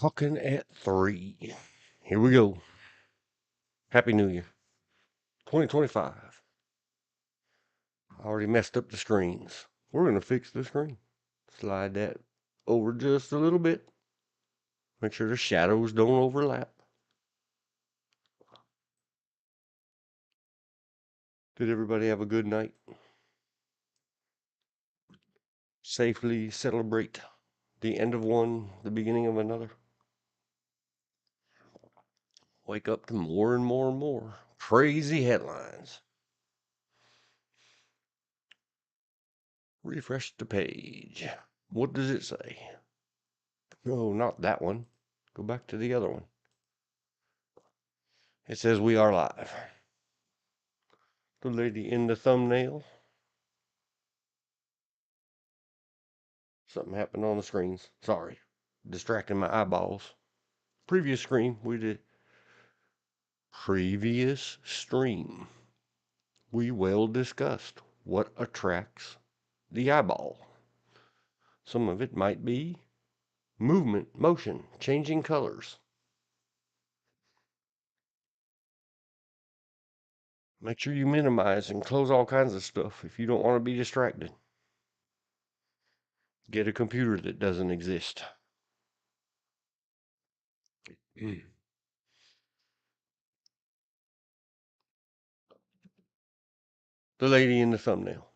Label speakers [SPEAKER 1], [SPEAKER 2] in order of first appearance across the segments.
[SPEAKER 1] Fucking at 3. Here we go. Happy New Year. 2025. I already messed up the screens. We're going to fix the screen. Slide that over just a little bit. Make sure the shadows don't overlap. Did everybody have a good night? Safely celebrate the end of one, the beginning of another. Wake up to more and more and more crazy headlines. Refresh the page. What does it say? No, not that one. Go back to the other one. It says we are live. The lady in the thumbnail. Something happened on the screens. Sorry. Distracting my eyeballs. Previous screen, we did. Previous stream. We well discussed what attracts the eyeball. Some of it might be movement, motion, changing colors. Make sure you minimize and close all kinds of stuff if you don't want to be distracted. Get a computer that doesn't exist. The lady in the thumbnail,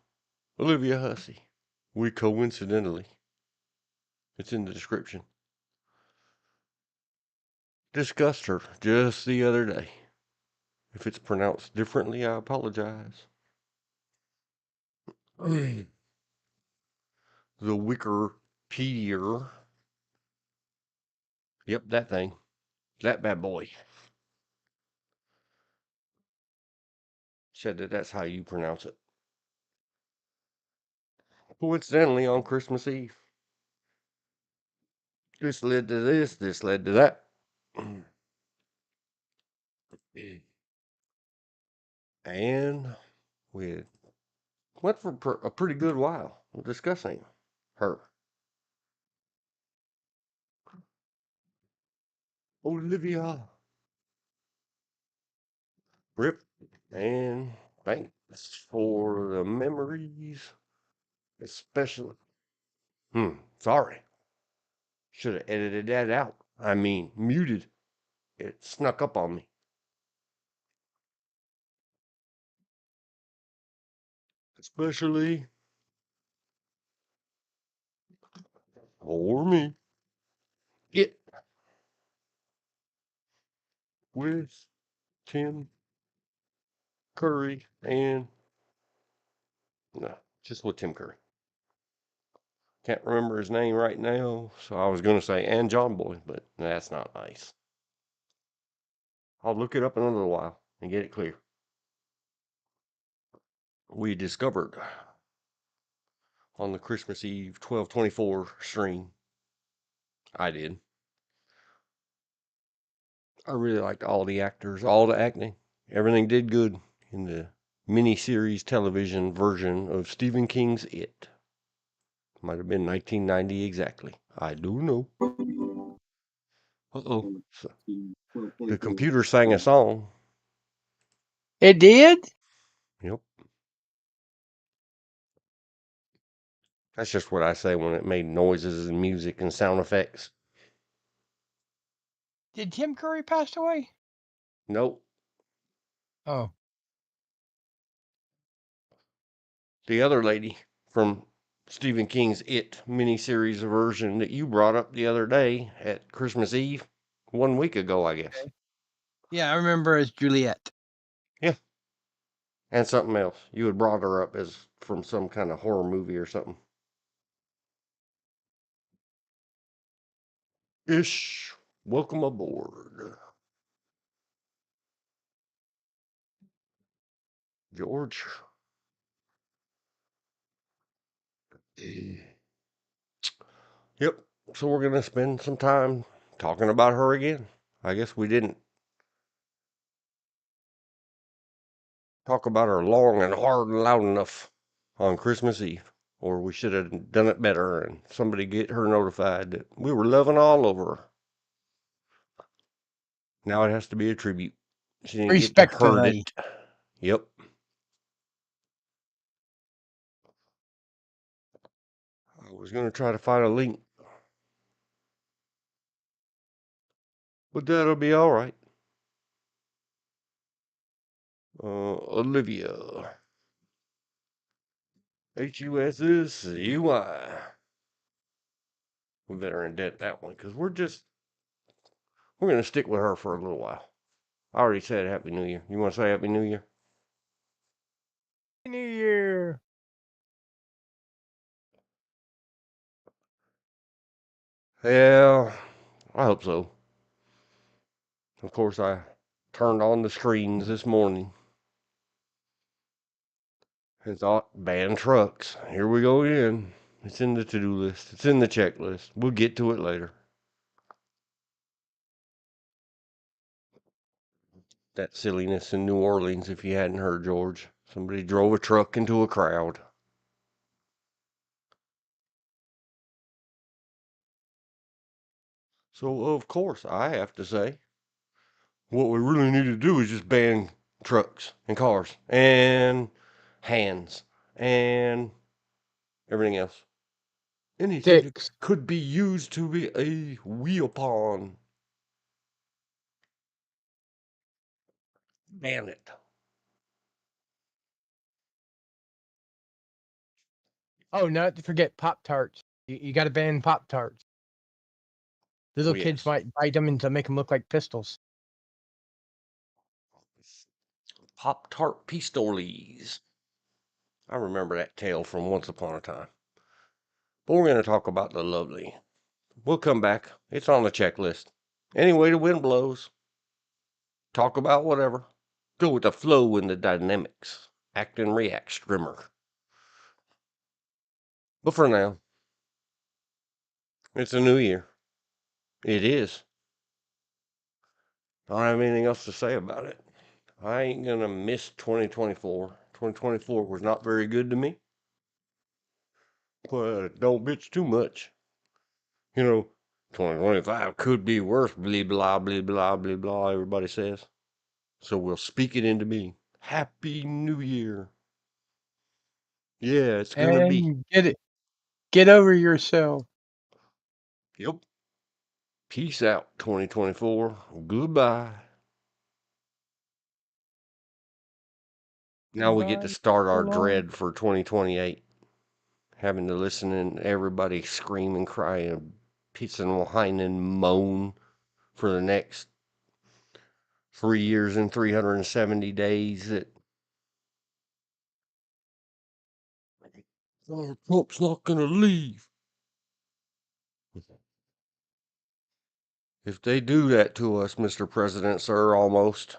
[SPEAKER 1] Olivia Hussey. We coincidentally, it's in the description, discussed her just the other day. If it's pronounced differently, I apologize. The Wikipedia. Yep, that thing. That bad boy. Said that that's how you pronounce it. Coincidentally, on Christmas Eve. This led to this led to that. And we went for a pretty good while discussing her. Olivia. R.I.P. And thanks for the memories, especially. Sorry. Should have edited that out. I mean, muted. It snuck up on me. Especially for me. It with Tim Curry and no, just with Tim Curry. Can't remember his name right now, so I was going to say and John Boy, but that's not nice. I'll look it up in a little while and get it clear. We discovered on the Christmas Eve 12/24 stream. I did. I really liked all the actors, all the acting. Everything did good in the mini-series television version of Stephen King's It. Might have been 1990 exactly. I do know. Uh-oh. So, the computer sang a song.
[SPEAKER 2] It did?
[SPEAKER 1] Yep. That's just what I say when it made noises and music and sound effects.
[SPEAKER 2] Did Tim Curry pass away?
[SPEAKER 1] Nope.
[SPEAKER 2] Oh.
[SPEAKER 1] The other lady from Stephen King's It miniseries version that you brought up the other day at Christmas Eve, 1 week ago, I guess.
[SPEAKER 2] Okay. Yeah, I remember as Juliet.
[SPEAKER 1] Yeah. And something else. You had brought her up as from some kind of horror movie or something. Ish. Welcome aboard. George. Yep. So we're going to spend some time talking about her again. I guess we didn't talk about her long and hard and loud enough on Christmas Eve. Or we should have done it better and somebody get her notified that we were loving all over her. Now it has to be a tribute. She didn't get to herd
[SPEAKER 2] Respectfully.
[SPEAKER 1] it. Yep. I was going to try to find a link, but that'll be all right. Olivia. Hussey. We better indent that one because we're going to stick with her for a little while. I already said Happy New Year. You want to say Happy New Year?
[SPEAKER 2] New Year.
[SPEAKER 1] Yeah, I hope so. Of course, I turned on the screens this morning and thought, ban trucks. Here we go again. It's in the to-do list. It's in the checklist. We'll get to it later. That silliness in New Orleans, if you hadn't heard, George. Somebody drove a truck into a crowd. So, of course, I have to say, what we really need to do is just ban trucks and cars and hands and everything else. Anything that
[SPEAKER 2] Six.
[SPEAKER 1] could be used to be a wheel pawn. Ban it.
[SPEAKER 2] Oh, not to forget Pop Tarts. You got to ban Pop Tarts. Little
[SPEAKER 1] Oh,
[SPEAKER 2] kids
[SPEAKER 1] yes.
[SPEAKER 2] might bite them and to make them look like pistols.
[SPEAKER 1] Pop Tart Pistoles. I remember that tale from once upon a time. But we're going to talk about the lovely. We'll come back. It's on the checklist. Any way the wind blows. Talk about whatever. Go with the flow and the dynamics. Act and react, strimmer. But for now, it's a new year. It is. I don't have anything else to say about it. I ain't gonna miss 2024. 2024 was not very good to me, but don't bitch too much. 2025 could be worse, blah, blah, blah, blah, blah, blah, everybody says. So we'll speak it into being. Happy New Year. Yeah, it's gonna be.
[SPEAKER 2] And get over yourself.
[SPEAKER 1] Yep. Peace out, 2024. Goodbye. Now we get to
[SPEAKER 2] Goodbye.
[SPEAKER 1] start
[SPEAKER 2] So
[SPEAKER 1] our
[SPEAKER 2] long.
[SPEAKER 1] dread for 2028. Having to listen and everybody scream and cry and piss and whine and moan for the next 3 years and 370 days that Trump's not going to leave. If they do that to us, Mr. President, sir, almost,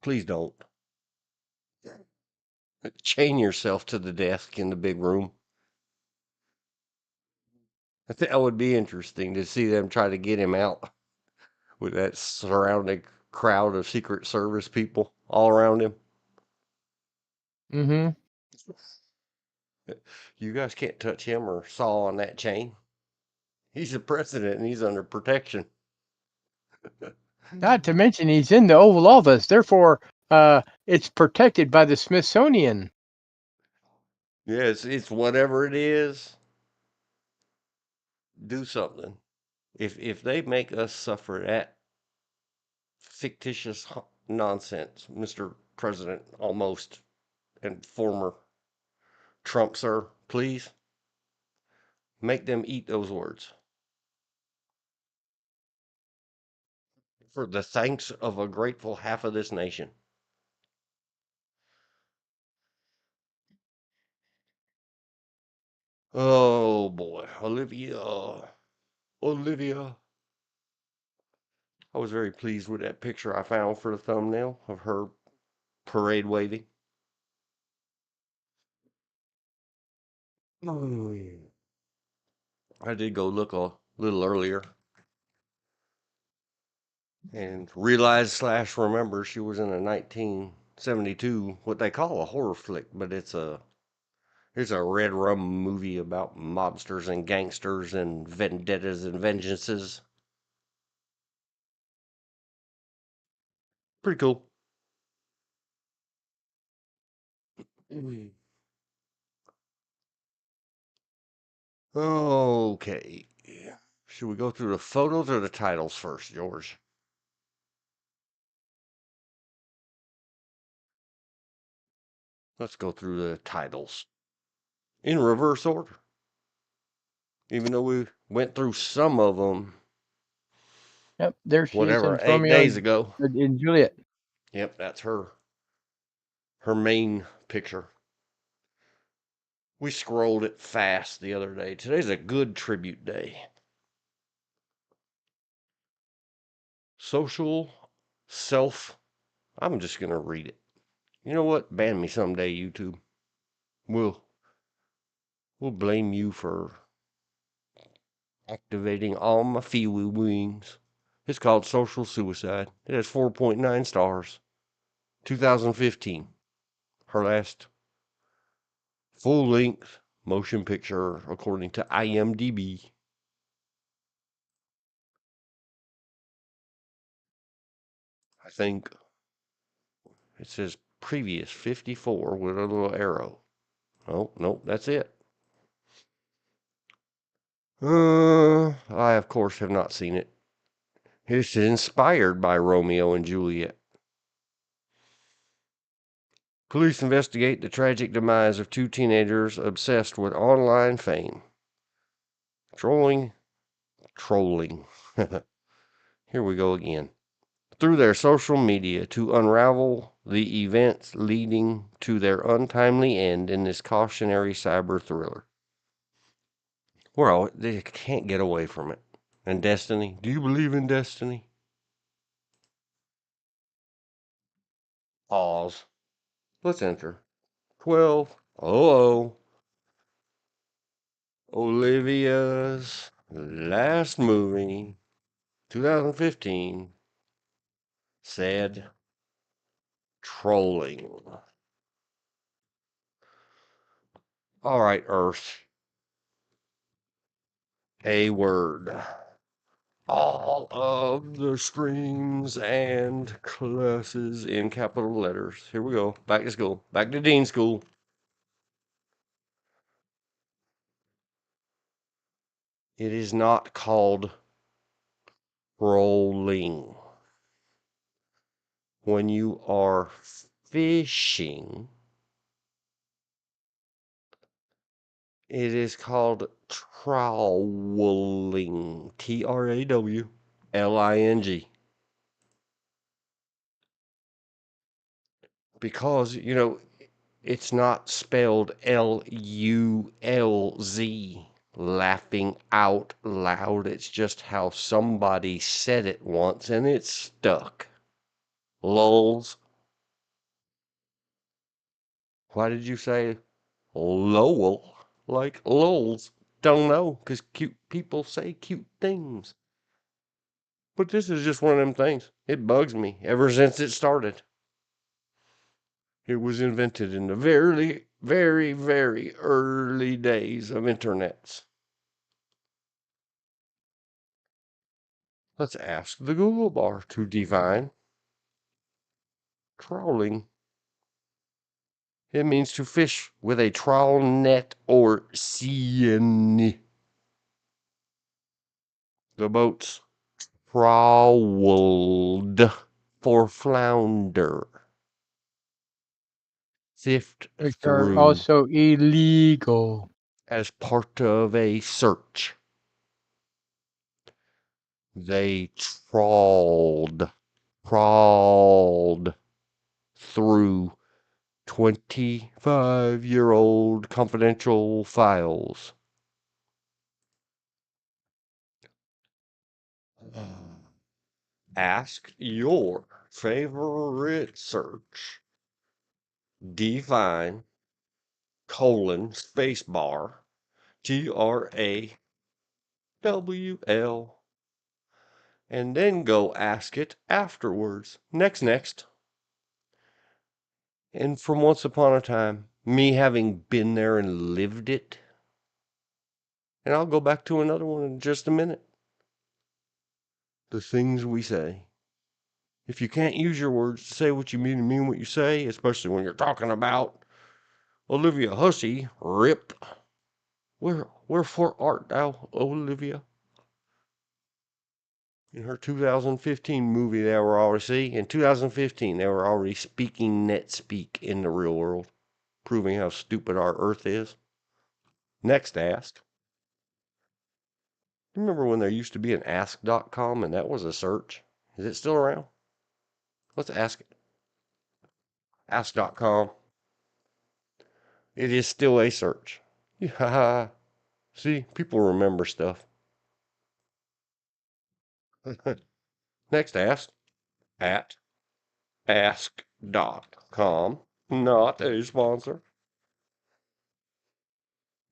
[SPEAKER 1] please don't. Chain yourself to the desk in the big room. That would be interesting to see them try to get him out with that surrounding crowd of Secret Service people all around him.
[SPEAKER 2] Mm-hmm.
[SPEAKER 1] You guys can't touch him or saw on that chain. He's the president and he's under protection.
[SPEAKER 2] Not to mention he's in the Oval Office. Therefore, it's protected by the Smithsonian.
[SPEAKER 1] Yeah, it's whatever it is. Do something. If they make us suffer that fictitious nonsense, Mr. President, almost and former Trump, sir, please make them eat those words for the thanks of a grateful half of this nation. Oh boy, Olivia. I was very pleased with that picture I found for the thumbnail of her parade waving. Mm. I did go look a little earlier and realize slash remember she was in a 1972, what they call a horror flick, but it's a Here's a red rum movie about mobsters and gangsters and vendettas and vengeances. Pretty cool. Okay. Should we go through the photos or the titles first, George? Let's go through the titles in reverse order. Even though we went through some of them,
[SPEAKER 2] Yep, there she is
[SPEAKER 1] whatever,
[SPEAKER 2] in
[SPEAKER 1] 8
[SPEAKER 2] Romeo
[SPEAKER 1] days ago.
[SPEAKER 2] and Juliet.
[SPEAKER 1] Yep, that's her main picture. We scrolled it fast the other day. Today's a good tribute day. Social self. I'm just going to read it. You know what? Ban me someday, YouTube. We'll blame you for activating all my feelings. It's called Social Suicide. It has 4.9 stars. 2015. Her last full length motion picture, according to IMDb. I think it says previous 54 with a little arrow. Oh, nope, that's it. I, of course, have not seen it. It's inspired by Romeo and Juliet. Police investigate the tragic demise of two teenagers obsessed with online fame. Trolling. Here we go again. Through their social media to unravel the events leading to their untimely end in this cautionary cyber thriller. Well, they can't get away from it. And destiny? Do you believe in destiny? Pause. Let's enter. 12. Oh, Olivia's last movie, 2015, said trolling. All right, Earth. A word. All of the streams and classes in capital letters. Here we go. Back to school. Back to Dean School. It is not called trolling. When you are fishing, it is called trawling. TRAWLING. Because, it's not spelled LULZ, laughing out loud. It's just how somebody said it once and it stuck. Lulz. Why did you say Lowell? Like lulz. Don't know, because cute people say cute things. But this is just one of them things. It bugs me ever since it started. It was invented in the very, very, very early days of internets. Let's ask the Google bar to define trawling. It means to fish with a trawl net or seine. The boats trawled for flounder. Sift
[SPEAKER 2] Which are
[SPEAKER 1] through
[SPEAKER 2] also illegal.
[SPEAKER 1] as part of a search. They crawled through 25-year-old confidential files. Ask your favorite search. Define spacebar TRAWL, and then go ask it afterwards. Next. And from once upon a time, Me having been there and lived it. And I'll go back to another one in just a minute. The things we say. If you can't use your words to say what you mean and mean what you say, especially when you're talking about Olivia Hussey, R.I.P. Wherefore art thou, Olivia? In her 2015 movie, they were already, in 2015, they were already speaking net speak in the real world, proving how stupid our Earth is. Next ask. Remember when there used to be an ask.com and that was a search? Is it still around? Let's ask it. Ask.com. It is still a search. Yeah. See, people remember stuff. Next ask. At ask.com. Not a sponsor.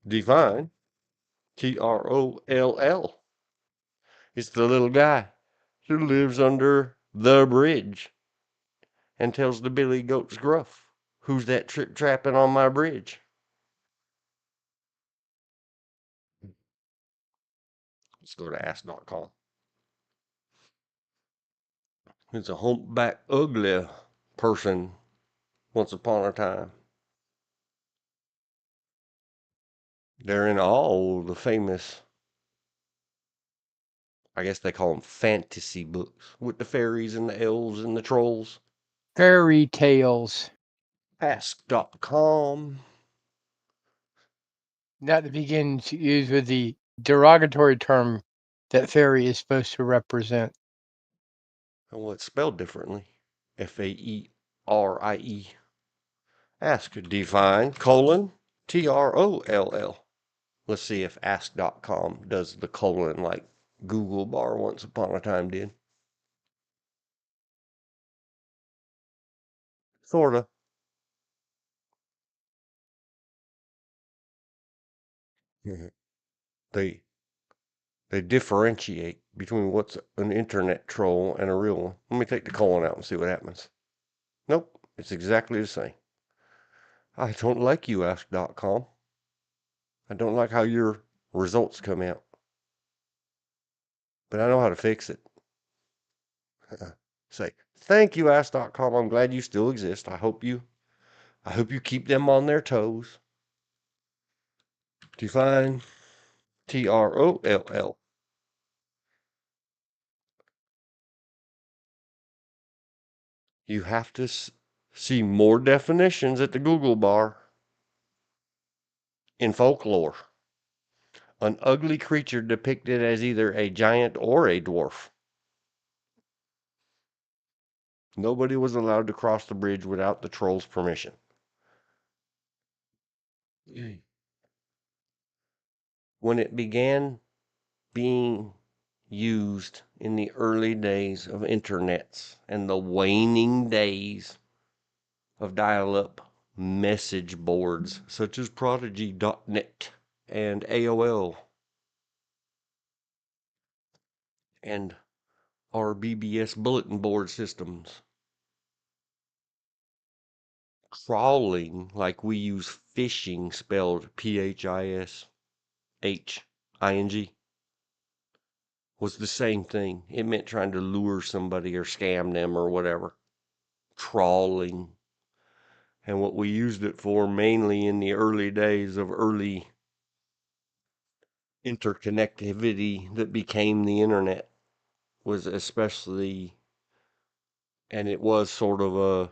[SPEAKER 1] Define. Troll. It's the little guy who lives under the bridge and tells the billy goat's gruff, who's that trip trapping on my bridge? Let's go to ask.com. It's a humpback ugly person once upon a time. They're in all the famous, I guess they call them fantasy books, with the fairies and the elves and the trolls.
[SPEAKER 2] Fairy tales.
[SPEAKER 1] Ask.com.
[SPEAKER 2] Not to begin to use with the derogatory term that fairy is supposed to represent.
[SPEAKER 1] Well, it's spelled differently. Faerie. Ask, define, colon, Troll. Let's see if ask.com does the colon like Google bar once upon a time did. Sorta. They they differentiate between what's an internet troll and a real one. Let me take the colon out and see what happens. Nope, it's exactly the same. I don't like you, ask.com. I don't like how your results come out. But I know how to fix it. Say, thank you, ask.com. I'm glad you still exist. I hope you keep them on their toes. Define Troll. You have to see more definitions at the Google bar. In folklore, an ugly creature depicted as either a giant or a dwarf. Nobody was allowed to cross the bridge without the troll's permission. When it began being used in the early days of internets and the waning days of dial-up message boards such as Prodigy.net and AOL and our BBS bulletin board systems. Crawling, like we use phishing spelled PHISHING, was the same thing. It meant trying to lure somebody or scam them or whatever. Crawling. And what we used it for mainly in the early days of early interconnectivity that became the internet was especially, and it was sort of a,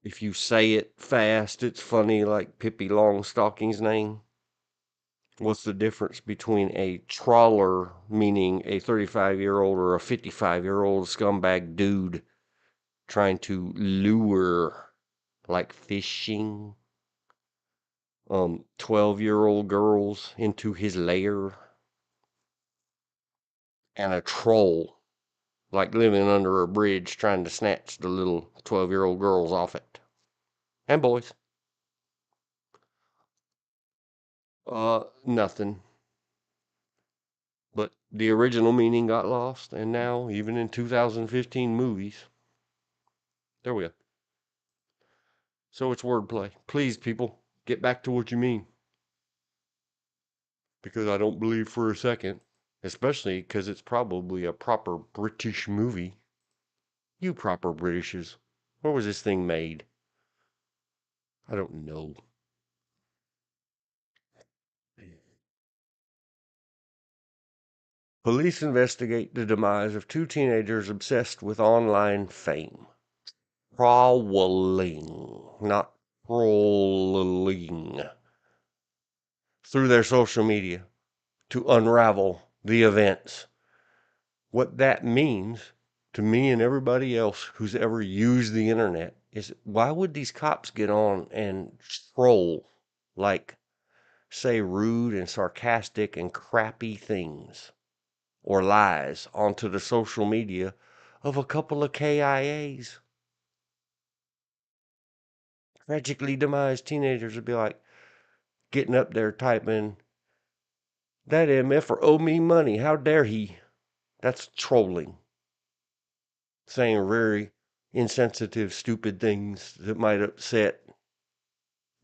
[SPEAKER 1] if you say it fast, it's funny, like Pippi Longstocking's name. What's the difference between a trawler, meaning a 35-year-old or a 55-year-old scumbag dude trying to lure, like fishing, 12-year-old girls into his lair, and a troll, like living under a bridge trying to snatch the little 12-year-old girls off it. And boys. Nothing. But the original meaning got lost, and now, even in 2015 movies, there we go. So it's wordplay. Please, people, get back to what you mean. Because I don't believe for a second, especially because it's probably a proper British movie. You proper Britishes. Where was this thing made? I don't know. Police investigate the demise of two teenagers obsessed with online fame. Trawling, not trolling, through their social media to unravel the events. What that means to me and everybody else who's ever used the internet is why would these cops get on and troll, like say rude and sarcastic and crappy things or lies onto the social media of a couple of KIAs? Tragically demised teenagers would be like getting up there typing, that MFer owe me money, how dare he? That's trolling. Saying very insensitive, stupid things that might upset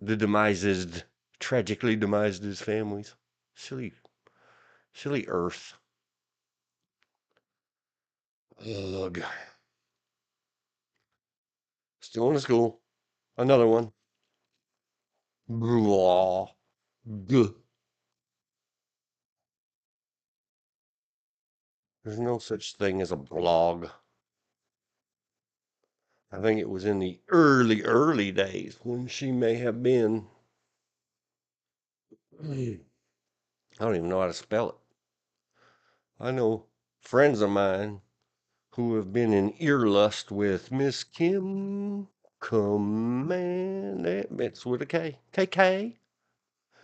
[SPEAKER 1] the demises, tragically demised his families. Silly, silly earth. Ugh. Still in the school. Another one. Blah. Guh. There's no such thing as a blog. I think it was in the early, early days when she may have been. I don't even know how to spell it. I know friends of mine who have been in earlust with Miss Kim Command. It's with a K. KK.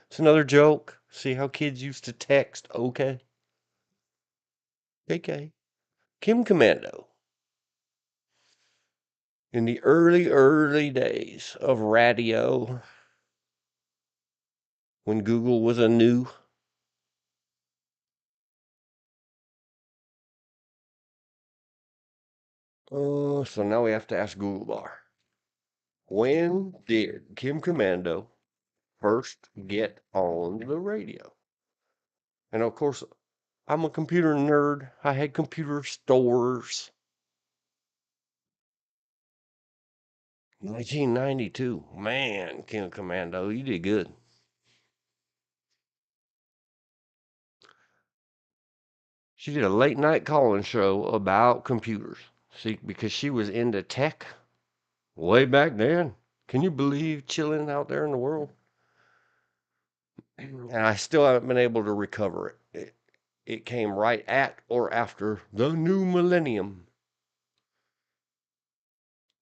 [SPEAKER 1] It's another joke. See how kids used to text? Okay. KK. Kim Commando. In the early, early days of radio, when Google was a new. Oh, so now we have to ask Google Bar. When did Kim Commando first get on the radio? And of course, I'm a computer nerd. I had computer stores. 1992. Man, Kim Commando, you did good. She did a late night call-in show about computers. See, because she was into tech way back then. Can you believe chilling out there in the world? And I still haven't been able to recover it. It came right at or after the new millennium.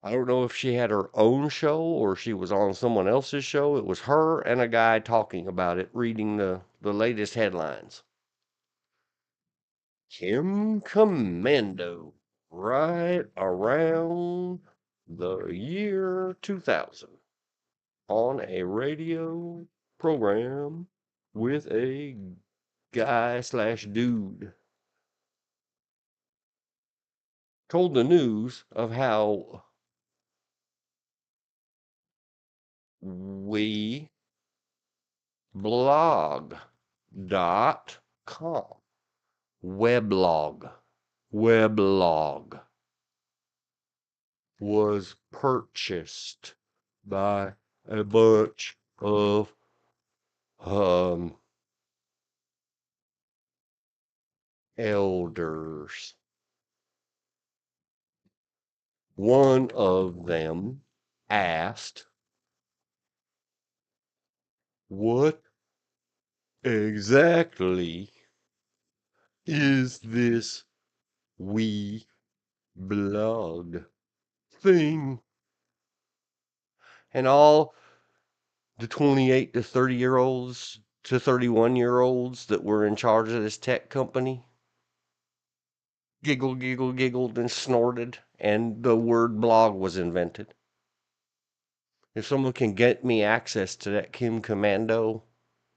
[SPEAKER 1] I don't know if she had her own show or she was on someone else's show. It was her and a guy talking about it, reading the latest headlines. Kim Commando, right around the year 2000, on a radio program with a guy slash dude. Told the news of how we blog.com, weblog was purchased by a bunch of elders. One of them asked, what exactly is this we blog thing? And all the 28 to 30-year-olds to 31-year-olds that were in charge of this tech company giggled and snorted, and the word blog was invented. If someone can get me access to that Kim Commando,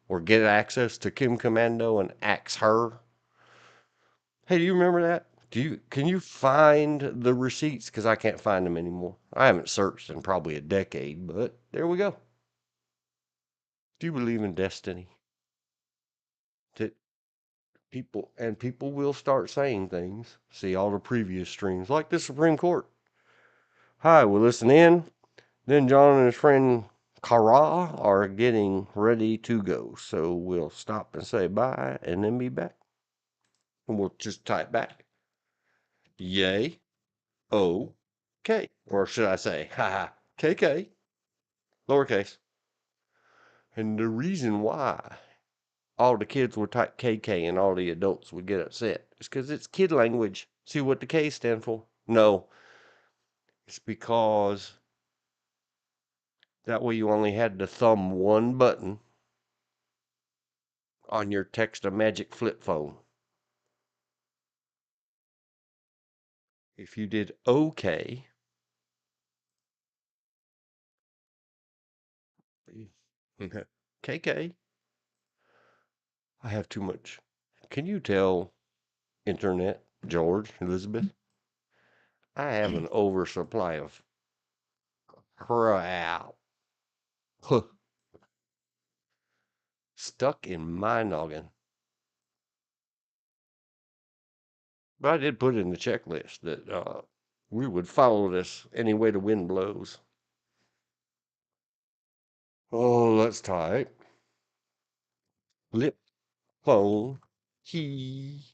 [SPEAKER 1] or get access to Kim Commando and axe her, hey, do you remember that? Can you find the receipts? Because I can't find them anymore. I haven't searched in probably a decade, but there we go. Do you believe in destiny? That people will start saying things. See all the previous streams, like the Supreme Court. Hi, we listen in. Then John and his friend Kara are getting ready to go. So we'll stop and say bye and then be back. And we'll just type back. Yay. O-K. Or should I say, haha, KK, lowercase. And the reason why all the kids would type KK and all the adults would get upset is because it's kid language. See what the K stand for? No, it's because that way you only had to thumb one button on your text-a-magic flip phone. If you did OK, KK, I have too much. Can you tell Internet, George, Elizabeth? I have an oversupply of crap stuck in my noggin. But I did put in the checklist that we would follow this any way the wind blows. Oh, let's type lip phone keyboard.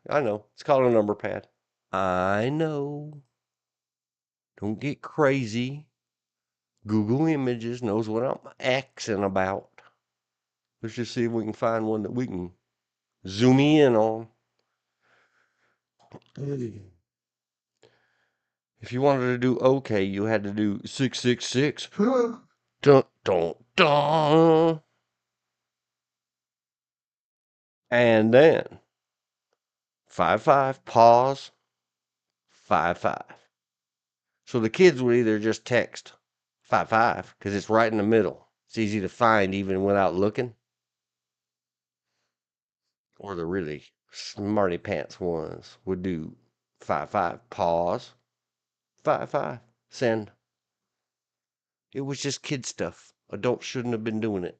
[SPEAKER 1] I know, it's called a number pad. I know. Don't get crazy. Google Images knows what I'm axing about. Let's just see if we can find one that we can zoom in on. If you wanted to do OK, you had to do 666. Dun, dun, dun. And then 55, pause, 55. So the kids would either just text 55 because it's right in the middle. It's easy to find even without looking. Or the really smarty pants ones would do 55, pause, 55, send. It was just kid stuff. Adults shouldn't have been doing it.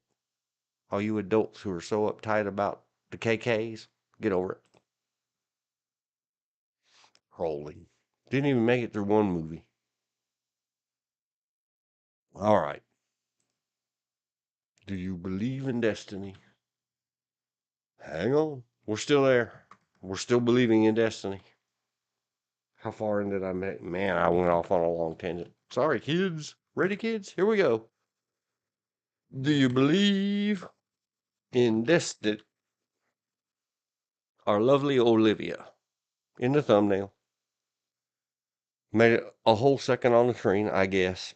[SPEAKER 1] All you adults who are so uptight about the KKs, get over it. Rolling. Didn't even make it through one movie. All right. Do you believe in destiny? Hang on. We're still there. We're still believing in destiny. How far in did I make? Man, I went off on a long tangent. Sorry, kids. Ready, kids? Here we go. Do you believe in destiny? Our lovely Olivia in the thumbnail. Made it a whole second on the screen, I guess.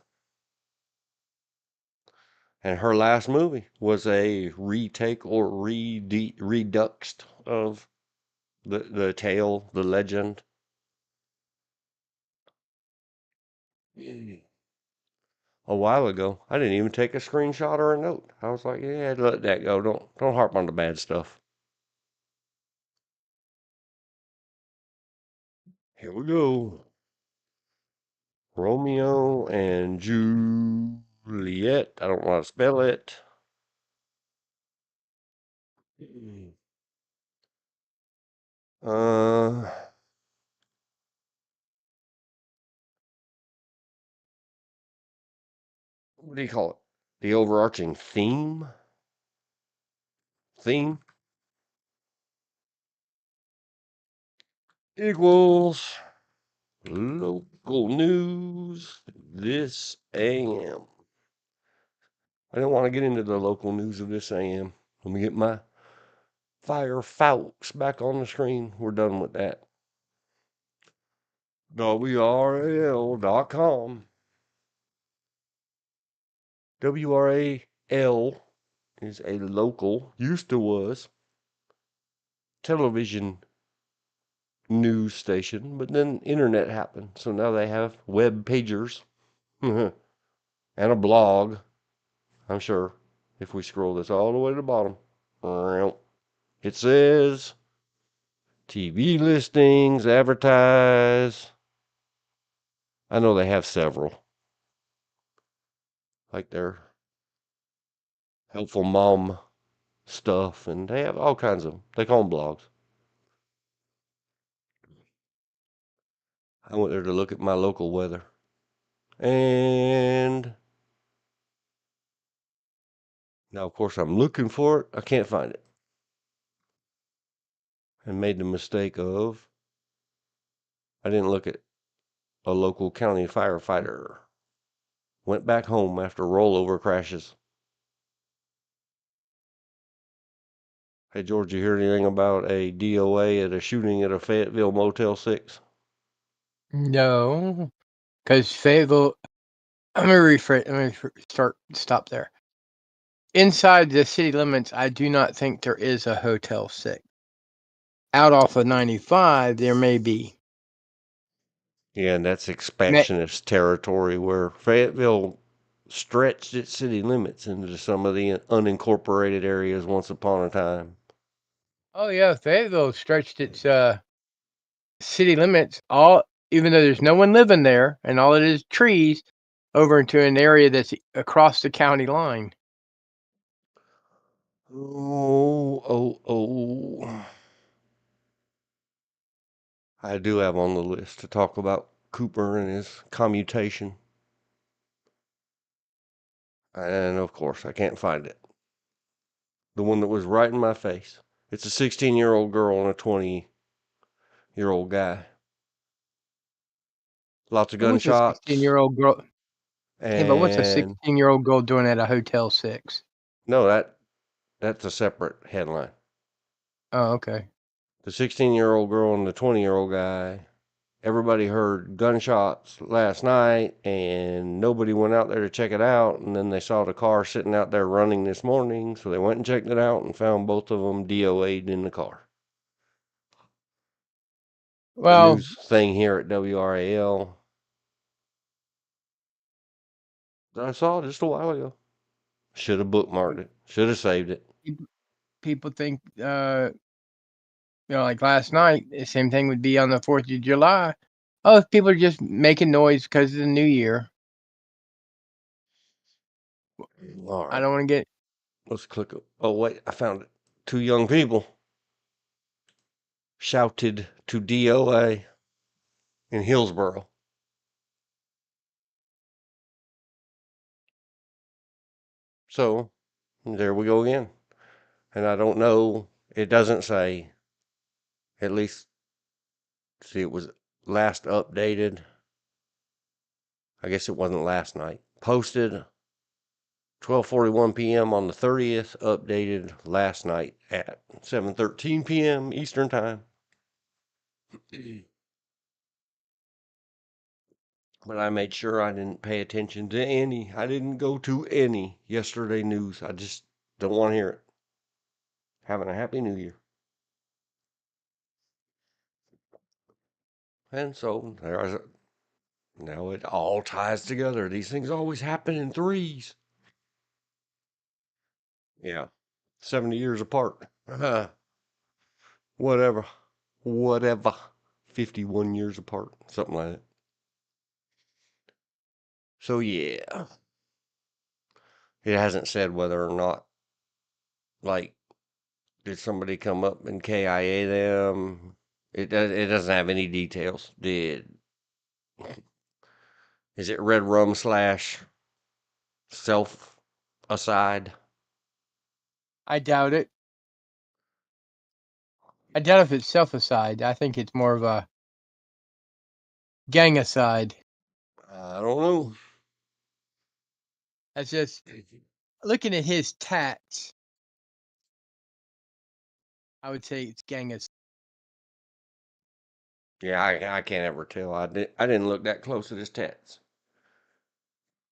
[SPEAKER 1] And her last movie was a retake or redux of the tale, the legend. A while ago. I didn't even take a screenshot or a note. I was like, yeah, let that go. Don't harp on the bad stuff. Here we go. Romeo and Juliet. I don't know how to spell it. Uh, what do you call it? The overarching theme? Theme equals local news. This AM. I don't want to get into the local news of this AM. Let me get my Firefox back on the screen. We're done with that. WRAL.com. WRAL is a local, used to was, television news station, but then internet happened. So now they have web pagers and a blog, I'm sure, if we scroll this all the way to the bottom. It says TV listings, advertise. I know they have several. Like their helpful mom stuff, and they have all kinds of, they call them blogs. I went there to look at my local weather. And now, of course, I'm looking for it. I can't find it. And made the mistake of, I didn't look at a local county firefighter. Went back home after rollover crashes. Hey, George, you hear anything about a DOA at a shooting at a Fayetteville Motel 6?
[SPEAKER 2] No, because Fayetteville. I'm gonna rephrase. I'm gonna stop there. Inside the city limits, I do not think there is a Hotel 6. Out off of 95, there may be.
[SPEAKER 1] Yeah, and that's expansionist territory where Fayetteville stretched its city limits into some of the unincorporated areas once upon a time.
[SPEAKER 2] Oh yeah, Fayetteville stretched its city limits even though there's no one living there and all it is trees, over into an area that's across the county line.
[SPEAKER 1] Oh. I do have on the list to talk about Cooper and his commutation. And of course, I can't find it. The one that was right in my face. It's a 16-year-old girl and a 20-year-old guy. Lots of
[SPEAKER 2] And what's a
[SPEAKER 1] gunshots.
[SPEAKER 2] 16-year-old girl? Yeah, but what's a
[SPEAKER 1] And
[SPEAKER 2] 16-year-old girl doing at a Hotel 6?
[SPEAKER 1] no, that's a separate headline.
[SPEAKER 2] Oh, okay.
[SPEAKER 1] The 16-year-old girl and the 20-year-old guy. Everybody heard gunshots last night and nobody went out there to check it out. And then they saw the car sitting out there running this morning. So they went and checked it out and found both of them DOA'd in the car. The
[SPEAKER 2] Well,
[SPEAKER 1] news thing here at WRAL that I saw just a while ago. Should have bookmarked it. Should have saved it.
[SPEAKER 2] people think, like last night, the same thing would be on the 4th of July. Oh, people are just making noise because of the new year.
[SPEAKER 1] All
[SPEAKER 2] I
[SPEAKER 1] right.
[SPEAKER 2] don't want to get.
[SPEAKER 1] Let's click it. Oh, wait. I found it. Two young people shouted to DOA in Hillsboro. So there we go again. And I don't know. It doesn't say. At least, see, it was last updated. I guess it wasn't last night. Posted 12:41 p.m. on the 30th. Updated last night at 7:13 p.m. Eastern Time. But I made sure I didn't pay attention to any. I didn't go to any yesterday news. I just don't want to hear it. Having a happy new year. And so there's now it all ties together. These things always happen in threes. Yeah. 70 years apart. Whatever. Whatever. 51 years apart. Something like that. So yeah. It hasn't said whether or not, like, did somebody come up and KIA them? It doesn't have any details. Is it red rum slash self aside?
[SPEAKER 2] I doubt it. I doubt if it's self-aside. I think it's more of a gang-aside.
[SPEAKER 1] I don't know.
[SPEAKER 2] That's just looking at his tats. I would say it's gang-aside.
[SPEAKER 1] Yeah, I can't ever tell. I didn't look that close at his tats.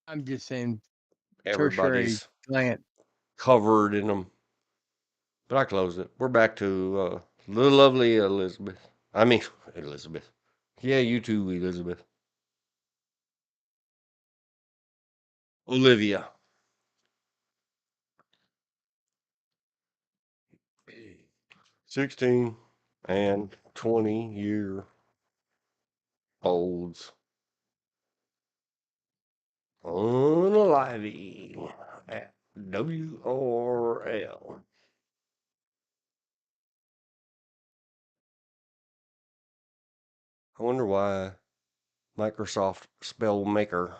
[SPEAKER 2] I'm just saying tertiary
[SPEAKER 1] Everybody's
[SPEAKER 2] glance.
[SPEAKER 1] covered in them. But I closed it. We're back to the lovely Elizabeth. I mean, Elizabeth. Yeah, you too, Elizabeth. Olivia. 16. and 20-year-olds unalivey at WRL. I wonder why Microsoft Spell Maker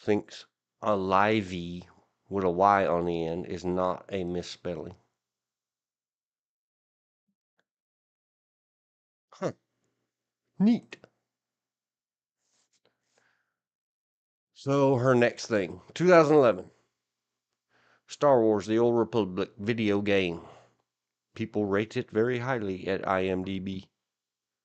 [SPEAKER 1] thinks alivey with a Y on the end is not a misspelling. Huh. Neat. So her next thing, 2011, Star Wars: The Old Republic video game. People rate it very highly at IMDb.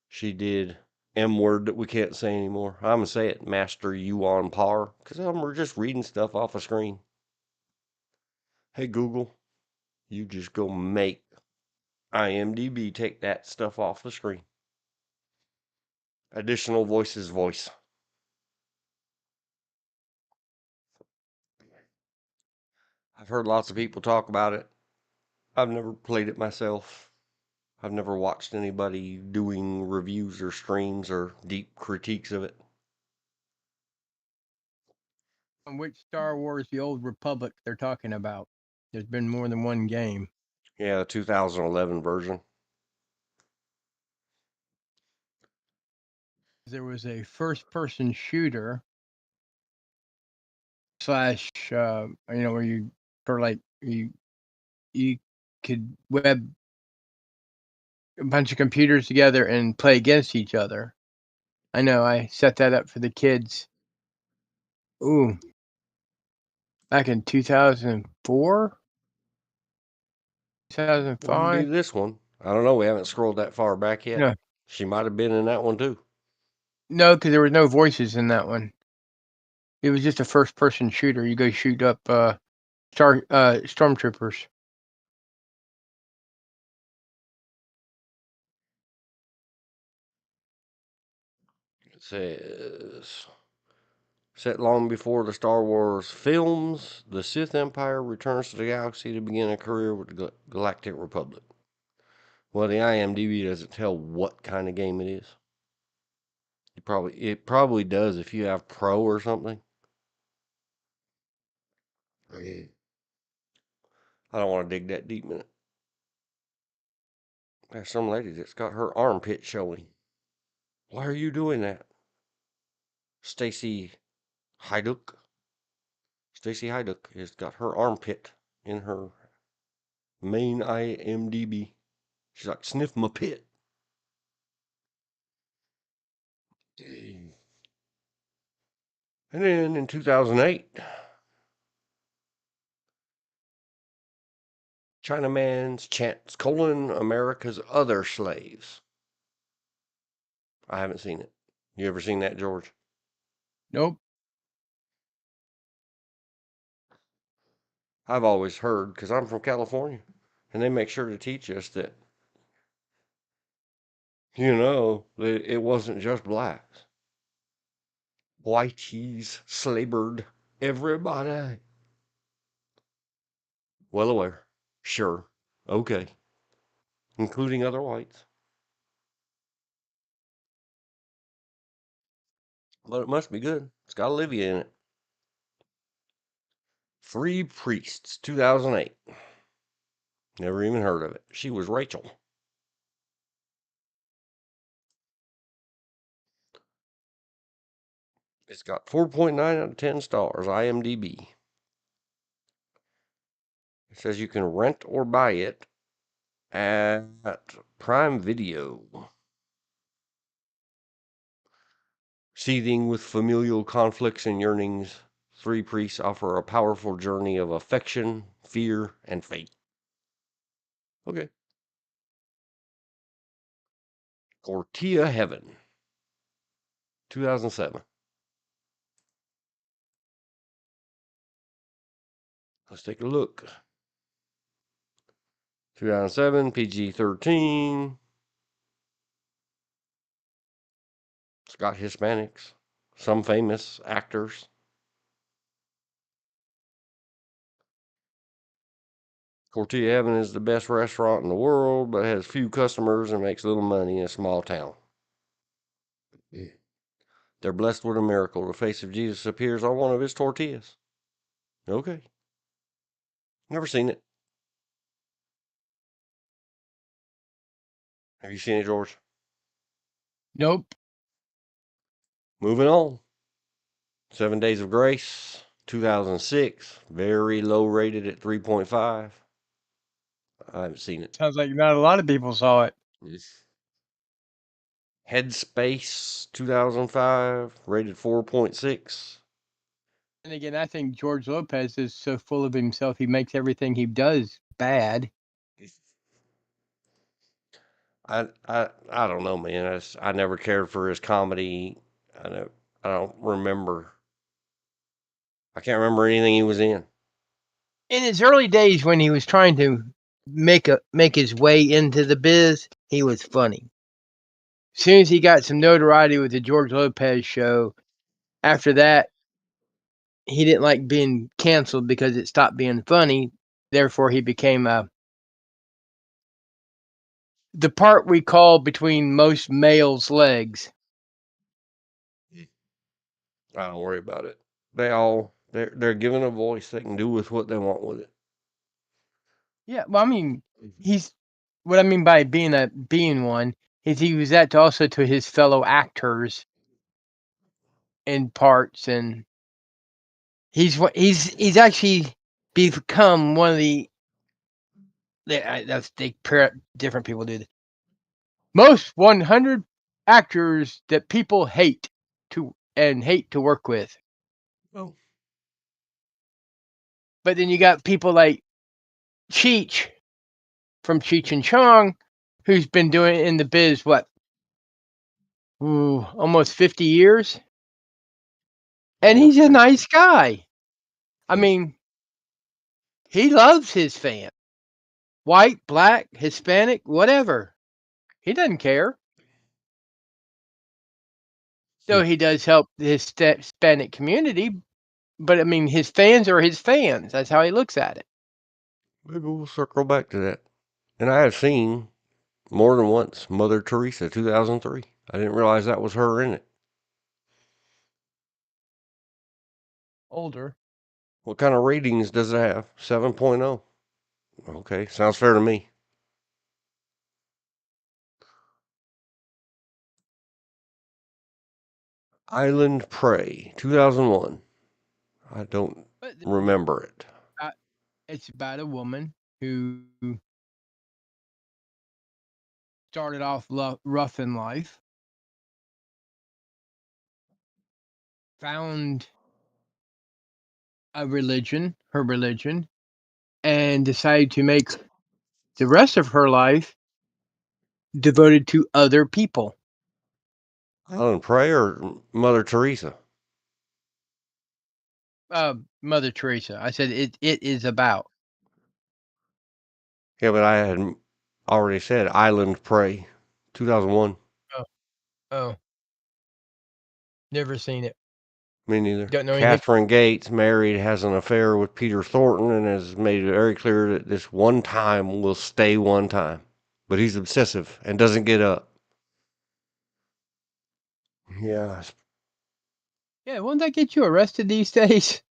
[SPEAKER 1] She did M word that we can't say anymore. I'm gonna say it, Master You on par, because we're just reading stuff off a screen. Hey Google, you just go make IMDb take that stuff off the screen. Additional voices voice. I've heard lots of people talk about it. I've never played it myself. I've never watched anybody doing reviews or streams or deep critiques of it.
[SPEAKER 2] On which Star Wars: The Old Republic they're talking about? There's been more than one game.
[SPEAKER 1] Yeah, the 2011 version.
[SPEAKER 2] There was a first-person shooter slash, where you you could web a bunch of computers together and play against each other. I know I set that up for the kids. Ooh, back in 2004,
[SPEAKER 1] Wouldn't be
[SPEAKER 2] 2005.
[SPEAKER 1] this one. I don't know. We haven't scrolled that far back yet.
[SPEAKER 2] No,
[SPEAKER 1] She might have been in that one too.
[SPEAKER 2] no, because there were no voices in that one. It was just a first-person shooter. You go shoot up stormtroopers.
[SPEAKER 1] It says, set long before the Star Wars films, the Sith Empire returns to the galaxy to begin a career with the Galactic Republic. Well, the IMDb doesn't tell what kind of game it is. It probably does if you have Pro or something. I don't want to dig that deep in it. There's some lady that's got her armpit showing. Why are you doing that? Stacy Hajduk. Stacy Hajduk has got her armpit in her main IMDb. She's like, sniff my pit. And then in 2008, Chinaman's Chance: America's Other Slaves. I haven't seen it. You ever seen that, George?
[SPEAKER 2] Nope.
[SPEAKER 1] I've always heard, because I'm from California, and they make sure to teach us that, that it wasn't just blacks. Whiteys slavered everybody. Well aware. Sure. Okay. Including other whites. But it must be good. It's got Olivia in it. Three Priests, 2008. Never even heard of it. She was Rachel. It's got 4.9 out of 10 stars, IMDb. It says you can rent or buy it at Prime Video. Seething with familial conflicts and yearnings, three priests offer a powerful journey of affection, fear, and fate. Okay. Tortilla Heaven, 2007. Let's take a look. 2007, PG-13. It's got Hispanics, some famous actors. Tortilla Heaven is the best restaurant in the world, but has few customers and makes little money in a small town. They're blessed with a miracle. The face of Jesus appears on one of his tortillas. Okay. Never seen it. Have you seen it, George?
[SPEAKER 2] Nope.
[SPEAKER 1] Moving on. 7 Days of Grace, 2006. Very low rated at 3.5. I haven't seen it.
[SPEAKER 2] Sounds like not a lot of people saw it.
[SPEAKER 1] Headspace, 2005. Rated 4.6.
[SPEAKER 2] And again, I think George Lopez is so full of himself, he makes everything he does bad.
[SPEAKER 1] I don't know, man. I never cared for his comedy. I don't remember. I can't remember anything he was in.
[SPEAKER 2] In his early days, when he was trying to make his way into the biz, he was funny. As soon as he got some notoriety with the George Lopez show, after that, he didn't like being canceled because it stopped being funny. Therefore, he became the part we call between most males' legs.
[SPEAKER 1] I don't worry about it. They're given a voice. They can do with what they want with it.
[SPEAKER 2] Yeah, well, I mean, he's what I mean by being one is he was that also to his fellow actors in parts, and he's actually become one of the different people do this. Most 100 actors that people hate to work with.
[SPEAKER 1] Oh.
[SPEAKER 2] But then you got people like Cheech from Cheech and Chong, who's been doing it in the biz almost 50 years. And he's a nice guy. I mean, he loves his fans. White, black, Hispanic, whatever. He doesn't care. Though he does help the Hispanic community, but I mean, his fans are his fans. That's how he looks at it.
[SPEAKER 1] Maybe we'll circle back to that. And I have seen more than once Mother Teresa, 2003. I didn't realize that was her in it.
[SPEAKER 2] Older.
[SPEAKER 1] What kind of ratings does it have? 7.0. Okay, sounds fair to me. Island Prey, 2001. I don't remember it.
[SPEAKER 2] It's about a woman who started off rough in life, found her religion, and decided to make the rest of her life devoted to other people.
[SPEAKER 1] Island Prey or Mother Teresa?
[SPEAKER 2] Mother Teresa. I said it is about.
[SPEAKER 1] Yeah, but I had already said Island Prey, 2001.
[SPEAKER 2] Oh, never seen it.
[SPEAKER 1] Me neither.
[SPEAKER 2] Don't know anything.
[SPEAKER 1] Catherine Gates, married, has an affair with Peter Thornton and has made it very clear that this one time will stay one time. But he's obsessive and doesn't get up. Yeah.
[SPEAKER 2] Yeah, won't that get you arrested these days?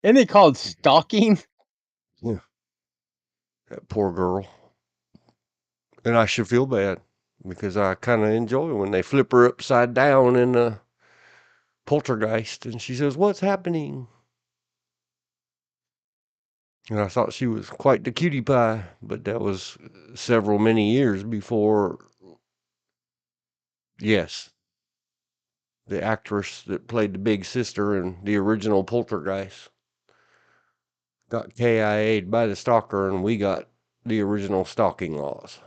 [SPEAKER 2] Isn't it called stalking?
[SPEAKER 1] Yeah. That poor girl. And I should feel bad because I kind of enjoy when they flip her upside down in the Poltergeist and she says, "What's happening?" And I thought she was quite the cutie pie, but that was many years before. Yes, the actress that played the big sister in the original Poltergeist got KIA'd by the stalker, and we got the original stalking laws.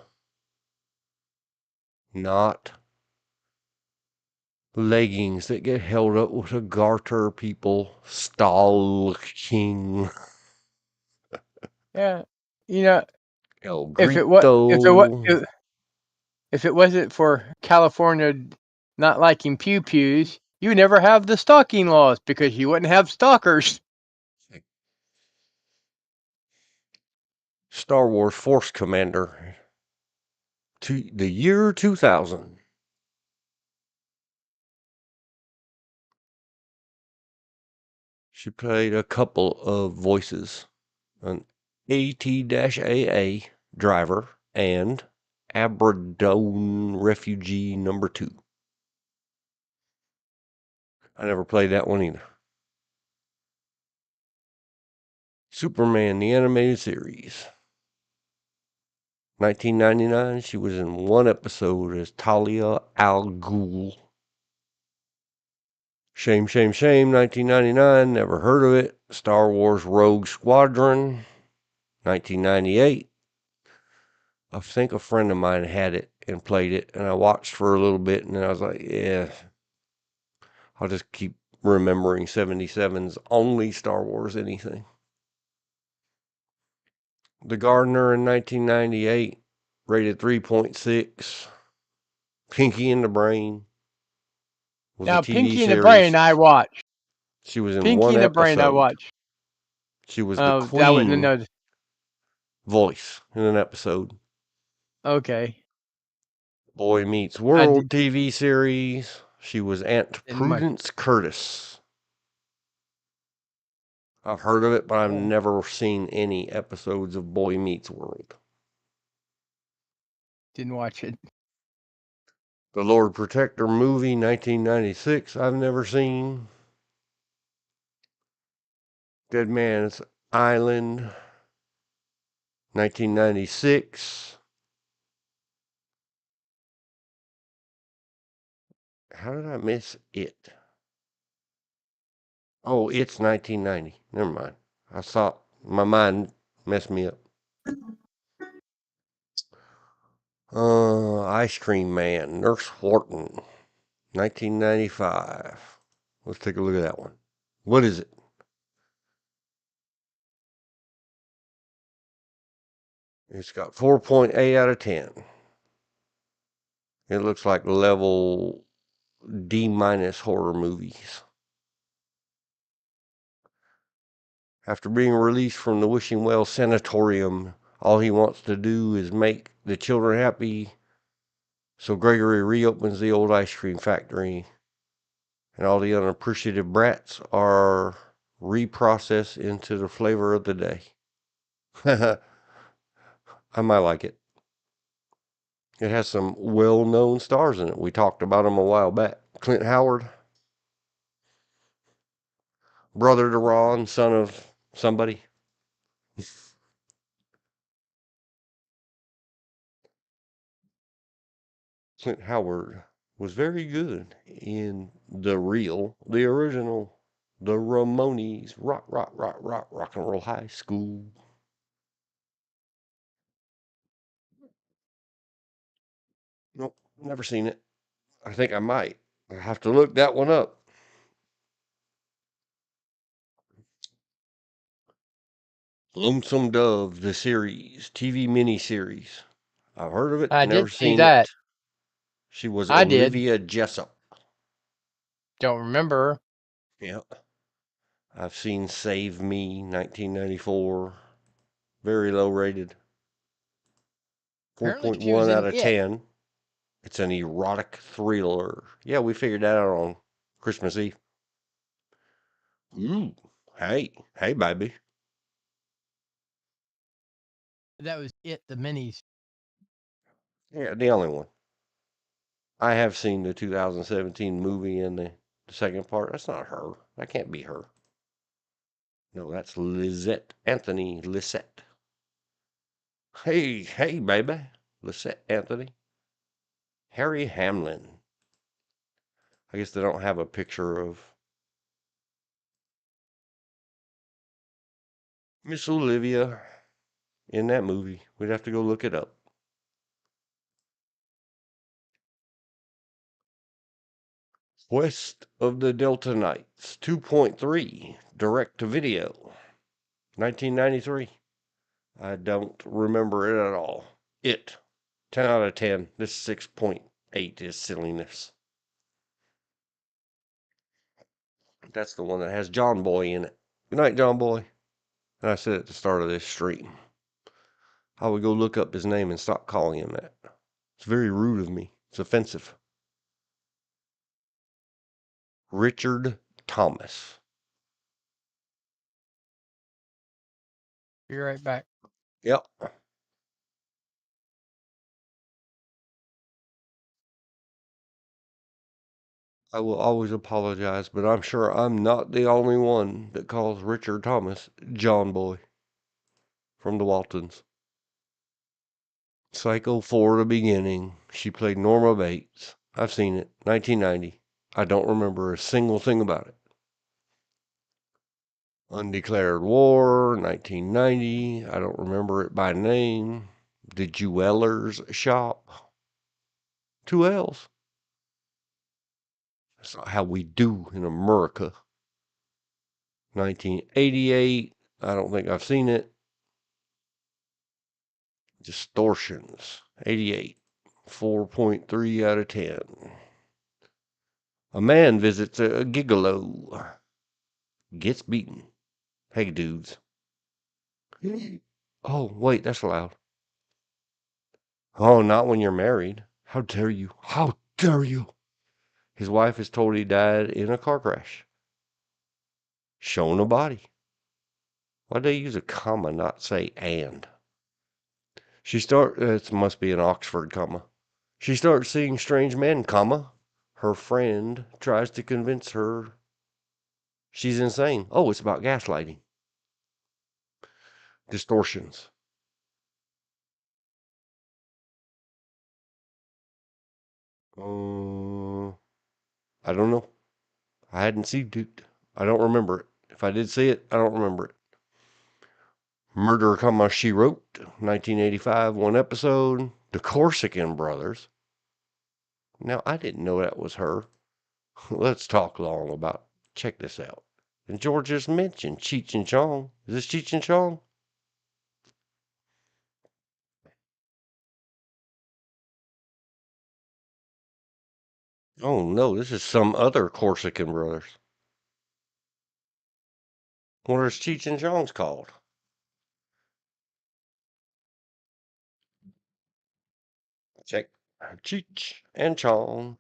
[SPEAKER 1] Not leggings that get held up with a garter, people. Stalking.
[SPEAKER 2] Yeah, you know,
[SPEAKER 1] El
[SPEAKER 2] if it was
[SPEAKER 1] Grito.
[SPEAKER 2] if it wasn't for California not liking pew pews, you would never have the stalking laws because you wouldn't have stalkers.
[SPEAKER 1] Star Wars Force Commander to the year 2000. She played a couple of voices, an AT-AA driver and Abradone refugee number 2. I never played that one either. Superman, the animated series. 1999, she was in one episode as Talia al Ghul. Shame, shame, shame, 1999, never heard of it. Star Wars Rogue Squadron, 1998. I think a friend of mine had it and played it, and I watched for a little bit, and then I was like, yeah, I'll just keep remembering 77's only Star Wars anything. The Gardener in 1998, rated 3.6. Pinky in the Brain was a
[SPEAKER 2] Now,
[SPEAKER 1] TV
[SPEAKER 2] Pinky and the Brain,
[SPEAKER 1] series.
[SPEAKER 2] I watched.
[SPEAKER 1] She was in
[SPEAKER 2] Pinky
[SPEAKER 1] one
[SPEAKER 2] and the Brain, I
[SPEAKER 1] episode.
[SPEAKER 2] watched.
[SPEAKER 1] She was the
[SPEAKER 2] Oh, I wouldn't
[SPEAKER 1] queen
[SPEAKER 2] know.
[SPEAKER 1] voice in an episode.
[SPEAKER 2] Okay.
[SPEAKER 1] Boy Meets
[SPEAKER 2] I
[SPEAKER 1] World TV series. She was Aunt
[SPEAKER 2] didn't watch.
[SPEAKER 1] Prudence Curtis. I've heard of it, but I've
[SPEAKER 2] Oh,
[SPEAKER 1] never seen any episodes of Boy Meets World.
[SPEAKER 2] didn't watch it.
[SPEAKER 1] The Lord Protector movie, 1996, I've never seen. Dead Man's Island, 1996. How did I miss it? Oh, it's 1990. Never mind. I saw my mind messed me up. Ice Cream Man, Nurse Horton, 1995. Let's take a look at that one. What is it? It's got 4.8 out of 10. It looks like level D- horror movies. After being released from the Wishing Well Sanatorium, all he wants to do is make the children happy. So Gregory reopens the old ice cream factory, and all the unappreciative brats are reprocessed into the flavor of the day. I might like it. It has some well-known stars in it. We talked about them a while back. Clint Howard, brother to Ron, son of somebody. Clint Howard was very good in the original, the Ramones rock and roll high school. Nope, never seen it. I think I might. I have to look that one up. Lonesome Dove, the series, TV miniseries. I've heard of it,
[SPEAKER 2] I
[SPEAKER 1] never
[SPEAKER 2] did see
[SPEAKER 1] seen
[SPEAKER 2] that.
[SPEAKER 1] it. She was
[SPEAKER 2] I did.
[SPEAKER 1] Olivia Jessup.
[SPEAKER 2] Don't remember.
[SPEAKER 1] Yeah. I've seen Save Me, 1994. Very low rated.
[SPEAKER 2] Apparently, she was
[SPEAKER 1] 4.1 out
[SPEAKER 2] in
[SPEAKER 1] of
[SPEAKER 2] it.
[SPEAKER 1] 10. It's an erotic thriller. Yeah, we figured that out on Christmas Eve. Ooh, hey, baby.
[SPEAKER 2] That was it. The minis.
[SPEAKER 1] Yeah, the only one. I have seen the 2017 movie and the second part. That's not her. That can't be her. No, that's Lisette Anthony Lisette. Hey, baby. Lisette Anthony. Harry Hamlin. I guess they don't have a picture of Miss Olivia in that movie. We'd have to go look it up. West of the Delta Nights, 2.3, direct to video, 1993. I don't remember it at all. 10 out of 10. This 6.8 is silliness. That's the one that has John Boy in it. Good night, John Boy. And I said at the start of this stream. I would go look up his name and stop calling him that. It's very rude of me. It's offensive. Richard Thomas.
[SPEAKER 2] Be right back.
[SPEAKER 1] Yep. I will always apologize, but I'm sure I'm not the only one that calls Richard Thomas John Boy from the Waltons. Psycho 4, the beginning. She played Norma Bates. I've seen it. 1990. I don't remember a single thing about it. Undeclared War, 1990. I don't remember it by name. The Jeweler's Shop. 2 L's. That's not how we do in America. 1988. I don't think I've seen it. Distortions. 88. 4.3 out of 10. A man visits a gigolo. Gets beaten. Hey, dudes. Oh, wait, that's loud. Oh, not when you're married. How dare you? How dare you? His wife is told he died in a car crash. Shown a body. Why'd they use a comma, not say and? It must be an Oxford comma. She starts seeing strange men, comma. Her friend tries to convince her she's insane. Oh, it's about gaslighting. Distortions. I don't know. I hadn't seen it. I don't remember it. If I did see it, I don't remember it. Murder, comma, She Wrote, 1985, one episode. The Corsican Brothers. Now, I didn't know that was her. Let's talk long about. Check this out. And George just mentioned Cheech and Chong. Is this Cheech and Chong? Oh no, this is some other Corsican brothers. What is Cheech and Chong's called? Check. Cheech and Chong.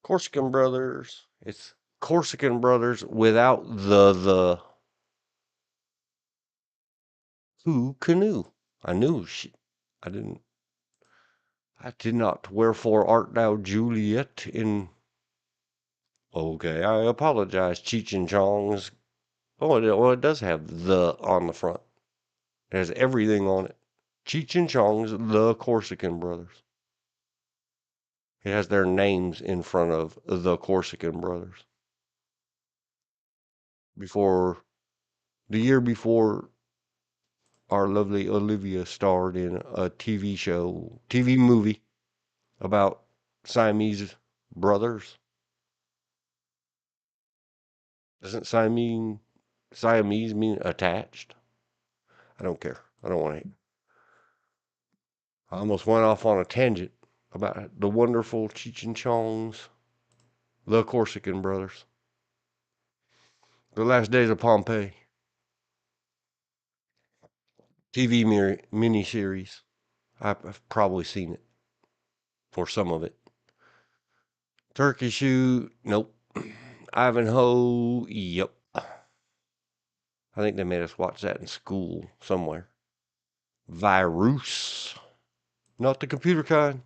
[SPEAKER 1] Corsican brothers. It's Corsican brothers without the who canoe. I knew she. I didn't. I did not. Wherefore art thou Juliet in? Okay, I apologize. Cheech and Chong's. Well, it does have the on the front. It has everything on it. Cheech and Chong's the Corsican brothers. It has their names in front of the Corsican brothers. Before the year before, our lovely Olivia starred in a TV movie about Siamese brothers. Doesn't Siamese mean attached? I don't care. I don't want to. I almost went off on a tangent about the wonderful Cheech and Chong's, the Corsican brothers. The Last Days of Pompeii TV miniseries. I've probably seen it or some of it. Turkey Shoot, nope. Ivanhoe, yep. I think they made us watch that in school somewhere. Virus, not the computer kind.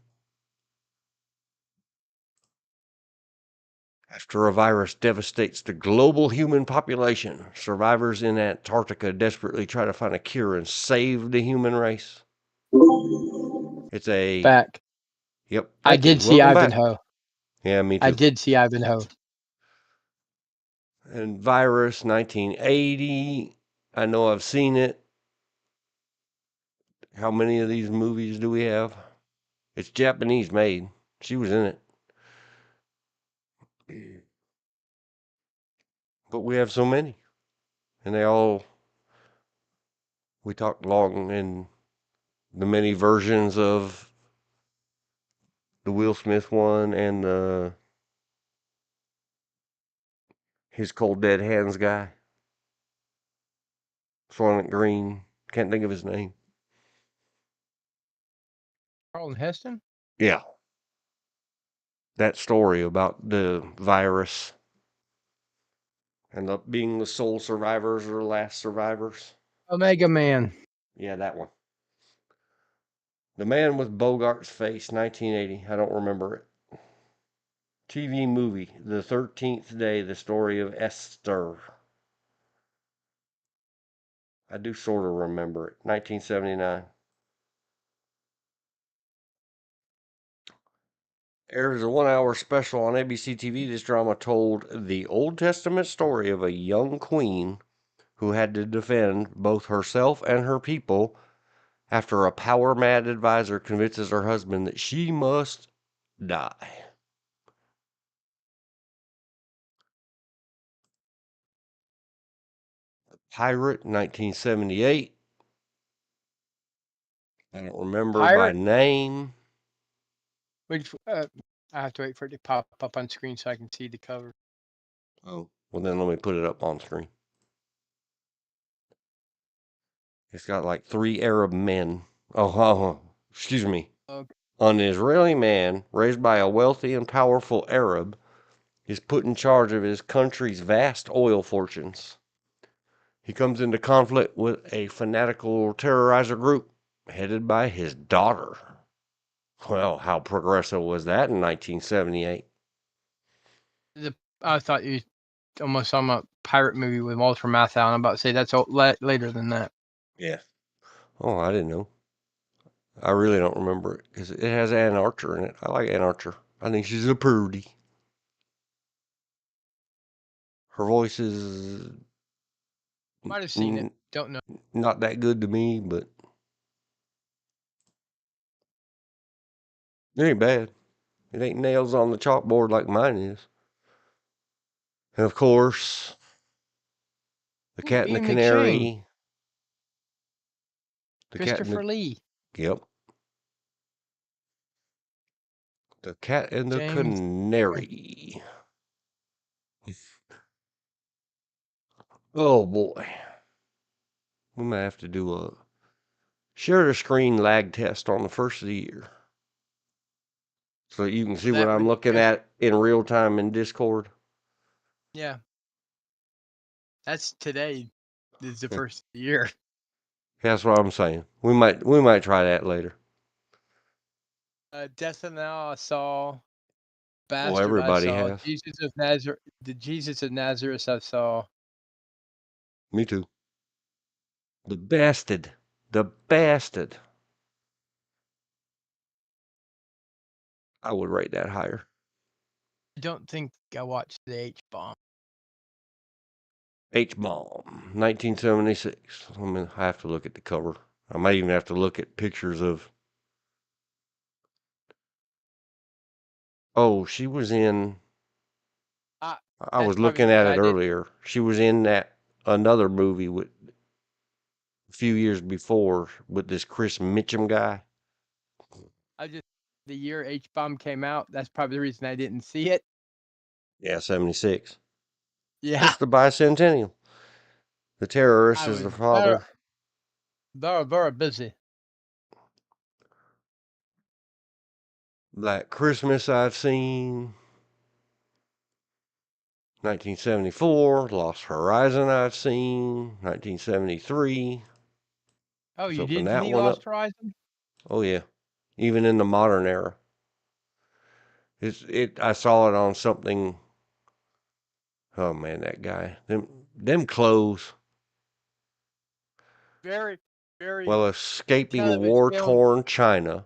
[SPEAKER 1] After a virus devastates the global human population, survivors in Antarctica desperately try to find a cure and save the human race. It's a,
[SPEAKER 2] Back.
[SPEAKER 1] yep,
[SPEAKER 2] I
[SPEAKER 1] thank you.
[SPEAKER 2] did see
[SPEAKER 1] Welcome back.
[SPEAKER 2] Ivanhoe.
[SPEAKER 1] Yeah, me
[SPEAKER 2] I
[SPEAKER 1] too.
[SPEAKER 2] did see Ivanhoe.
[SPEAKER 1] And Virus, 1980. I know I've seen it. How many of these movies do we have? It's Japanese made. She was in it. But we have so many. And we talked long in the many versions of the Will Smith one and his Cold Dead Hands guy. Soylent Green. Can't think of his name.
[SPEAKER 2] Charlton Heston?
[SPEAKER 1] Yeah. That story about the virus and being the sole survivors or last survivors.
[SPEAKER 2] Omega Man.
[SPEAKER 1] Yeah, that one. The Man with Bogart's Face, 1980. I don't remember it. TV movie, The 13th Day, The Story of Esther. I do sort of remember it. 1979. Airs a 1 hour special on ABC TV. This drama told the Old Testament story of a young queen who had to defend both herself and her people after a power mad advisor convinces her husband that she must die. Pirate, 1978. I don't remember by
[SPEAKER 2] Pirate?
[SPEAKER 1] name.
[SPEAKER 2] Which I have to wait for it to pop up on screen so I can see the cover.
[SPEAKER 1] Oh, well, then let me put it up on screen. It's got like 3 Arab men. Excuse me.
[SPEAKER 2] Okay.
[SPEAKER 1] An Israeli man raised by a wealthy and powerful Arab is put in charge of his country's vast oil fortunes. He comes into conflict with a fanatical terrorizer group headed by his daughter. Well, how progressive was that in 1978?
[SPEAKER 2] I thought you almost saw a pirate movie with Walter Matthau. I'm about to say that's later than that.
[SPEAKER 1] Yeah. Oh, I didn't know. I really don't remember it because it has Ann Archer in it. I like Ann Archer. I think she's a prudy. Her voice is
[SPEAKER 2] Might have seen it. Don't know.
[SPEAKER 1] not that good to me, but it ain't bad. It ain't nails on the chalkboard like mine is. And of course, the
[SPEAKER 2] Ooh,
[SPEAKER 1] Cat and the
[SPEAKER 2] Ian McShane.
[SPEAKER 1] Canary. The Cat and
[SPEAKER 2] Christopher
[SPEAKER 1] the
[SPEAKER 2] Lee.
[SPEAKER 1] Yep. The Cat and the
[SPEAKER 2] James.
[SPEAKER 1] Canary. Oh boy. We might have to do a share the screen lag test on the first of the year. So you can see what
[SPEAKER 2] That
[SPEAKER 1] I'm
[SPEAKER 2] would
[SPEAKER 1] looking at in real time in Discord.
[SPEAKER 2] yeah. That's today. This is the first of the year.
[SPEAKER 1] That's what I'm saying. We might try that later.
[SPEAKER 2] Death and Now I saw.
[SPEAKER 1] Well,
[SPEAKER 2] Bastard I
[SPEAKER 1] everybody
[SPEAKER 2] saw.
[SPEAKER 1] has.
[SPEAKER 2] Jesus of Nazareth. The Jesus of Nazareth I saw.
[SPEAKER 1] Me too. The bastard. The bastard. I would rate that higher.
[SPEAKER 2] I don't think I watched the H-Bomb.
[SPEAKER 1] H-Bomb, 1976. I have to look at the cover. I might even have to look at pictures of. Oh, she was in. I
[SPEAKER 2] That's
[SPEAKER 1] was
[SPEAKER 2] probably
[SPEAKER 1] looking
[SPEAKER 2] because
[SPEAKER 1] at
[SPEAKER 2] I
[SPEAKER 1] it
[SPEAKER 2] did.
[SPEAKER 1] earlier. She was in that another movie with a few years before with this Chris Mitchum guy.
[SPEAKER 2] The year H-Bomb came out. That's probably the reason I didn't see it.
[SPEAKER 1] Yeah, 76.
[SPEAKER 2] Yeah.
[SPEAKER 1] It's the bicentennial. The terrorist
[SPEAKER 2] I
[SPEAKER 1] is
[SPEAKER 2] was
[SPEAKER 1] the father.
[SPEAKER 2] very, very busy.
[SPEAKER 1] Black Christmas I've seen. 1974. Lost Horizon I've seen. 1973.
[SPEAKER 2] Oh,
[SPEAKER 1] Let's
[SPEAKER 2] you
[SPEAKER 1] open
[SPEAKER 2] did
[SPEAKER 1] that
[SPEAKER 2] see
[SPEAKER 1] one
[SPEAKER 2] Lost
[SPEAKER 1] up.
[SPEAKER 2] Horizon?
[SPEAKER 1] Oh yeah. Even in the modern era. I saw it on something. Oh man, that guy. Them clothes.
[SPEAKER 2] Very, very
[SPEAKER 1] While escaping
[SPEAKER 2] television film.
[SPEAKER 1] war-torn China,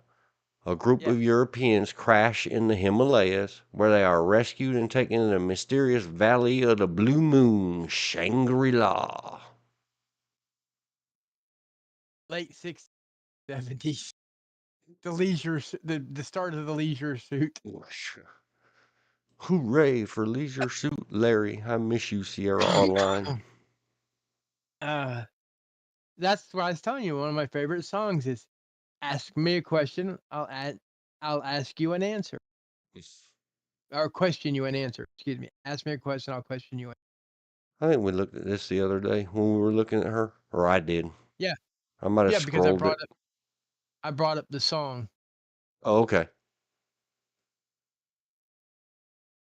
[SPEAKER 1] a group
[SPEAKER 2] Yeah.
[SPEAKER 1] of Europeans crash in the Himalayas, where they are rescued and taken to the mysterious Valley of the Blue Moon, Shangri-La.
[SPEAKER 2] Late 60s, 70s. The start of the leisure suit.
[SPEAKER 1] Hooray for Leisure Suit Larry. I miss you, Sierra Online.
[SPEAKER 2] That's what I was telling you. One of my favorite songs is "Ask Me a Question, I'll ask you an answer, or question you an answer." Excuse me. Ask me a question, I'll question you.
[SPEAKER 1] I think we looked at this the other day when we were looking at her. Or I did.
[SPEAKER 2] Yeah,
[SPEAKER 1] I might have
[SPEAKER 2] yeah. Because
[SPEAKER 1] scrolled it.
[SPEAKER 2] I brought up the song.
[SPEAKER 1] Oh, okay.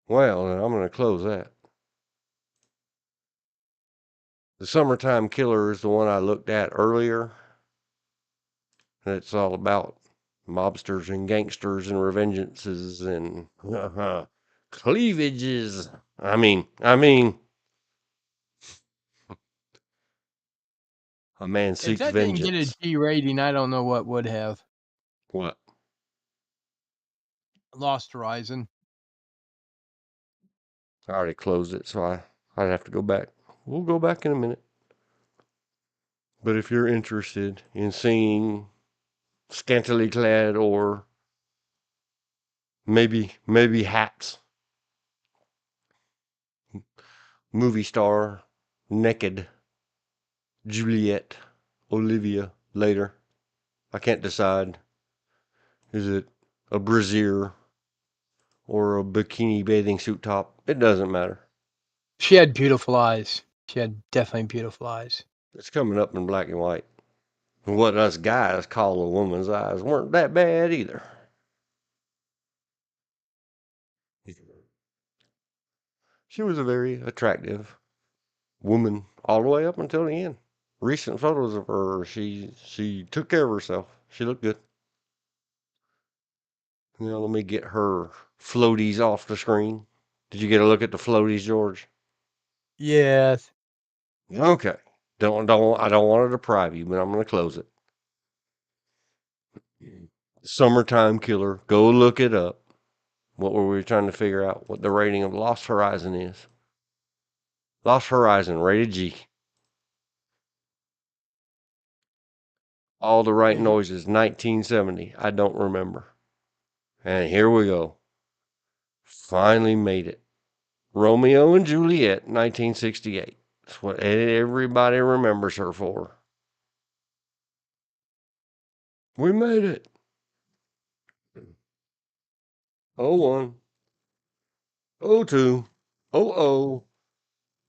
[SPEAKER 1] Well, then I'm going to close that. The Summertime Killer is the one I looked at earlier. It's all about mobsters and gangsters and revengeances and cleavages. I mean, a man
[SPEAKER 2] If
[SPEAKER 1] seeks
[SPEAKER 2] that didn't get a
[SPEAKER 1] vengeance.
[SPEAKER 2] G rating, I don't know what would have.
[SPEAKER 1] What?
[SPEAKER 2] Lost Horizon.
[SPEAKER 1] I already closed it, so I'd have to go back. We'll go back in a minute. But if you're interested in seeing scantily clad or maybe hats, movie star, naked, Juliet, Olivia later. I can't decide. Is it a brassiere or a bikini bathing suit top? It doesn't matter.
[SPEAKER 2] She had beautiful eyes. She had definitely beautiful eyes.
[SPEAKER 1] It's coming up in black and white. What us guys call a woman's eyes weren't that bad either. She was a very attractive woman all the way up until the end. Recent photos of her, she took care of herself. She looked good. Now let me get her floaties off the screen. Did you get a look at the floaties, George?
[SPEAKER 2] Yes.
[SPEAKER 1] Okay. I don't want to deprive you, but I'm gonna close it. Summertime Killer. Go look it up. What were we trying to figure out? What the rating of Lost Horizon is? Lost Horizon, rated G. All the Right
[SPEAKER 2] And
[SPEAKER 1] Noises, 1970. I don't remember. And here we go. Finally made it. Romeo and Juliet, 1968. That's what everybody remembers her for. We made it. Oh 01, oh 02, oh 00.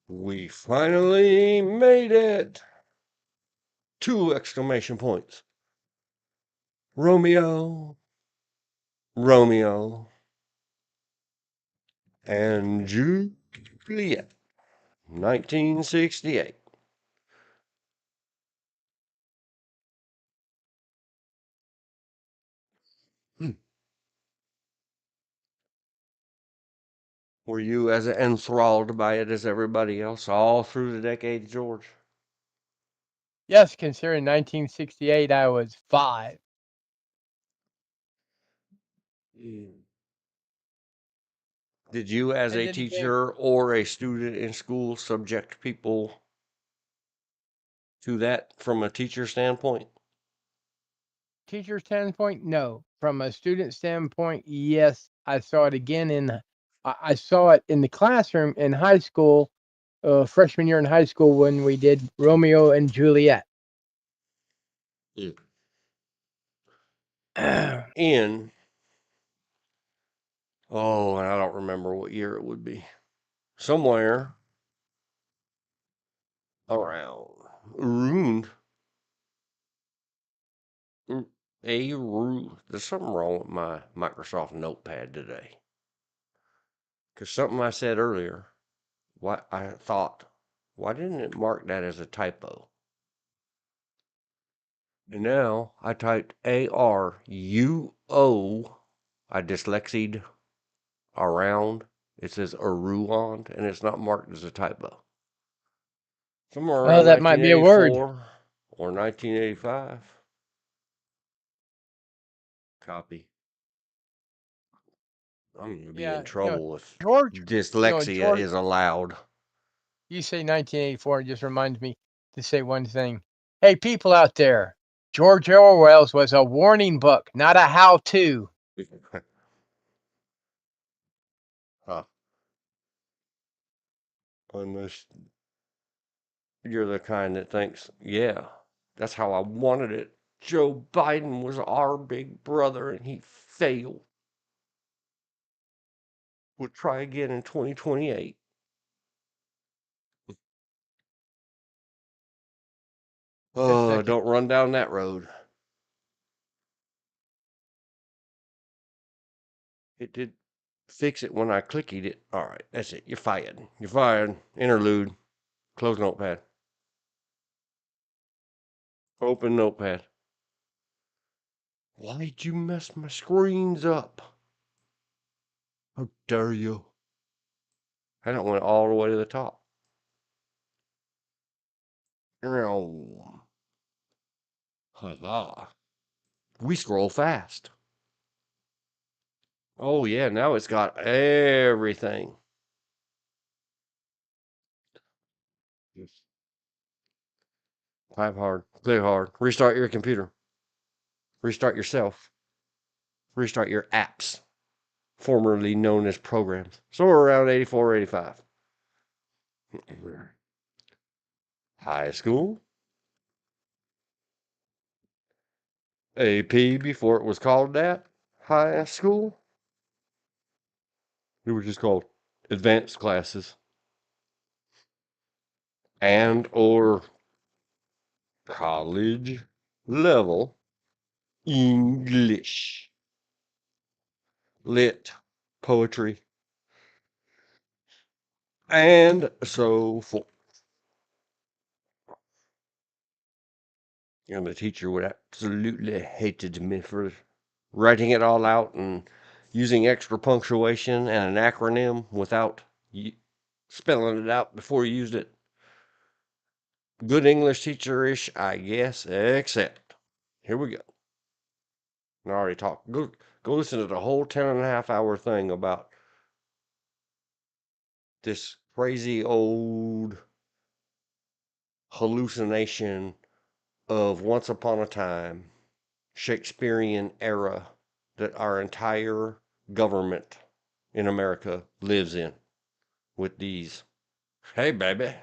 [SPEAKER 1] We finally made it. 2 exclamation points. Romeo, Romeo, and Juliet, 1968. Hmm. Were you as enthralled by it as everybody else all through the decades, George?
[SPEAKER 2] yes, considering 1968, I was 5.
[SPEAKER 1] Mm. Did you, as
[SPEAKER 2] And
[SPEAKER 1] a
[SPEAKER 2] then again,
[SPEAKER 1] teacher or a student in school, subject people to that from a teacher standpoint?
[SPEAKER 2] teacher standpoint, no. From a student standpoint, yes. I saw it again I saw it in the classroom in high school, freshman year in high school when we did Romeo and Juliet.
[SPEAKER 1] Mm.
[SPEAKER 2] Yeah,
[SPEAKER 1] In, oh, and I don't remember what year it would be. Somewhere around ruined there's something wrong with my Microsoft Notepad today. Because something I said earlier, why I thought, why didn't it mark that as a typo? And now I typed ARUO. I dyslexied around. It says Aruond, and it's not marked as a typo. Somewhere
[SPEAKER 2] oh,
[SPEAKER 1] around
[SPEAKER 2] that might be a word.
[SPEAKER 1] 1984 or 1985. Copy. I'm going to be in
[SPEAKER 2] Yeah,
[SPEAKER 1] trouble if
[SPEAKER 2] George,
[SPEAKER 1] dyslexia
[SPEAKER 2] George,
[SPEAKER 1] is allowed.
[SPEAKER 2] you say 1984, it just reminds me to say one thing. Hey, people out there, George Orwell's was a warning book, not a how-to.
[SPEAKER 1] Huh. Unless you're the kind that thinks, yeah, that's how I wanted it. Joe Biden was our big brother and he failed. We'll try again in 2028.
[SPEAKER 2] Just a
[SPEAKER 1] Oh,
[SPEAKER 2] second.
[SPEAKER 1] don't run down that road. It did fix it when I clicked it. All right, that's it. You're fired. You're fired. Interlude. Close notepad. Open notepad. Why'd you mess my screens up? How dare you? And it went all the way to the top. Huzzah. We scroll fast. Oh, yeah, now it's got everything. Type hard, click hard, restart your computer, restart yourself, restart your apps, formerly known as programs. So we're around 84, 85. High school, AP before it was called that, high school. It was just called advanced classes and or college level English, lit, poetry, and so forth. And the teacher would absolutely hated me for writing it all out and using extra punctuation and an acronym without spelling it out before you used it. Good English teacher-ish, I guess, except here we go. I already talked. Go listen to the whole 10.5 hour thing about this crazy old hallucination of once upon a time Shakespearean era that our entire government in America lives in with these. Hey, baby.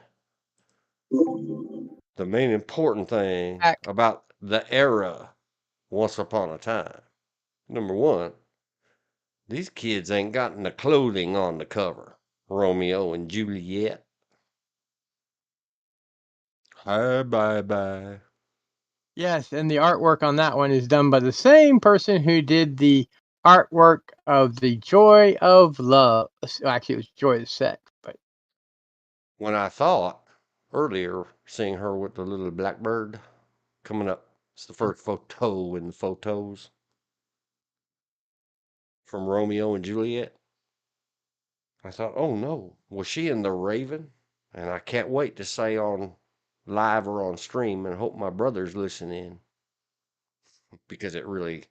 [SPEAKER 1] The main important thing
[SPEAKER 2] Back.
[SPEAKER 1] about the era once upon a time. Number one, these kids ain't got the clothing on the cover. Romeo and Juliet. Hi, bye bye.
[SPEAKER 2] Yes, and the artwork on that one is done by the same person who did the artwork of the Joy of Love. Actually, it was Joy of Sex, but
[SPEAKER 1] When I thought earlier seeing her with the little blackbird coming up, it's the first photo in the photos from Romeo and Juliet. I thought, oh no, was she in the Raven? And I can't wait to say on live or on stream and hope my brothers listen in because it really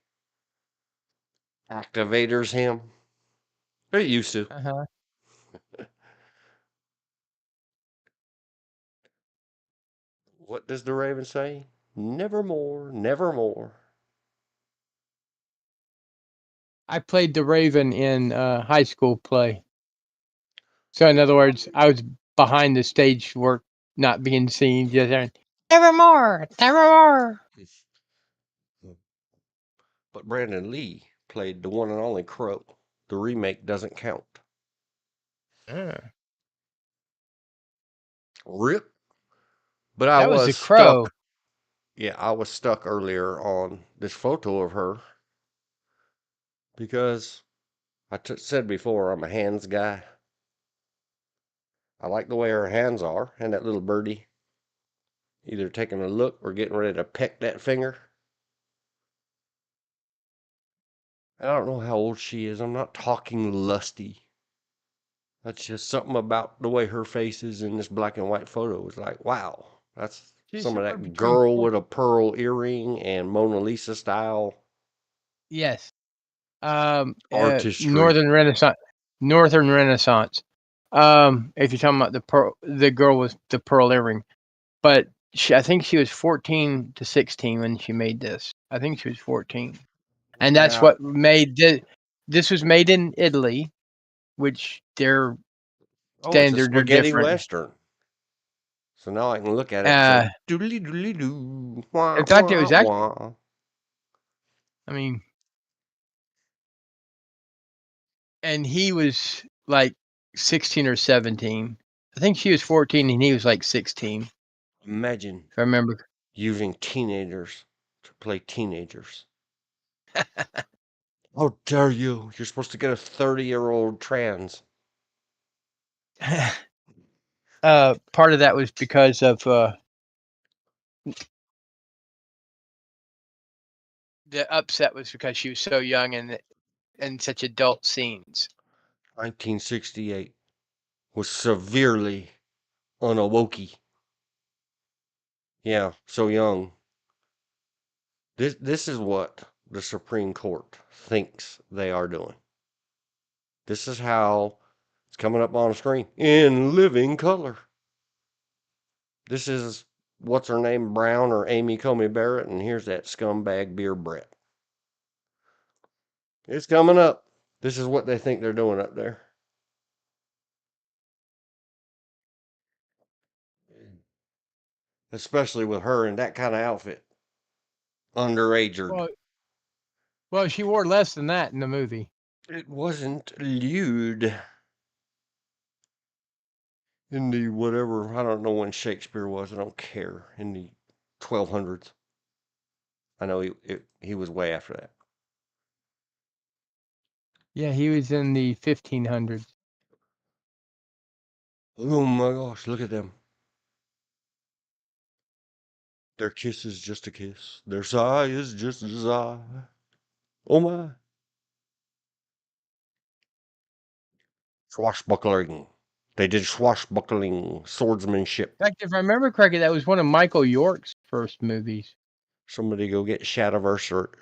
[SPEAKER 1] activators him. It used to. What does the Raven say? Nevermore, nevermore.
[SPEAKER 2] I played the Raven in high school play. So in other words, I was behind the stage work, not being seen, just there. Nevermore, nevermore.
[SPEAKER 1] But Brandon Lee played the one and only Crow. The remake doesn't count. Rip. But I
[SPEAKER 2] That was
[SPEAKER 1] was
[SPEAKER 2] the Crow.
[SPEAKER 1] stuck. Yeah, I was stuck earlier on this photo of her because said before I'm a hands guy. I like the way her hands are and that little birdie either taking a look or getting ready to peck that finger. I don't know how old she is. I'm not talking lusty. That's just something about the way her face is in this black and white photo. It's like, wow, that's
[SPEAKER 2] She's
[SPEAKER 1] some of
[SPEAKER 2] somewhere
[SPEAKER 1] that
[SPEAKER 2] between
[SPEAKER 1] girl
[SPEAKER 2] 40.
[SPEAKER 1] with a pearl earring and Mona Lisa style
[SPEAKER 2] Yes.
[SPEAKER 1] artistry.
[SPEAKER 2] Northern Renaissance. Northern Renaissance. If you're talking about the girl with the pearl earring, but I think she was 14 to 16 when she made this. I think she was 14, and that's
[SPEAKER 1] Yeah.
[SPEAKER 2] what made this was made in Italy, which their
[SPEAKER 1] Oh, it's a
[SPEAKER 2] standards are
[SPEAKER 1] spaghetti
[SPEAKER 2] different.
[SPEAKER 1] western. So now I can look at it and
[SPEAKER 2] Uh,
[SPEAKER 1] say, doodly doodly doo, wah,
[SPEAKER 2] in fact, it
[SPEAKER 1] wah,
[SPEAKER 2] was actually.
[SPEAKER 1] wah.
[SPEAKER 2] I mean, and he was like 16 or 17. I think she was 14 and he was like 16. If
[SPEAKER 1] Imagine
[SPEAKER 2] I remember.
[SPEAKER 1] using teenagers to play teenagers. How dare you? You're supposed to get a 30-year-old trans.
[SPEAKER 2] Part of that was because of the upset was because she was so young and such adult scenes.
[SPEAKER 1] 1968 was severely unawokey. Yeah, so young. This is what the Supreme Court thinks they are doing. This is how it's coming up on the screen in living color. This is what's her name, Brown or Amy Comey Barrett, and here's that scumbag Beer Brett. It's coming up. This is what they think they're doing up there. Especially with her in that kind of outfit. Underagered.
[SPEAKER 2] Well, she wore less than that in the movie.
[SPEAKER 1] It wasn't lewd. In the whatever, I don't know when Shakespeare was, I don't care. In the 1200s. I know he was way after that.
[SPEAKER 2] Yeah, he was in the 1500s.
[SPEAKER 1] Oh my gosh, look at them. Their kiss is just a kiss. Their sigh is just a sigh. Oh my. Swashbuckling. They did swashbuckling swordsmanship.
[SPEAKER 2] In fact, if I remember correctly, that was one of Michael York's first movies.
[SPEAKER 1] Somebody go get Shadiversity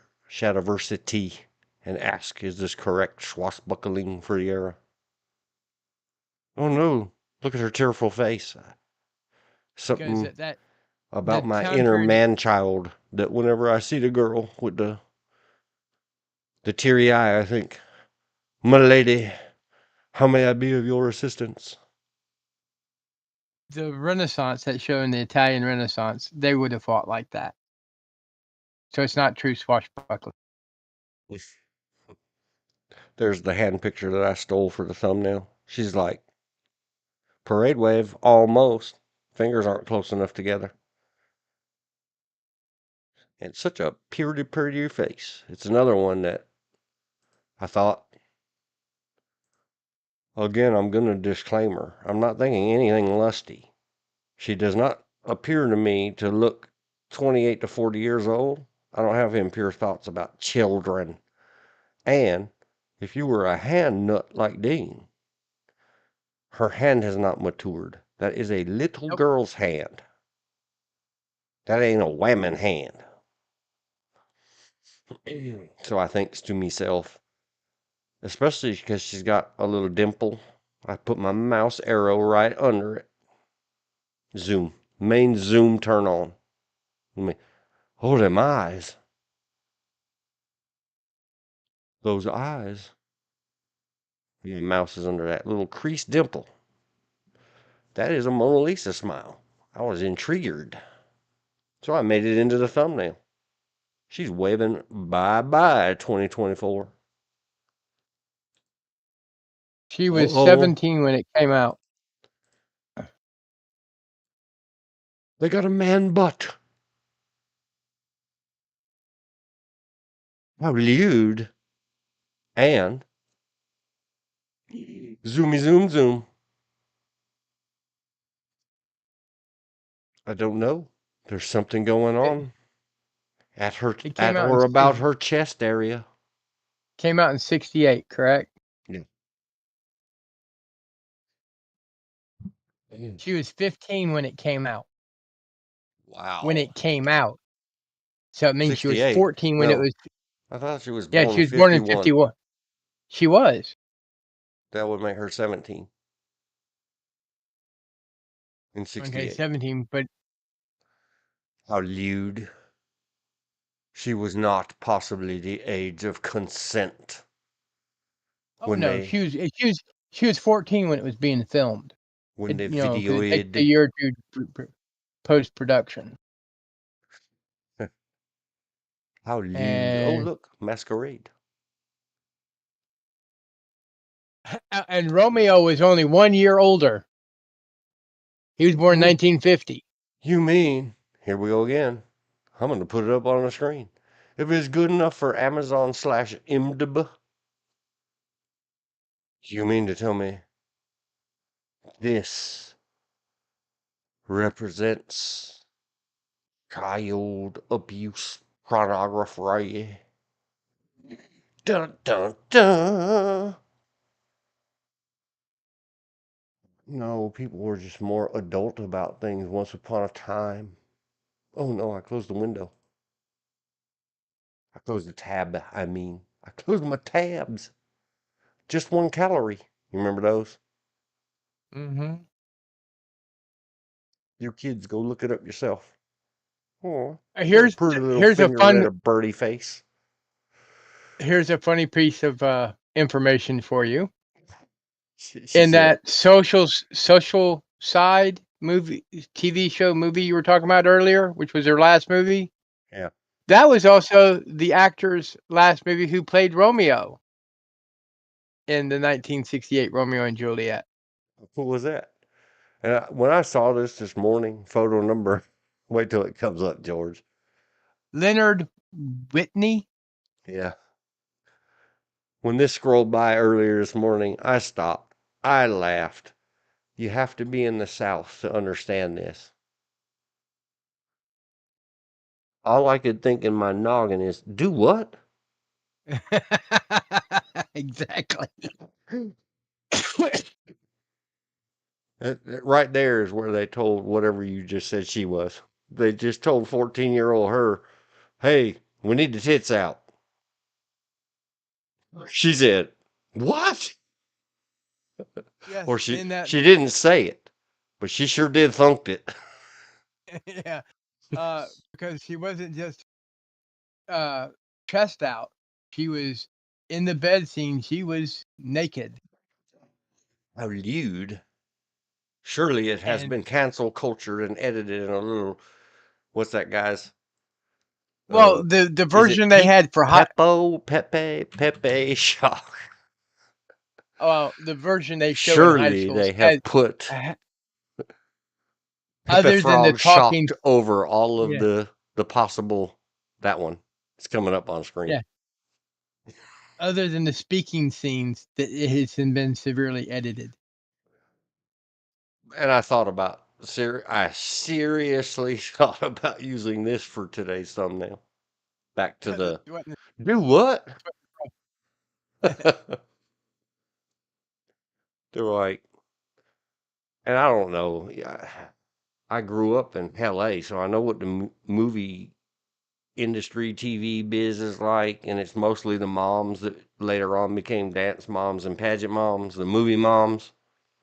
[SPEAKER 1] and ask, is this correct swashbuckling for the era? Oh no, look at her tearful face.
[SPEAKER 2] Because
[SPEAKER 1] Something
[SPEAKER 2] that
[SPEAKER 1] about
[SPEAKER 2] the
[SPEAKER 1] my
[SPEAKER 2] time
[SPEAKER 1] inner
[SPEAKER 2] period,
[SPEAKER 1] man child that whenever I see the girl with the teary eye, I think, my lady, how may I be of your assistance?
[SPEAKER 2] the Renaissance that show in the Italian Renaissance, they would have fought like that. So it's not true swashbuckling.
[SPEAKER 1] There's the hand picture that I stole for the thumbnail. She's like, parade wave, almost. Fingers aren't close enough together. And such a pretty face. It's another one that I thought, again, I'm going to disclaimer. I'm not thinking anything lusty. She does not appear to me to look 28 to 40 years old. I don't have impure thoughts about children. And if you were a hand nut like Dean, her hand has not matured. That is a little
[SPEAKER 2] Nope.
[SPEAKER 1] girl's hand. That ain't a whamming hand. So I thinks to myself, especially because she's got a little dimple, I put my mouse arrow right under it. Zoom. Main zoom turn on. Oh, them eyes. Those eyes. My mouse is under that little creased dimple. That is a Mona Lisa smile. I was intrigued. So I made it into the thumbnail. She's waving bye-bye 2024.
[SPEAKER 2] She was
[SPEAKER 1] Uh-oh.
[SPEAKER 2] 17 when it came out.
[SPEAKER 1] They got a man butt. How lewd. And zoomy zoom zoom. I don't know. There's something going on at her
[SPEAKER 2] It came
[SPEAKER 1] at
[SPEAKER 2] out
[SPEAKER 1] or about
[SPEAKER 2] in,
[SPEAKER 1] her chest area.
[SPEAKER 2] came out in 68, correct?
[SPEAKER 1] Yeah.
[SPEAKER 2] She was 15 when it came out.
[SPEAKER 1] Wow.
[SPEAKER 2] When it came out. So it means she was
[SPEAKER 1] 68.
[SPEAKER 2] 14 when it
[SPEAKER 1] No,
[SPEAKER 2] was.
[SPEAKER 1] I thought she was
[SPEAKER 2] Yeah,
[SPEAKER 1] born
[SPEAKER 2] she
[SPEAKER 1] in
[SPEAKER 2] was born in
[SPEAKER 1] 51.
[SPEAKER 2] 51. She was.
[SPEAKER 1] That would make her 17 in
[SPEAKER 2] Okay,
[SPEAKER 1] 68.
[SPEAKER 2] 17, but
[SPEAKER 1] How lewd. She was not possibly the age of consent
[SPEAKER 2] oh
[SPEAKER 1] when
[SPEAKER 2] no,
[SPEAKER 1] they
[SPEAKER 2] she was 14 when it was being filmed.
[SPEAKER 1] when they
[SPEAKER 2] Because it takes a
[SPEAKER 1] videoed.
[SPEAKER 2] year to post production.
[SPEAKER 1] How lewd. Oh,
[SPEAKER 2] And
[SPEAKER 1] look, masquerade.
[SPEAKER 2] Romeo was only 1 year older. He was born in
[SPEAKER 1] Oh,
[SPEAKER 2] 1950.
[SPEAKER 1] you mean, here we go again. I'm going to put it up on the screen. If it's good enough for Amazon/IMDb, you mean to tell me this represents child abuse pornography? Dun dun dun. No, people were just more adult about things once upon a time. Oh no, I closed the window. I closed the tab, I mean. I closed my tabs. Just 1 calorie. You remember those?
[SPEAKER 2] Mm-hmm.
[SPEAKER 1] Your kids, go look it up yourself. Oh, put a
[SPEAKER 2] Here's
[SPEAKER 1] pretty little
[SPEAKER 2] here's a
[SPEAKER 1] finger at
[SPEAKER 2] fun
[SPEAKER 1] a birdie face.
[SPEAKER 2] here's a funny piece of information for you.
[SPEAKER 1] She
[SPEAKER 2] In
[SPEAKER 1] said,
[SPEAKER 2] that social side movie, TV show movie you were talking about earlier, which was their last movie,
[SPEAKER 1] yeah.
[SPEAKER 2] that was also the actor's last movie who played Romeo in the 1968 Romeo and Juliet.
[SPEAKER 1] How cool was that? And when I saw this morning, photo number, wait till it comes up, George.
[SPEAKER 2] Leonard Whitney.
[SPEAKER 1] Yeah. When this scrolled by earlier this morning, I stopped. I laughed. You have to be in the South to understand this. All I could think in my noggin is, do what?
[SPEAKER 2] Exactly.
[SPEAKER 1] Right there is where they told whatever you just said she was. They just told 14-year-old her, hey, we need the tits out. She said, what? Or
[SPEAKER 2] Yes,
[SPEAKER 1] she
[SPEAKER 2] in that,
[SPEAKER 1] she didn't say it, but she sure did thunked it.
[SPEAKER 2] yeah, because she wasn't just uh, chest out; she was in the bed scene. She was naked,
[SPEAKER 1] How lewd. Surely it has
[SPEAKER 2] and
[SPEAKER 1] been cancel cultured and edited in a little, what's that guy's?
[SPEAKER 2] well,
[SPEAKER 1] Uh,
[SPEAKER 2] the
[SPEAKER 1] is it
[SPEAKER 2] version they had for hot,
[SPEAKER 1] Pepe Shock?
[SPEAKER 2] well, the version they show in high
[SPEAKER 1] Surely
[SPEAKER 2] schools
[SPEAKER 1] they
[SPEAKER 2] has,
[SPEAKER 1] have put
[SPEAKER 2] uh,
[SPEAKER 1] Pepe
[SPEAKER 2] other than the
[SPEAKER 1] Frog
[SPEAKER 2] talking,
[SPEAKER 1] shocked over all of
[SPEAKER 2] yeah,
[SPEAKER 1] the possible, that one. It's coming up on screen.
[SPEAKER 2] yeah, other than the speaking scenes, that it has been severely edited.
[SPEAKER 1] And I thought about, I seriously thought about using this for today's thumbnail. Back to the, do what? They're like, and I don't know. Yeah, I grew up in LA, so I know what the movie industry, TV biz is like, and it's mostly the moms that later on became dance moms and pageant moms, the movie moms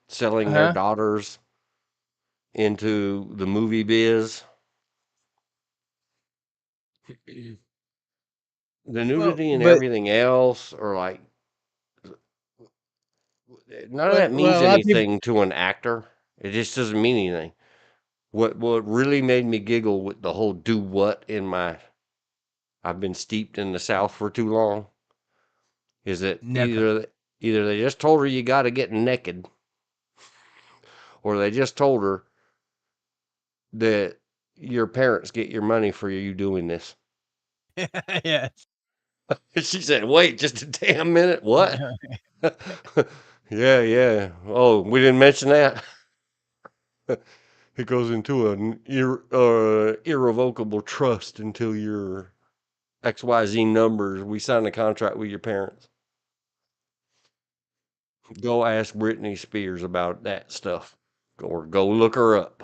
[SPEAKER 1] selling their
[SPEAKER 2] Uh-huh.
[SPEAKER 1] daughters into the movie biz. The
[SPEAKER 2] Well,
[SPEAKER 1] nudity and
[SPEAKER 2] but
[SPEAKER 1] everything else, or like, none of that
[SPEAKER 2] well,
[SPEAKER 1] means
[SPEAKER 2] a lot of people.
[SPEAKER 1] anything to an actor. It just doesn't mean anything. What really made me giggle with the whole do what in my, I've been steeped in the South for too long, is that
[SPEAKER 2] Never.
[SPEAKER 1] either they just told her you got to get naked, or they just told her that your parents get your money for you doing this.
[SPEAKER 2] Yes.
[SPEAKER 1] She said, "Wait, just a damn minute. What?" Yeah, yeah. Oh, we didn't mention that. It goes into an irrevocable trust until your XYZ numbers. We signed a contract with your parents. Go ask Britney Spears about that stuff, or go look her up.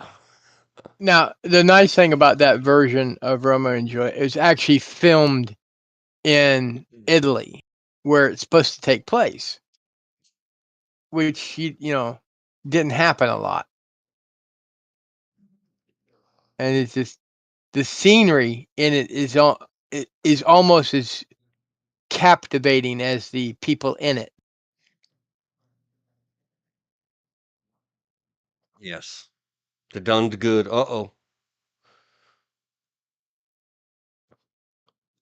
[SPEAKER 2] Now, the nice thing about that version of Romeo and Juliet is actually filmed in Italy, where it's supposed to take place, which didn't happen a lot. And it's just the scenery in it is almost as captivating as the people in it.
[SPEAKER 1] Yes, the done's good. Uh-oh,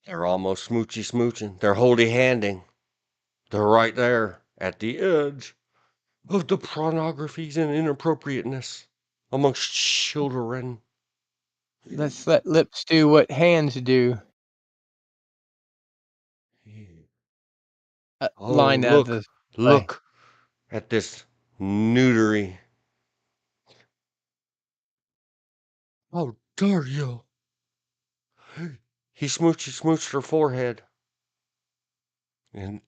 [SPEAKER 1] they're almost smoochy smooching. They're holdy handing. They're right there at the edge of the pornographies and inappropriateness amongst children.
[SPEAKER 2] Let's let lips do what hands do.
[SPEAKER 1] Oh,
[SPEAKER 2] line of
[SPEAKER 1] look,
[SPEAKER 2] the play.
[SPEAKER 1] look at this neutery. How dare you? He smooched her forehead. And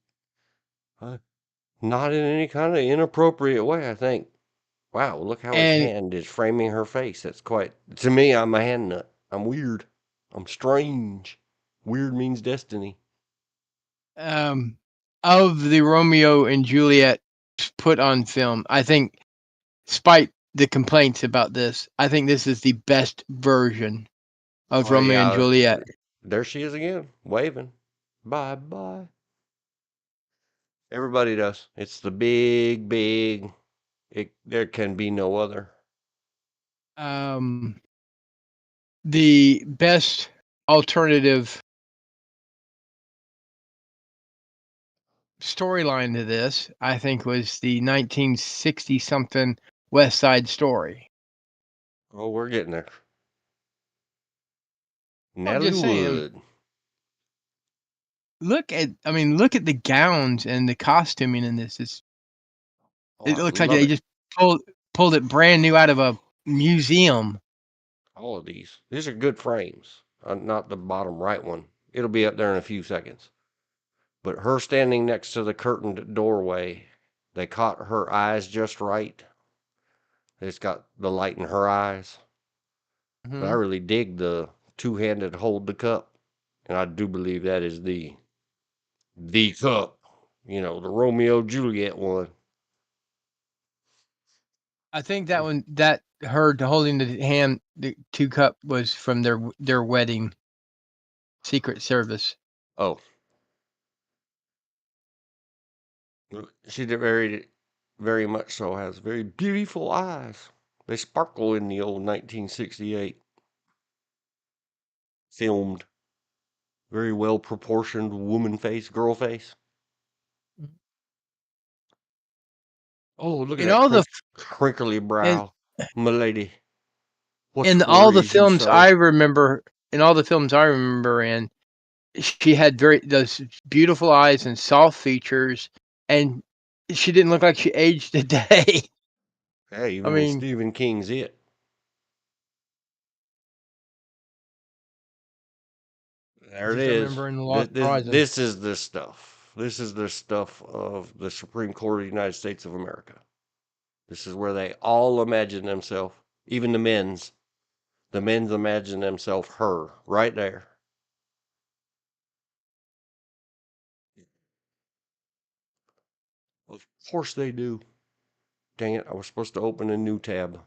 [SPEAKER 1] not in any kind of inappropriate way, I think. Wow, look how his
[SPEAKER 2] And
[SPEAKER 1] hand is framing her face. That's quite, to me, I'm a hand nut. I'm weird. I'm strange. Weird means destiny.
[SPEAKER 2] of the Romeo and Juliet put on film, I think, despite the complaints about this, I think this is the best version of
[SPEAKER 1] Oh,
[SPEAKER 2] Romeo and
[SPEAKER 1] yeah.
[SPEAKER 2] Juliet.
[SPEAKER 1] There she is again, waving. Bye bye. Everybody does. It's the big. There can be no other.
[SPEAKER 2] Um, the best alternative storyline to this, I think, was the 1960 something West Side Story.
[SPEAKER 1] Oh, we're getting there.
[SPEAKER 2] I'm
[SPEAKER 1] Natalie
[SPEAKER 2] just saying,
[SPEAKER 1] Wood.
[SPEAKER 2] look at the gowns and the costuming in this.
[SPEAKER 1] Oh,
[SPEAKER 2] It
[SPEAKER 1] I
[SPEAKER 2] looks like
[SPEAKER 1] love
[SPEAKER 2] they
[SPEAKER 1] it.
[SPEAKER 2] just pulled it brand new out of a museum.
[SPEAKER 1] All of these. These are good frames. Not the bottom right one. It'll be up there in a few seconds. But her standing next to the curtained doorway, they caught her eyes just right. It's got the light in her eyes. But I
[SPEAKER 2] Mhm.
[SPEAKER 1] really dig the two-handed hold the cup. And I do believe that is the cup. You know, the Romeo Juliet one.
[SPEAKER 2] I think that one, that her holding the two cup was from their wedding, Secret Service.
[SPEAKER 1] Oh, she did very much so has very beautiful eyes. They sparkle in the old 1968 filmed, very well proportioned woman face, girl face. Oh, look at
[SPEAKER 2] In
[SPEAKER 1] that
[SPEAKER 2] all the
[SPEAKER 1] crinkly
[SPEAKER 2] in
[SPEAKER 1] brow, milady.
[SPEAKER 2] in
[SPEAKER 1] What
[SPEAKER 2] all the
[SPEAKER 1] worries you
[SPEAKER 2] films
[SPEAKER 1] so?
[SPEAKER 2] I remember, in, she had those beautiful eyes and soft features, and she didn't look like she aged a day.
[SPEAKER 1] Hey,
[SPEAKER 2] I
[SPEAKER 1] even in
[SPEAKER 2] mean,
[SPEAKER 1] Stephen King's It.
[SPEAKER 2] I
[SPEAKER 1] There it
[SPEAKER 2] just don't
[SPEAKER 1] is.
[SPEAKER 2] remember in the
[SPEAKER 1] This,
[SPEAKER 2] Lost
[SPEAKER 1] this,
[SPEAKER 2] Horizon.
[SPEAKER 1] this is the stuff. This is the stuff of the Supreme Court of the United States of America. This is where they all imagine themselves, even the men's. The men's imagine themselves her right there. Of course they do. Dang it, I was supposed to open a new tab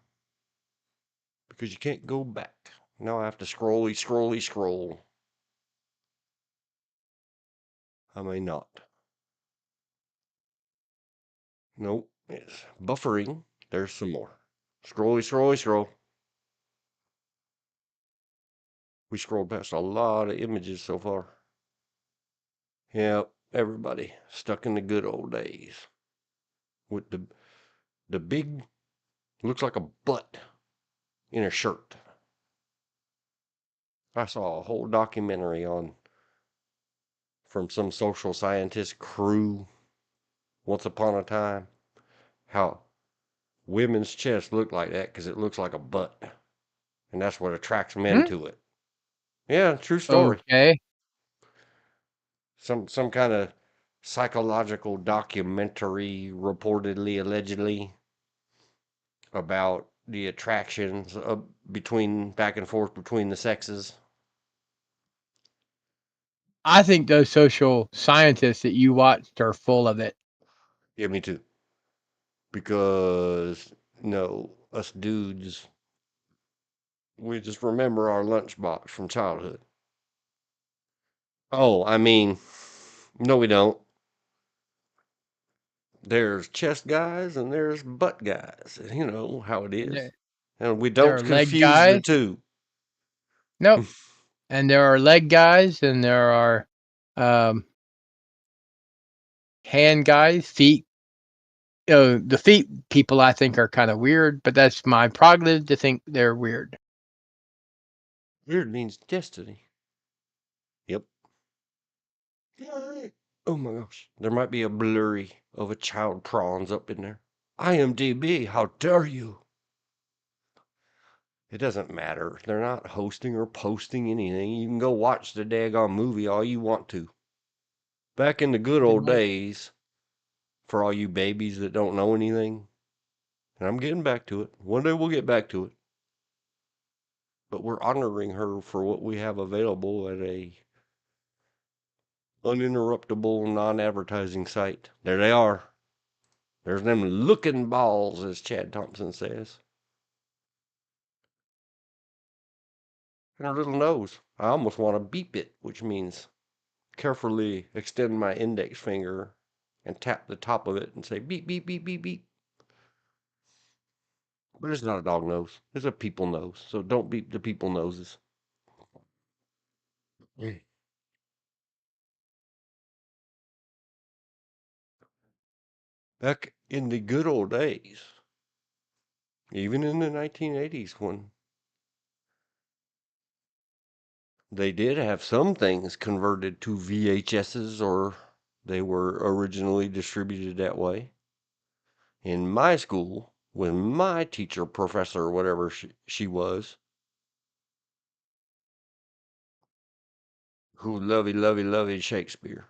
[SPEAKER 1] because you can't go back. Now I have to scroll. I may not. Nope, it's buffering. There's some more. Scroll. We scrolled past a lot of images so far. Yep, everybody stuck in the good old days with the big, looks like a butt in a shirt. I saw a whole documentary on from some social scientist crew once upon a time how women's chests look like that because it looks like a butt, and that's what attracts men
[SPEAKER 2] Hmm?
[SPEAKER 1] to it. Yeah, true story.
[SPEAKER 2] Okay.
[SPEAKER 1] Some kind of psychological documentary, reportedly, allegedly, about the attractions between back and forth between the sexes.
[SPEAKER 2] I think those social scientists that you watched are full of it.
[SPEAKER 1] Yeah, me too. Because us dudes, we just remember our lunchbox from childhood. Oh, I mean, no, we don't. There's chest guys and there's butt guys. You know how it
[SPEAKER 2] And
[SPEAKER 1] is. And we
[SPEAKER 2] there
[SPEAKER 1] don't
[SPEAKER 2] are leg
[SPEAKER 1] confuse the
[SPEAKER 2] guys.
[SPEAKER 1] two.
[SPEAKER 2] Nope. And there are leg guys, and there are um, hand guys, feet. The feet people I think are kind of weird, but that's my prerogative to think they're weird.
[SPEAKER 1] Weird means destiny. Yep. Oh my gosh. There might be a blurry of a child prawns up in there. IMDb, how dare you? It doesn't matter. They're not hosting or posting anything. You can go watch the daggone movie all you want to. Back in the good old days, for all you babies that don't know anything, and I'm getting back to it. One day we'll get back to it. But we're honoring her for what we have available at a uninterruptible, non-advertising site. There they are. There's them looking balls, as Chad Thompson says. And her little nose. I almost want to beep it, which means carefully extend my index finger and tap the top of it and say beep, beep, beep, beep, beep. But it's not a dog nose. It's a people nose. So don't beep the people noses. Back in the good old days, even in the 1980s, when they did have some things converted to VHSs or they were originally distributed that way. In my school, when my teacher, professor, whatever she was, who lovey Shakespeare,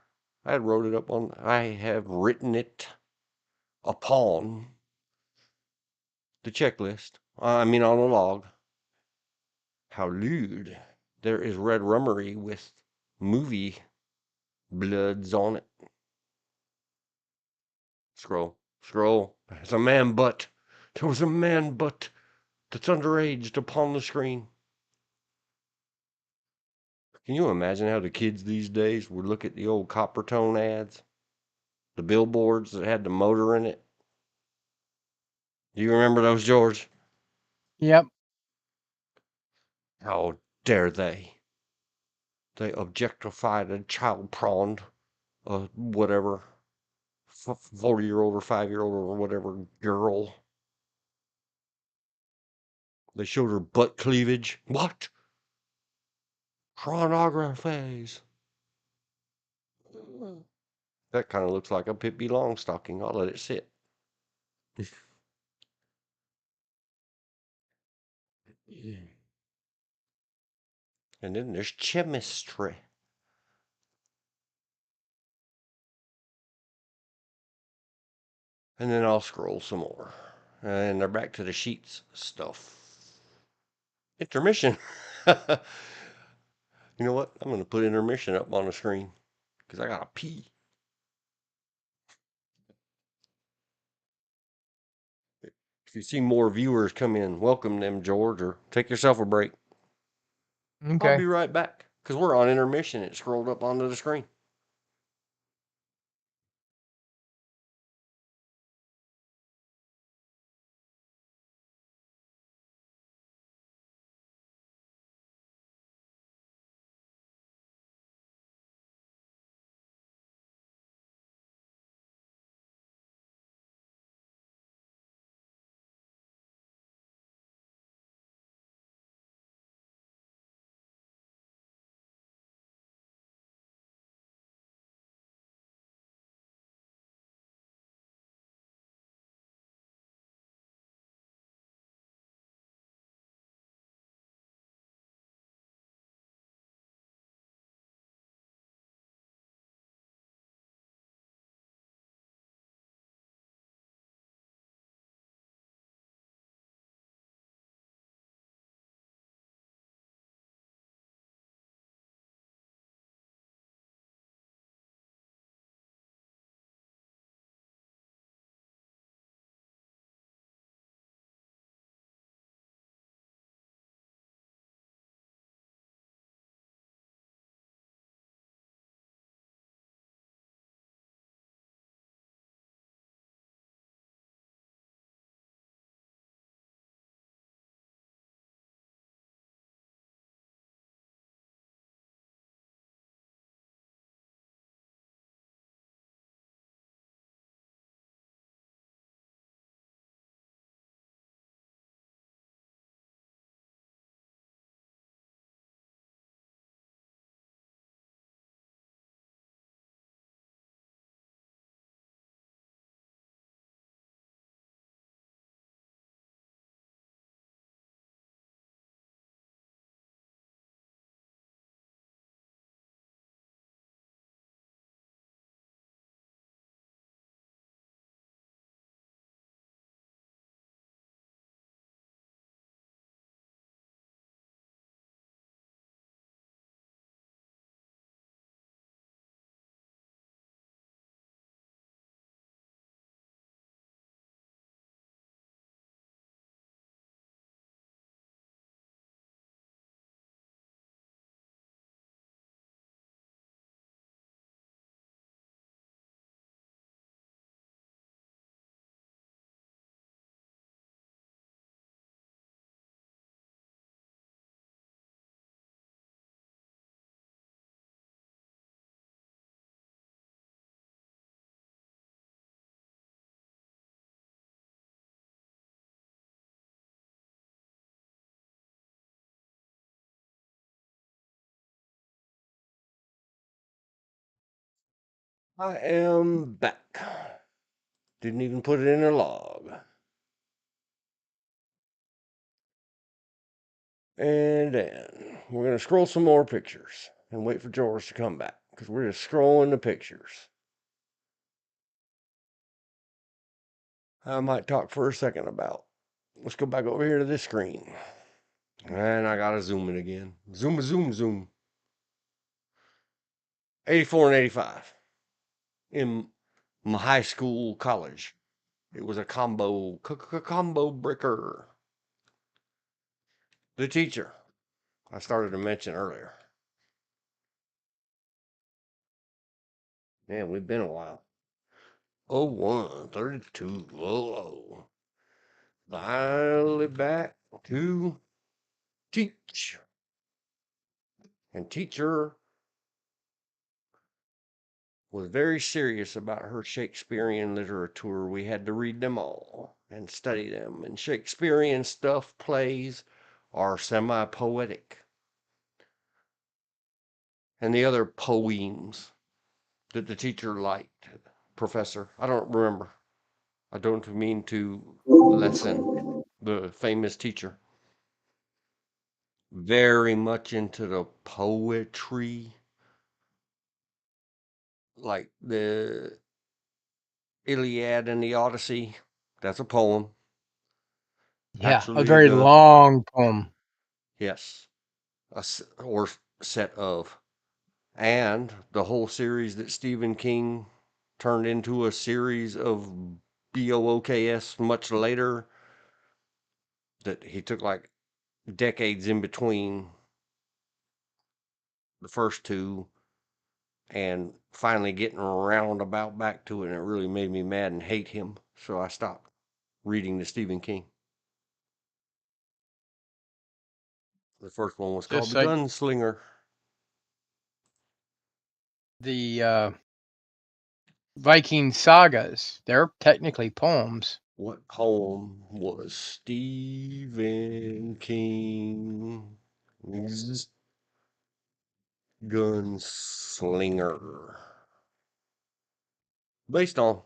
[SPEAKER 1] I have written it upon the checklist. I mean, on a log. How lewd. There is red rummery with movie bloods on it. Scroll, scroll. There's a man butt. There was a man butt that's underaged upon the screen. Can you imagine how the kids these days would look at the old copper tone ads? The billboards that had the motor in it? Do you remember those, George?
[SPEAKER 2] Yep.
[SPEAKER 1] How dare they? They objectified a child prawned, whatever, 40-year-old or 5-year-old or whatever girl. They showed her butt cleavage. What? Chronographies. That kind of looks like a Pippi Longstocking. I'll let it sit. And then there's chemistry. And then I'll scroll some more. And they're back to the sheets stuff. Intermission. You know what? I'm going to put intermission up on the screen because I got to pee. If you see more viewers come in, welcome them, George, or take yourself a break. I'll
[SPEAKER 2] Okay.
[SPEAKER 1] be right back because we're on intermission. It scrolled up onto the screen. I am back. Didn't even put it in a log. And then we're going to scroll some more pictures and wait for George to come back because we're just scrolling the pictures. I might talk for a second about. Let's go back over here to this screen. And I got to zoom it again. Zoom, zoom, zoom. 84 and 85 in my high school college. It was a combo breaker. The teacher I started to mention earlier. Man, we've been a while. 01, 32, 00. Finally back to teach. And teacher was very serious about her Shakespearean literature. We had to read them all and study them. And Shakespearean stuff, plays, are semi-poetic. And the other poems that the teacher liked, professor, I don't remember. I don't mean to lessen the famous teacher. Very much into the poetry, like the Iliad and the Odyssey. That's a poem.
[SPEAKER 2] Yeah, a
[SPEAKER 1] Actually,
[SPEAKER 2] very long poem.
[SPEAKER 1] yes, or set of. And the whole series that Stephen King turned into a series of BOOKS much later, that he took like decades in between the first two and finally getting roundabout back to it, and it really made me mad and hate him. So I stopped reading the Stephen King. The first one was called
[SPEAKER 2] Just
[SPEAKER 1] The
[SPEAKER 2] like
[SPEAKER 1] Gunslinger.
[SPEAKER 2] the Viking sagas, they're technically poems.
[SPEAKER 1] What poem was Stephen King's Gunslinger based on?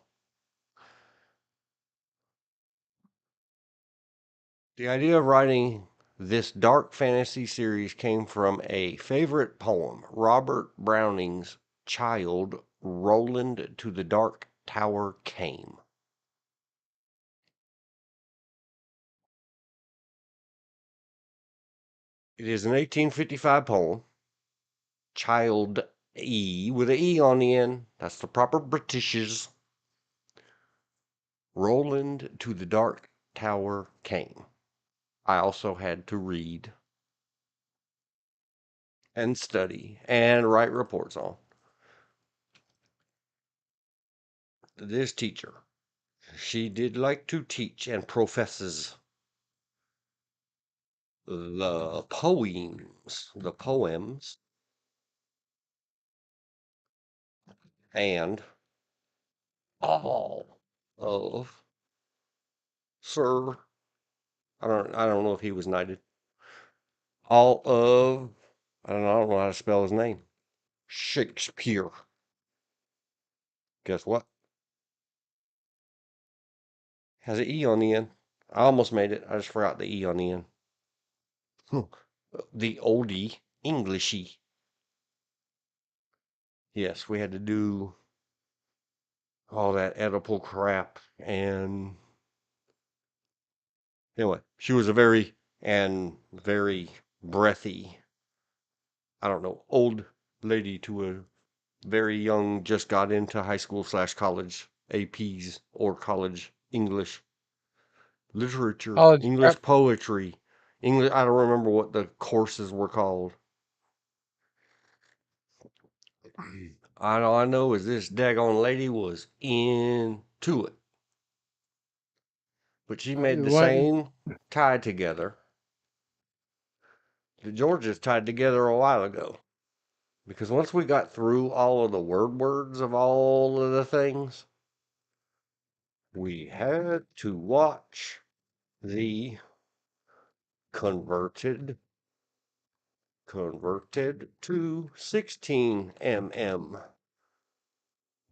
[SPEAKER 1] The idea of writing this dark fantasy series came from a favorite poem, Robert Browning's Child Roland to the Dark Tower Came. It is an 1855 poem. Child E with an E on the end. That's the proper British's. Roland to the Dark Tower Came. I also had to read and study and write reports on. This teacher, she did like to teach and professes the poems, and all of Sir, I don't know if he was knighted. All of, I don't know how to spell his name. Shakespeare. Guess what? Has an E on the end. I almost made it. I just forgot the E on the end. The oldie Englishy. Yes, we had to do all that Oedipal crap. And anyway, she was a very breathy, I don't know, old lady to a very young, just got into high school / college APs or college English literature,
[SPEAKER 2] College
[SPEAKER 1] English
[SPEAKER 2] prep.
[SPEAKER 1] poetry, English. I don't remember what the courses were called. All I know is this daggone lady was into it. But she made the
[SPEAKER 2] What?
[SPEAKER 1] same tie together that Georgia's tied together a while ago. Because once we got through all of the words of all of the things, we had to watch the converted to 16 mm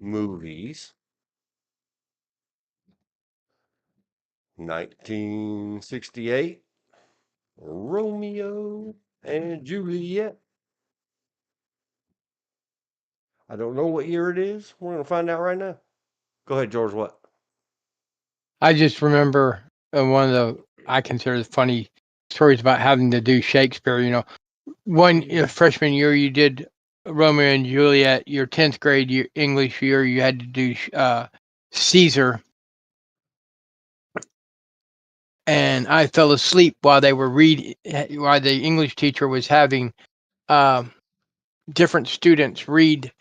[SPEAKER 1] movies. 1968, Romeo and Juliet. I don't know what year it is. We're going to find out right now. Go ahead, George. What?
[SPEAKER 2] I just remember one of the I consider the funny stories about having to do Shakespeare. Freshman year you did Romeo and Juliet. Your 10th grade English year you had to do Caesar, and I fell asleep while while the English teacher was having uh, different students read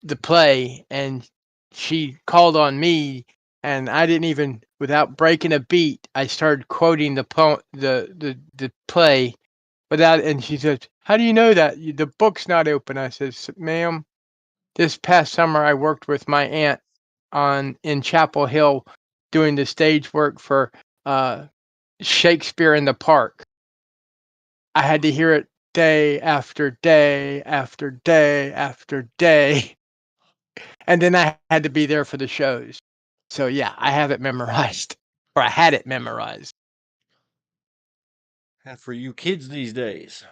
[SPEAKER 2] the play, and she called on me, and I didn't even, without breaking a beat, I started quoting the play without, and she says, "How do you know that? The book's not open." I says, "Ma'am, this past summer I worked with my aunt in Chapel Hill doing the stage work for uh, Shakespeare in the Park. I had to hear it day after day after day after day." And then I had to be there for the shows. So yeah, I have it memorized, or I had it memorized.
[SPEAKER 1] And for you kids these days,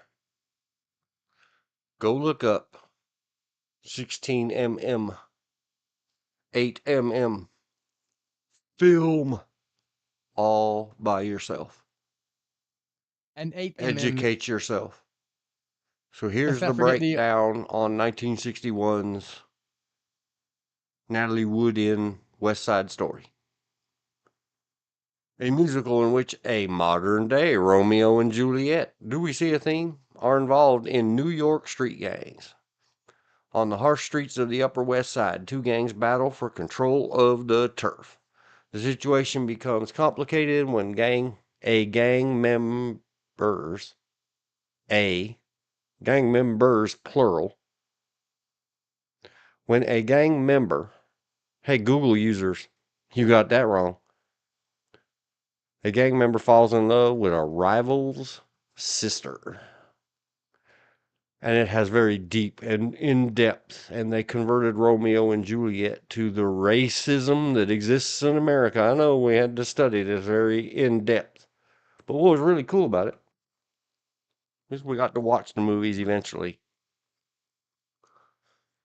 [SPEAKER 1] go look up 16mm, 8mm film all by yourself.
[SPEAKER 2] And 8mm.
[SPEAKER 1] Educate yourself. So
[SPEAKER 2] Let's
[SPEAKER 1] here's the
[SPEAKER 2] not forget the
[SPEAKER 1] breakdown on 1961's Natalie Wood in West Side Story. A musical in which a modern day Romeo and Juliet, do we see a theme, are involved in New York street gangs. On the harsh streets of the Upper West Side, two gangs battle for control of the turf. The situation becomes complicated when a gang members plural, when a gang member, hey Google users, you got that wrong. A gang member falls in love with a rival's sister. And it has very deep and in depth. And they converted Romeo and Juliet to the racism that exists in America. I know we had to study this very in depth. But what was really cool about it is we got to watch the movies eventually.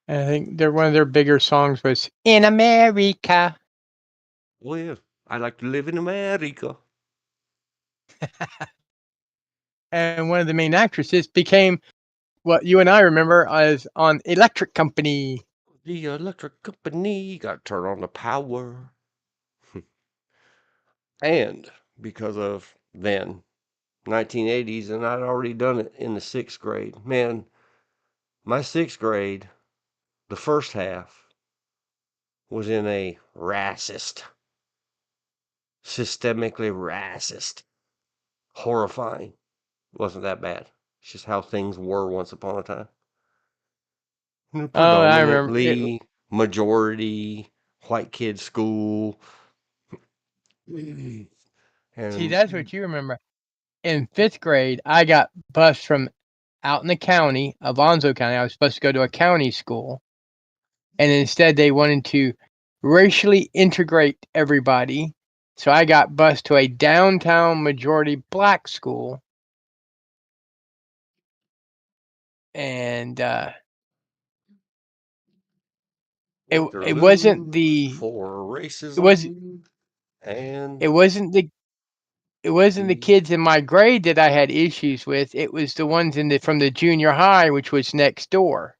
[SPEAKER 2] I think one of their bigger songs was "In America."
[SPEAKER 1] Oh, yeah. I like to live in America.
[SPEAKER 2] And one of the main actresses became what you and I remember as on Electric Company.
[SPEAKER 1] The electric company got to turn on the power. And because of then, 1980s, and I'd already done it in the sixth grade. Man, my sixth grade, the first half, was in a racist, systemically racist, horrifying. It wasn't that bad. It's just how things were once upon a time.
[SPEAKER 2] Oh, I remember it.
[SPEAKER 1] Predominantly majority white kid school.
[SPEAKER 2] See, that's
[SPEAKER 1] And
[SPEAKER 2] what you remember. In 5th grade, I got bused from out in the county, Alonzo County. I was supposed to go to a county school, and instead they wanted to racially integrate everybody. So I got bused to a downtown majority black school, and it wasn't
[SPEAKER 1] Waterloo
[SPEAKER 2] the
[SPEAKER 1] for
[SPEAKER 2] it was
[SPEAKER 1] racism and
[SPEAKER 2] it wasn't the it wasn't the
[SPEAKER 1] the
[SPEAKER 2] kids in my grade that I had issues with. It was the ones from the junior high, which was next door,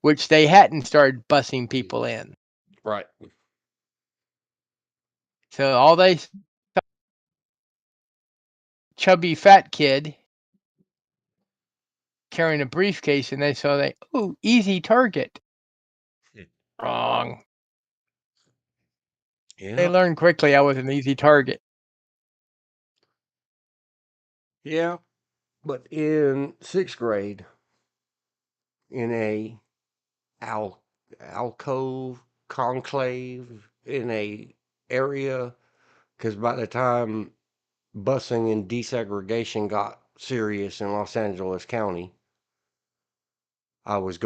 [SPEAKER 2] which they hadn't started busing people in.
[SPEAKER 1] right.
[SPEAKER 2] So all they chubby fat kid carrying a briefcase, and they saw easy target. Wrong. They
[SPEAKER 1] Yeah,
[SPEAKER 2] learned quickly I was an easy target.
[SPEAKER 1] yeah. But in sixth grade, in a alcove conclave in a area, because by the time busing and desegregation got serious in Los Angeles County, I was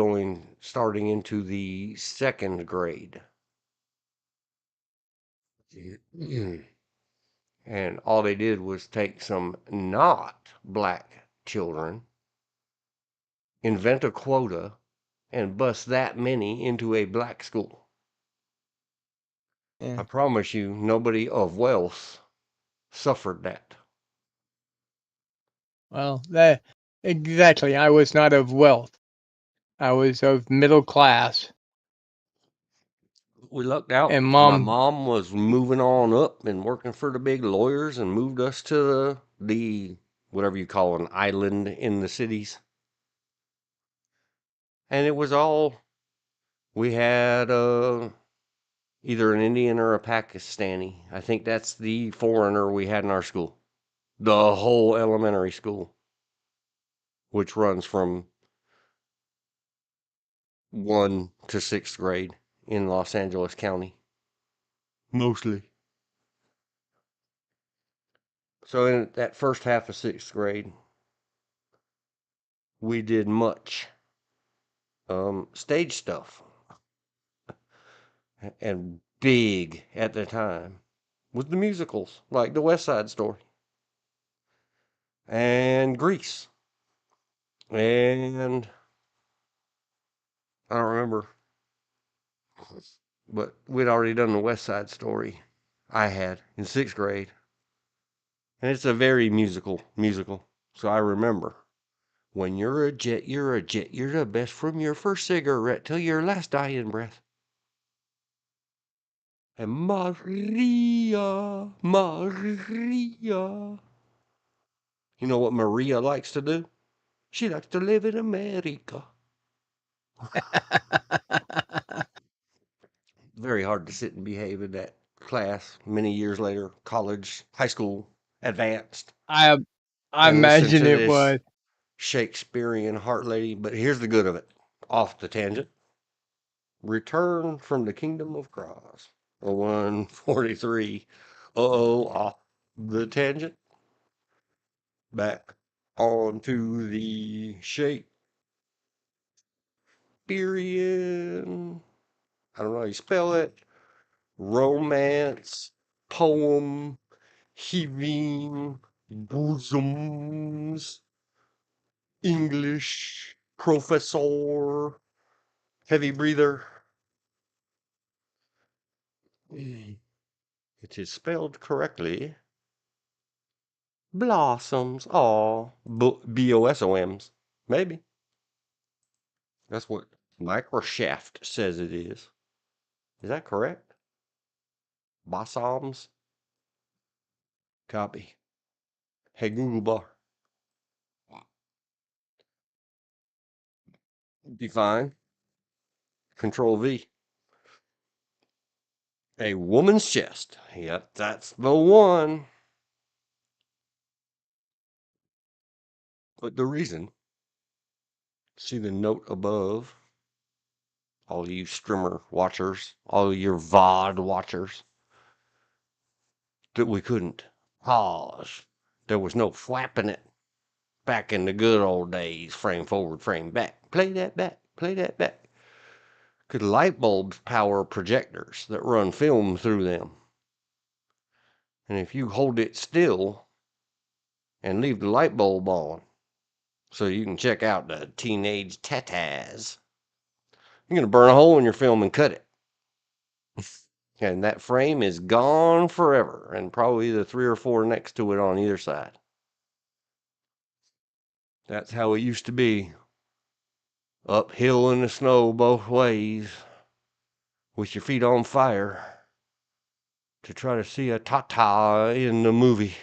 [SPEAKER 1] starting into the second grade. And all they did was take some not black children, invent a quota, and bus that many into a black school.
[SPEAKER 2] Yeah.
[SPEAKER 1] I promise you, nobody of wealth suffered that.
[SPEAKER 2] Well, that exactly. I was not of wealth. I was of middle class,
[SPEAKER 1] We lucked out.
[SPEAKER 2] and
[SPEAKER 1] My
[SPEAKER 2] mom.
[SPEAKER 1] mom was moving on up and working for the big lawyers and moved us to the whatever you call an island in the cities. And it was all we had either an Indian or a Pakistani. I think that's the foreigner we had in our school. The whole elementary school, which runs from 1 to 6th grade in Los Angeles County. Mostly. So in that first half of 6th grade, we did much stage stuff. And big at the time was the musicals, like the West Side Story and Grease. And I don't remember, but we'd already done the West Side Story. I had in 6th grade. And it's a very musical. So I remember when you're a jet, you're a jet. You're the best from your first cigarette till your last dying breath. And Maria, Maria. You know what Maria likes to do? She likes to live in America. Very hard to sit and behave in that class many years later, college, high school, advanced,
[SPEAKER 2] I I
[SPEAKER 1] and listen
[SPEAKER 2] imagine
[SPEAKER 1] to
[SPEAKER 2] it
[SPEAKER 1] this
[SPEAKER 2] was.
[SPEAKER 1] Shakespearean heart lady. But here's the good of it. Off the tangent. Return from the Kingdom of Cross. 143. Uh-oh, off the tangent. Back onto the Shakespearean. I don't know how you spell it. Romance, poem, heaving, bosoms, English, professor, heavy breather. It is spelled correctly. Blossoms. Aw. B-O-S-O-M's. Maybe. That's what Microshaft says it is. Is that correct? Blossoms? Copy. Hey, Google bar. Define. Control V. A woman's chest. Yep, that's the one. But the reason, see the note above, all you streamer watchers, all your VOD watchers, that we couldn't pause. There was no flapping it back in the good old days, frame forward, frame back. Play that back, play that back. Because light bulbs power projectors that run film through them. And if you hold it still and leave the light bulb on, so you can check out the teenage tatas, you're going to burn a hole in your film and cut it. And that frame is gone forever, and probably the 3 or 4 next to it on either side. That's how it used to be. Uphill in the snow both ways, with your feet on fire, to try to see a tata in the movie.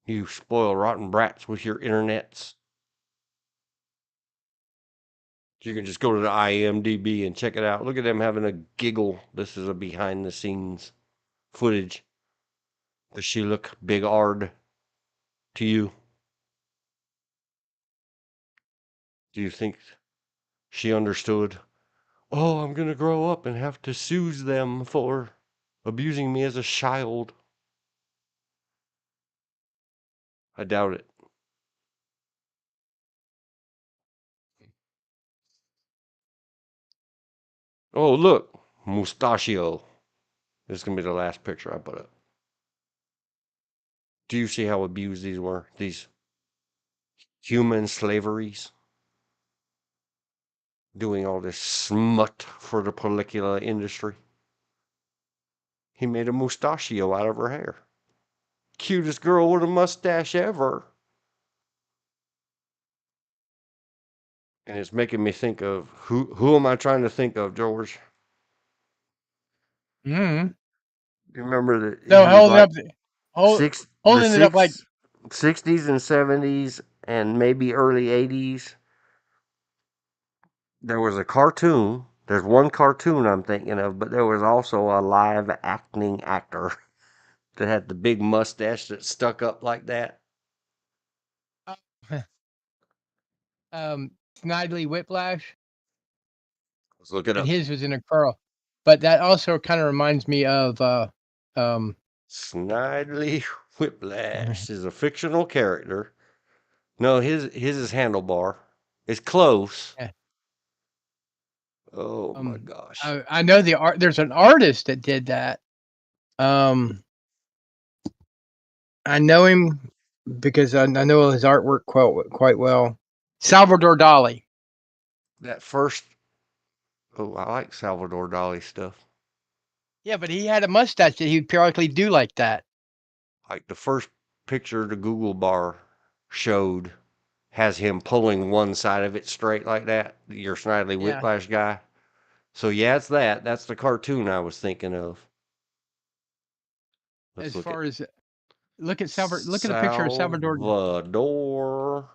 [SPEAKER 1] You spoil rotten brats with your internets. You can just go to the IMDb and check it out. Look at them having a giggle. This is a behind the scenes footage. Does she look big ard to you? Do you think she understood? Oh, I'm gonna grow up and have to sue them for abusing me as a child. I doubt it. Oh, look, mustachio. This is going to be the last picture I put up. Do you see how abused these were? These human slaveries? Doing all this smut for the pellicula industry. He made a mustachio out of her hair. Cutest girl with a mustache ever. And it's making me think of who am I trying to think of, George?
[SPEAKER 2] Mm.
[SPEAKER 1] Do you remember that
[SPEAKER 2] No,
[SPEAKER 1] he was
[SPEAKER 2] holding
[SPEAKER 1] like
[SPEAKER 2] up, hold,
[SPEAKER 1] the
[SPEAKER 2] holding it up like
[SPEAKER 1] 60s and 70s and maybe early 80s? There was a cartoon. There's one cartoon I'm thinking of, but there was also a live acting actor that had the big mustache that stuck up like that.
[SPEAKER 2] Snidely Whiplash,
[SPEAKER 1] Let's look it
[SPEAKER 2] and
[SPEAKER 1] up.
[SPEAKER 2] his was in a curl. But that also kind of reminds me of um
[SPEAKER 1] Snidely Whiplash is a fictional character. No, his is Handlebar. It's close.
[SPEAKER 2] yeah,
[SPEAKER 1] Oh my gosh.
[SPEAKER 2] I know the art. There's an artist that did that. Um, I know him because I know his artwork quite well. Salvador Dali.
[SPEAKER 1] That first, oh, I like Salvador Dali stuff.
[SPEAKER 2] Yeah, but he had a mustache that he'd periodically do like that.
[SPEAKER 1] Like the first picture the Google bar showed has him pulling one side of it straight like that. Your Snidely
[SPEAKER 2] Yeah,
[SPEAKER 1] Whiplash guy. So yeah, it's that. That's the cartoon I was thinking of. Let's
[SPEAKER 2] as
[SPEAKER 1] look at
[SPEAKER 2] far as look at a picture of Salvador.
[SPEAKER 1] Salvador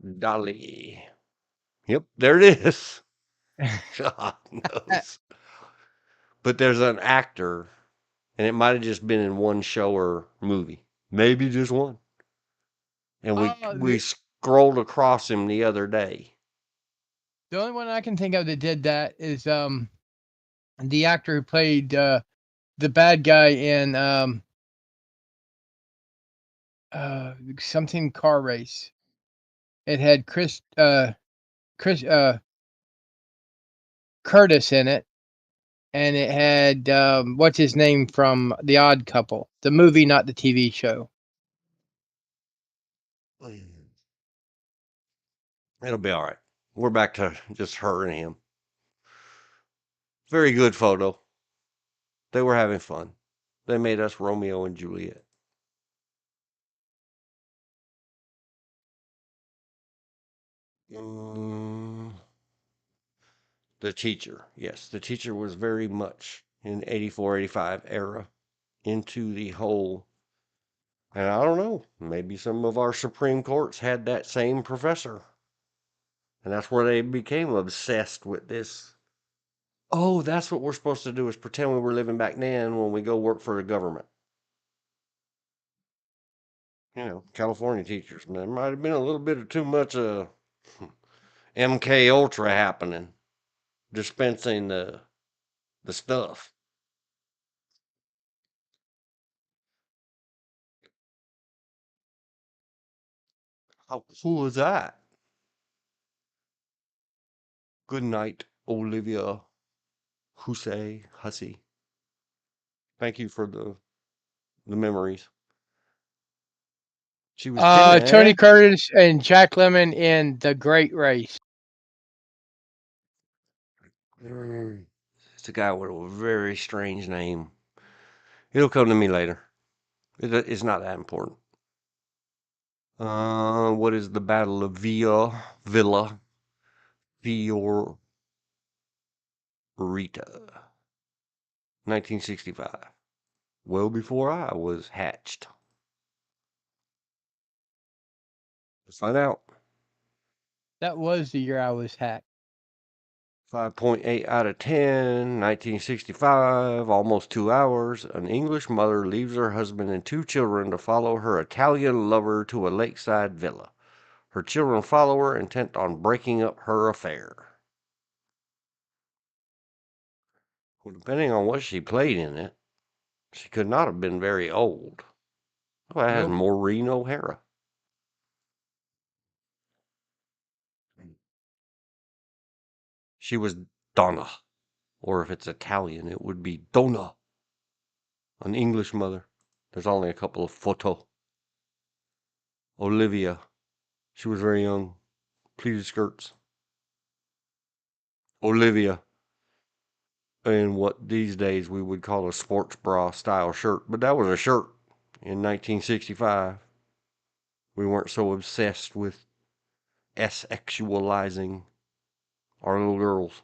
[SPEAKER 1] Dali. Yep, there it is. God knows. But there's an actor, and it might have just been in one show or movie, maybe just one. And we
[SPEAKER 2] The
[SPEAKER 1] scrolled across him the other day.
[SPEAKER 2] only one I can think of that did that is the actor who played the bad guy in something car race. It had Chris Curtis in it, and it had what's his name from The Odd Couple, the movie, not the TV show.
[SPEAKER 1] It'll be all right. We're back to just her and him. Very good photo. They were having fun. They made us Romeo and Juliet. Mm, the teacher. Yes, the teacher was very much in 84, 85 era into the whole. And I don't know, maybe some of our Supreme Courts had that same professor. And that's where they became obsessed with this. Oh, that's what we're supposed to do is pretend we were living back then when we go work for the government. California teachers. There might have been a little bit of too much MK Ultra happening, dispensing the stuff. How cool is that? Good night, Olivia Hussey. Thank you for the memories. She was timid,
[SPEAKER 2] Tony
[SPEAKER 1] eh?
[SPEAKER 2] Curtis and Jack Lemmon in The Great Race.
[SPEAKER 1] It's a guy with a very strange name. It'll come to me later. It's not that important. What is the Battle of Villa Fiorita, 1965? Well before I was hatched. Let's find out.
[SPEAKER 2] That was the year I was hacked.
[SPEAKER 1] 5.8 out of 10, 1965, almost 2 hours. An English mother leaves her husband and 2 children to follow her Italian lover to a lakeside villa. Her children follow her, intent on breaking up her affair. Well, depending on what she played in it, she could not have been very old. Well, that has
[SPEAKER 2] Nope.
[SPEAKER 1] Maureen O'Hara. She was Donna. Or if it's Italian, it would be donna. An English mother. There's only a couple of photo. Olivia. She was very young. Pleated skirts. Olivia. In what these days we would call a sports bra style shirt. But that was a shirt in 1965. We weren't so obsessed with sexualizing our little girls.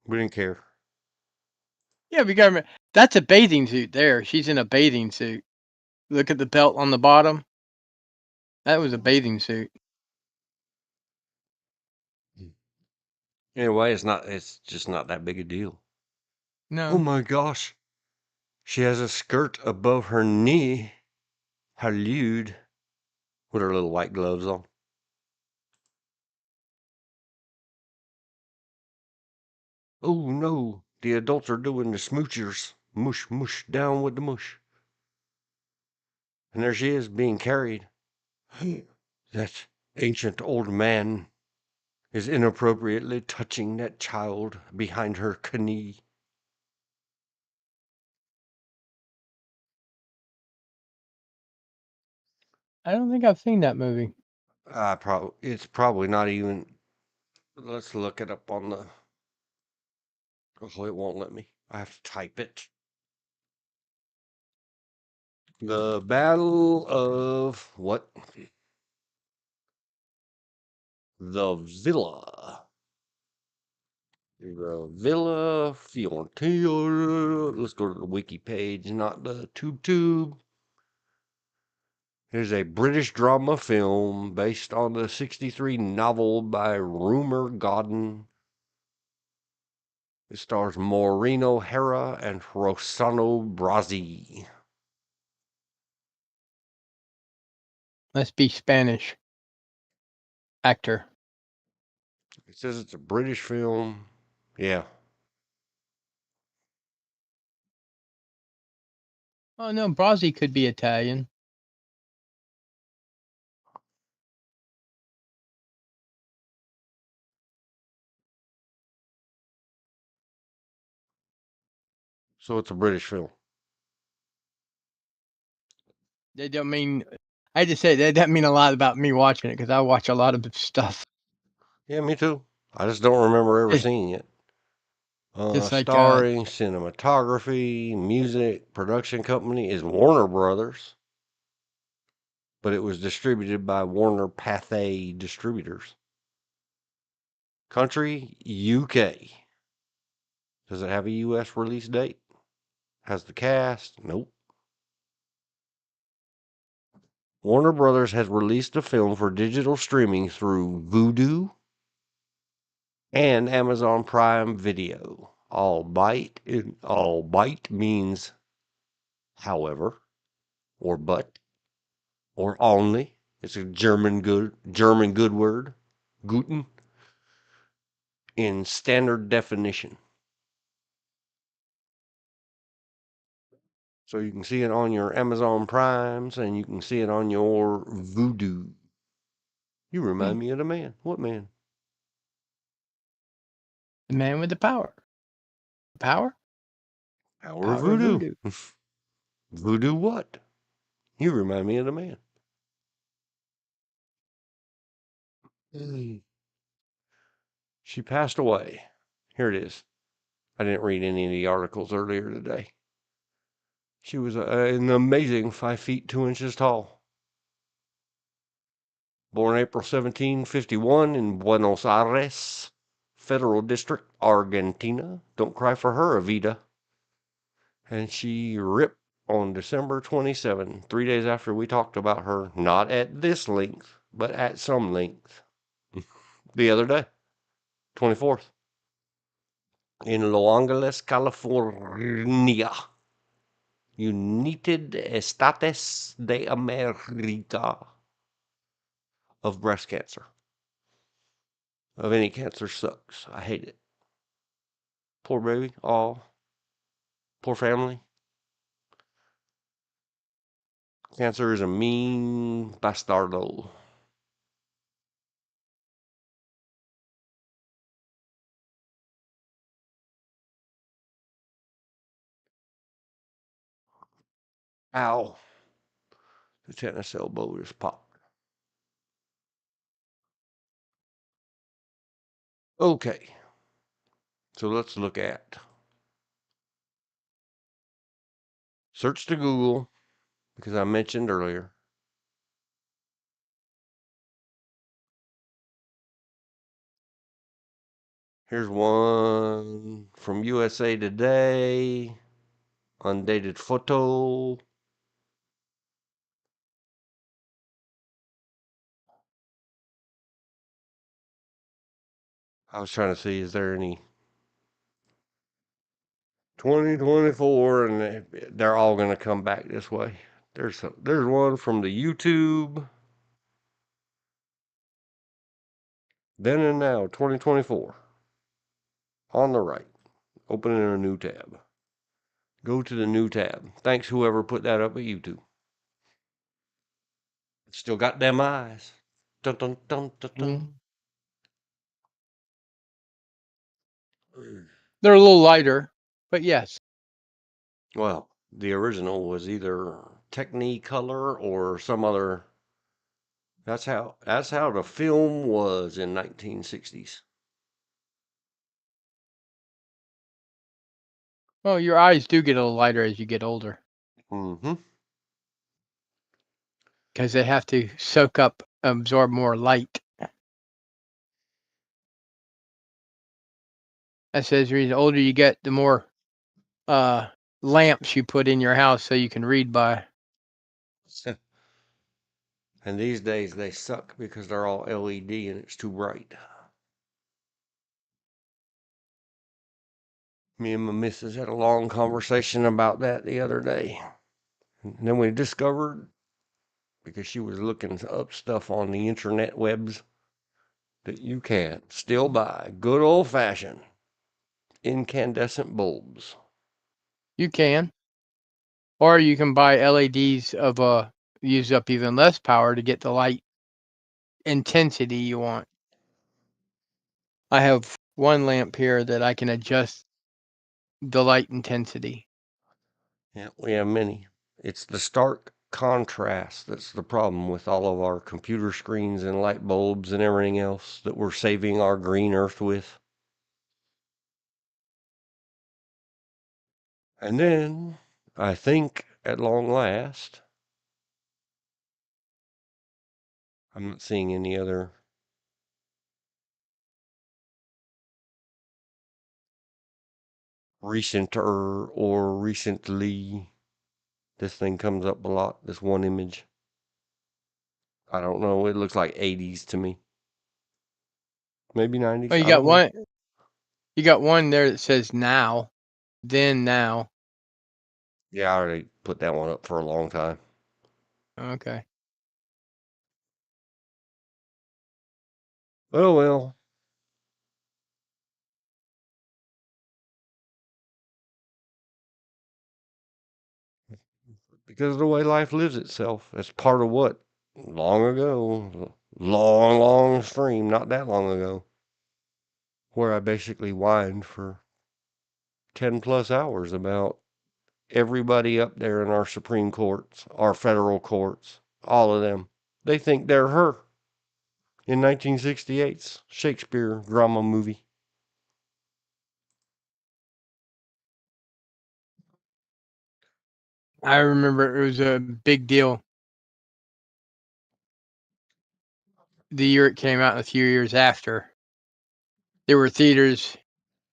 [SPEAKER 1] We didn't care.
[SPEAKER 2] Yeah, we got that's a bathing suit there. She's in a bathing suit. Look at the belt on the bottom. That was a bathing suit.
[SPEAKER 1] Anyway, it's just not that big a deal. Oh
[SPEAKER 2] No.
[SPEAKER 1] my gosh. She has a skirt above her knee. How lewd. With her little white gloves on. Oh no, the adults are doing the smoochers. Mush, mush, down with the mush. And there she is, being carried. That ancient old man is inappropriately touching that child behind her knee.
[SPEAKER 2] I don't think I've seen that movie.
[SPEAKER 1] It's probably not even. Let's look it up on the. Oh, it won't let me. I have to type it. The Battle of what? The Villa. The Villa Fiorentina. Let's go to the wiki page, not the tube. It is a British drama film based on the 63 novel by Rumer Godden. It stars Maureen O'Hara and Rossano Brazzi.
[SPEAKER 2] Must be Spanish actor.
[SPEAKER 1] It says it's a British film. Yeah.
[SPEAKER 2] Oh no, Brazzi could be Italian.
[SPEAKER 1] So it's a British film.
[SPEAKER 2] That don't mean. I just said that doesn't mean a lot about me watching it because I watch a lot of stuff.
[SPEAKER 1] Yeah, me too. I just don't remember ever
[SPEAKER 2] Just,
[SPEAKER 1] seeing it.
[SPEAKER 2] just like
[SPEAKER 1] Starring, cinematography, music, production company is Warner Brothers, but it was distributed by Warner Pathé Distributors. Country, UK. Does it have a US release date? Has the cast? Nope. Warner Brothers has released the film for digital streaming through Vudu and Amazon Prime Video. Albeit means however, or but, or only. It's a German good word. Guten in standard definition. So you can see it on your Amazon Primes and you can see it on your Vudu. You remind me of the man. What man?
[SPEAKER 2] the man with the power. Power?
[SPEAKER 1] Our
[SPEAKER 2] Power of
[SPEAKER 1] Voodoo.
[SPEAKER 2] voodoo.
[SPEAKER 1] Voodoo what? You remind me of the man. She passed away. Here it is. I didn't read any of the articles earlier today. She was an amazing 5 feet 2 inches tall. Born April 1751 in Buenos Aires, Federal District, Argentina. Don't cry for her, Evita. And she ripped on December 27, 3 days after we talked about her, not at this length, but at some length. The other day, 24th, in Los Angeles, California. United States de America. Of breast cancer. Of any cancer sucks. I hate it. Poor baby. Oh, poor family. Cancer is a mean bastardo. Ow. The tennis elbow is popped. Okay. So let's look at search to Google, because I mentioned earlier. Here's one from USA Today. Undated photo. I was trying to see, is there any 2024, and they're all going to come back this way. There's one from the YouTube. Then and now, 2024. On the right, opening a new tab. Go to the new tab. Thanks whoever put that up at YouTube. Still got them eyes. Dun dun dun dun dun.
[SPEAKER 2] They're a little lighter, but yes.
[SPEAKER 1] Well, the original was either Technicolor or some other. That's how the film was in 1960s.
[SPEAKER 2] Well, your eyes do get a little lighter as you get older
[SPEAKER 1] Mm-hmm.
[SPEAKER 2] because they have to absorb more light. That says the older you get, the more lamps you put in your house so you can read by.
[SPEAKER 1] And these days they suck because they're all LED and it's too bright. Me and my missus had a long conversation about that the other day. And then we discovered, because she was looking up stuff on the internet webs, that you can still buy good old fashioned incandescent bulbs.
[SPEAKER 2] You can. Or you can buy LEDs use up even less power to get the light intensity you want. I have one lamp here that I can adjust the light intensity.
[SPEAKER 1] Yeah, we have many. It's the stark contrast that's the problem with all of our computer screens and light bulbs and everything else that we're saving our green earth with. And then, I think at long last, I'm not seeing any other recenter or recently. This thing comes up a lot, this one image. I don't know, it looks like 80s to me. Maybe 90s,
[SPEAKER 2] Oh,
[SPEAKER 1] I don't know.
[SPEAKER 2] you got one there that says now, then now.
[SPEAKER 1] Yeah, I already put that one up for a long time.
[SPEAKER 2] Okay.
[SPEAKER 1] Oh well. Because of the way life lives itself. That's part of what? Long ago. Long, long stream, not that long ago. Where I basically whined for 10 plus hours about everybody up there in our Supreme Courts, our federal courts, all of them. They think they're her in 1968's Shakespeare drama movie.
[SPEAKER 2] I remember it was a big deal the year it came out and a few years after. There were theaters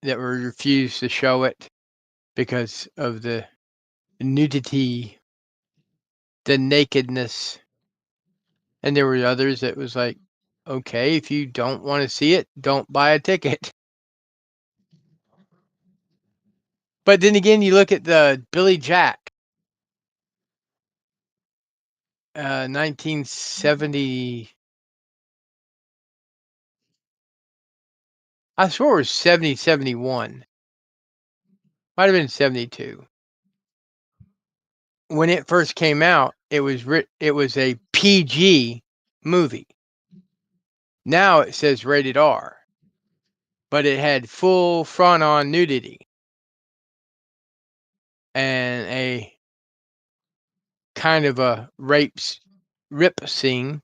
[SPEAKER 2] that were refused to show it because of the nudity, the nakedness. And there were others that was like, okay, if you don't want to see it, don't buy a ticket. But then again, you look at the Billy Jack, 1970. I swore it was 70, 71. Might have been 72. When it first came out, it was a PG movie. Now it says rated R, but it had full front on nudity and a kind of a rip scene.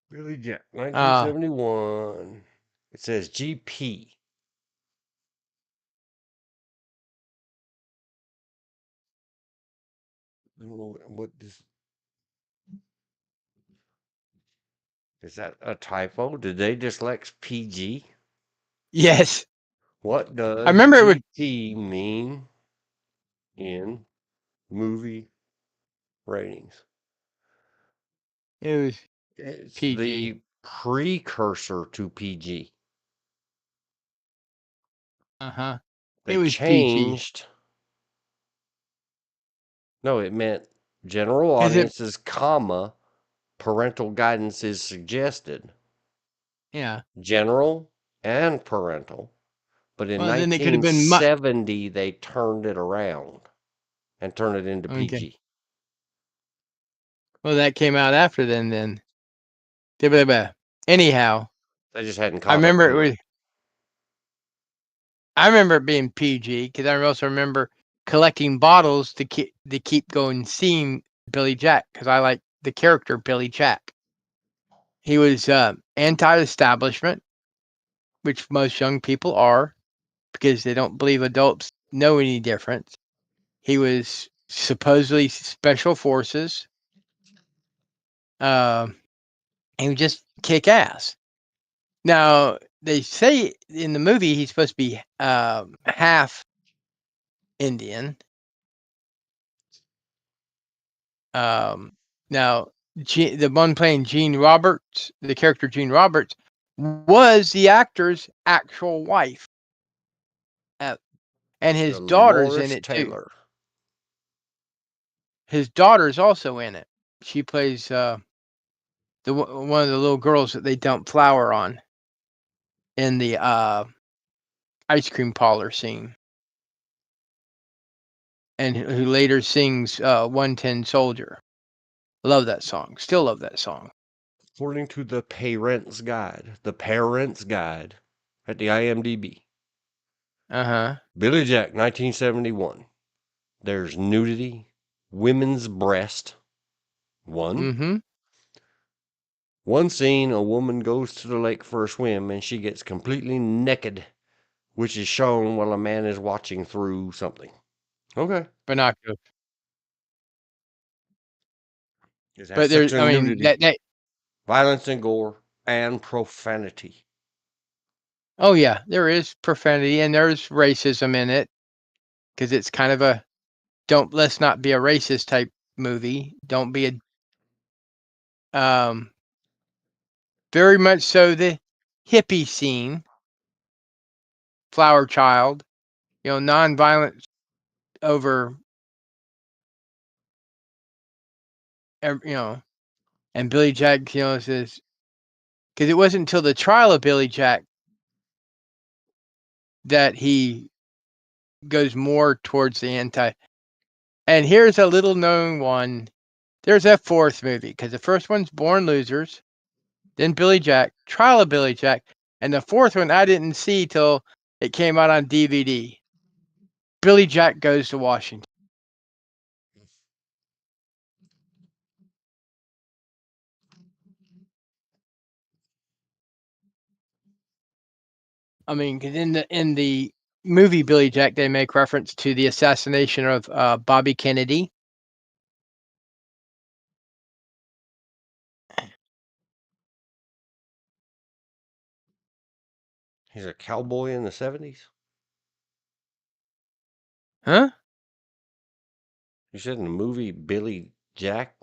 [SPEAKER 1] Billy Jack, 1971. It says GP. What is that a typo? Did they dyslex PG?
[SPEAKER 2] Yes,
[SPEAKER 1] What
[SPEAKER 2] I
[SPEAKER 1] does
[SPEAKER 2] remember it was
[SPEAKER 1] GP mean in movie ratings? It's
[SPEAKER 2] PG.
[SPEAKER 1] the precursor to PG.
[SPEAKER 2] It
[SPEAKER 1] They
[SPEAKER 2] was PG
[SPEAKER 1] changed. No, it meant general
[SPEAKER 2] because
[SPEAKER 1] audiences, comma, parental guidance is suggested.
[SPEAKER 2] yeah.
[SPEAKER 1] General and parental. But in
[SPEAKER 2] Well, then it could have been much.
[SPEAKER 1] 1970, they turned it around and turned it into
[SPEAKER 2] Okay.
[SPEAKER 1] PG.
[SPEAKER 2] Well, that came out after then. Anyhow,
[SPEAKER 1] They just hadn't
[SPEAKER 2] I
[SPEAKER 1] caught up
[SPEAKER 2] remember it
[SPEAKER 1] to it.
[SPEAKER 2] was. I remember it being PG because I also remember collecting bottles to keep going seeing Billy Jack because I like the character Billy Jack. He was anti-establishment, which most young people are because they don't believe adults know any difference. He was supposedly special forces. He would just kick ass. Now they say in the movie he's supposed to be half Indian. Now the one playing Gene Roberts, the character Gene Roberts, was the actor's actual wife, and his daughter's in
[SPEAKER 1] Dolores
[SPEAKER 2] it too.
[SPEAKER 1] Taylor.
[SPEAKER 2] His daughter's also in it. She plays one of the little girls that they dump flour on in the ice cream parlor scene, and who later sings 110 Soldier. Love that song. Still love that song.
[SPEAKER 1] According to the Parents Guide at the IMDb,
[SPEAKER 2] Uh-huh.
[SPEAKER 1] Billy Jack, 1971. There's nudity, women's breast.
[SPEAKER 2] Mm-hmm.
[SPEAKER 1] One scene, a woman goes to the lake for a swim and she gets completely naked, which is shown while a man is watching through something. Okay.
[SPEAKER 2] Binoculars.
[SPEAKER 1] It has
[SPEAKER 2] But
[SPEAKER 1] sex
[SPEAKER 2] there's, I
[SPEAKER 1] and
[SPEAKER 2] mean,
[SPEAKER 1] nudity,
[SPEAKER 2] that.
[SPEAKER 1] violence and gore, and profanity.
[SPEAKER 2] Oh yeah, there is profanity and there's racism in it because it's kind of a let's not be a racist type movie. Don't be a very much so the hippie scene, flower child, non-violence over, and Billy Jack, says because it wasn't until the trial of Billy Jack that he goes more towards the anti. And here's a little known one. There's a fourth movie because the first one's Born Losers, then Billy Jack, Trial of Billy Jack, and the fourth one I didn't see till it came out on DVD. Billy Jack Goes to Washington. I mean, 'cause in the movie Billy Jack, they make reference to the assassination of Bobby Kennedy.
[SPEAKER 1] He's a cowboy in the 70s?
[SPEAKER 2] Huh?
[SPEAKER 1] You said in the movie Billy Jack?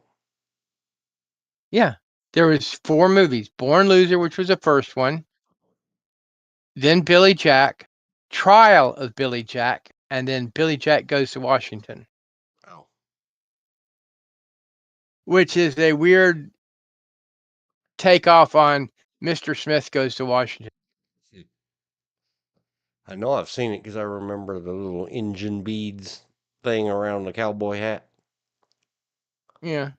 [SPEAKER 2] Yeah. There was 4 movies. Born Loser, which was the first one, then Billy Jack, Trial of Billy Jack, and then Billy Jack Goes to Washington,
[SPEAKER 1] Oh.
[SPEAKER 2] which is a weird takeoff on Mr. Smith Goes to Washington.
[SPEAKER 1] I know I've seen it because I remember the little engine beads thing around the cowboy hat,
[SPEAKER 2] Yeah.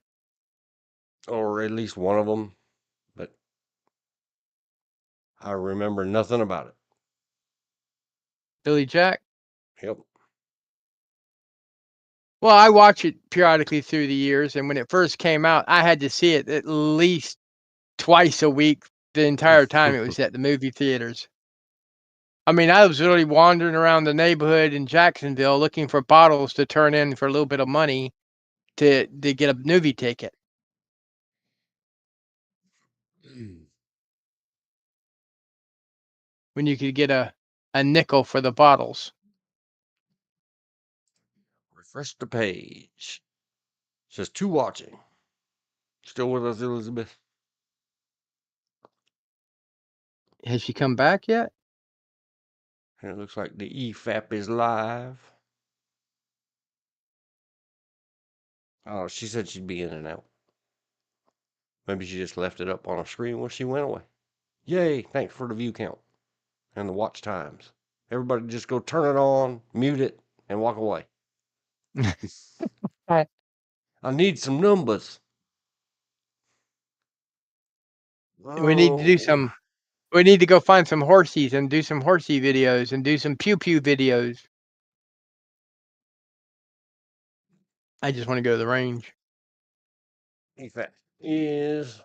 [SPEAKER 1] or at least one of them, but I remember nothing about it.
[SPEAKER 2] Billy Jack.
[SPEAKER 1] Yep.
[SPEAKER 2] Well, I watch it periodically through the years, and when it first came out, I had to see it at least twice a week the entire time it was at the movie theaters. I mean, I was literally wandering around the neighborhood in Jacksonville looking for bottles to turn in for a little bit of money to get a movie ticket. When you could get a nickel for the bottles.
[SPEAKER 1] Refresh the page. Says two watching. Still with us, Elizabeth?
[SPEAKER 2] Has she come back yet?
[SPEAKER 1] And it looks like the EFAP is live. Oh, she said she'd be in and out. Maybe she just left it up on a screen when she went away. Yay, thanks for the view count and the watch times. Everybody just go turn it on, mute it, and walk away.
[SPEAKER 2] I
[SPEAKER 1] I need some numbers.
[SPEAKER 2] We need to do
[SPEAKER 1] Oh,
[SPEAKER 2] some. We need to go find some horsies and do some horsey videos and do some pew pew videos. I just want to go to the range.
[SPEAKER 1] EFAP is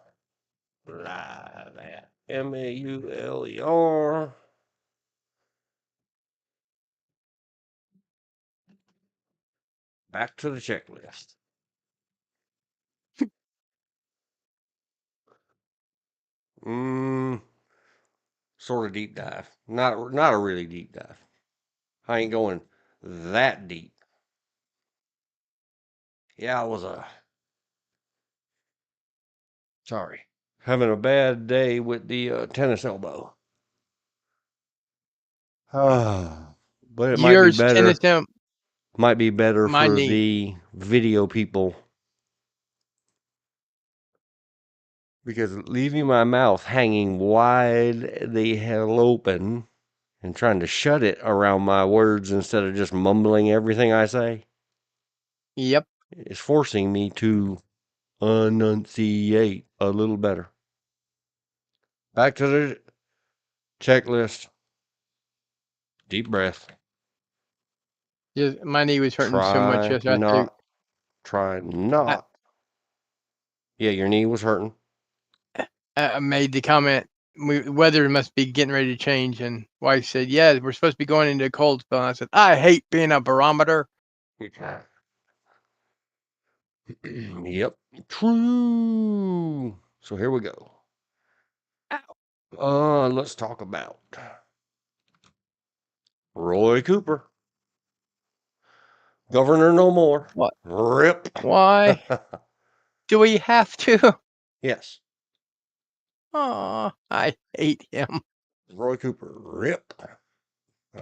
[SPEAKER 1] live at MAULER. Back to the checklist. Sort of deep dive. Not a really deep dive. I ain't going that deep. Yeah, I was sorry, having a bad day with the tennis elbow. But it might be
[SPEAKER 2] Yours tennis
[SPEAKER 1] better.
[SPEAKER 2] down
[SPEAKER 1] Might be better
[SPEAKER 2] my
[SPEAKER 1] for
[SPEAKER 2] knee.
[SPEAKER 1] the video people because leaving my mouth hanging wide the hell open and trying to shut it around my words instead of just mumbling everything I say
[SPEAKER 2] Yep.
[SPEAKER 1] is forcing me to enunciate a little better. Back to the checklist. Deep breath.
[SPEAKER 2] My knee was hurting so much
[SPEAKER 1] Try
[SPEAKER 2] yesterday.
[SPEAKER 1] not. Try
[SPEAKER 2] I,
[SPEAKER 1] not. Yeah, your knee was hurting.
[SPEAKER 2] I made the comment. Weather must be getting ready to change, and wife said, "Yeah, we're supposed to be going into a cold spell." And I said, "I hate being a barometer."
[SPEAKER 1] Yep. True. So here we go. Let's talk about Roy Cooper. Governor no more.
[SPEAKER 2] What?
[SPEAKER 1] Rip.
[SPEAKER 2] Why do we have to?
[SPEAKER 1] Yes.
[SPEAKER 2] Oh, I hate him.
[SPEAKER 1] Roy Cooper. Rip.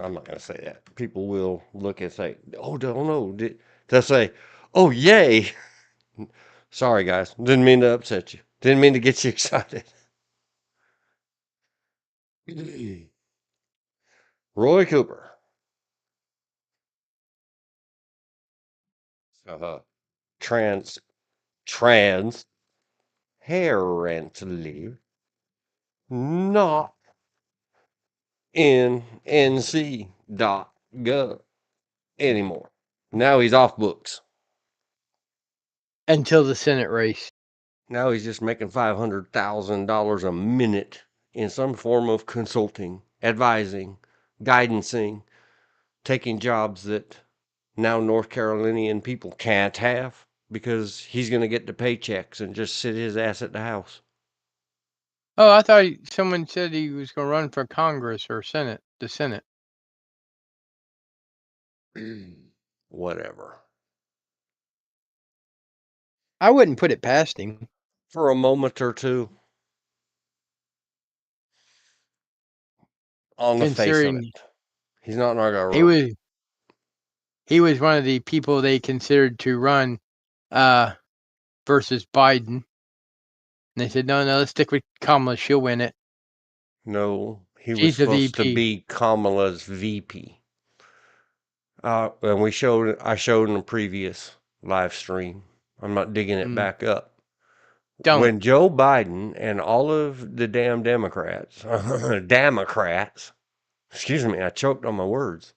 [SPEAKER 1] I'm not going to say that. People will look and say, oh, don't know. They'll say, oh, yay. Sorry, guys. Didn't mean to upset you. Didn't mean to get you excited. Roy Cooper. Uh-huh. Transparently not in nc.gov anymore. Now he's off books.
[SPEAKER 2] Until the Senate race.
[SPEAKER 1] Now he's just making $500,000 a minute in some form of consulting, advising, guidancing, taking jobs that now North Carolinian people can't have because he's going to get the paychecks and just sit his ass at the house.
[SPEAKER 2] Oh, I thought someone said he was going to run for Congress or Senate. The Senate.
[SPEAKER 1] Whatever.
[SPEAKER 2] I wouldn't put it past him.
[SPEAKER 1] For a moment or two, on the face of
[SPEAKER 2] Considering
[SPEAKER 1] it, he's not going to
[SPEAKER 2] he
[SPEAKER 1] run.
[SPEAKER 2] was he was one of the people they considered to run versus Biden. And they said, no, let's stick with Kamala. She'll win it.
[SPEAKER 1] No, he was
[SPEAKER 2] She's the
[SPEAKER 1] supposed to
[SPEAKER 2] VP.
[SPEAKER 1] be Kamala's VP. And I showed in a previous live stream. I'm not digging it back up.
[SPEAKER 2] Don't.
[SPEAKER 1] When Joe Biden and all of the damn Democrats, excuse me, I choked on my words.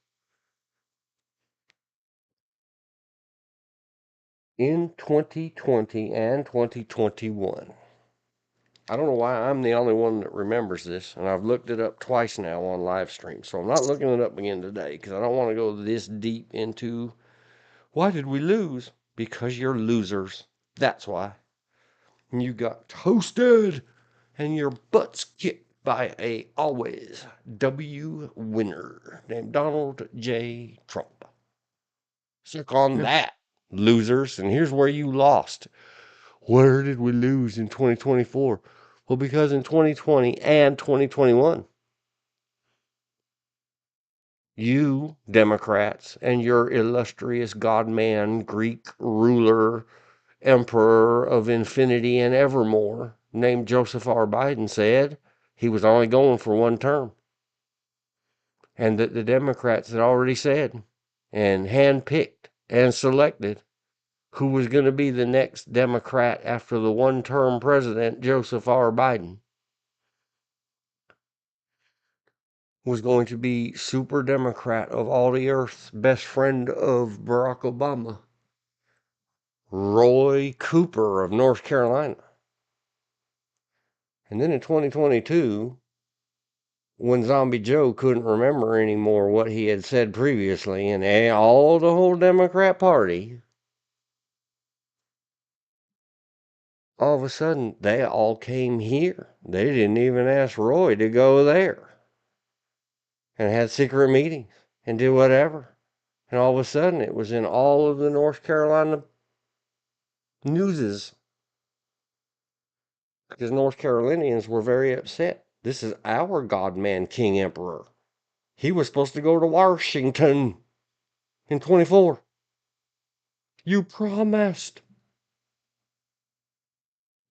[SPEAKER 1] in 2020 and 2021. I don't know why I'm the only one that remembers this, and I've looked it up twice now on live stream. So I'm not looking it up again today because I don't want to go this deep into why did we lose? Because you're losers. That's why. And you got toasted and your butts kicked by a always W winner named Donald J. Trump. Suck on
[SPEAKER 2] Yep.
[SPEAKER 1] that, losers. And here's where you lost. Where did we lose in 2024? Well, because in 2020 and 2021, you Democrats and your illustrious God-man, Greek ruler, emperor of infinity and evermore, named Joseph R. Biden, said he was only going for one term. And that the Democrats had already said and handpicked and selected who was going to be the next Democrat after the one-term president, Joseph R. Biden, was going to be super Democrat of all the earth, best friend of Barack Obama, Roy Cooper of North Carolina. And then in 2022, when Zombie Joe couldn't remember anymore what he had said previously, and all the whole Democrat Party, all of a sudden they all came here. They didn't even ask Roy to go there, and had secret meetings and did whatever. And all of a sudden it was in all of the North Carolina newses because North Carolinians were very upset. This is our God-man, King Emperor. He was supposed to go to Washington in 24. You promised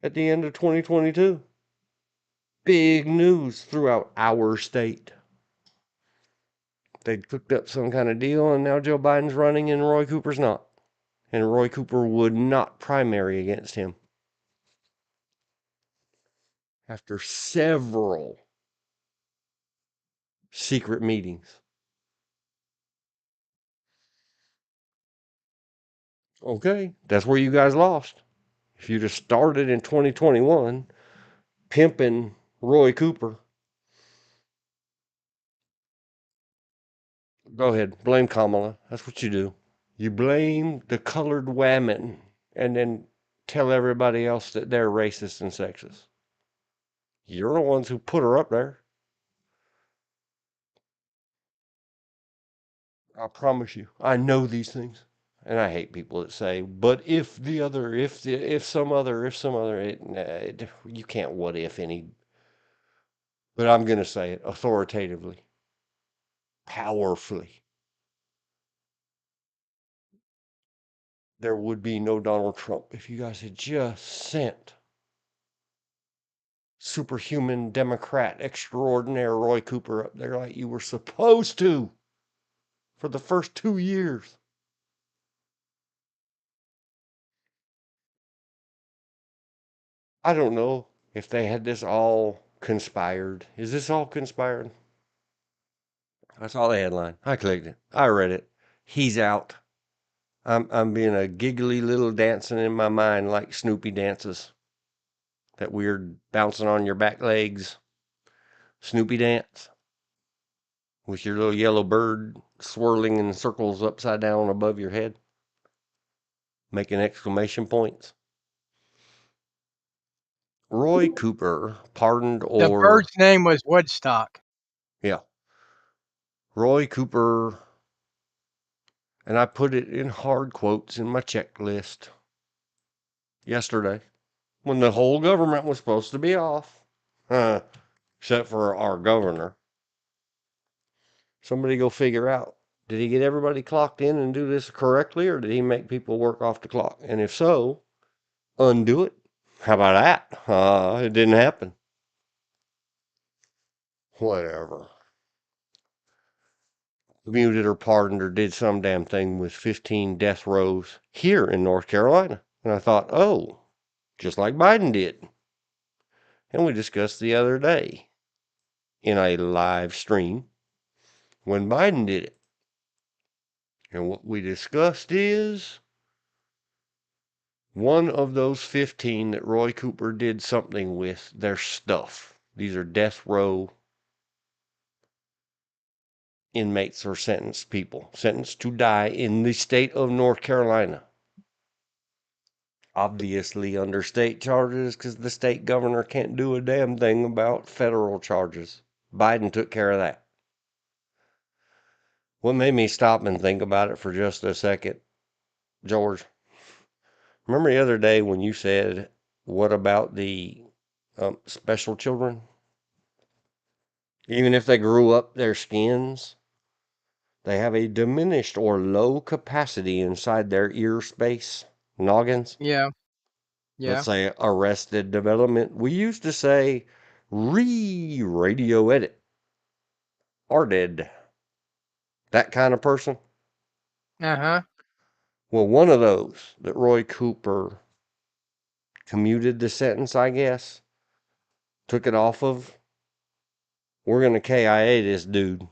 [SPEAKER 1] at the end of 2022. Big news throughout our state. They cooked up some kind of deal, and now Joe Biden's running and Roy Cooper's not. And Roy Cooper would not primary against him. After several secret meetings. Okay, that's where you guys lost. If you just started in 2021 pimping Roy Cooper, go ahead, blame Kamala. That's what you do. You blame the colored women and then tell everybody else that they're racist and sexist. You're the ones who put her up there. I promise you. I know these things. And I hate people that say, but if the other, if some other, you can't what if any. But I'm going to say it authoritatively, powerfully. There would be no Donald Trump if you guys had just sent superhuman Democrat extraordinaire Roy Cooper up there like you were supposed to for the first 2 years. I don't know if they had this all conspired. Is this all conspired? I saw the headline. I clicked it. I read it. He's out. I'm being a giggly little dancing in my mind like Snoopy dances. That weird bouncing on your back legs Snoopy dance with your little yellow bird swirling in circles upside down above your head, making exclamation points. Roy Cooper, pardoned
[SPEAKER 2] The
[SPEAKER 1] or,
[SPEAKER 2] bird's name was Woodstock.
[SPEAKER 1] yeah, Roy Cooper, and I put it in hard quotes in my checklist yesterday when the whole government was supposed to be off, except for our governor. Somebody go figure out, did he get everybody clocked in and do this correctly, or did he make people work off the clock? And if so, undo it. How about that? It didn't happen. Whatever. Muted or pardoned or did some damn thing with 15 death rows here in North Carolina. And I thought, oh, just like Biden did. And we discussed the other day in a live stream when Biden did it. And what we discussed is One of those 15 that Roy Cooper did something with their stuff. These are death row inmates or sentenced people, sentenced to die in the state of North Carolina. Obviously under state charges because the state governor can't do a damn thing about federal charges. Biden took care of that. What made me stop and think about it for just a second, George? Remember the other day when you said, what about the special children? Even if they grew up their skins, they have a diminished or low capacity inside their ear space, noggins.
[SPEAKER 2] Yeah.
[SPEAKER 1] Let's
[SPEAKER 2] Yeah.
[SPEAKER 1] say arrested development. We used to say radio edit, arded, that kind of person.
[SPEAKER 2] Uh-huh.
[SPEAKER 1] Well, one of those that Roy Cooper commuted the sentence, I guess, took it off of. We're going to KIA this dude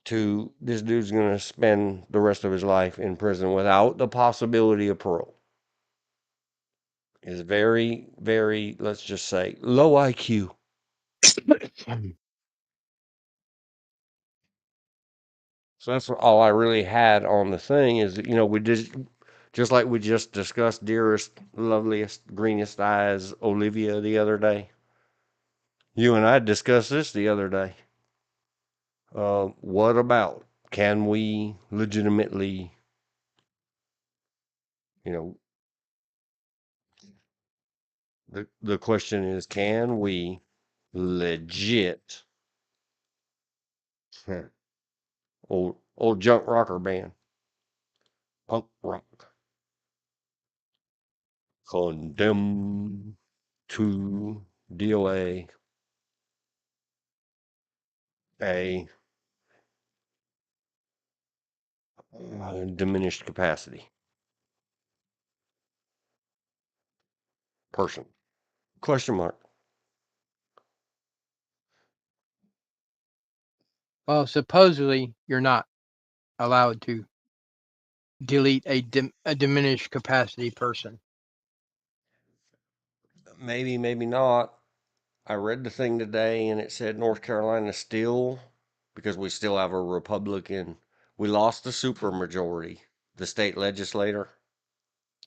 [SPEAKER 1] to this dude's going to spend the rest of his life in prison without the possibility of parole. Is very, very, let's just say, low IQ. So that's all I really had on the thing is, we just like we just discussed dearest, loveliest, greenest eyes, Olivia the other day. You and I discussed this the other day. What about, can we legitimately, you know, the question is, can we legit, old junk rocker band, punk rock, condemn to DOA a diminished capacity person? Question mark.
[SPEAKER 2] Well, supposedly you're not allowed to delete a diminished capacity person.
[SPEAKER 1] Maybe, maybe not. I read the thing today and it said North Carolina still, because we still have a Republican, we lost the supermajority, the state legislator,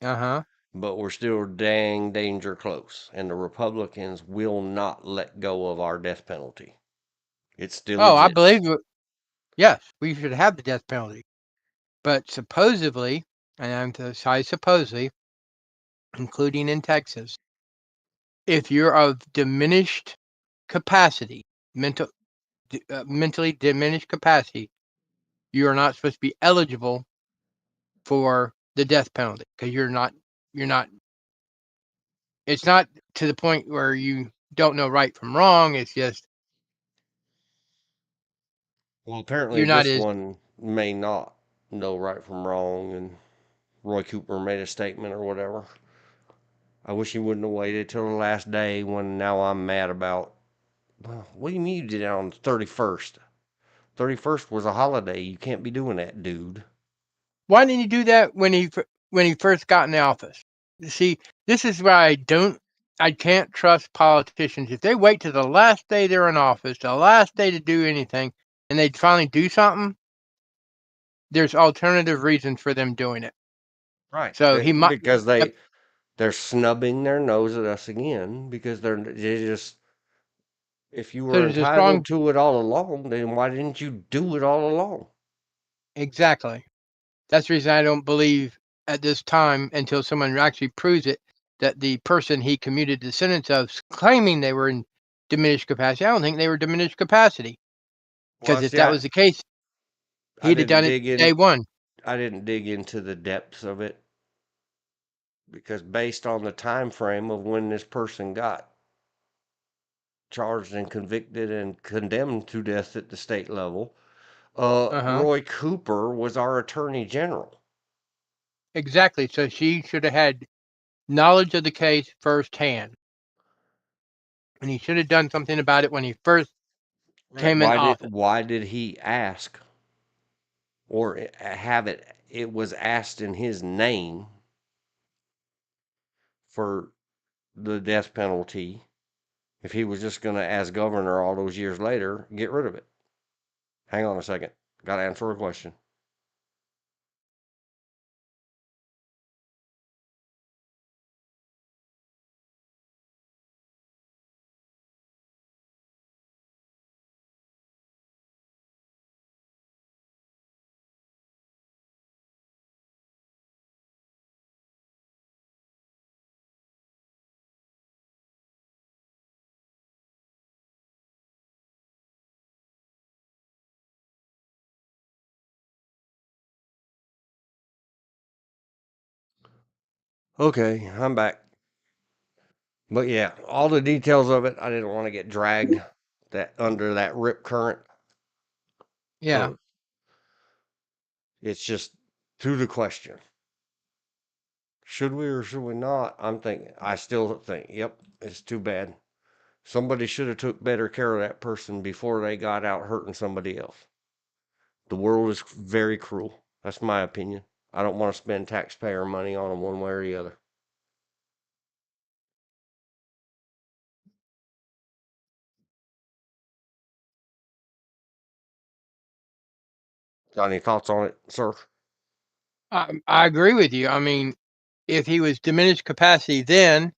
[SPEAKER 2] Uh-huh.
[SPEAKER 1] but we're still dang danger close. And the Republicans will not let go of our death penalty. It still
[SPEAKER 2] Oh, I
[SPEAKER 1] exists.
[SPEAKER 2] believe you. Yes, we should have the death penalty. But supposedly, and I'm to say supposedly, including in Texas, if you're of diminished capacity, mentally diminished capacity, you are not supposed to be eligible for the death penalty because you're not. It's not to the point where you don't know right from wrong. It's just
[SPEAKER 1] Well, apparently
[SPEAKER 2] you're not
[SPEAKER 1] this
[SPEAKER 2] as
[SPEAKER 1] one may not know right from wrong, and Roy Cooper made a statement or whatever. I wish he wouldn't have waited till the last day when now I'm mad about. Well, what do you mean you did it on the 31st? 31st was a holiday. You can't be doing that, dude.
[SPEAKER 2] Why didn't he do that when he first got in the office? See, this is why I can't trust politicians. If they wait to the last day they're in office, the last day to do anything, and they finally do something, there's alternative reasons for them doing it.
[SPEAKER 1] Right.
[SPEAKER 2] So he might.
[SPEAKER 1] Because
[SPEAKER 2] Yep.
[SPEAKER 1] they're snubbing their nose at us again because they just, if you
[SPEAKER 2] So
[SPEAKER 1] were
[SPEAKER 2] there's a strong
[SPEAKER 1] entitled to it all along, then why didn't you do it all along?
[SPEAKER 2] exactly. That's the reason I don't believe at this time until someone actually proves it that the person he commuted the sentence of claiming they were in diminished capacity. I don't think they were diminished capacity because
[SPEAKER 1] Well,
[SPEAKER 2] if
[SPEAKER 1] see,
[SPEAKER 2] that was the case,
[SPEAKER 1] I
[SPEAKER 2] he'd have
[SPEAKER 1] didn't
[SPEAKER 2] done it
[SPEAKER 1] dig
[SPEAKER 2] day
[SPEAKER 1] in.
[SPEAKER 2] one.
[SPEAKER 1] I didn't dig into the depths of it because based on the time frame of when this person got charged and convicted and condemned to death at the state level,
[SPEAKER 2] Uh huh.
[SPEAKER 1] Roy Cooper was our attorney general.
[SPEAKER 2] Exactly. So she should have had knowledge of the case firsthand, and he should have done something about it when he first
[SPEAKER 1] Right.
[SPEAKER 2] came in office.
[SPEAKER 1] Why did he ask or have it was asked in his name for the death penalty if he was just going to, as governor all those years later, get rid of it? Hang on a second. Got to answer a question. Okay, I'm back. But yeah, all the details of it, I didn't want to get dragged that under that rip current.
[SPEAKER 2] Yeah.
[SPEAKER 1] It's just to the question. Should we or should we not? I still think, yep, it's too bad. Somebody should have took better care of that person before they got out hurting somebody else. The world is very cruel. That's my opinion. I don't want to spend taxpayer money on them one way or the other. Got any thoughts on it, sir?
[SPEAKER 2] I agree with you. I mean, if he was diminished capacity then,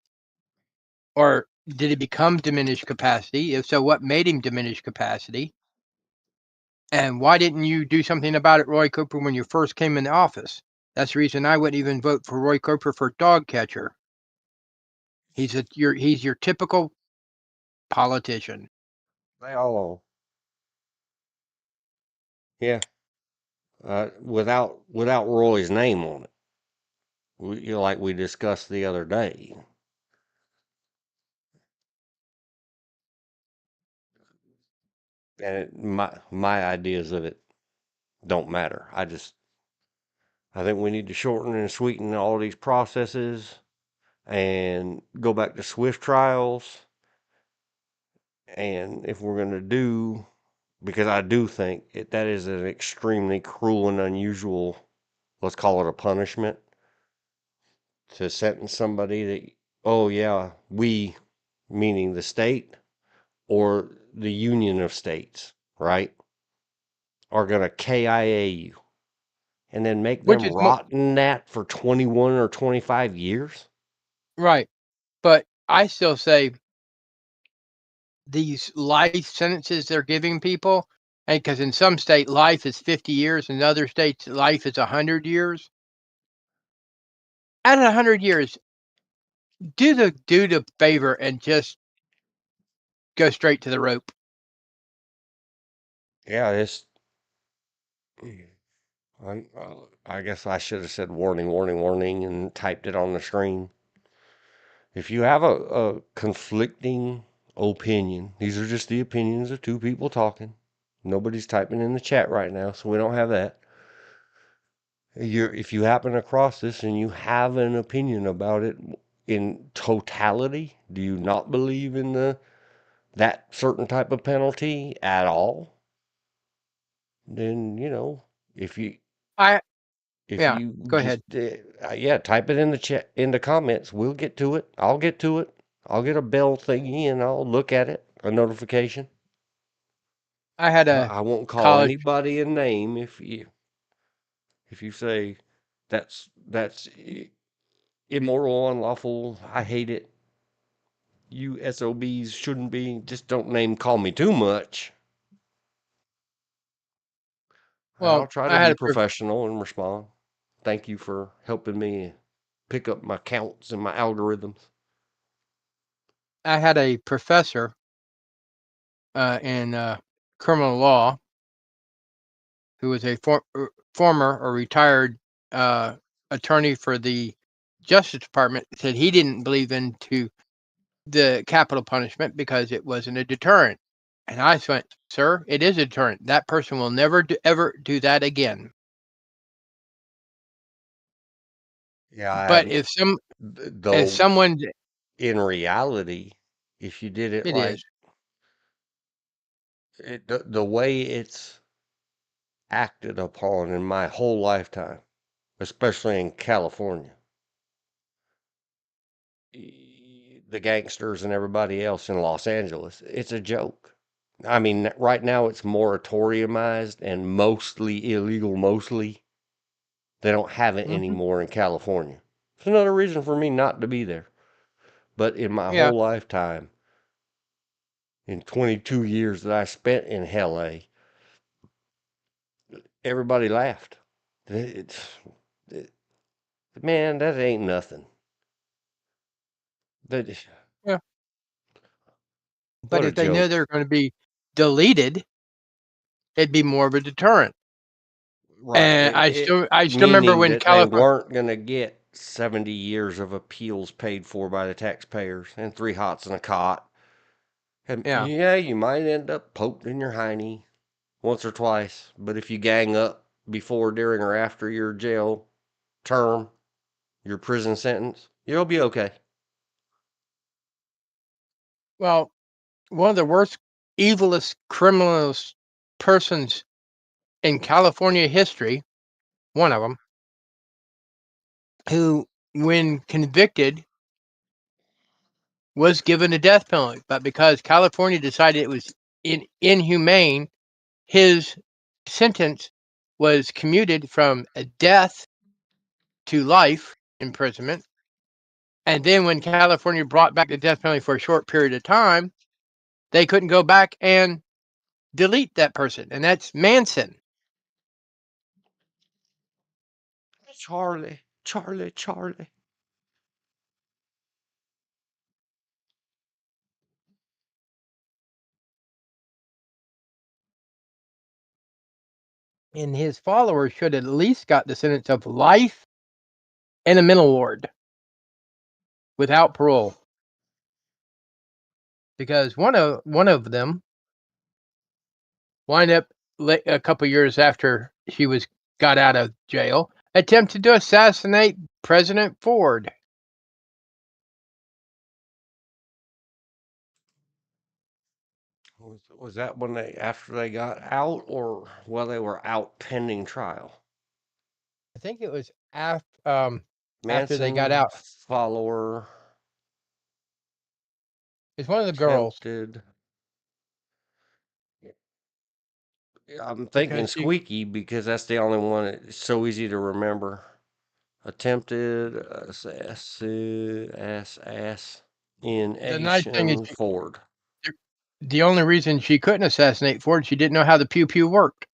[SPEAKER 2] or did he become diminished capacity? If so, what made him diminished capacity? And why didn't you do something about it, Roy Cooper, when you first came in the office? That's the reason I wouldn't even vote for Roy Cooper for dog catcher. He's your typical politician.
[SPEAKER 1] They all, yeah. Without Roy's name on it, like we discussed the other day. And my ideas of it don't matter. I think we need to shorten and sweeten all these processes and go back to swift trials. And if we're going to do, because I do think that is an extremely cruel and unusual, let's call it a punishment, to sentence somebody that, oh yeah, we, meaning the state or the union of states, right, are going to KIA you and then make
[SPEAKER 2] Which
[SPEAKER 1] them
[SPEAKER 2] is more
[SPEAKER 1] rot in that for 21 or 25 years.
[SPEAKER 2] right. But I still say these life sentences they're giving people, and because in some state life is 50 years, in other states life is 100 years. At 100 years, do the favor and just go straight to the rope.
[SPEAKER 1] Yeah, it's. I guess I should have said warning, warning, warning, and typed it on the screen. If you have a conflicting opinion, these are just the opinions of two people talking. Nobody's typing in the chat right now, so we don't have that. If you happen across this and you have an opinion about it in totality, do you not believe in that certain type of penalty at all? Then if you
[SPEAKER 2] I
[SPEAKER 1] if
[SPEAKER 2] Yeah,
[SPEAKER 1] you
[SPEAKER 2] go
[SPEAKER 1] just
[SPEAKER 2] ahead.
[SPEAKER 1] yeah, type it in the chat in the comments. We'll get to it. I'll get to it. I'll get a bell thingy and I'll look at it, a notification.
[SPEAKER 2] I had a
[SPEAKER 1] I won't call
[SPEAKER 2] college
[SPEAKER 1] anybody a name if you say that's immoral, unlawful. I hate it. You SOBs shouldn't be. Just don't name call me too much. I'll
[SPEAKER 2] well,
[SPEAKER 1] try to
[SPEAKER 2] I
[SPEAKER 1] be
[SPEAKER 2] had a
[SPEAKER 1] professional and respond. Thank you for helping me pick up my counts and my algorithms.
[SPEAKER 2] professor in criminal law who was a former or retired uh, attorney for the Justice Department. Said he didn't believe into the capital punishment because it wasn't a deterrent. And I went, sir, it is a deterrent. That person will never ever do that again.
[SPEAKER 1] Yeah, I
[SPEAKER 2] But
[SPEAKER 1] haven't.
[SPEAKER 2] if
[SPEAKER 1] Though
[SPEAKER 2] someone,
[SPEAKER 1] in reality, if you did it
[SPEAKER 2] it
[SPEAKER 1] like
[SPEAKER 2] is.
[SPEAKER 1] the way it's acted upon in my whole lifetime, especially in California, the gangsters and everybody else in Los Angeles. It's a joke. I mean, right now it's moratoriumized and mostly illegal, mostly. They don't have it
[SPEAKER 2] Hmm.
[SPEAKER 1] anymore in California. It's another reason for me not to be there. But in my
[SPEAKER 2] Yeah.
[SPEAKER 1] whole lifetime, in 22 years that I spent in LA, everybody laughed. It's, it, man, that ain't nothing. That,
[SPEAKER 2] Yeah. But
[SPEAKER 1] what a
[SPEAKER 2] if they know
[SPEAKER 1] joke.
[SPEAKER 2] they're going to be deleted, it'd be more of a deterrent.
[SPEAKER 1] Right.
[SPEAKER 2] And I still remember
[SPEAKER 1] Meaning
[SPEAKER 2] when
[SPEAKER 1] that they
[SPEAKER 2] California.
[SPEAKER 1] weren't going to get 70 years of appeals paid for by the taxpayers and three hots and a cot. And
[SPEAKER 2] Yeah.
[SPEAKER 1] yeah, you might end up poked in your hiney once or twice, but if you gang up before, during, or after your jail term, your prison sentence, you'll be okay.
[SPEAKER 2] Well, one of the worst, evilest criminals persons in California history, one of them, who, when convicted, was given a death penalty, but because California decided it was inhumane, his sentence was commuted from a death to life imprisonment. And then when California brought back the death penalty for a short period of time, they couldn't go back and delete that person, and that's Manson.
[SPEAKER 1] Charlie, Charlie, Charlie.
[SPEAKER 2] And his followers should at least got the sentence of life in a mental ward without parole, because one of them wind up a couple years after she was got out of jail, attempted to assassinate President Ford.
[SPEAKER 1] Was that when they, after they got out, or while they were out pending trial?
[SPEAKER 2] I think it was after they got
[SPEAKER 1] Manson
[SPEAKER 2] out.
[SPEAKER 1] follower
[SPEAKER 2] It's one of the girls
[SPEAKER 1] attempted. I'm thinking
[SPEAKER 2] because she
[SPEAKER 1] Squeaky because that's the only one that's so easy to remember. Attempted
[SPEAKER 2] the nice thing is
[SPEAKER 1] assassination Ford.
[SPEAKER 2] the only reason she couldn't assassinate Ford, she didn't know how the pew pew worked.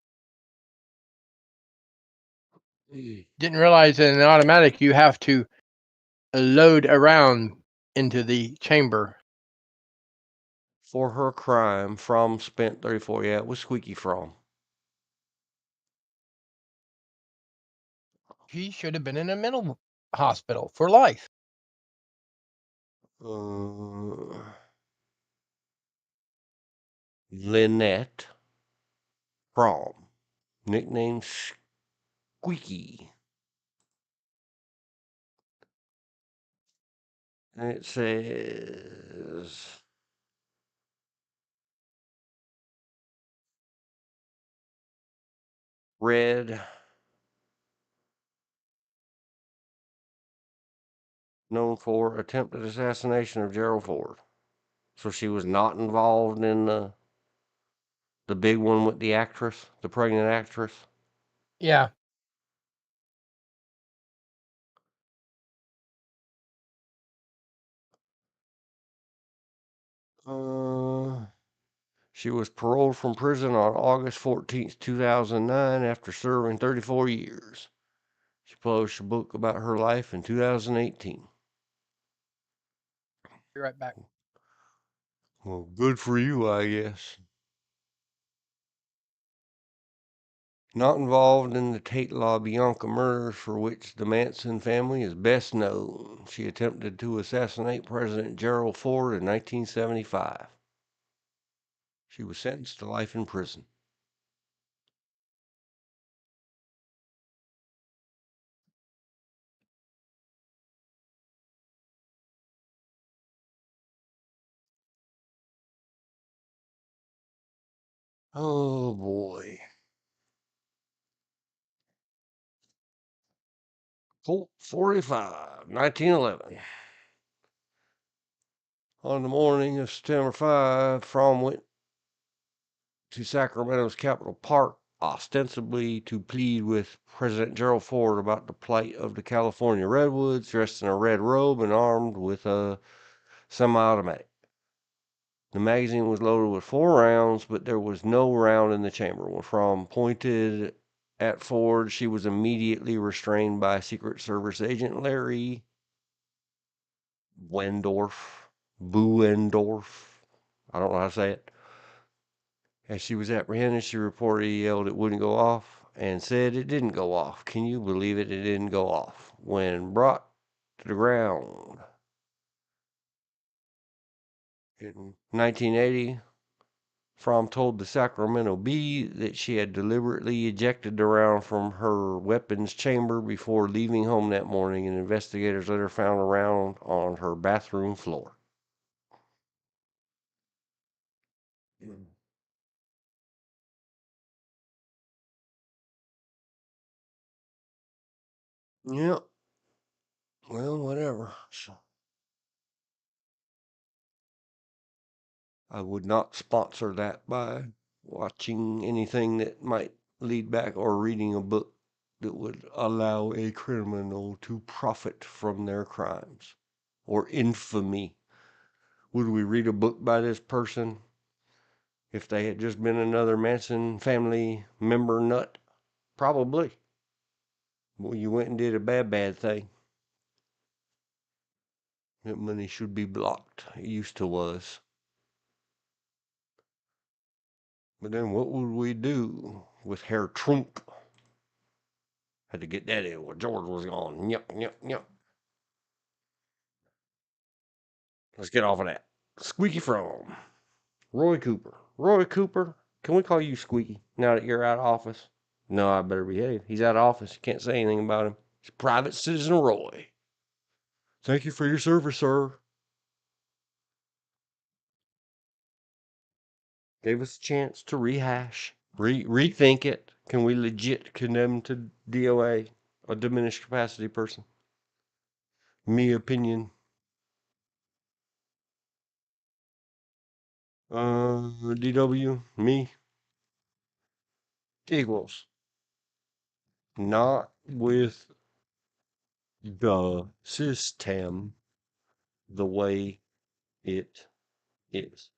[SPEAKER 2] Didn't realize that in an automatic you have to load around into the chamber.
[SPEAKER 1] For her crime from spent 34. Yeah, it was Squeaky from.
[SPEAKER 2] She should have been in a mental hospital for life.
[SPEAKER 1] Uh, Lynette From. Nickname Squeaky. And it says Red, known for attempted assassination of Gerald Ford. So she was not involved in the big one with the actress, the pregnant actress.
[SPEAKER 2] Yeah.
[SPEAKER 1] Uh, she was paroled from prison on August 14th, 2009 after serving 34 years. She published a book about her life in 2018.
[SPEAKER 2] Be right back.
[SPEAKER 1] Well, good for you, I guess. Not involved in the Tate LaBianca murders, for which the Manson family is best known. She attempted to assassinate President Gerald Ford in 1975. She was sentenced to life in prison. Oh boy. Colt 45, 1911. On the morning of September 5, Fromm went to Sacramento's Capitol Park, ostensibly to plead with President Gerald Ford about the plight of the California redwoods, dressed in a red robe and armed with a semi-automatic. The magazine was loaded with 4 rounds, but there was no round in the chamber. When Fromm pointed at Ford, she was immediately restrained by Secret Service agent Larry Buendorf. I don't know how to say it. As she was apprehended, she reported he yelled it wouldn't go off and said it didn't go off. Can you believe it? It didn't go off. When brought to the ground in 1980, Fromm told the Sacramento Bee that she had deliberately ejected the round from her weapons chamber before leaving home that morning, and investigators later found a round on her bathroom floor. Yeah, well, whatever. I would not sponsor that by watching anything that might lead back or reading a book that would allow a criminal to profit from their crimes or infamy. Would we read a book by this person if they had just been another Manson family member nut? Probably. Well, you went and did a bad thing. That money should be blocked. It used to was. But then what would we do with Herr Trunk? Had to get that in when George was gone. Yep. Let's get off of that. Squeaky From. Roy Cooper. Roy Cooper, can we call you Squeaky now that you're out of office? No, I better behave. He's out of office. You can't say anything about him. He's Private Citizen Roy. Thank you for your service, sir. Gave us a chance to rehash, rethink it. Can we legit condemn to DOA a diminished capacity person? Me opinion. DW, me equals not with the system the way it is.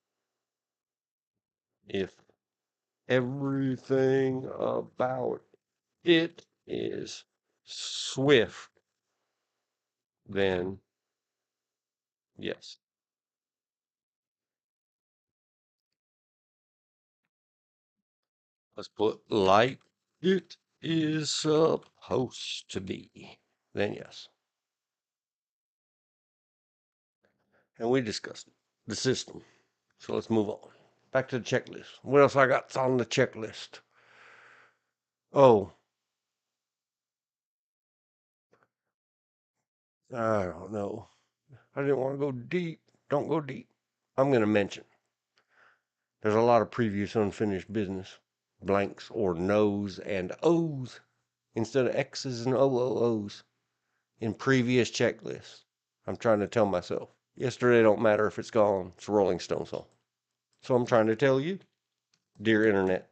[SPEAKER 1] If everything about it is swift, then yes. Let's put like it is supposed to be. Then yes. And we discussed it, the system. So let's move on. Back to the checklist. What else I got on the checklist? Oh, I don't know. I didn't want to go deep. Don't go deep. I'm going to mention there's a lot of previous unfinished business, blanks or no's and O's instead of X's and OOO's in previous checklists. I'm trying to tell myself yesterday don't matter if it's gone. It's a Rolling Stone song. So I'm trying to tell you, dear internet,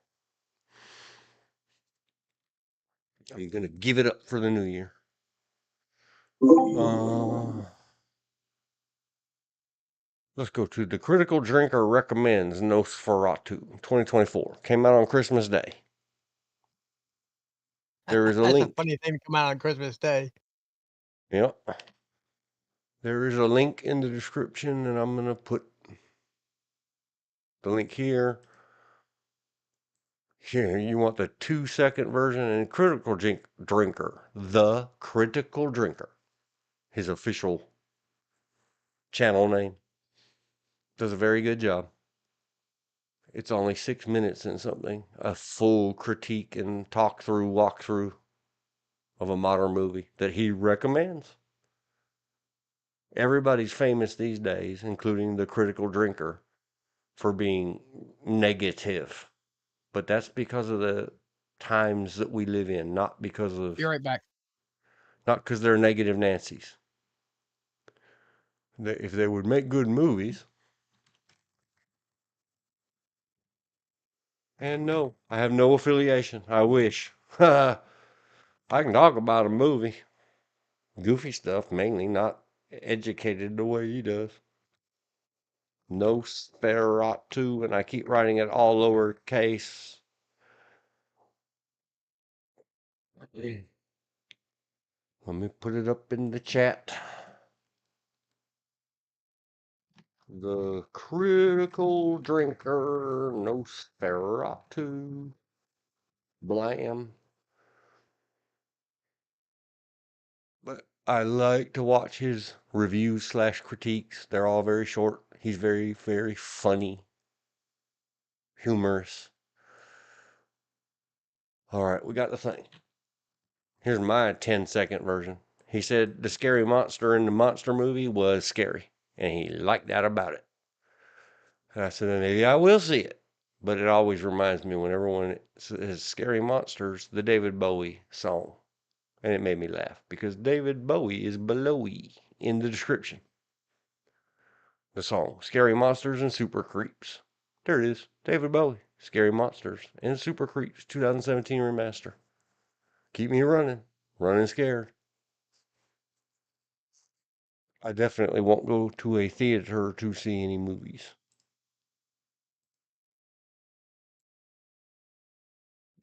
[SPEAKER 1] I'm going to give it up for the new year. Let's go to The Critical Drinker Recommends Nosferatu 2024. Came out on Christmas Day. There is a
[SPEAKER 2] That's
[SPEAKER 1] link.
[SPEAKER 2] a funny thing to come out on Christmas Day.
[SPEAKER 1] Yep. There is a link in the description, and I'm going to put the link here. Here, you want the 2-second version, and Critical Drinker, The Critical Drinker, his official channel name, does a very good job. It's only 6 minutes and something, a full critique and walkthrough of a modern movie that he recommends. Everybody's famous these days, including the Critical Drinker, for being negative. But that's because of the times that we live in, not because of
[SPEAKER 2] Be right back.
[SPEAKER 1] not because they're negative Nancy's. If they would make good movies. And no, I have no affiliation. I wish. I can talk about a movie. Goofy stuff, mainly, not educated the way he does. No Speratu, and I keep writing it all lowercase. Let me put it up in the chat. The critical drinker, no Speratu. Blam. But I like to watch his reviews slash critiques. They're all very short. He's very, very funny, humorous. All right, we got the thing. Here's my 10-second version. He said the scary monster in the monster movie was scary, and he liked that about it. And I said, maybe I will see it. But it always reminds me when everyone says scary monsters, the David Bowie song. And it made me laugh because David Bowie is belowy in the description. The song, Scary Monsters and Super Creeps. There it is, David Bowie, Scary Monsters and Super Creeps, 2017 remaster. Keep me running, running scared. I definitely won't go to a theater to see any movies.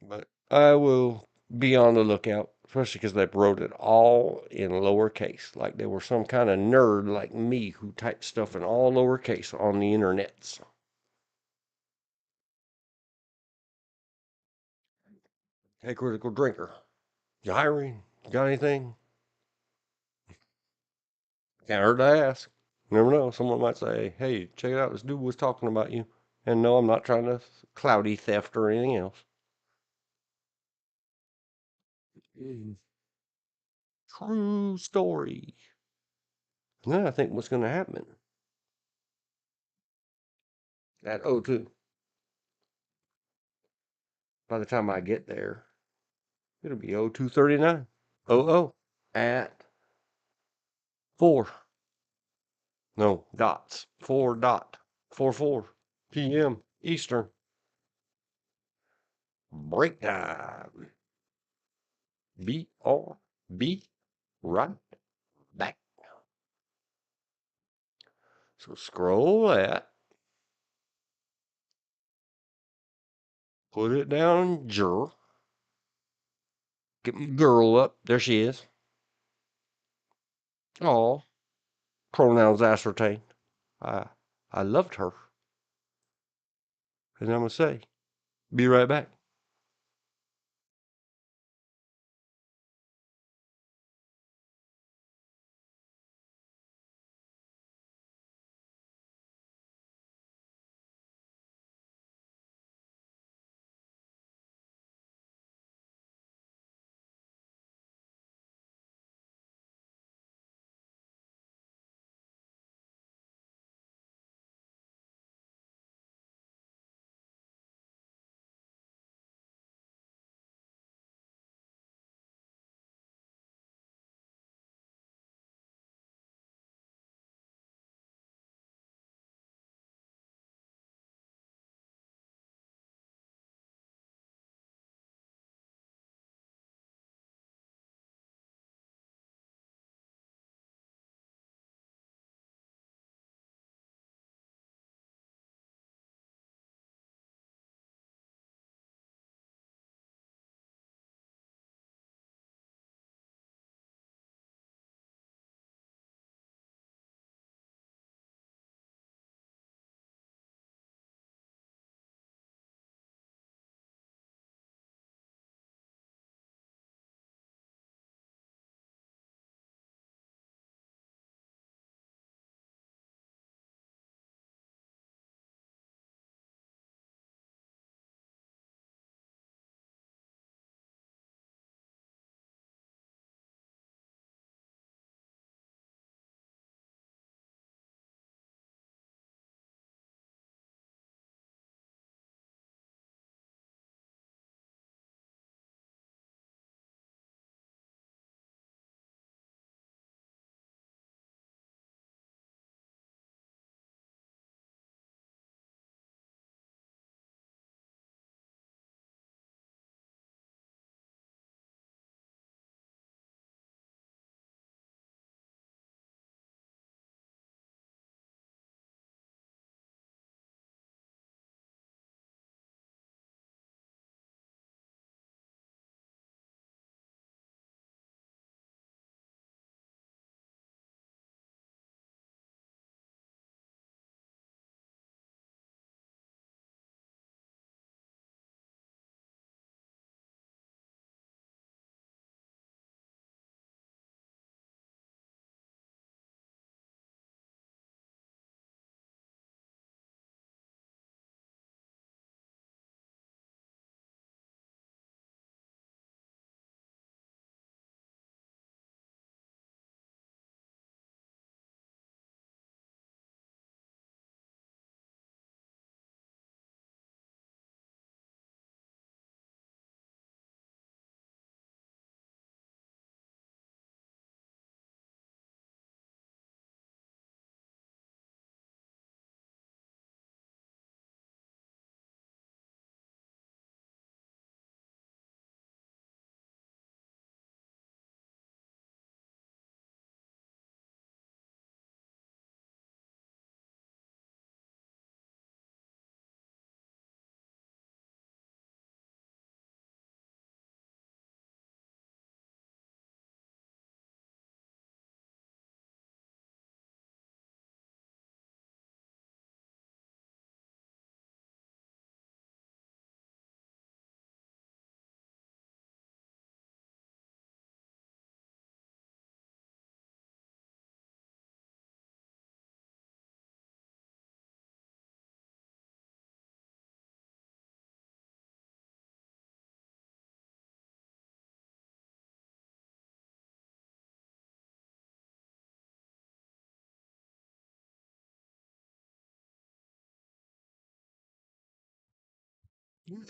[SPEAKER 1] But I will be on the lookout, especially because they wrote it all in lowercase, like they were some kind of nerd like me who typed stuff in all lowercase on the internets. Hey, critical drinker, you hiring? You got anything? Can't hurt to ask. You never know. Someone might say, hey, check it out. This dude was talking about you. And no, I'm not trying to cloudy theft or anything else. True story. Then I think what's going to happen at O2, by the time I get there, it'll be 02:39. At 4. No, dots. 4 p.m. Eastern. Break time. BRB. Right back. So scroll that. Put it down, jur. Get my girl up. There she is. Oh, pronouns ascertained. I I loved her. And I'm gonna say, be right back.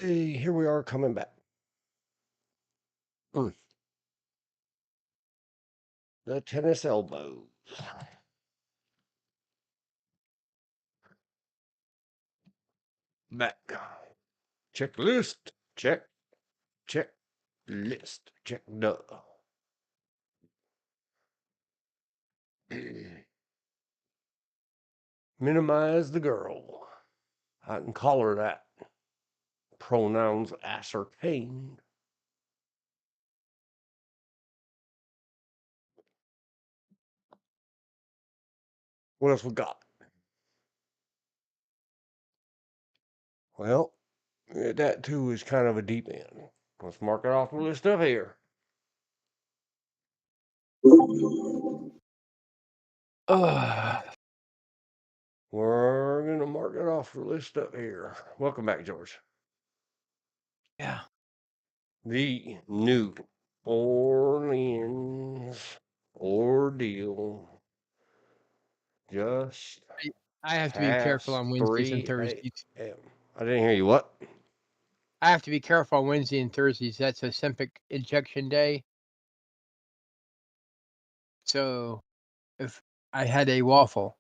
[SPEAKER 1] Hey, here we are coming back. The tennis elbows. Back. Checklist. Check. Check. List. Check. Duh. Minimize the girl. I can call her that. Pronouns ascertained. What else we got? Well, that too is kind of a deep end. Let's mark it off the list up here. We're going to mark it off the list up here. Welcome back, George.
[SPEAKER 2] Yeah.
[SPEAKER 1] The New Orleans ordeal just
[SPEAKER 2] I have to be careful
[SPEAKER 1] past
[SPEAKER 2] on Wednesdays and
[SPEAKER 1] 3
[SPEAKER 2] Thursdays.
[SPEAKER 1] a.m. I didn't hear you. What?
[SPEAKER 2] I have to be careful on Wednesday and Thursdays. That's a Ozempic injection day. So if I had a waffle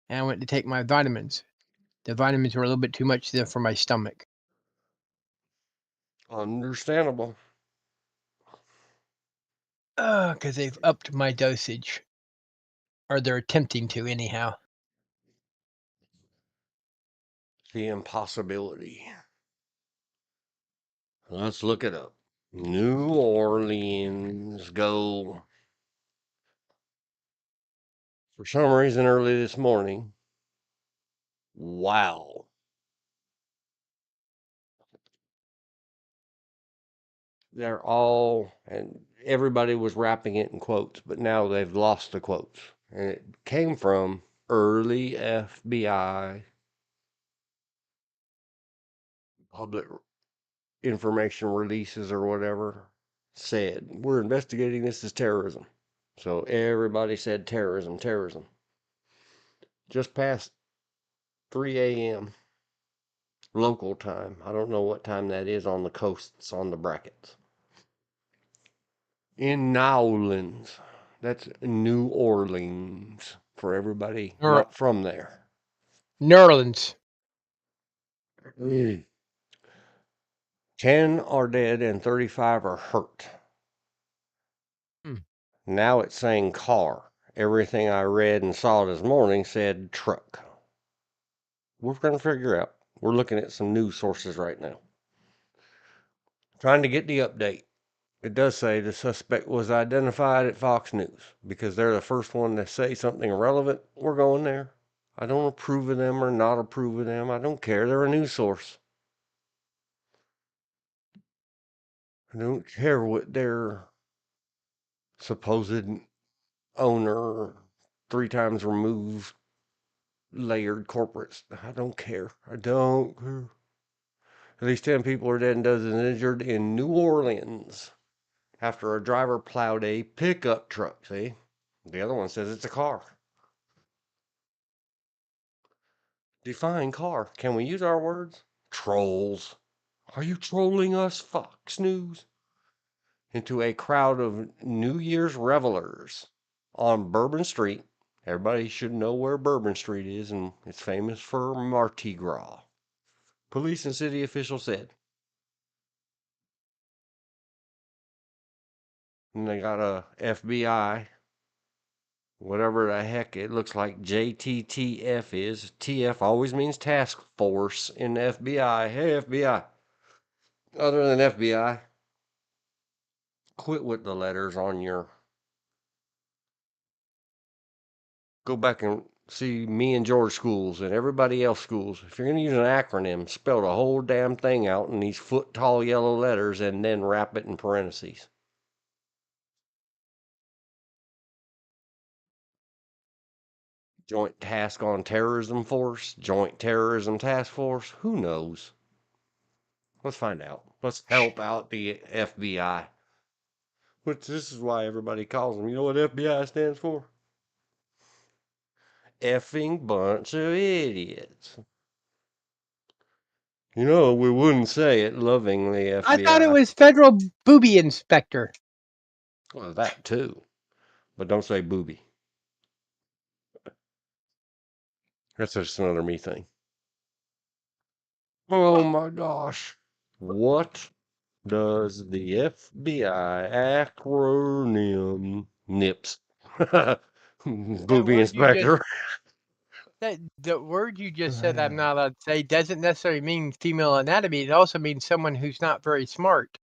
[SPEAKER 2] and I went to take my vitamins, the vitamins were a little bit too much for my stomach.
[SPEAKER 1] Understandable.
[SPEAKER 2] Because they've upped my dosage. Or they're attempting to, anyhow.
[SPEAKER 1] The impossibility. Let's look it up. New Orleans go. For some reason, early this morning. Wow. They're all, and everybody was wrapping it in quotes, but now they've lost the quotes. And it came from early FBI public information releases or whatever said, we're investigating this as terrorism. So everybody said terrorism, terrorism. Just past 3 a.m. local time. I don't know what time that is on the coasts, on the brackets. In Nowlands. That's New Orleans for everybody not from there.
[SPEAKER 2] New Orleans.
[SPEAKER 1] 10 are dead and 35 are hurt. Now it's saying car. Everything I read and saw this morning said truck. We're going to figure out. We're looking at some news sources right now. Trying to get the update. It does say the suspect was identified at Fox News because they're the first one to say something relevant. We're going there. I don't approve of them or not approve of them. I don't care. They're a news source. I don't care what their supposed owner, 3 times removed, layered corporates. I don't care. I don't care. At least 10 people are dead and dozens injured in New Orleans after a driver plowed a pickup truck. See? The other one says it's a car. Define car. Can we use our words? Trolls. Are you trolling us, Fox News? Into a crowd of New Year's revelers on Bourbon Street. Everybody should know where Bourbon Street is, and it's famous for Mardi Gras. Police and city officials said. And they got a FBI, whatever the heck it looks like JTTF is. TF always means task force in the FBI. Hey, FBI. Other than FBI, quit with the letters on your. Go back and see me and George schools and everybody else schools. If you're going to use an acronym, spell the whole damn thing out in these foot tall yellow letters and then wrap it in parentheses. Joint Task on Terrorism Force, Joint Terrorism Task Force, who knows? Let's find out. Let's help out the FBI. Which this is why everybody calls them. You know what FBI stands for? Effing bunch of idiots. You know, we wouldn't say it lovingly,
[SPEAKER 2] I thought it
[SPEAKER 1] FBI.
[SPEAKER 2] was federal booby inspector.
[SPEAKER 1] Well, that too. But don't say booby. That's just another me thing. Oh my gosh. What does the FBI acronym NIPS?
[SPEAKER 2] That
[SPEAKER 1] Booby
[SPEAKER 2] word you just
[SPEAKER 1] inspector.
[SPEAKER 2] that the word you just said I'm not allowed to say doesn't necessarily mean female anatomy. It also means someone who's not very smart.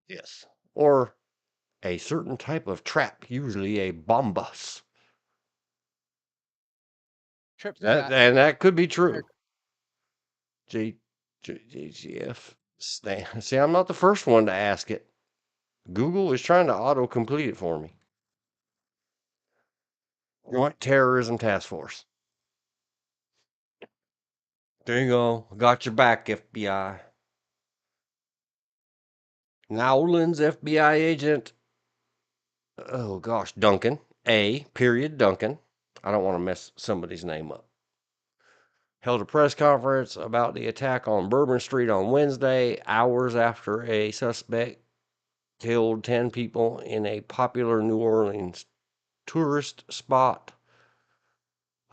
[SPEAKER 1] Yes. Or a certain type of trap, usually a bombus.
[SPEAKER 2] Trip
[SPEAKER 1] That
[SPEAKER 2] trap.
[SPEAKER 1] and that could be
[SPEAKER 2] Or-
[SPEAKER 1] true. JGF. See, I'm not the first one to ask it. Google is trying to auto-complete it for me. Joint Terrorism Task Force. There you go. Got your back, FBI. Nowlands FBI agent. Oh gosh, Duncan. A. Period. Duncan. I don't want to mess somebody's name up. Held a press conference about the attack on Bourbon Street on Wednesday, hours after a suspect killed 10 people in a popular New Orleans tourist spot.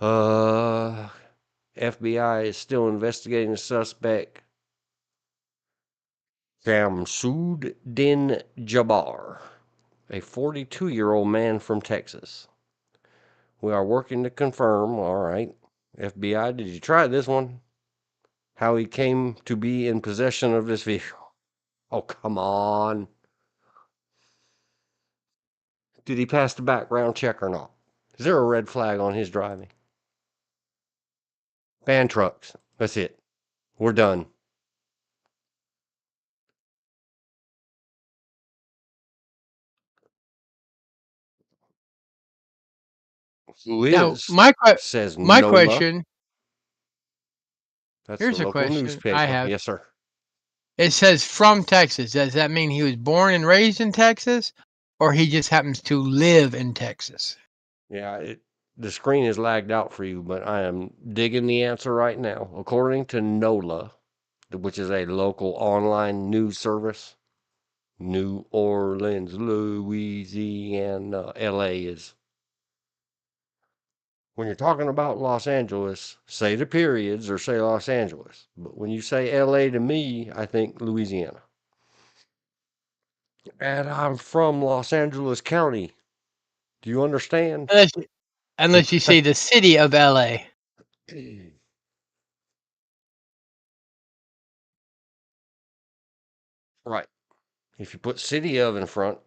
[SPEAKER 1] FBI is still investigating the suspect, Shamsuddin Jabbar, a 42-year-old man from Texas. We are working to confirm, all right. FBI, did you try this one? How he came to be in possession of this vehicle. Oh, come on. Did he pass the background check or not? Is there a red flag on his driving? Ban trucks. That's it. We're done. Who
[SPEAKER 2] Now,
[SPEAKER 1] is? Says
[SPEAKER 2] my
[SPEAKER 1] NOLA.
[SPEAKER 2] question.
[SPEAKER 1] That's the
[SPEAKER 2] Here's a
[SPEAKER 1] local
[SPEAKER 2] question I
[SPEAKER 1] newspaper.
[SPEAKER 2] have.
[SPEAKER 1] Yes, sir.
[SPEAKER 2] It says from Texas. Does that mean he was born and raised in Texas, or he just happens to live in Texas?
[SPEAKER 1] Yeah, the screen is lagged out for you, but I am digging the answer right now. According to NOLA, which is a local online news service, New Orleans, Louisiana, LA is. When you're talking about Los Angeles, say the periods or say Los Angeles. But when you say LA to me, I think Louisiana. And I'm from Los Angeles County. Do you understand?
[SPEAKER 2] Unless you say the city of LA.
[SPEAKER 1] Right. If you put city of in front,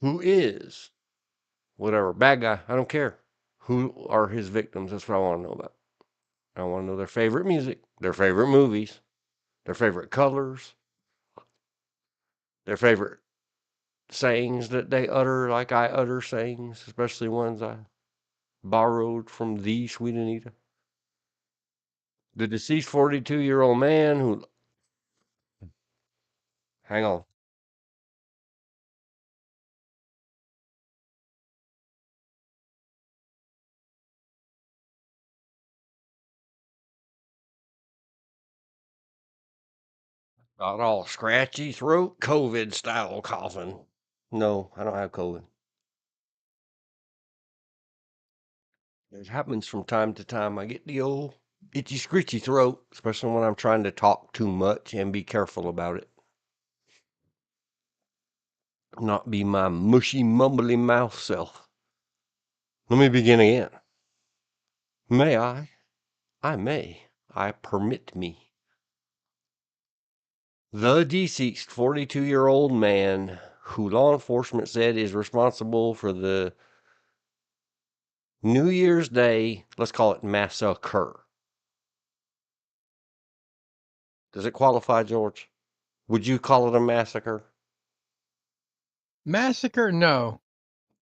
[SPEAKER 1] who is whatever bad guy? I don't care. Who are his victims? That's what I want to know about. I want to know their favorite music, their favorite movies, their favorite colors, their favorite sayings that they utter, like I utter sayings, especially ones I borrowed from the Sweet Anita. The deceased 42-year-old man who, hang on, got all scratchy throat, COVID style coughing. No, I don't have COVID. It happens from time to time. I get the old itchy, scritchy throat, especially when I'm trying to talk too much and be careful about it. Not be my mushy, mumbly mouth self. Let me begin again. May I? I may. I permit me. The deceased 42-year-old man who law enforcement said is responsible for the New Year's Day, let's call it massacre. Does it qualify, George? Would you call it a massacre?
[SPEAKER 2] Massacre? No.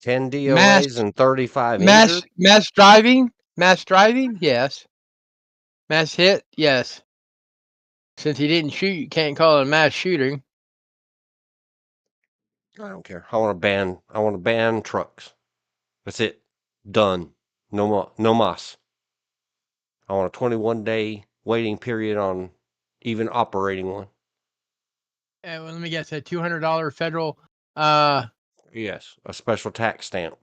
[SPEAKER 1] 10
[SPEAKER 2] Mass
[SPEAKER 1] DOAs and 35
[SPEAKER 2] mass
[SPEAKER 1] injured?
[SPEAKER 2] mass driving? Mass driving? Yes. Mass hit? Yes. Since he didn't shoot, you can't call it a mass shooting.
[SPEAKER 1] I don't care. I want to ban trucks. That's it. Done. No more. No mas. I want a 21-day waiting period on even operating one.
[SPEAKER 2] Well, let me guess, a $200 federal.
[SPEAKER 1] Yes, a special tax stamp.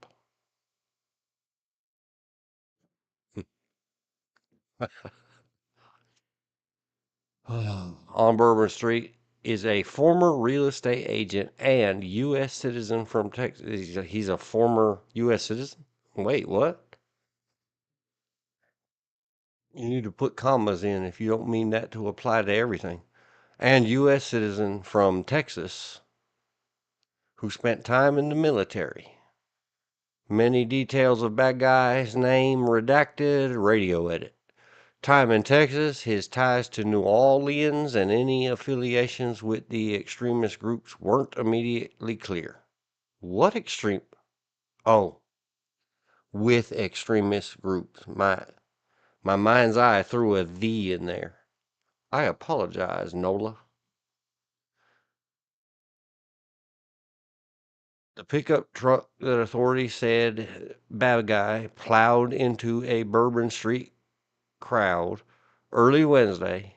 [SPEAKER 1] On Bourbon Street is a former real estate agent and U.S. citizen from Texas. He's a former U.S. citizen? Wait, what? You need to put commas in if you don't mean that to apply to everything. And U.S. citizen from Texas who spent time in the military. Many details of bad guy's name redacted, radio edit. Time in Texas, his ties to New Orleans, and any affiliations with the extremist groups weren't immediately clear. What extreme? Oh, with extremist groups. My mind's eye threw a "the" in there. I apologize, Nola. The pickup truck that authorities said bad guy plowed into a Bourbon Street crowd early Wednesday,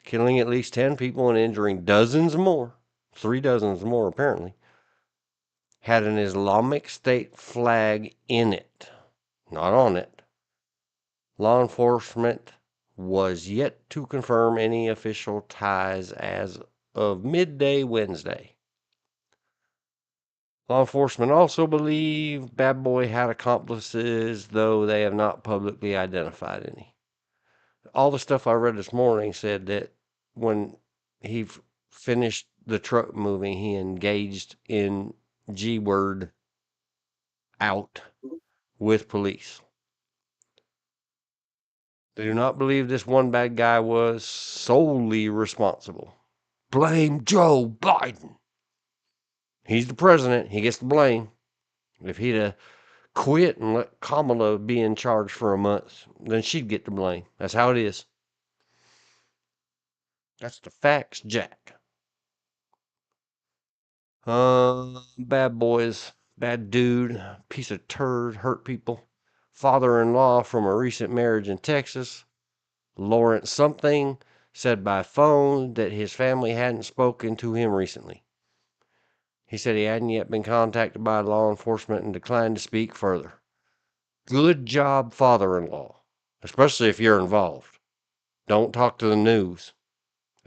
[SPEAKER 1] killing at least 10 people and injuring dozens more, 3 dozens more apparently, had an Islamic State flag in it, not on it. Law enforcement was yet to confirm any official ties as of midday Wednesday. Law enforcement also believe Bad Boy had accomplices, though they have not publicly identified any. All the stuff I read this morning said that when he finished the truck moving, he engaged in G-word out with police. They do not believe this one bad guy was solely responsible. Blame Joe Biden. He's the president. He gets the blame. If he'd quit and let Kamala be in charge for a month, then she'd get the blame. That's how it is. That's the facts, Jack. Bad boys, bad dude, piece of turd, hurt people. Father-in-law from a recent marriage in Texas, Lawrence something, said by phone that his family hadn't spoken to him recently. He said he hadn't yet been contacted by law enforcement and declined to speak further. Good job, father-in-law, especially if you're involved. Don't talk to the news.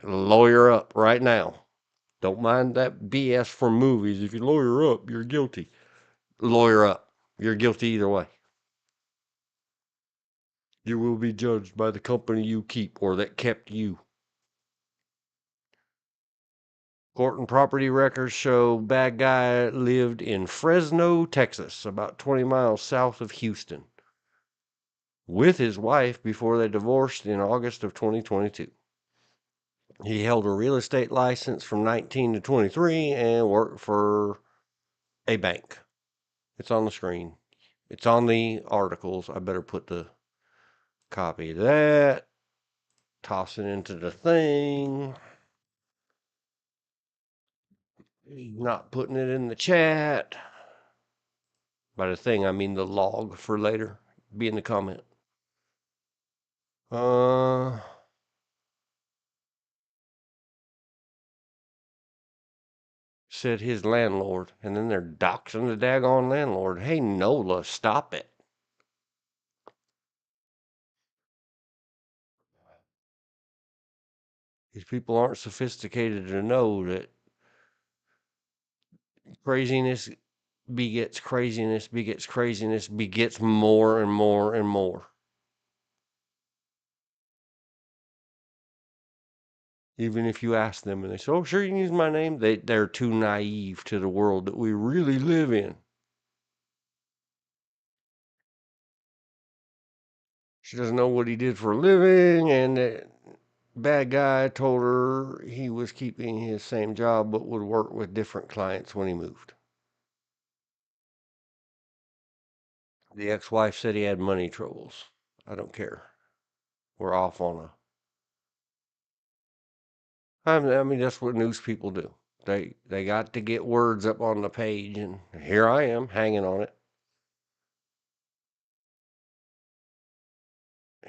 [SPEAKER 1] Lawyer up right now. Don't mind that BS from movies. If you lawyer up, you're guilty. Lawyer up. You're guilty either way. You will be judged by the company you keep or that kept you. Court and property records show bad guy lived in Fresno, Texas, about 20 miles south of Houston, with his wife before they divorced in August of 2022. He held a real estate license from 19 to 23 and worked for a bank. It's on the screen. It's on the articles. I better put the copy of that. Toss it into the thing. Not putting it in the chat. By the thing, I mean the log for later. Be in the comment. Said his landlord, and then they're doxing the daggone landlord. Hey, Nola, stop it. These people aren't sophisticated to know that craziness begets craziness, begets craziness, begets more and more and more. Even if you ask them and they say, oh, sure, you can use my name, they're too naive to the world that we really live in. She doesn't know what he did for a living, and that bad guy told her he was keeping his same job but would work with different clients when he moved. The ex-wife said he had money troubles. I don't care. We're off on I mean, that's what news people do. They got to get words up on the page, and here I am hanging on it.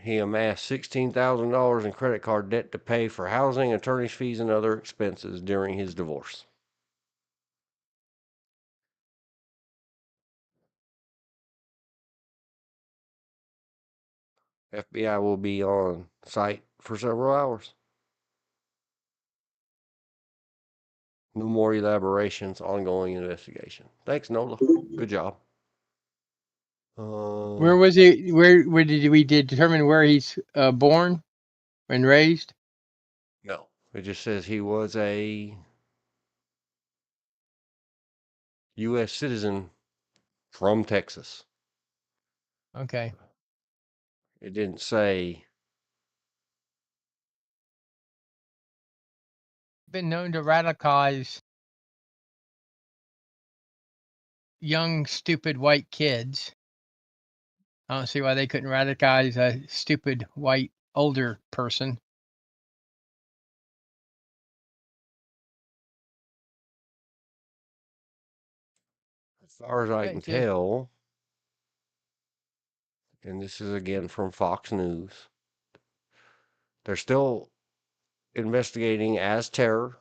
[SPEAKER 1] he amassed $16,000 in credit card debt to pay for housing, attorney's fees, and other expenses during his divorce. FBI will be on site for several hours. No more elaborations, ongoing investigation. Thanks, Nola. Good job.
[SPEAKER 2] Where was he? Where did we determine where he's born and raised?
[SPEAKER 1] No, it just says he was a U.S. citizen from Texas.
[SPEAKER 2] Okay.
[SPEAKER 1] It didn't say.
[SPEAKER 2] Been known to radicalize young, stupid white kids. I don't see why they couldn't radicalize a stupid white older person.
[SPEAKER 1] As far as I can
[SPEAKER 2] It's just
[SPEAKER 1] tell, and this is again from Fox News, they're still investigating as terror,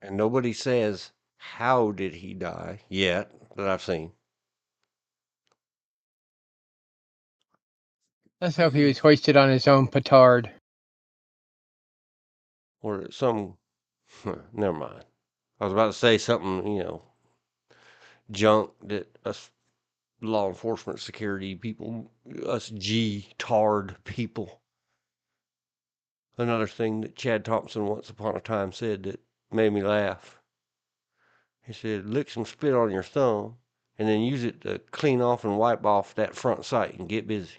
[SPEAKER 1] and nobody says how did he die yet that I've seen.
[SPEAKER 2] let's hope he was hoisted on his own petard.
[SPEAKER 1] Or some, never mind. I was about to say something, junk that us law enforcement security people, us G-tard people. Another thing that Chad Thompson once upon a time said that made me laugh. He said, lick some spit on your thumb and then use it to clean off and wipe off that front sight and get busy.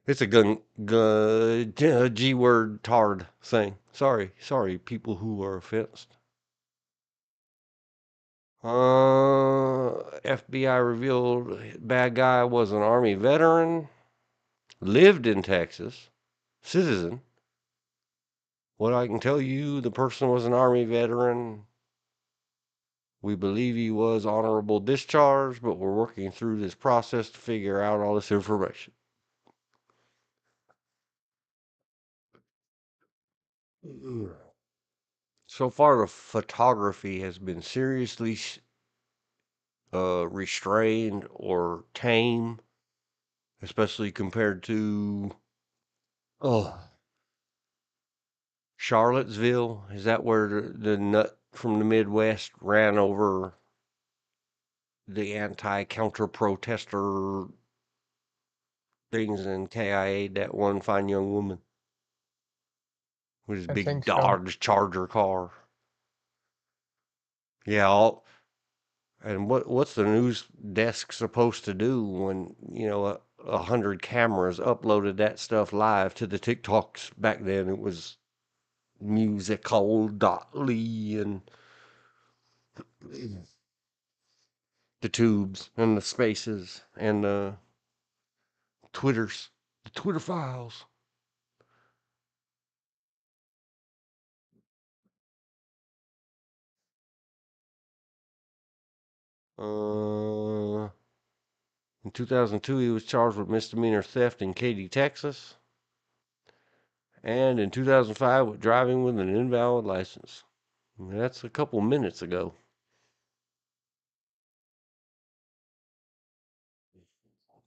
[SPEAKER 1] It's a G word tard thing. Sorry, people who are offensed. FBI revealed bad guy was an Army veteran, lived in Texas, citizen. What I can tell you, the person was an Army veteran. We believe he was honorable discharge, but we're working through this process to figure out all this information. So far, the photography has been seriously restrained or tame, especially compared to Charlottesville. Is that where the nut from the Midwest ran over the anti-counter protester things and KIA that one fine young woman with his
[SPEAKER 2] I
[SPEAKER 1] big
[SPEAKER 2] think so.
[SPEAKER 1] Dodge Charger car? Yeah, and what's the news desk supposed to do when, 100 cameras uploaded that stuff live to the TikToks? Back then it was musical.ly and the tubes and the spaces and the Twitters, the Twitter files. In 2002, he was charged with misdemeanor theft in Katy, Texas. And in 2005, with driving with an invalid license. That's a couple minutes ago.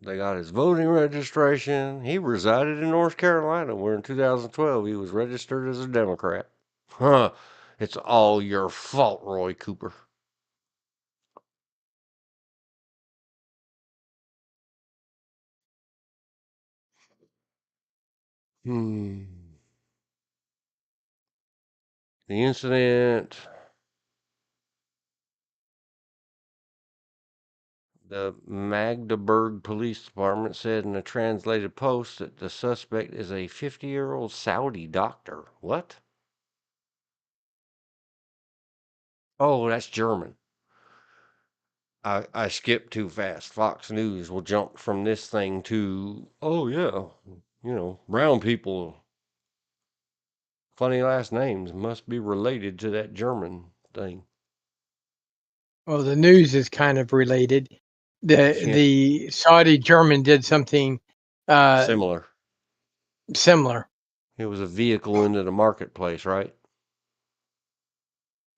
[SPEAKER 1] They got his voting registration. He resided in North Carolina, where in 2012 he was registered as a Democrat. Huh. It's all your fault, Roy Cooper. Hmm. The incident. The Magdeburg Police Department said in a translated post that the suspect is a 50-year-old Saudi doctor. What? Oh, that's German. I skipped too fast. Fox News will jump from this thing to, oh, yeah, brown people, funny last names must be related to that German thing.
[SPEAKER 2] Well, the news is kind of related. The Saudi German did something
[SPEAKER 1] Similar.
[SPEAKER 2] similar.
[SPEAKER 1] It was a vehicle into the marketplace, right? Or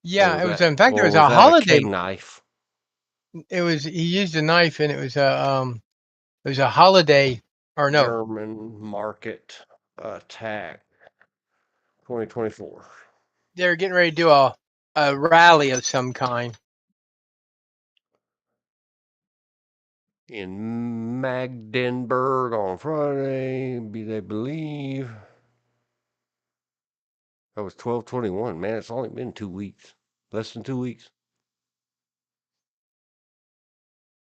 [SPEAKER 2] Yeah,
[SPEAKER 1] was
[SPEAKER 2] it was.
[SPEAKER 1] that
[SPEAKER 2] In fact, it
[SPEAKER 1] or
[SPEAKER 2] was
[SPEAKER 1] was
[SPEAKER 2] a
[SPEAKER 1] that a
[SPEAKER 2] holiday.
[SPEAKER 1] knife?
[SPEAKER 2] It was. He used a knife, and it was a. It was a holiday, or no?
[SPEAKER 1] German market attack 2024.
[SPEAKER 2] They were getting ready to do a rally of some kind.
[SPEAKER 1] In Magdeburg on Friday, they believe. That was 12/21. Man, it's only been 2 weeks. Less than 2 weeks.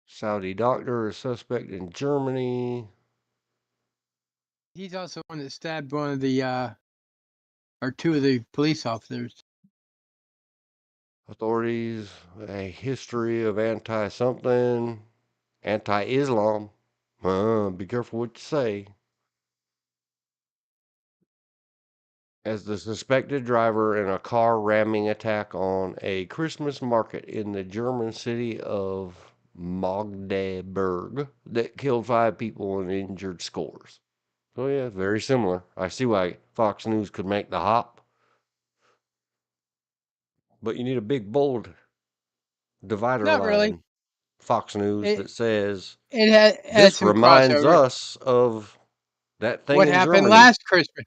[SPEAKER 1] Saudi doctor is suspect in Germany.
[SPEAKER 2] He's also one that stabbed one of the or two of the police officers.
[SPEAKER 1] Authorities, a history of anti-something, anti-Islam. Be careful what you say. As the suspected driver in a car ramming attack on a Christmas market in the German city of Magdeburg that killed 5 people and injured scores. So yeah, very similar. I see why Fox News could make the hop, but you need a big bold divider
[SPEAKER 2] Not really.
[SPEAKER 1] line, Fox News,
[SPEAKER 2] It
[SPEAKER 1] that says
[SPEAKER 2] it had
[SPEAKER 1] this
[SPEAKER 2] some
[SPEAKER 1] reminds
[SPEAKER 2] crossover.
[SPEAKER 1] us of that thing
[SPEAKER 2] What
[SPEAKER 1] in
[SPEAKER 2] happened
[SPEAKER 1] Germany
[SPEAKER 2] last Christmas?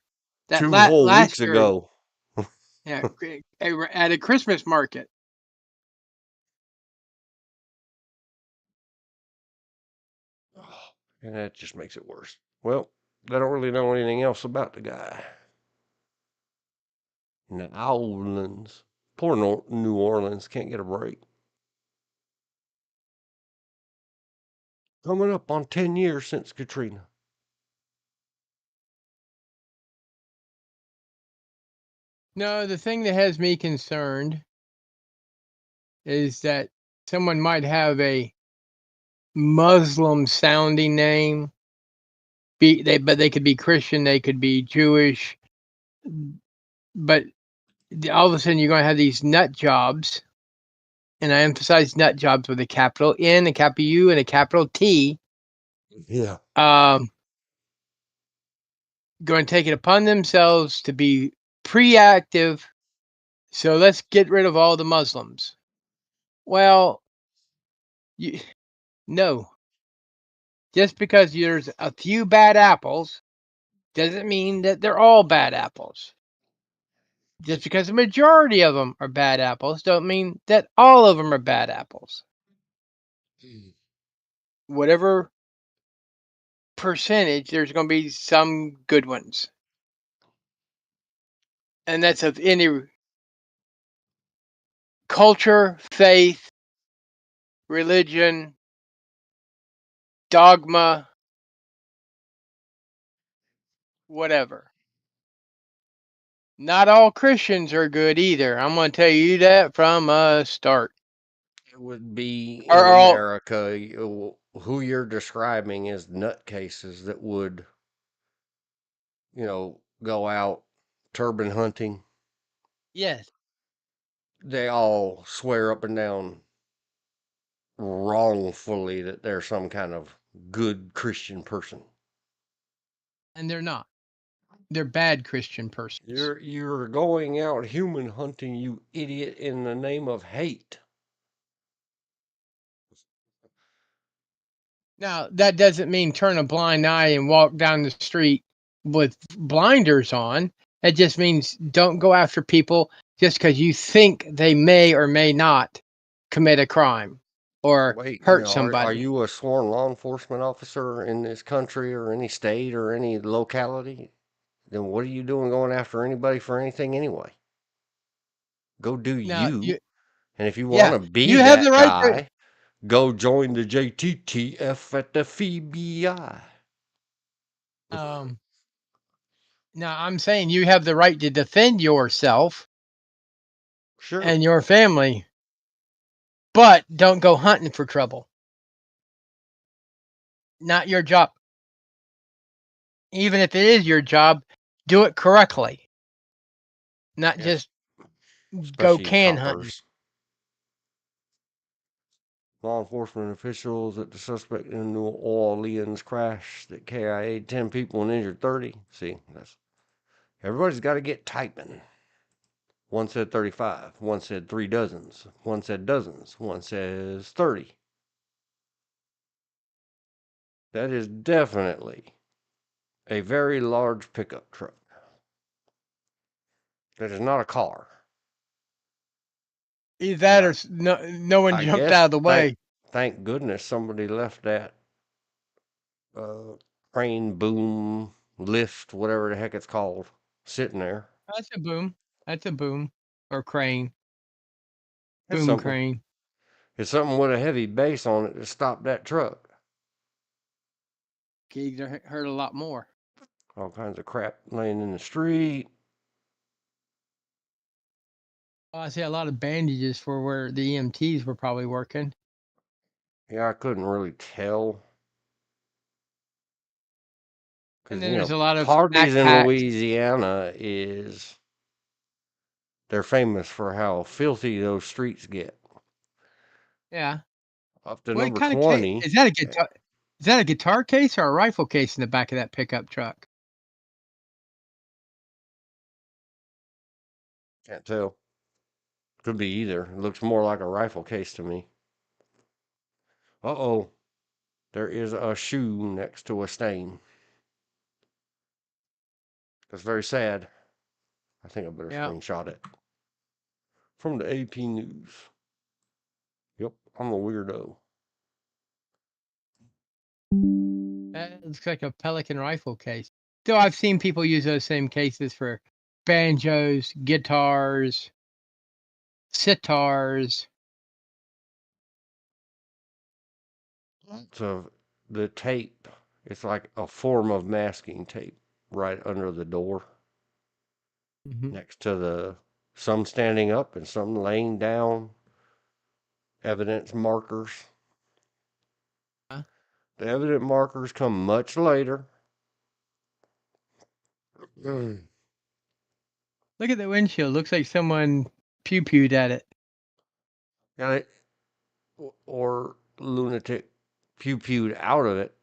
[SPEAKER 2] That
[SPEAKER 1] 2 whole weeks
[SPEAKER 2] last year,
[SPEAKER 1] ago.
[SPEAKER 2] yeah, at a Christmas market.
[SPEAKER 1] And that just makes it worse. Well, I don't really know anything else about the guy. New Orleans. Poor New Orleans can't get a break. Coming up on 10 years since Katrina.
[SPEAKER 2] No, the thing that has me concerned is that someone might have a Muslim sounding name. But they could be Christian, they could be Jewish, but all of a sudden you're going to have these nut jobs, and I emphasize nut jobs with a capital N, a capital U, and a capital T.
[SPEAKER 1] Yeah.
[SPEAKER 2] Going to take it upon themselves to be preactive. So let's get rid of all the Muslims. Well, no. Just because there's a few bad apples doesn't mean that they're all bad apples. Just because the majority of them are bad apples don't mean that all of them are bad apples. Whatever percentage, there's going to be some good ones. And that's of any culture, faith, religion, dogma, whatever. Not all Christians are good either. I'm going to tell you that from a start.
[SPEAKER 1] It would be
[SPEAKER 2] Are
[SPEAKER 1] in
[SPEAKER 2] all,
[SPEAKER 1] America. Who you're describing is nutcases that would, go out turban hunting.
[SPEAKER 2] yes,
[SPEAKER 1] They all swear up and down wrongfully that they're some kind of good Christian person.
[SPEAKER 2] and they're not. They're bad Christian persons.
[SPEAKER 1] You're going out human hunting, you idiot, in the name of hate.
[SPEAKER 2] Now, that doesn't mean turn a blind eye and walk down the street with blinders on. It just means don't go after people just because you think they may or may not commit a crime or
[SPEAKER 1] Wait,
[SPEAKER 2] hurt
[SPEAKER 1] are
[SPEAKER 2] somebody.
[SPEAKER 1] you a sworn law enforcement officer in this country or any state or any locality? Then what are you doing going after anybody for anything anyway? Go do
[SPEAKER 2] Now,
[SPEAKER 1] you. And if you want
[SPEAKER 2] yeah,
[SPEAKER 1] to be
[SPEAKER 2] you have the
[SPEAKER 1] that
[SPEAKER 2] right to.
[SPEAKER 1] guy, go join the JTTF at the FBI.
[SPEAKER 2] Um, Now, I'm saying you have the right to defend yourself
[SPEAKER 1] Sure.
[SPEAKER 2] and your family, but don't go hunting for trouble. Not your job. Even if it is your job, do it correctly, not
[SPEAKER 1] Yes.
[SPEAKER 2] just go
[SPEAKER 1] Especially you
[SPEAKER 2] can hunting.
[SPEAKER 1] coppers. Law enforcement officials that the suspect in the New Orleans crash that KIA'd 10 people and injured 30. See, everybody's got to get typing. One said 35. One said 3 dozens. One said dozens. One says 30. That is definitely a very large pickup truck. That is not a car.
[SPEAKER 2] Either that or no one
[SPEAKER 1] I
[SPEAKER 2] jumped
[SPEAKER 1] guess
[SPEAKER 2] out of the way.
[SPEAKER 1] thank goodness somebody left that crane, boom, lift, whatever the heck it's called, sitting there.
[SPEAKER 2] That's a boom. That's a boom or crane.
[SPEAKER 1] It's
[SPEAKER 2] Boom
[SPEAKER 1] something.
[SPEAKER 2] crane.
[SPEAKER 1] It's something with a heavy base on it to stop that truck.
[SPEAKER 2] Could hurt a lot more.
[SPEAKER 1] All kinds of crap laying in the street.
[SPEAKER 2] Well, I see a lot of bandages for where the EMTs were probably working.
[SPEAKER 1] Yeah, I couldn't really tell.
[SPEAKER 2] And
[SPEAKER 1] Because,
[SPEAKER 2] then there's a lot of
[SPEAKER 1] parties in
[SPEAKER 2] backpacks.
[SPEAKER 1] Louisiana they're famous for how filthy those streets get.
[SPEAKER 2] Yeah.
[SPEAKER 1] Up to
[SPEAKER 2] What
[SPEAKER 1] number
[SPEAKER 2] kind of case
[SPEAKER 1] 20.
[SPEAKER 2] is that? A guitar? Is that a guitar case or a rifle case in the back of that pickup truck?
[SPEAKER 1] Can't tell. Could be either. It looks more like a rifle case to me. Uh-oh. There is a shoe next to a stain. That's very sad. I think I better
[SPEAKER 2] Yeah.
[SPEAKER 1] screenshot it. From the AP News. Yep, I'm a weirdo.
[SPEAKER 2] That looks like a Pelican rifle case. Though I've seen people use those same cases for banjos, guitars, sitars.
[SPEAKER 1] So the tape, it's like a form of masking tape right under the door next to some standing up and some laying down evidence markers.
[SPEAKER 2] Huh?
[SPEAKER 1] The evidence markers come much later.
[SPEAKER 2] Look at the windshield. Looks like someone pew-pewed at it.
[SPEAKER 1] And or lunatic pew-pewed out of it,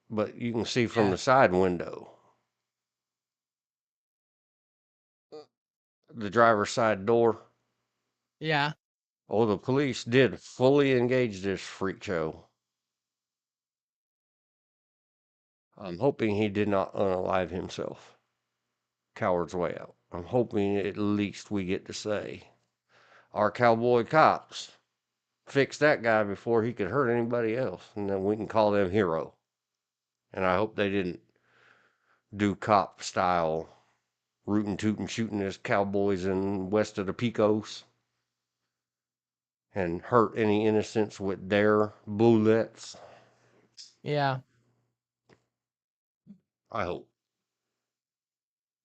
[SPEAKER 1] but you can see from
[SPEAKER 2] Yeah.
[SPEAKER 1] the side window. The driver's side door.
[SPEAKER 2] Yeah.
[SPEAKER 1] Oh, the police did fully engage this freak show. I'm hoping he did not unalive himself. Coward's way out. I'm hoping at least we get to say our cowboy cops fixed that guy before he could hurt anybody else, and then we can call them hero. And I hope they didn't do cop style rootin' tootin' shooting as cowboys in west of the Pecos and hurt any innocents with their bullets.
[SPEAKER 2] Yeah.
[SPEAKER 1] I hope.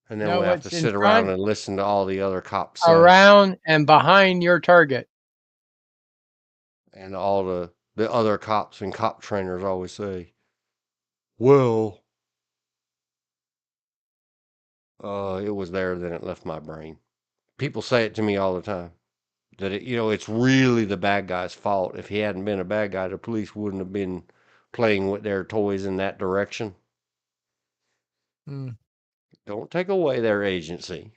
[SPEAKER 1] And then
[SPEAKER 2] Know
[SPEAKER 1] we have to
[SPEAKER 2] what's in
[SPEAKER 1] sit around
[SPEAKER 2] front,
[SPEAKER 1] and listen to all the other cops say,
[SPEAKER 2] around, and behind your target.
[SPEAKER 1] and all the other cops and cop trainers always say, well, it was there, then it left my brain. People say it to me all the time. That it's really the bad guy's fault. If he hadn't been a bad guy, the police wouldn't have been playing with their toys in that direction.
[SPEAKER 2] Mm.
[SPEAKER 1] Don't take away their agency.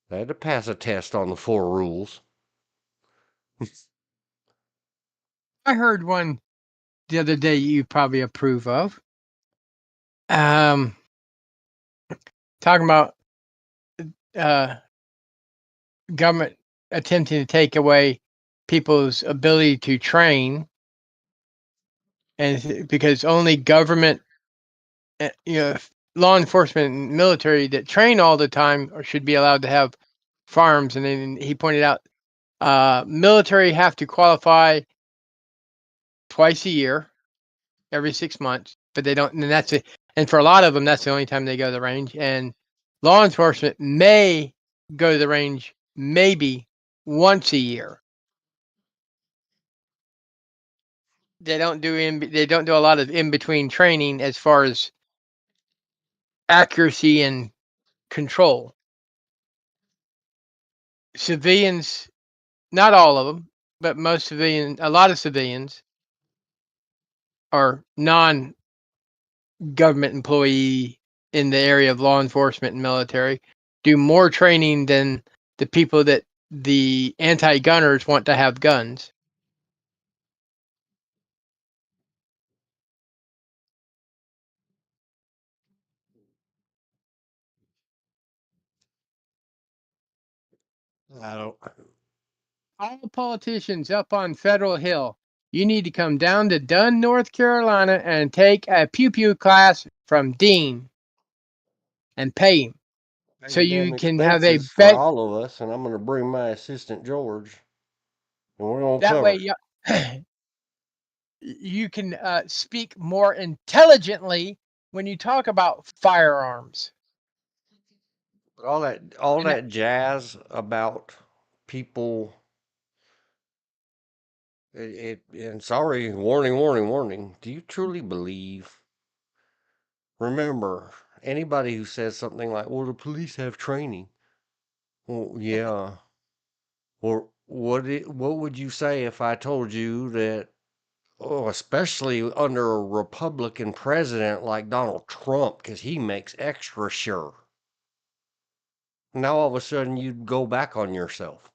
[SPEAKER 1] They had to pass a test on the 4 rules.
[SPEAKER 2] I heard one the other day you probably approve of. Talking about government attempting to take away people's ability to train, and because only government, law enforcement and military that train all the time or should be allowed to have firearms. And then he pointed out military have to qualify twice a year, every 6 months, but they don't. And that's it. And for a lot of them, that's the only time they go to the range. And law enforcement may go to the range maybe once a year. They don't do a lot of in between training as far as accuracy and control. Civilians, not all of them, But a lot of civilians are non-government employee in the area of law enforcement and military do more training than the people that the anti-gunners want to have guns.
[SPEAKER 1] I don't.
[SPEAKER 2] All politicians up on Federal Hill, you need to come down to Dunn, North Carolina and take a pew-pew class from Dean and pay him. So
[SPEAKER 1] Paying damn
[SPEAKER 2] you can have a
[SPEAKER 1] expenses for all of us, and I'm going to bring my assistant George, and we're going to
[SPEAKER 2] that
[SPEAKER 1] cover
[SPEAKER 2] way
[SPEAKER 1] it.
[SPEAKER 2] you can speak more intelligently when you talk about firearms.
[SPEAKER 1] But all
[SPEAKER 2] And
[SPEAKER 1] that jazz about people. And sorry, warning, warning, warning. Do you truly believe? Remember, anybody who says something like, "Well, the police have training." Well, yeah. Or what would you say if I told you that, oh, especially under a Republican president like Donald Trump, because he makes extra sure. Now all of a sudden you'd go back on yourself.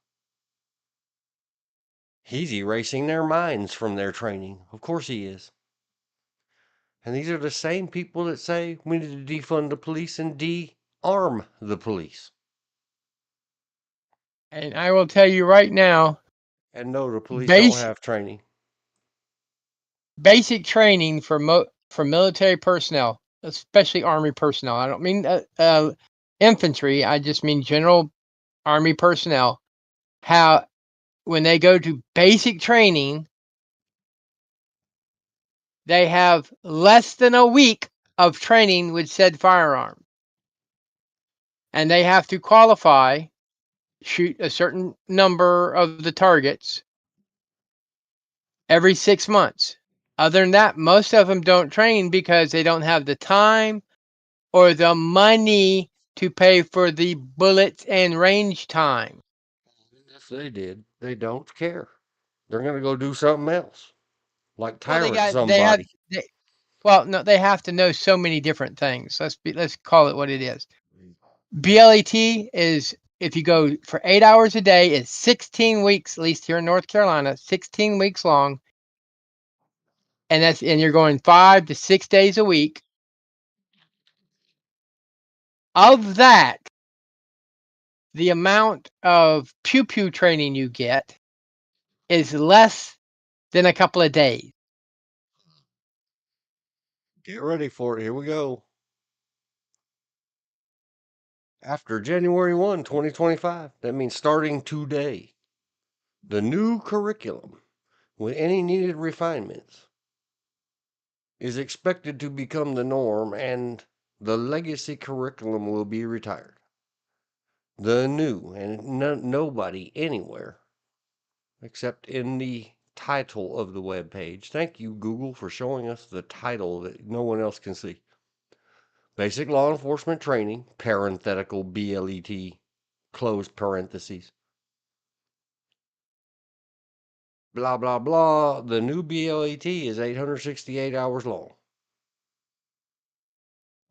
[SPEAKER 1] He's erasing their minds from their training. Of course he is. And these are the same people that say we need to defund the police and de-arm the police.
[SPEAKER 2] and I will tell you right now,
[SPEAKER 1] And no, the police don't
[SPEAKER 2] base
[SPEAKER 1] have training.
[SPEAKER 2] basic training for military personnel, especially Army personnel. I don't mean infantry. I just mean general Army personnel. How when they go to basic training, they have less than a week of training with said firearm, and they have to qualify, shoot a certain number of the targets every 6 months. Other than that, most of them don't train because they don't have the time or the money to pay for the bullets and range time.
[SPEAKER 1] If they did, they don't care. They're going to go do something else, like
[SPEAKER 2] Well,
[SPEAKER 1] tyrant
[SPEAKER 2] they have
[SPEAKER 1] somebody.
[SPEAKER 2] well, no, they have to know so many different things. Let's call it what it is. BLET is if you go for 8 hours a day, it's 16 weeks, at least here in North Carolina, 16 weeks long, and you're going 5 to 6 days a week. Of that, the amount of pew pew training you get is less than a couple of days.
[SPEAKER 1] Get ready for it. Here we go. After January 1, 2025, that means starting today, the new curriculum, with any needed refinements, is expected to become the norm, and the legacy curriculum will be retired. The new, and nobody anywhere except in the title of the web page. Thank you, Google, for showing us the title that no one else can see. Basic law enforcement training, parenthetical BLET, close parentheses. Blah, blah, blah. The new BLET is 868 hours long.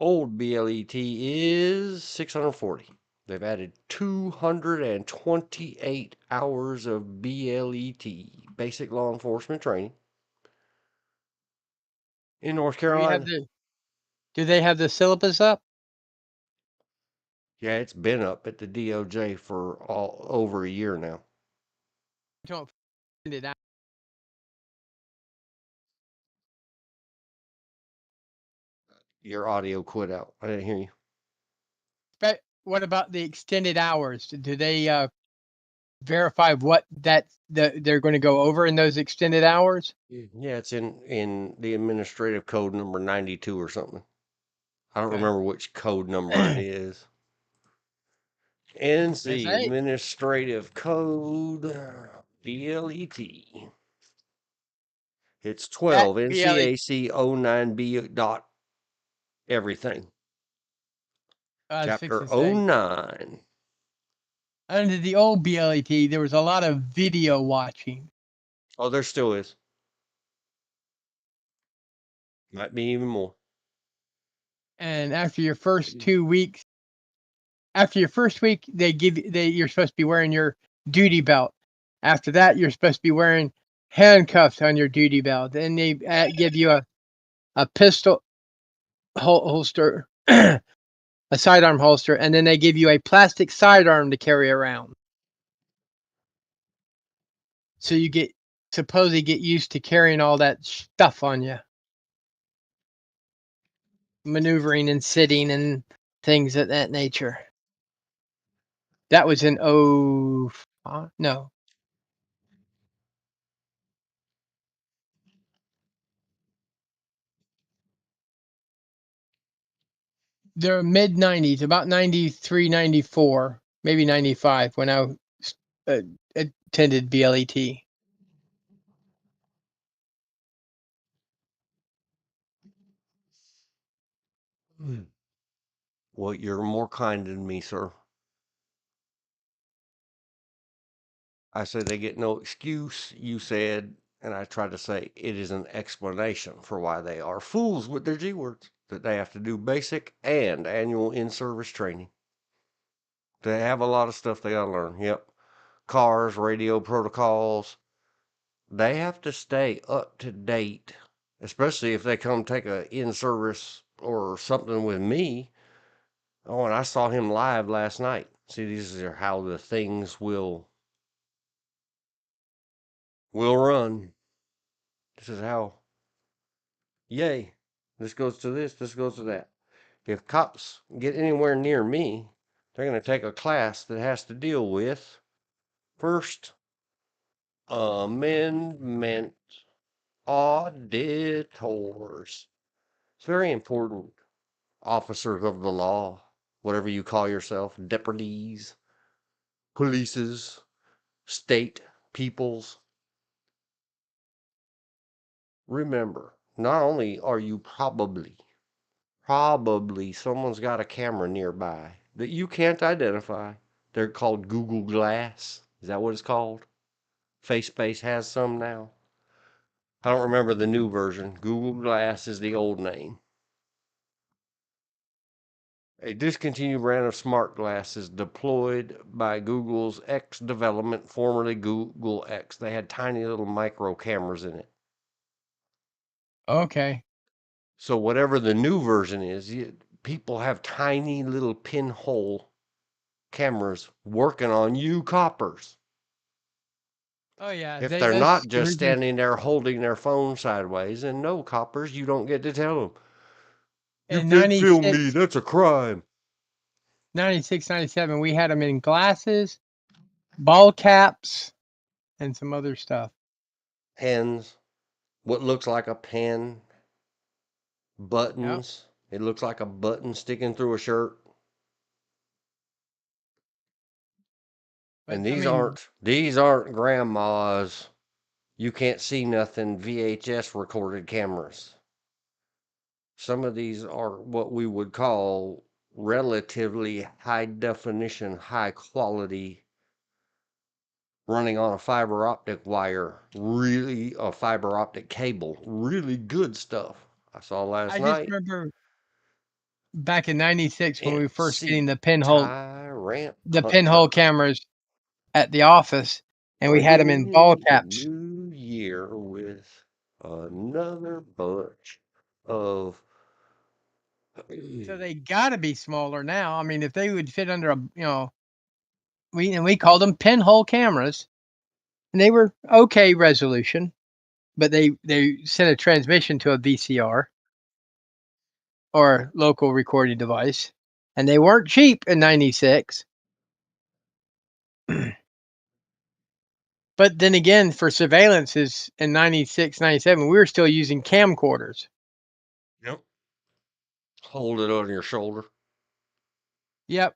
[SPEAKER 1] Old BLET is 640. They've added 228 hours of BLET, basic law enforcement training, in North
[SPEAKER 2] Do we have
[SPEAKER 1] Carolina.
[SPEAKER 2] do they have the syllabus up?
[SPEAKER 1] Yeah, it's been up at the DOJ for over a year now.
[SPEAKER 2] Don't find it out.
[SPEAKER 1] Your audio quit out. I didn't hear you.
[SPEAKER 2] But what about the extended hours? Do they verify what they're going to go over in those extended hours?
[SPEAKER 1] Yeah, it's in the administrative code number 92 or something. I don't
[SPEAKER 2] Okay.
[SPEAKER 1] remember which code number it is.
[SPEAKER 2] Yes,
[SPEAKER 1] NC Administrative Code BLET. It's
[SPEAKER 2] that
[SPEAKER 1] 12
[SPEAKER 2] BLE
[SPEAKER 1] NCAC 09B dot everything.
[SPEAKER 2] I was fixing
[SPEAKER 1] Chapter
[SPEAKER 2] to say.
[SPEAKER 1] 09.
[SPEAKER 2] Under the old BLET, there was a lot of video watching.
[SPEAKER 1] Oh, there still is. Might be even more.
[SPEAKER 2] And after your first 2 weeks, after your first week, you're supposed to be wearing your duty belt. After that, you're supposed to be wearing handcuffs on your duty belt. Then they give you a pistol holster, a sidearm holster, and then they give you a plastic sidearm to carry around. So you supposedly get used to carrying all that stuff on you, maneuvering and sitting and things of that nature. That was in no. The mid 90s, about 93, 94, maybe 95 when I attended BLET.
[SPEAKER 1] Well, you're more kind than me, sir. I said they get no excuse. You said, and I tried to say it is an explanation for why they are fools with their G words, that they have to do basic and annual in service training. They have a lot of stuff they got to learn. Yep. Cars, radio protocols. They have to stay up to date, especially if they come take a in service or something with me. Oh, and I saw him live last night. See, these are how the things will run. This is how. Yay. This goes to this, this goes to that. If cops get anywhere near me, they're going to take a class that has to deal with First Amendment auditors. It's very important. Officers of the law, whatever you call yourself, deputies, polices, state peoples. Remember, not only are you probably someone's got a camera nearby that you can't identify. They're called Google Glass. Is that what it's called? FaceSpace has some now. I don't remember the new version. Google Glass is the old name. A discontinued brand of smart glasses deployed by Google's X development, formerly Google X. They had tiny little micro cameras in it.
[SPEAKER 2] Okay.
[SPEAKER 1] So whatever the new version is, people have tiny little pinhole cameras working on you coppers.
[SPEAKER 2] Oh yeah,
[SPEAKER 1] If they're
[SPEAKER 2] that's
[SPEAKER 1] not
[SPEAKER 2] the
[SPEAKER 1] just
[SPEAKER 2] reason.
[SPEAKER 1] standing there holding their phone sideways, and no coppers, you don't get to tell them. You
[SPEAKER 2] In
[SPEAKER 1] can't film me,
[SPEAKER 2] 96,
[SPEAKER 1] that's a crime.
[SPEAKER 2] 96, 97, we had them in glasses, ball caps, and some other stuff.
[SPEAKER 1] Pens, what looks like a pen,
[SPEAKER 2] Yep.
[SPEAKER 1] buttons. It looks like a button sticking through a shirt. And
[SPEAKER 2] But I mean,
[SPEAKER 1] these aren't grandma's you can't see nothing VHS recorded cameras. Some of these are what we would call relatively high definition, high quality, running on a fiber optic wire, really a fiber optic cable, really good stuff. I saw last
[SPEAKER 2] I just
[SPEAKER 1] night.
[SPEAKER 2] remember back in 96 when we were first getting
[SPEAKER 1] NC Tyrant
[SPEAKER 2] the pinhole
[SPEAKER 1] Hunter.
[SPEAKER 2] cameras at the office, and we had them in
[SPEAKER 1] Bringing
[SPEAKER 2] ball
[SPEAKER 1] in the
[SPEAKER 2] caps.
[SPEAKER 1] new year with another bunch of.
[SPEAKER 2] So they got to be smaller now. I mean, if they would fit under we called them pinhole cameras, and they were okay resolution, but they sent a transmission to a VCR or local recording device, and they weren't cheap in 96. But then again, for surveillance is in 96, 97, we were still using camcorders.
[SPEAKER 1] Yep. Hold it on your shoulder.
[SPEAKER 2] Yep.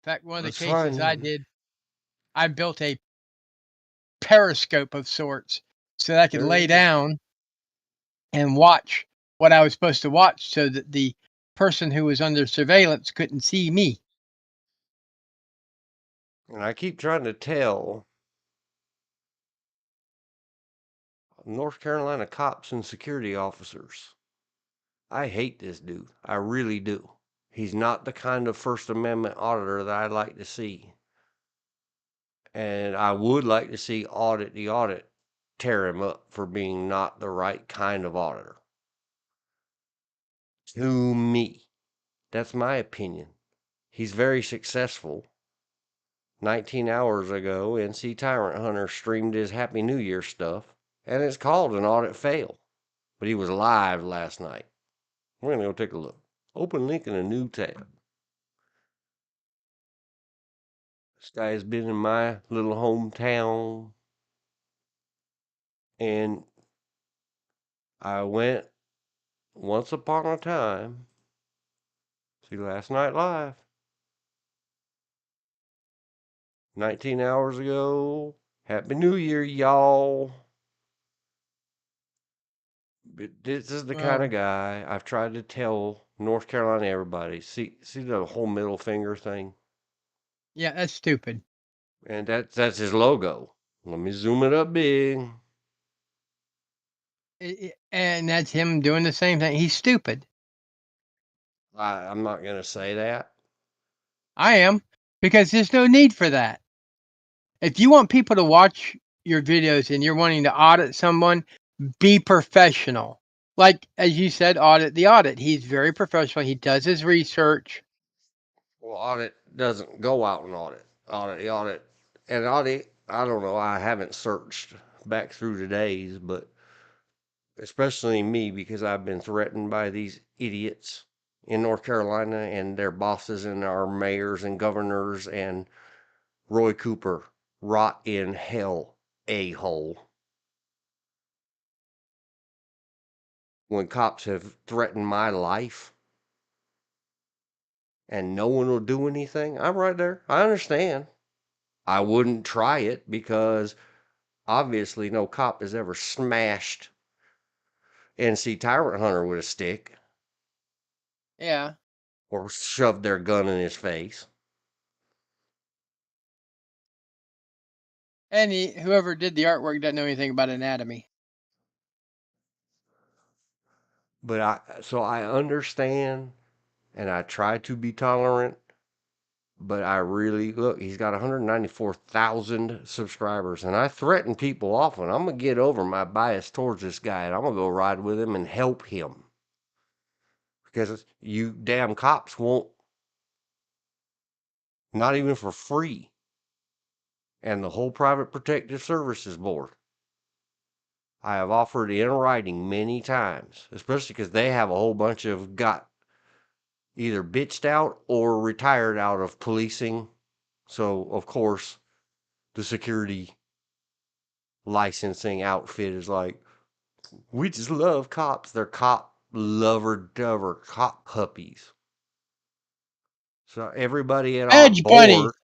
[SPEAKER 2] In fact, one of the
[SPEAKER 1] That's
[SPEAKER 2] cases I
[SPEAKER 1] fine.
[SPEAKER 2] did, I built a periscope of sorts so that I could
[SPEAKER 1] There you
[SPEAKER 2] lay
[SPEAKER 1] go.
[SPEAKER 2] down and watch what I was supposed to watch so that the person who was under surveillance couldn't see me.
[SPEAKER 1] And I keep trying to tell North Carolina cops and security officers. I hate this dude. I really do. He's not the kind of First Amendment auditor that I'd like to see. And I would like to see the audit tear him up for being not the right kind of auditor. To me, that's my opinion. He's very successful. 19 hours ago, NC Tyrant Hunter streamed his Happy New Year stuff, and it's called an audit fail. But he was live last night. We're going to go take a look. Open link in a new tab. This guy has been in my little hometown, and I went once upon a time. See last night live. 19 hours ago. Happy New Year, y'all. But this is the kind of guy I've tried to tell North Carolina everybody. See the whole middle finger thing?
[SPEAKER 2] Yeah, that's stupid.
[SPEAKER 1] And that's his logo. Let me zoom it up big.
[SPEAKER 2] And that's him doing the same thing. He's stupid.
[SPEAKER 1] I'm not going to say that.
[SPEAKER 2] I am, because there's no need for that. If you want people to watch your videos and you're wanting to audit someone, be professional. Like, as you said, audit the audit. He's very professional. He does his research.
[SPEAKER 1] Well, audit doesn't go out and audit. And audit, I don't know. I haven't searched back through the days, but especially me, because I've been threatened by these idiots in North Carolina and their bosses and our mayors and governors and Roy Cooper. Rot in hell, a-hole. When cops have threatened my life and no one will do anything, I'm right there. I understand. I wouldn't try it because obviously no cop has ever smashed NC Tyrant Hunter with a stick
[SPEAKER 2] Yeah.
[SPEAKER 1] or shoved their gun in his face.
[SPEAKER 2] And whoever did the artwork doesn't know anything about anatomy.
[SPEAKER 1] But I understand and I try to be tolerant, but I really look, he's got 194,000 subscribers and I threaten people often. I'm going to get over my bias towards this guy and I'm going to go ride with him and help him. Because you damn cops won't, not even for free. And the whole Private Protective Services Board. I have offered in writing many times, especially because they have a whole bunch of got either bitched out or retired out of policing. So, of course, the security licensing outfit is like, we just love cops. They're cop lover-dover, cop puppies. So everybody at our
[SPEAKER 2] Badge bunnies.
[SPEAKER 1] board,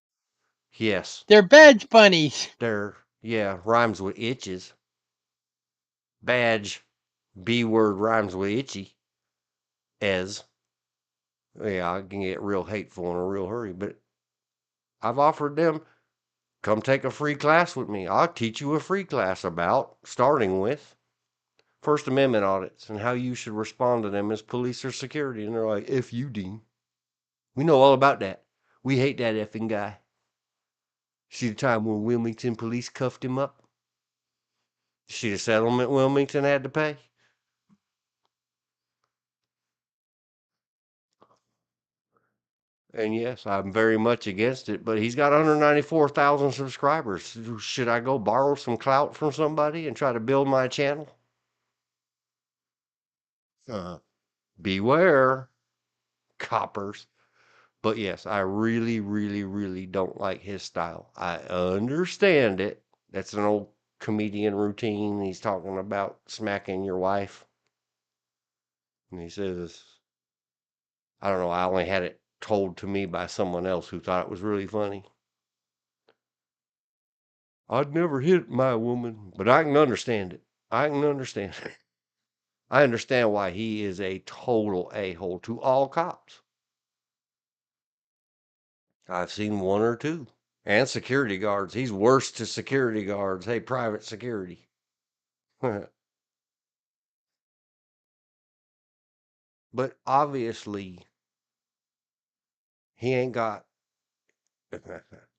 [SPEAKER 1] yes,
[SPEAKER 2] They're badge bunnies.
[SPEAKER 1] rhymes with itches. Badge, B word rhymes with itchy. As. Yeah, I can get real hateful in a real hurry, but I've offered them, come take a free class with me. I'll teach you a free class about, starting with First Amendment audits and how you should respond to them as police or security. And they're like, F you, Dean. We know all about that. We hate that effing guy. See the time when Wilmington police cuffed him up? See the settlement Wilmington had to pay? And yes, I'm very much against it, but he's got 194,000 subscribers. Should I go borrow some clout from somebody and try to build my channel? Beware, coppers. But yes, I really, really, really don't like his style. I understand it. That's an old comedian routine. He's talking about smacking your wife. And he says, I don't know, I only had it told to me by someone else who thought it was really funny. I'd never hit my woman, but I can understand it. I can understand it. I understand why he is a total a-hole to all cops. I've seen one or two. And security guards. He's worse to security guards. Hey, private security. But obviously, he ain't got.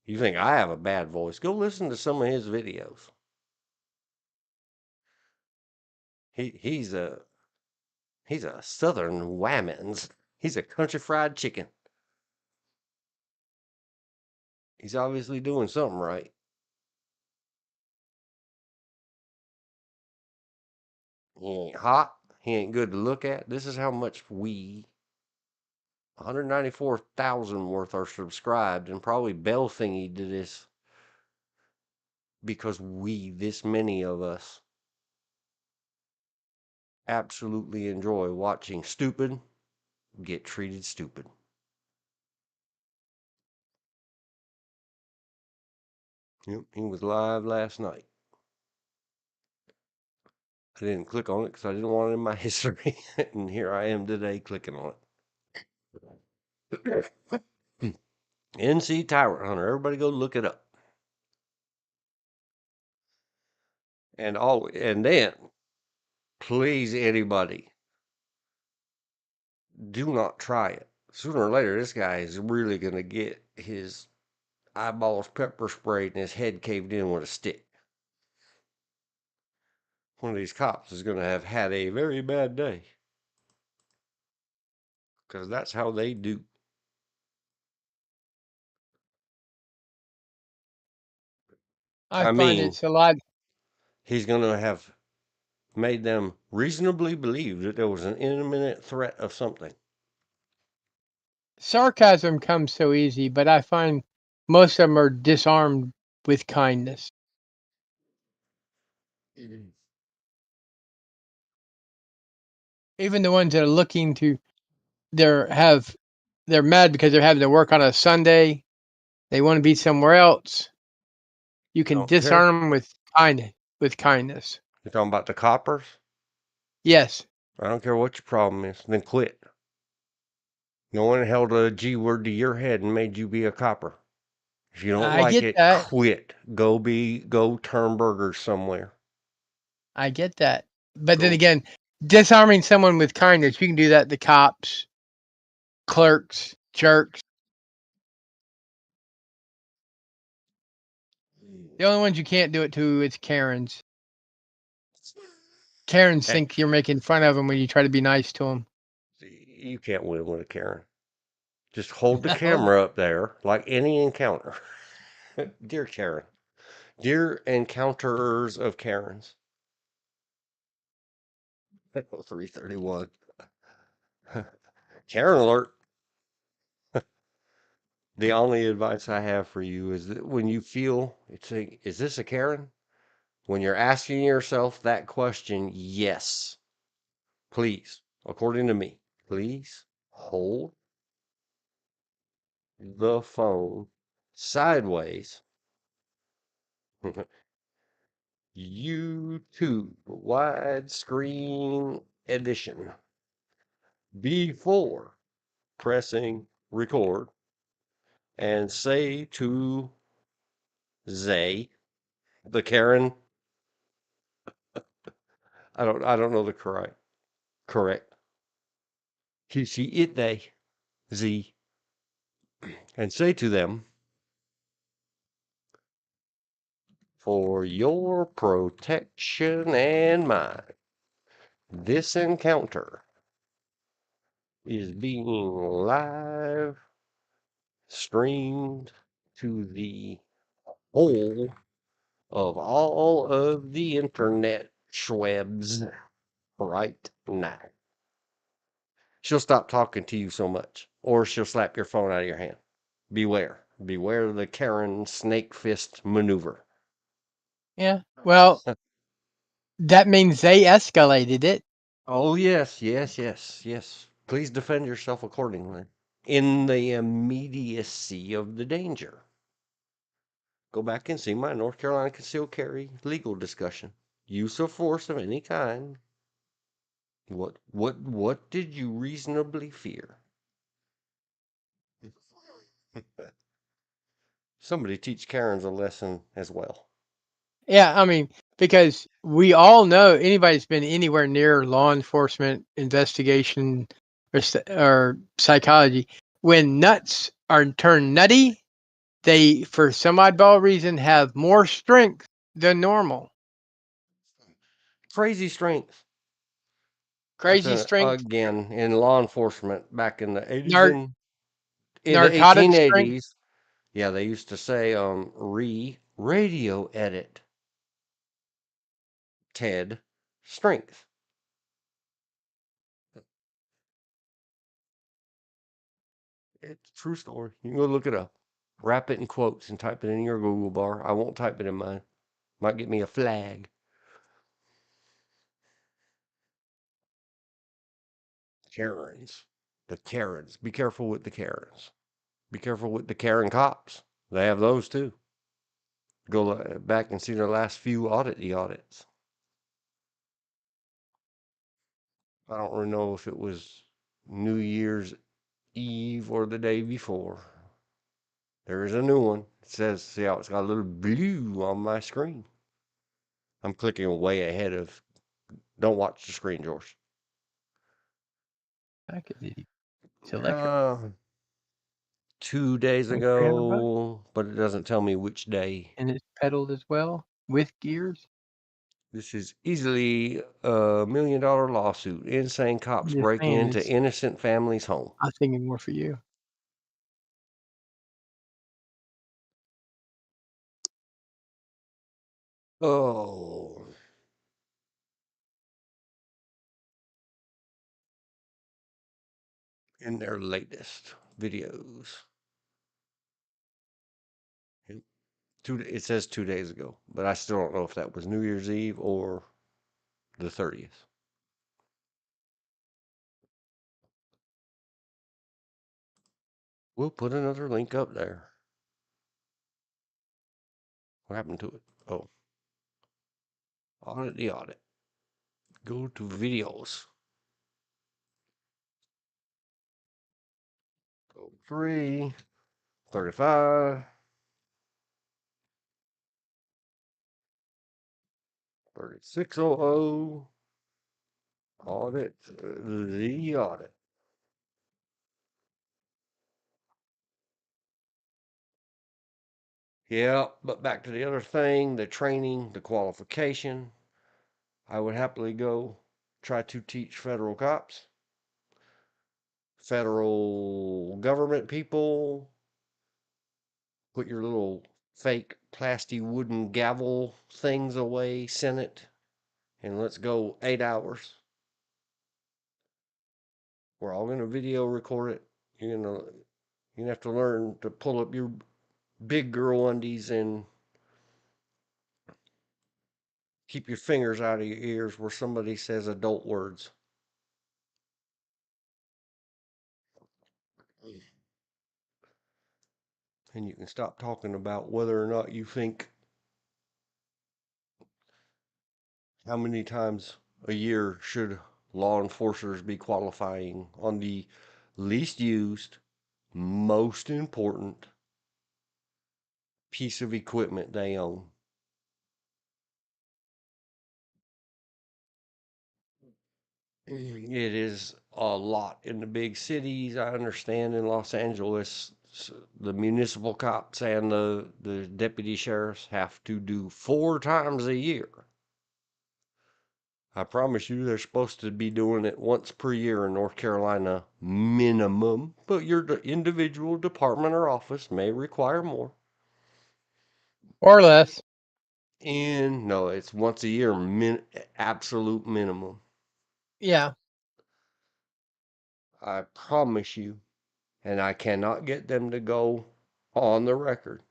[SPEAKER 1] You think I have a bad voice? Go listen to some of his videos. He's a Southern whammons. He's a country fried chicken. He's obviously doing something right. He ain't hot. He ain't good to look at. This is how much 194,000 worth are subscribed, and probably bell thingy to this because this many of us, absolutely enjoy watching stupid get treated stupid. Yep, he was live last night. I didn't click on it because I didn't want it in my history, and here I am today clicking on it. NC Tyrant Hunter. Everybody go look it up. And then, please, anybody, do not try it. Sooner or later, this guy is really going to get his eyeballs pepper sprayed and his head caved in with a stick. One of these cops is going to have had a very bad day. Because that's how they do.
[SPEAKER 2] I
[SPEAKER 1] I
[SPEAKER 2] find
[SPEAKER 1] mean,
[SPEAKER 2] it's a lot.
[SPEAKER 1] he's going to have made them reasonably believe that there was an imminent threat of something.
[SPEAKER 2] Sarcasm comes so easy, but I find most of them are disarmed with kindness. Even the ones that are looking to, they're mad because they're having to work on a Sunday. They want to be somewhere else. You can
[SPEAKER 1] Don't care.
[SPEAKER 2] disarm them with kindness. With kindness.
[SPEAKER 1] You're talking about the coppers?
[SPEAKER 2] Yes,
[SPEAKER 1] I don't care what your problem is. Then quit. No one held a G word to your head and made you be a copper. If you don't
[SPEAKER 2] I
[SPEAKER 1] like
[SPEAKER 2] get
[SPEAKER 1] it,
[SPEAKER 2] that.
[SPEAKER 1] quit. Go turn burgers somewhere.
[SPEAKER 2] I get that. But then
[SPEAKER 1] Go.
[SPEAKER 2] again, disarming someone with kindness, you can do that to cops, clerks, jerks. The only ones you can't do it to is Karens. Karens
[SPEAKER 1] Hey,
[SPEAKER 2] think you're making fun of them when you try to be nice to them.
[SPEAKER 1] you can't win with a Karen. Just hold the
[SPEAKER 2] No,
[SPEAKER 1] camera up there like any encounter. Dear Karen. Dear encounterers of Karens. 331. Karen alert. The only advice I have for you is that when you feel is this a Karen? When you're asking yourself that question, yes, please, according to me, please hold the phone sideways. YouTube widescreen edition before pressing record and say to Zay, the Karen, I don't know the correct. She it they Z and say to them, for your protection and mine, this encounter is being live streamed to the whole of all of the internet schwebs right now. She'll stop talking to you so much, or she'll slap your phone out of your hand. Beware. Beware the Karen snake fist maneuver.
[SPEAKER 2] yeah. Well, that means they escalated it.
[SPEAKER 1] Oh, yes. Please defend yourself accordingly. In the immediacy of the danger. Go back and see my North Carolina concealed carry legal discussion. Use of force of any kind. What did you reasonably fear? Somebody teach Karens a lesson as well.
[SPEAKER 2] Yeah, I mean, because we all know anybody's been anywhere near law enforcement investigation or psychology, when nuts are turned nutty, they, for some oddball reason, have more strength than normal.
[SPEAKER 1] Crazy strength. That's
[SPEAKER 2] Crazy strength,
[SPEAKER 1] again in law enforcement back in the 80s
[SPEAKER 2] nar-
[SPEAKER 1] and in the
[SPEAKER 2] narcotic strength.
[SPEAKER 1] 1880s. Yeah, they used to say radio edit Ted strength. It's a true story. You can go look it up. Wrap it in quotes and type it in your Google bar. I won't type it in mine. Might get me a flag. Karens. The Karens. Be careful with the Karens. Be careful with the Karen cops. They have those too. Go back and see their last few audits. I don't really know if it was New Year's Eve or the day before. There is a new one. It says, see how it's got a little blue on my screen. I'm clicking way ahead of. Don't watch the screen, George.
[SPEAKER 2] It's electric.
[SPEAKER 1] Uh, 2 days
[SPEAKER 2] Like 300 bucks,
[SPEAKER 1] ago, but it doesn't tell me which day.
[SPEAKER 2] and it's pedaled as well with gears.
[SPEAKER 1] This is easily a $1 million lawsuit. Insane cops
[SPEAKER 2] Just
[SPEAKER 1] break
[SPEAKER 2] saying,
[SPEAKER 1] into
[SPEAKER 2] it's.
[SPEAKER 1] innocent family's home.
[SPEAKER 2] I was thinking more for you.
[SPEAKER 1] Oh, in their latest videos. It says 2 days ago, but I still don't know if that was New Year's Eve or the 30th. We'll put another link up there. What happened to it? Oh, audit the audit. Go to videos. Go 3, 35, 3600. Audit the audit. Yeah, but back to the other thing, the training, the qualification. I would happily go try to teach federal cops, federal government people. Put your little fake plastic wooden gavel things away, Senate, and let's go 8 hours. We're all gonna video record it. You're gonna have to learn to pull up your big girl undies and keep your fingers out of your ears where somebody says adult words. And you can stop talking about whether or not you think how many times a year should law enforcers be qualifying on the least used, most important piece of equipment they own. It is a lot in the big cities. I understand in Los Angeles, the municipal cops and the deputy sheriffs have to do 4 times a year. I promise you, they're supposed to be doing it once per year in North Carolina, minimum, but your individual department or office may require more.
[SPEAKER 2] Or less.
[SPEAKER 1] And no, it's once a year, absolute minimum.
[SPEAKER 2] Yeah.
[SPEAKER 1] I promise you. And I cannot get them to go on the record.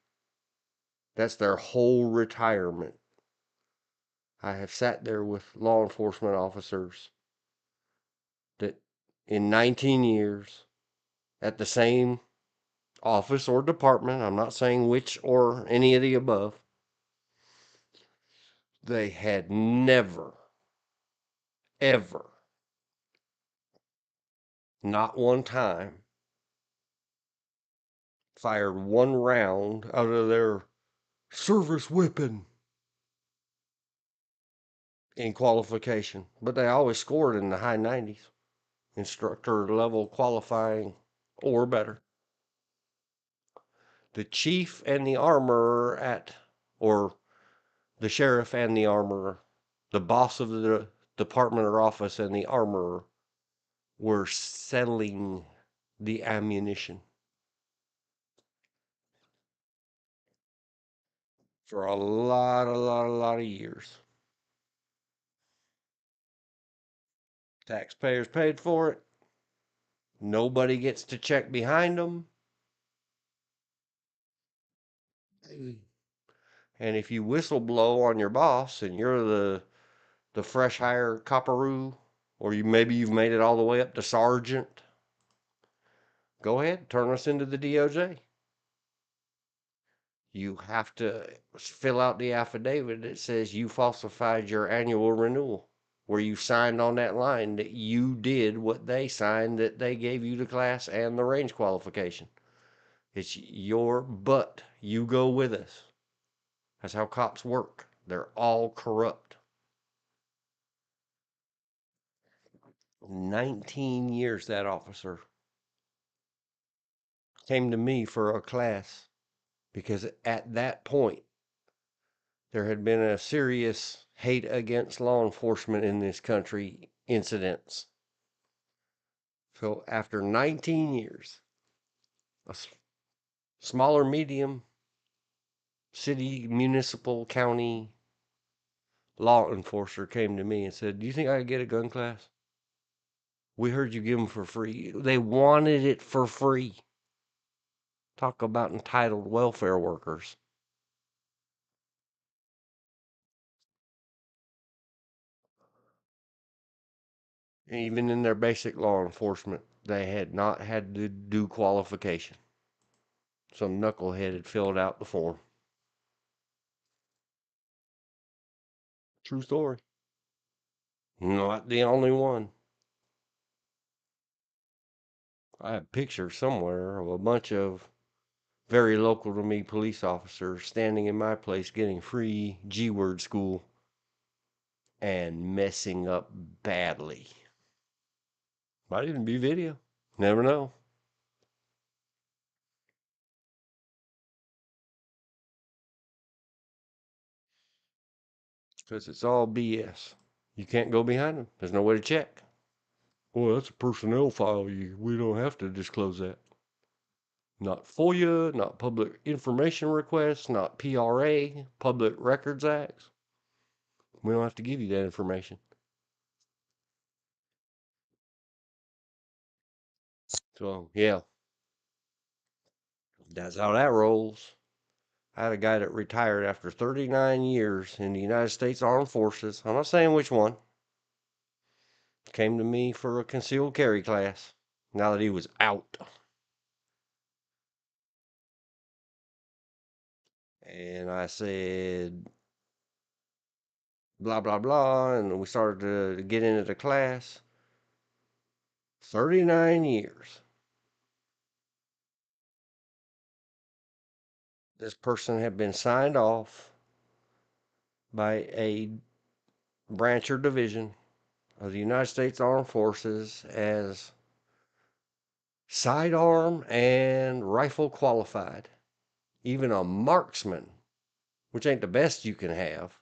[SPEAKER 1] That's their whole retirement. I have sat there with law enforcement officers that in 19 years at the same office or department, I'm not saying which or any of the above, they had never, ever, not one time, fired one round out of their service weapon. in qualification, but they always scored in the high 90s, instructor level qualifying or better. The chief and the armorer or the sheriff and the armorer, the boss of the department or office and the armorer were settling the ammunition for a lot of years. Taxpayers paid for it. Nobody gets to check behind them. And if you whistle blow on your boss and you're the fresh hire copperoo, or maybe you've made it all the way up to sergeant, go ahead, turn us into the DOJ. You have to fill out the affidavit that says you falsified your annual renewal, where you signed on that line that you did what they signed, that they gave you the class and the range qualification. It's your butt. You go with us. That's how cops work. They're all corrupt. 19 years that officer came to me for a class because at that point there had been a serious hate against law enforcement in this country incidents. So after 19 years, a smaller medium city, municipal, county law enforcer came to me and said, "Do you think I could get a gun class? We heard you give them for free." They wanted it for free. Talk about entitled welfare workers. Even in their basic law enforcement, they had not had to do qualification. Some knucklehead had filled out the form. True story. Not the only one. I have pictures somewhere of a bunch of very local to me police officers standing in my place getting free G-word school and messing up badly. Might even be video. Never know. Because it's all BS. You can't go behind them. There's no way to check. Well, that's a personnel file. We don't have to disclose that. Not FOIA, not public information requests, not PRA, Public Records Acts. We don't have to give you that information. So, yeah, that's how that rolls. I had a guy that retired after 39 years in the United States Armed Forces. I'm not saying which one. Came to me for a concealed carry class now that he was out. And I said, blah, blah, blah. And we started to get into the class. 39 years. This person had been signed off by a branch or division of the United States Armed Forces as sidearm and rifle qualified, even a marksman, which ain't the best you can have,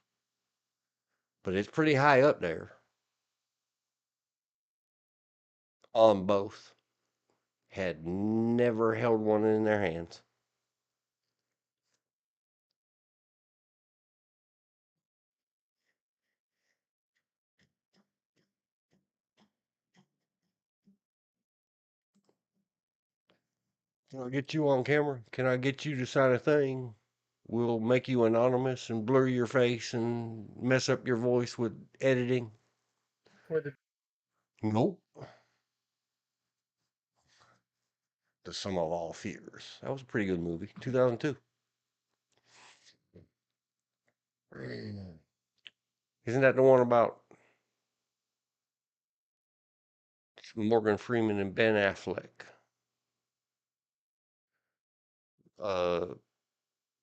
[SPEAKER 1] but it's pretty high up there on both. Had never held one in their hands. Can I get you on camera? Can I get you to sign a thing? We'll make you anonymous and blur your face and mess up your voice with editing. Nope. The Sum of All Fears. That was a pretty good movie. 2002. Isn't that the one about Morgan Freeman and Ben Affleck? Uh,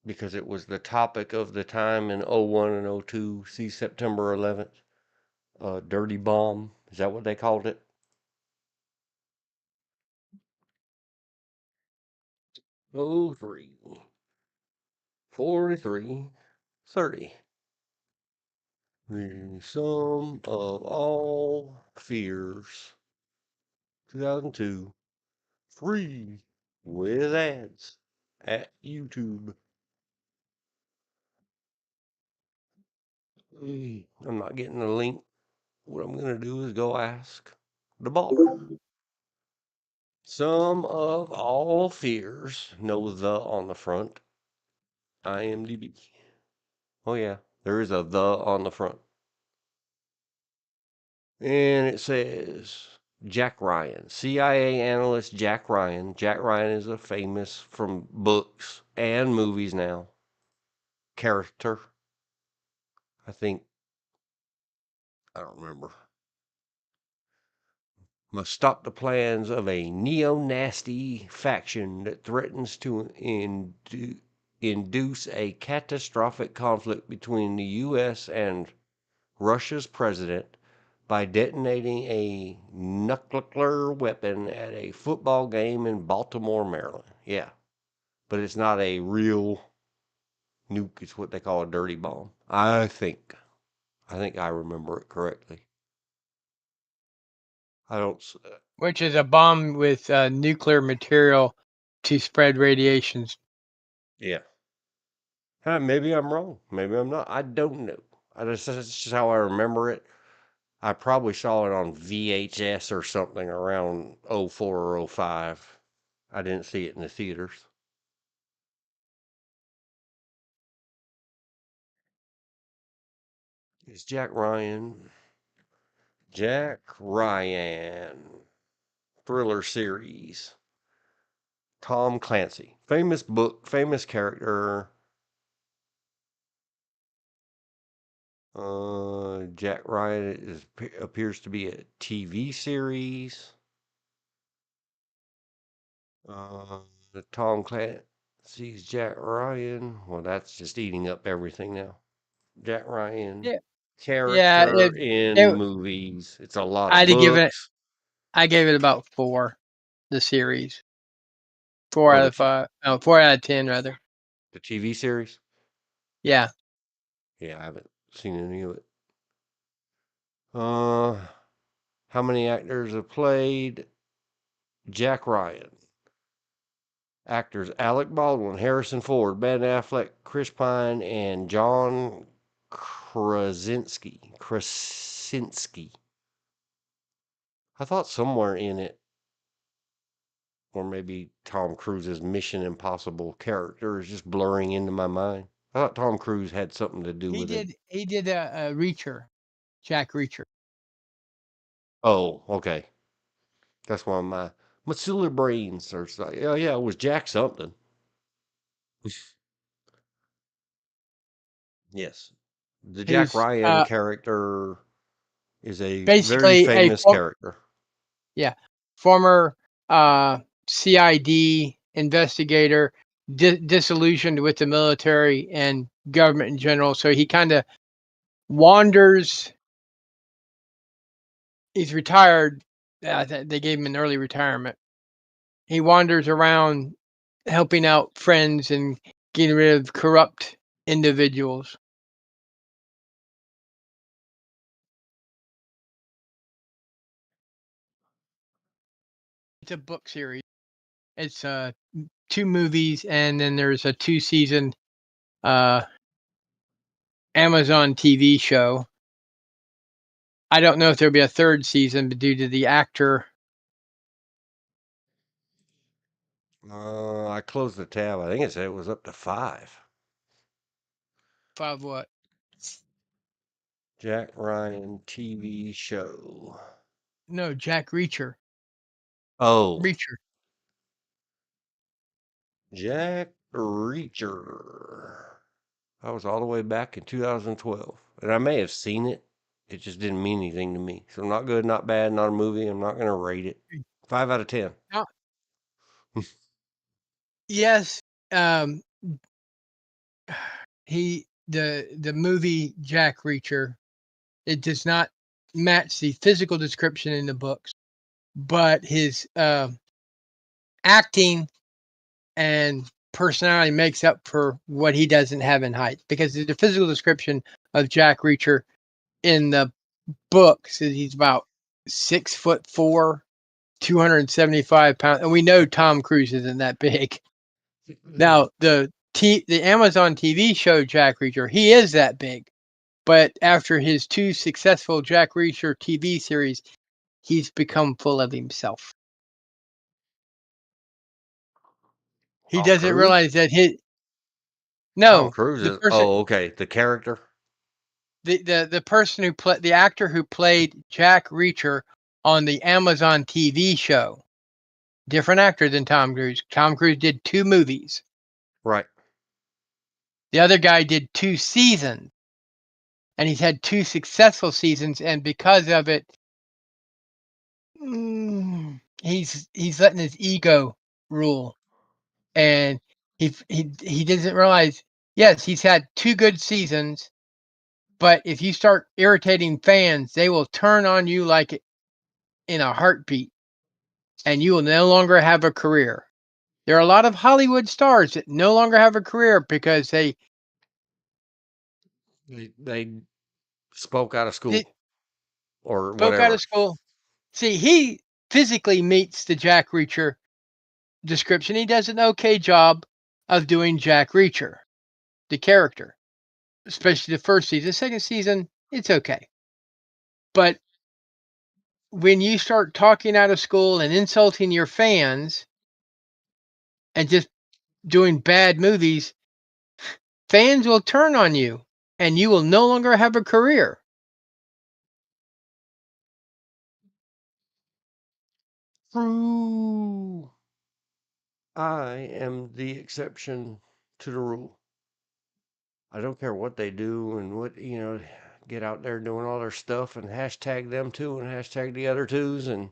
[SPEAKER 1] because it was the topic of the time in '01 and '02. See September 11th. dirty bomb. Is that what they called it? 03, 43, 30. The sum of all fears. 2002. Free with ads at YouTube. I'm not getting the link. What I'm going to do is go ask the bar. Some of all fears. No the on the front. IMDb. Oh, yeah. There is a the on the front. And it says Jack Ryan, CIA analyst Jack Ryan. Jack Ryan is a famous from books and movies now character. I think, I don't remember. Must stop the plans of a neo-Nazi faction that threatens to induce a catastrophic conflict between the U.S. and Russia's president by detonating a nuclear weapon at a football game in Baltimore, Maryland. Yeah, but it's not a real nuke. It's what they call a dirty bomb. I think. I think I remember it correctly. I don't.
[SPEAKER 2] Which is a bomb with nuclear material to spread radiations.
[SPEAKER 1] Yeah. Maybe I'm wrong. Maybe I'm not. I don't know. That's just how I remember it. I probably saw it on VHS or something around '04 or '05. I didn't see it in the theaters. It's Jack Ryan. Jack Ryan. Thriller series. Tom Clancy. Famous book, famous character. Jack Ryan appears to be a TV series. Uh, Tom Clancy's Jack Ryan. Well, that's just eating up everything now. Jack Ryan
[SPEAKER 2] Yeah, yeah.
[SPEAKER 1] character in movies. It's a lot of
[SPEAKER 2] I gave it about 4. The series 4
[SPEAKER 1] Oh,
[SPEAKER 2] out of 5. Oh, 4 out of 10 rather.
[SPEAKER 1] the TV series.
[SPEAKER 2] Yeah.
[SPEAKER 1] Yeah, I haven't seen any of it. How many actors have played Jack Ryan? Actors Alec Baldwin, Harrison Ford, Ben Affleck, Chris Pine, and John Krasinski. I thought somewhere in it, or maybe Tom Cruise's Mission Impossible character is just blurring into my mind. I thought Tom Cruise had something to do with it.
[SPEAKER 2] He did a Reacher, Jack Reacher.
[SPEAKER 1] Oh, okay. That's why my Matsula brains are like, oh yeah, it was Jack something. Yes. The Jack
[SPEAKER 2] Who's
[SPEAKER 1] Ryan character is a very
[SPEAKER 2] basically
[SPEAKER 1] famous character.
[SPEAKER 2] Yeah, former CID investigator, disillusioned with the military and government in general. So he kind of wanders. He's retired. They gave him an early retirement. He wanders around helping out friends and getting rid of corrupt individuals. It's a book series. It's 2 movies, and then there's a 2-season Amazon TV show. I don't know if there'll be a 3rd season, but due to the actor.
[SPEAKER 1] I closed the tab. I think it said it was up to 5.
[SPEAKER 2] 5 what?
[SPEAKER 1] Jack Ryan TV show.
[SPEAKER 2] No, Jack Reacher.
[SPEAKER 1] Oh,
[SPEAKER 2] Reacher.
[SPEAKER 1] Jack Reacher. I was all the way back in 2012. And I may have seen it. It just didn't mean anything to me. So not good, not bad, not a movie. I'm not going to rate it. 5 out of 10.
[SPEAKER 2] Yes, the movie Jack Reacher, it does not match the physical description in the books, but his acting and personality makes up for what he doesn't have in height. Because the physical description of Jack Reacher in the books is he's about 6'4", 275 pounds, and we know Tom Cruise isn't that big. Now the Amazon TV show Jack Reacher, he is that big, but after his 2 successful Jack Reacher TV series, he's become full of himself. He
[SPEAKER 1] Tom
[SPEAKER 2] doesn't
[SPEAKER 1] Cruise?
[SPEAKER 2] realize that
[SPEAKER 1] Tom
[SPEAKER 2] no,
[SPEAKER 1] Cruise
[SPEAKER 2] the
[SPEAKER 1] is.
[SPEAKER 2] person,
[SPEAKER 1] Oh, okay. The character.
[SPEAKER 2] the person who played the actor who played Jack Reacher on the Amazon TV show, different actor than Tom Cruise. Tom Cruise did 2 movies.
[SPEAKER 1] Right.
[SPEAKER 2] The other guy did 2 seasons, and he's had 2 successful seasons, and because of it, he's letting his ego rule, and he doesn't realize. Yes, he's had 2 good seasons, but if you start irritating fans, they will turn on you like in a heartbeat, and you will no longer have a career. There are a lot of Hollywood stars that no longer have a career because
[SPEAKER 1] They spoke out of
[SPEAKER 2] they
[SPEAKER 1] school or
[SPEAKER 2] spoke out of
[SPEAKER 1] whatever.
[SPEAKER 2] school. See, he physically meets the Jack Reacher description. He does an okay job of doing Jack Reacher, the character, especially the first season. The second season, it's okay. But when you start talking out of school and insulting your fans and just doing bad movies, fans will turn on you and you will no longer have a career.
[SPEAKER 1] True. I am the exception to the rule. I don't care what they do and what, get out there doing all their stuff and hashtag them two and hashtag the other twos and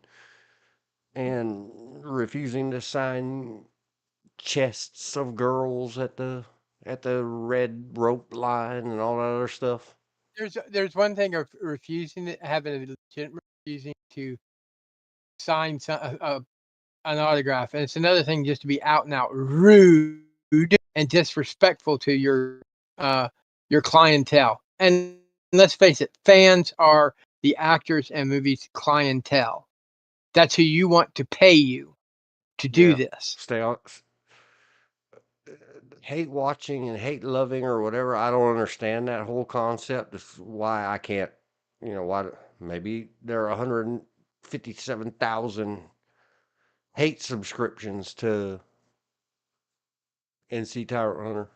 [SPEAKER 1] refusing to sign chests of girls at the red rope line and all that other stuff.
[SPEAKER 2] There's one thing of refusing to having a legitimate refusing to sign an autograph, and it's another thing just to be out and out rude and disrespectful to your clientele. And let's face it, fans are the actors and movies clientele. That's who you want to pay you to do
[SPEAKER 1] Yeah.
[SPEAKER 2] this.
[SPEAKER 1] Stay on hate watching and hate loving or whatever. I don't understand that whole concept. It's why I can't, why maybe there are 157,000 hate subscriptions to NC Tyrant Hunter.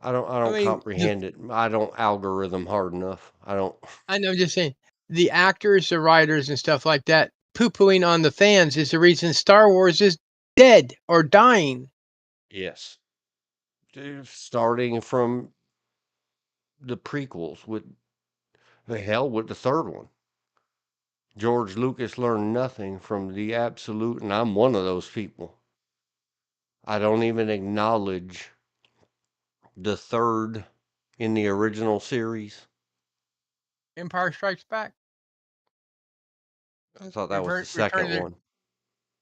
[SPEAKER 1] I
[SPEAKER 2] I
[SPEAKER 1] don't
[SPEAKER 2] mean,
[SPEAKER 1] comprehend it. I don't algorithm hard enough. I don't.
[SPEAKER 2] I know, I'm just saying, the actors, the writers, and stuff like that poo-pooing on the fans is the reason Star Wars is dead or dying.
[SPEAKER 1] Yes. Starting from the prequels with the hell with the third one. George Lucas learned nothing from the absolute, and I'm one of those people. I don't even acknowledge the third in the original series.
[SPEAKER 2] Empire Strikes Back,
[SPEAKER 1] I thought that was the
[SPEAKER 2] Return, Return
[SPEAKER 1] second
[SPEAKER 2] of the
[SPEAKER 1] one.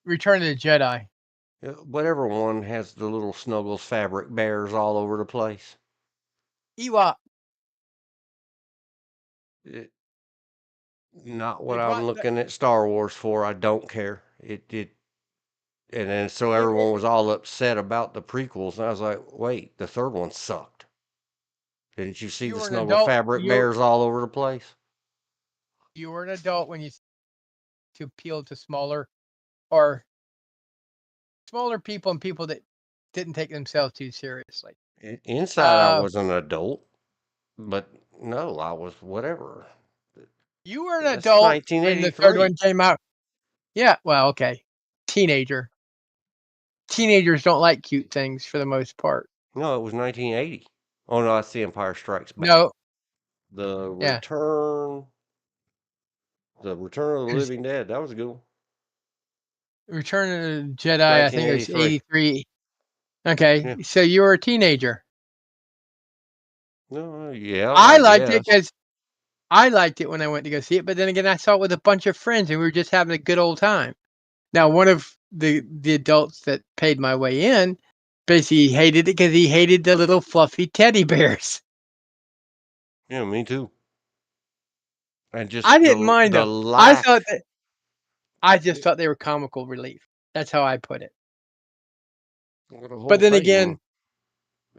[SPEAKER 2] Return of the Jedi.
[SPEAKER 1] Whatever one has the little Snuggles fabric bears all over the place.
[SPEAKER 2] Ewok.
[SPEAKER 1] It, not what
[SPEAKER 2] They
[SPEAKER 1] I'm
[SPEAKER 2] brought
[SPEAKER 1] looking at Star Wars for. I don't care. And then so everyone
[SPEAKER 2] it,
[SPEAKER 1] was all upset about the prequels, and I was like, wait, the third one sucked. Didn't you see
[SPEAKER 2] you
[SPEAKER 1] the
[SPEAKER 2] were an
[SPEAKER 1] snuggle
[SPEAKER 2] adult.
[SPEAKER 1] fabric bears all over the place?
[SPEAKER 2] You were an adult when you to appeal to or smaller people and people that didn't take themselves too seriously.
[SPEAKER 1] Inside, I
[SPEAKER 2] Uh,
[SPEAKER 1] was an adult, but no, I was whatever.
[SPEAKER 2] you were an
[SPEAKER 1] That's
[SPEAKER 2] adult when the third
[SPEAKER 1] 1983.
[SPEAKER 2] one came out. Yeah, well, okay. Teenager. Teenagers don't like cute things for the most part.
[SPEAKER 1] No, it was 1980. Oh no, that's The Empire Strikes Back.
[SPEAKER 2] No,
[SPEAKER 1] The
[SPEAKER 2] yeah,
[SPEAKER 1] Return, the Return of the
[SPEAKER 2] because
[SPEAKER 1] Living Dead. That was a good one.
[SPEAKER 2] Return of the Jedi, I think it was
[SPEAKER 1] 1983.
[SPEAKER 2] 83. Okay,
[SPEAKER 1] Yeah.
[SPEAKER 2] so you were a teenager.
[SPEAKER 1] No, yeah,
[SPEAKER 2] I
[SPEAKER 1] I
[SPEAKER 2] liked it
[SPEAKER 1] guess.
[SPEAKER 2] because I liked it when I went to go see it, but then again, I saw it with a bunch of friends, and we were just having a good old time. Now, one of the adults that paid my way in basically hated it because he hated the little fluffy teddy bears.
[SPEAKER 1] Yeah, me too. And just
[SPEAKER 2] I didn't mind
[SPEAKER 1] the
[SPEAKER 2] them. I
[SPEAKER 1] lack.
[SPEAKER 2] thought that I just thought they were comical relief. That's how I put it.
[SPEAKER 1] The
[SPEAKER 2] But
[SPEAKER 1] whole
[SPEAKER 2] then
[SPEAKER 1] thing,
[SPEAKER 2] again,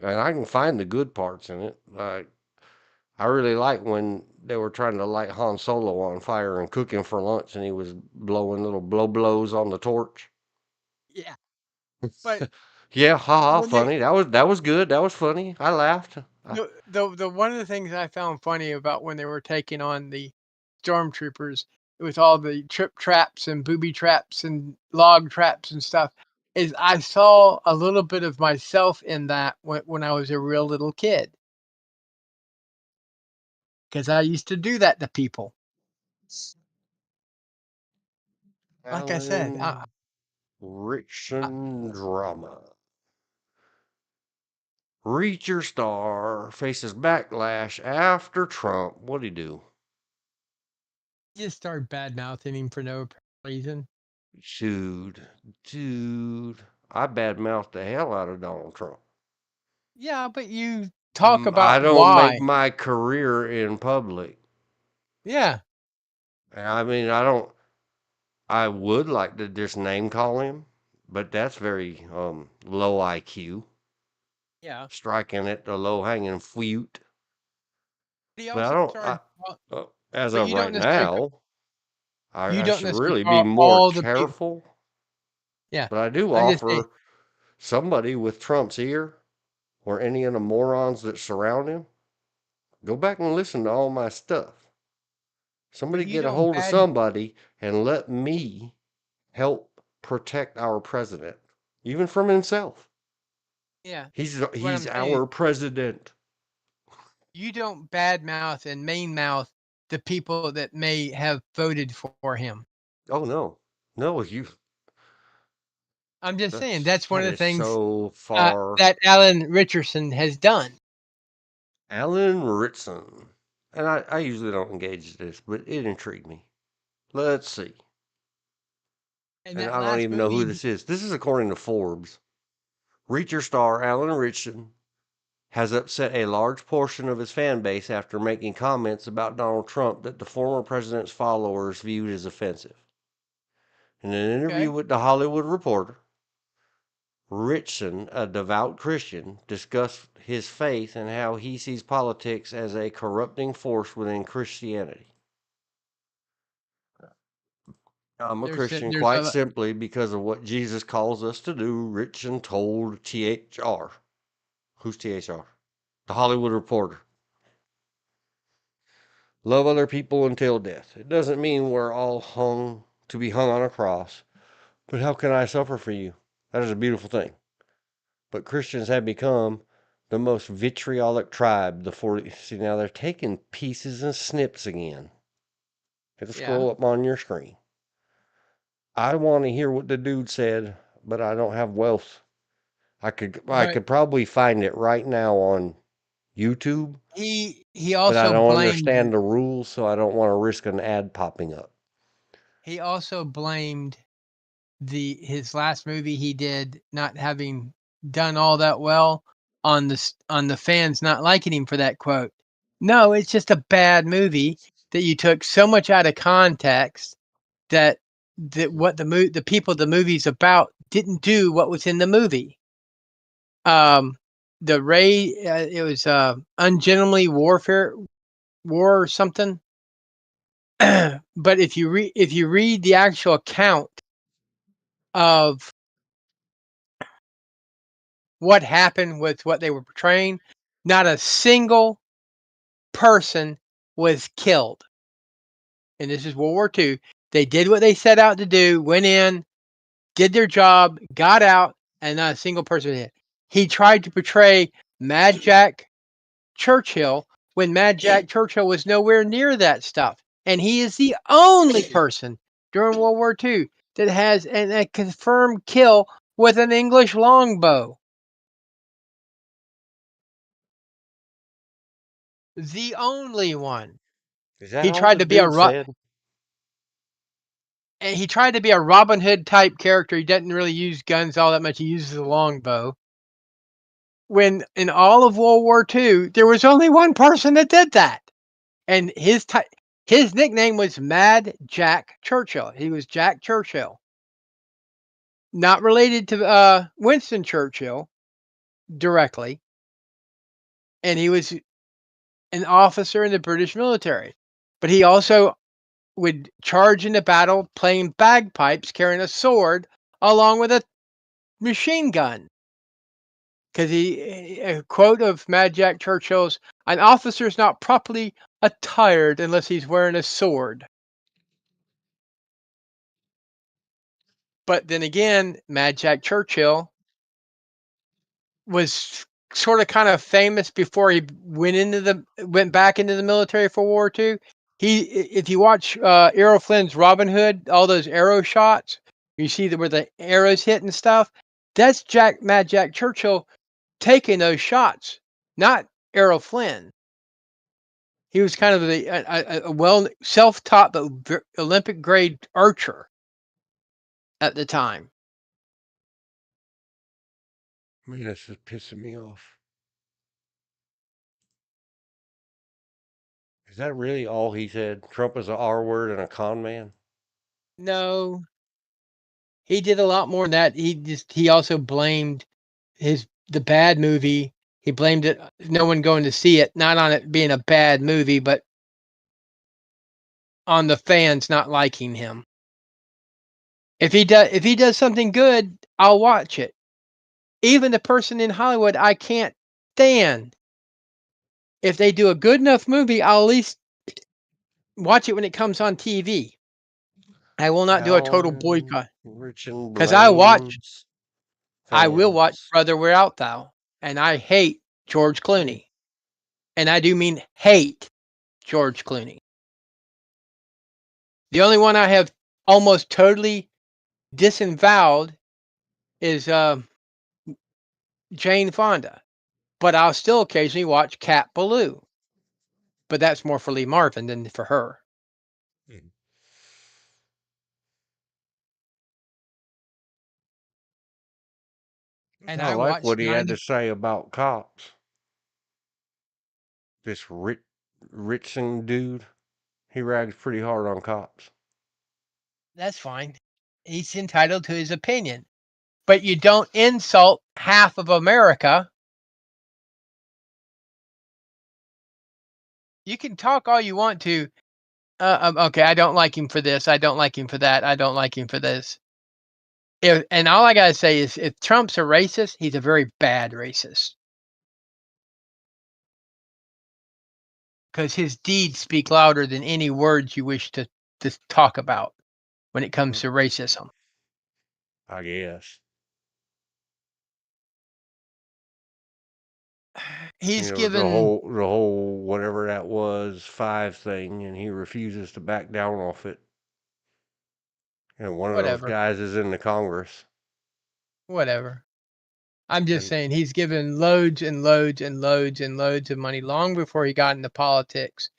[SPEAKER 1] and I can find the good parts in it. Like I really like when they were trying to light Han Solo on fire and cook him for lunch, and he was blowing little blows on the torch.
[SPEAKER 2] yeah. But
[SPEAKER 1] Yeah, haha,
[SPEAKER 2] when they
[SPEAKER 1] funny. That was good. That was funny. I laughed.
[SPEAKER 2] the one of the things I found funny about when they were taking on the stormtroopers with all the trip traps and booby traps and log traps and stuff is I saw a little bit of myself in that when I was a real little kid because I used to do that to people. Like I said,
[SPEAKER 1] Alan Rickson drama. Reach your star faces backlash after Trump. What'd he do?
[SPEAKER 2] just started bad mouthing him for no reason.
[SPEAKER 1] Dude, I badmouthed the hell out of Donald Trump.
[SPEAKER 2] Yeah, but you talk
[SPEAKER 1] I
[SPEAKER 2] about
[SPEAKER 1] don't make
[SPEAKER 2] why.
[SPEAKER 1] my career in public.
[SPEAKER 2] Yeah,
[SPEAKER 1] I mean, I don't. I would like to just name call him, but that's very low IQ,
[SPEAKER 2] yeah.
[SPEAKER 1] striking at the low hanging fruit.
[SPEAKER 2] But he
[SPEAKER 1] But I
[SPEAKER 2] also
[SPEAKER 1] don't.
[SPEAKER 2] started.
[SPEAKER 1] As
[SPEAKER 2] But
[SPEAKER 1] of
[SPEAKER 2] you don't
[SPEAKER 1] right
[SPEAKER 2] necessarily
[SPEAKER 1] now,
[SPEAKER 2] you
[SPEAKER 1] I
[SPEAKER 2] don't
[SPEAKER 1] should
[SPEAKER 2] necessarily
[SPEAKER 1] really be
[SPEAKER 2] call
[SPEAKER 1] more
[SPEAKER 2] all the people.
[SPEAKER 1] careful.
[SPEAKER 2] Yeah,
[SPEAKER 1] But I do
[SPEAKER 2] I'm just saying.
[SPEAKER 1] offer somebody with Trump's ear or any of the morons that surround him, go back and listen to all my stuff.
[SPEAKER 2] But
[SPEAKER 1] Somebody
[SPEAKER 2] you
[SPEAKER 1] get a
[SPEAKER 2] don't
[SPEAKER 1] hold of
[SPEAKER 2] bad.
[SPEAKER 1] somebody and let me help protect our president, even from himself.
[SPEAKER 2] Yeah, what
[SPEAKER 1] He's
[SPEAKER 2] I'm saying is
[SPEAKER 1] our president.
[SPEAKER 2] you don't badmouth and main mouth the people that may have voted for him.
[SPEAKER 1] Oh no, no, you.
[SPEAKER 2] I'm just saying
[SPEAKER 1] That's
[SPEAKER 2] that's one
[SPEAKER 1] that
[SPEAKER 2] of the
[SPEAKER 1] is
[SPEAKER 2] things
[SPEAKER 1] so far.
[SPEAKER 2] that Alan Richardson has done.
[SPEAKER 1] Alan Ritson, and I usually don't engage this, but it intrigued me. Let's see.
[SPEAKER 2] In
[SPEAKER 1] And
[SPEAKER 2] that
[SPEAKER 1] I don't
[SPEAKER 2] last
[SPEAKER 1] even know who
[SPEAKER 2] movie,
[SPEAKER 1] this is. This is according to Forbes. Reacher star Alan Ritchson has upset a large portion of his fan base after making comments about Donald Trump that the former president's followers viewed as offensive. In an interview
[SPEAKER 2] okay,
[SPEAKER 1] with The Hollywood Reporter, Ritchson, a devout Christian, discussed his faith and how he sees politics as a corrupting force within Christianity. I'm a Christian
[SPEAKER 2] there's
[SPEAKER 1] quite
[SPEAKER 2] a
[SPEAKER 1] simply because of what Jesus calls us to do, Ritchson told THR. Who's THR? The Hollywood Reporter. Love other people until death. It doesn't mean we're all hung to be hung on a cross, but how can I suffer for you? That is a beautiful thing. But Christians have become the most vitriolic tribe. The 40. See, now they're taking pieces and snips again. It'll
[SPEAKER 2] yeah,
[SPEAKER 1] scroll up on your screen. I want to hear what the dude said, but I don't have wealth. I
[SPEAKER 2] but
[SPEAKER 1] could probably find it right now on YouTube,
[SPEAKER 2] he
[SPEAKER 1] but I
[SPEAKER 2] also
[SPEAKER 1] don't
[SPEAKER 2] blamed
[SPEAKER 1] understand the rules, so I don't want to risk an ad popping up.
[SPEAKER 2] he also blamed the his last movie he did not having done all that well on the fans not liking him for that quote. No, it's just a bad movie that you took so much out of context that what the people the movie's about didn't do what was in the movie. Um, the Ray it was ungentlemanly warfare war or something. But if you read the actual account of what happened with what they were portraying, not a single person was killed. And this is World War II. They did what they set out to do, went in, did their job, got out, and not a single person hit. He tried to portray Mad Jack Churchill when Mad Jack Churchill was nowhere near that stuff. And he is the only person during World War II that has a confirmed kill with an English longbow. The only one.
[SPEAKER 1] Is that
[SPEAKER 2] He
[SPEAKER 1] all
[SPEAKER 2] tried
[SPEAKER 1] the
[SPEAKER 2] to be a
[SPEAKER 1] dude said?
[SPEAKER 2] he tried to be a Robin Hood type character. He doesn't really use guns all that much. He uses a longbow. When in all of World War II, there was only one person that did that, and his nickname was Mad Jack Churchill. He was Jack Churchill, not related to Winston Churchill directly, and he was an officer in the British military. But he also would charge into battle playing bagpipes, carrying a sword, along with a machine gun. Because a quote of Mad Jack Churchill's, "An officer's not properly attired unless he's wearing a sword." But then again, Mad Jack Churchill was sort of kind of famous before he went back into the military for World War II. If you watch Errol Flynn's Robin Hood, all those arrow shots, you see where the arrows hit and stuff. That's Mad Jack Churchill taking those shots, not Errol Flynn. He was kind of a well self-taught but Olympic grade archer at the time.
[SPEAKER 1] Man, this is pissing me off. Is that really all he said? Trump is a R word and a con man?
[SPEAKER 2] No, he did a lot more than that. He also blamed the bad movie. He blamed it no one going to see it, not on it being a bad movie, but on the fans not liking him. If he does something good, I'll watch it. Even the person in Hollywood I can't stand. If they do a good enough movie, I'll at least watch it when it comes on TV. I will not do a total
[SPEAKER 1] Alan
[SPEAKER 2] boycott
[SPEAKER 1] Richin
[SPEAKER 2] because
[SPEAKER 1] blames
[SPEAKER 2] I will watch
[SPEAKER 1] fans.
[SPEAKER 2] Brother Where Art Thou, and I hate George
[SPEAKER 1] Hmm.
[SPEAKER 2] Clooney, and I do mean hate George Clooney. The only one I have almost totally disavowed is Jane Fonda, but I'll still occasionally watch Cat Ballou. But that's more for Lee Marvin than for her.
[SPEAKER 1] Hmm.
[SPEAKER 2] And
[SPEAKER 1] I
[SPEAKER 2] I
[SPEAKER 1] like
[SPEAKER 2] watched
[SPEAKER 1] what he had to
[SPEAKER 2] 90.
[SPEAKER 1] say about cops. This Ritson dude, he rags pretty hard on cops.
[SPEAKER 2] That's fine. He's entitled to his opinion. But you don't insult half of America. You can talk all you want to. Okay, I don't like him for this. I don't like him for that. I don't like him for this. And all I gotta say is, if Trump's a racist, he's a very bad racist because his deeds speak louder than any words you wish to talk about when it comes
[SPEAKER 1] Mm,
[SPEAKER 2] to racism.
[SPEAKER 1] I guess.
[SPEAKER 2] He's
[SPEAKER 1] The
[SPEAKER 2] given
[SPEAKER 1] whole whatever that was 5 thing, and he refuses to back down off it. And one of those
[SPEAKER 2] whatever,
[SPEAKER 1] guys is in the Congress.
[SPEAKER 2] whatever. I'm just
[SPEAKER 1] And
[SPEAKER 2] saying he's given loads and loads and loads and loads of money long before he got into politics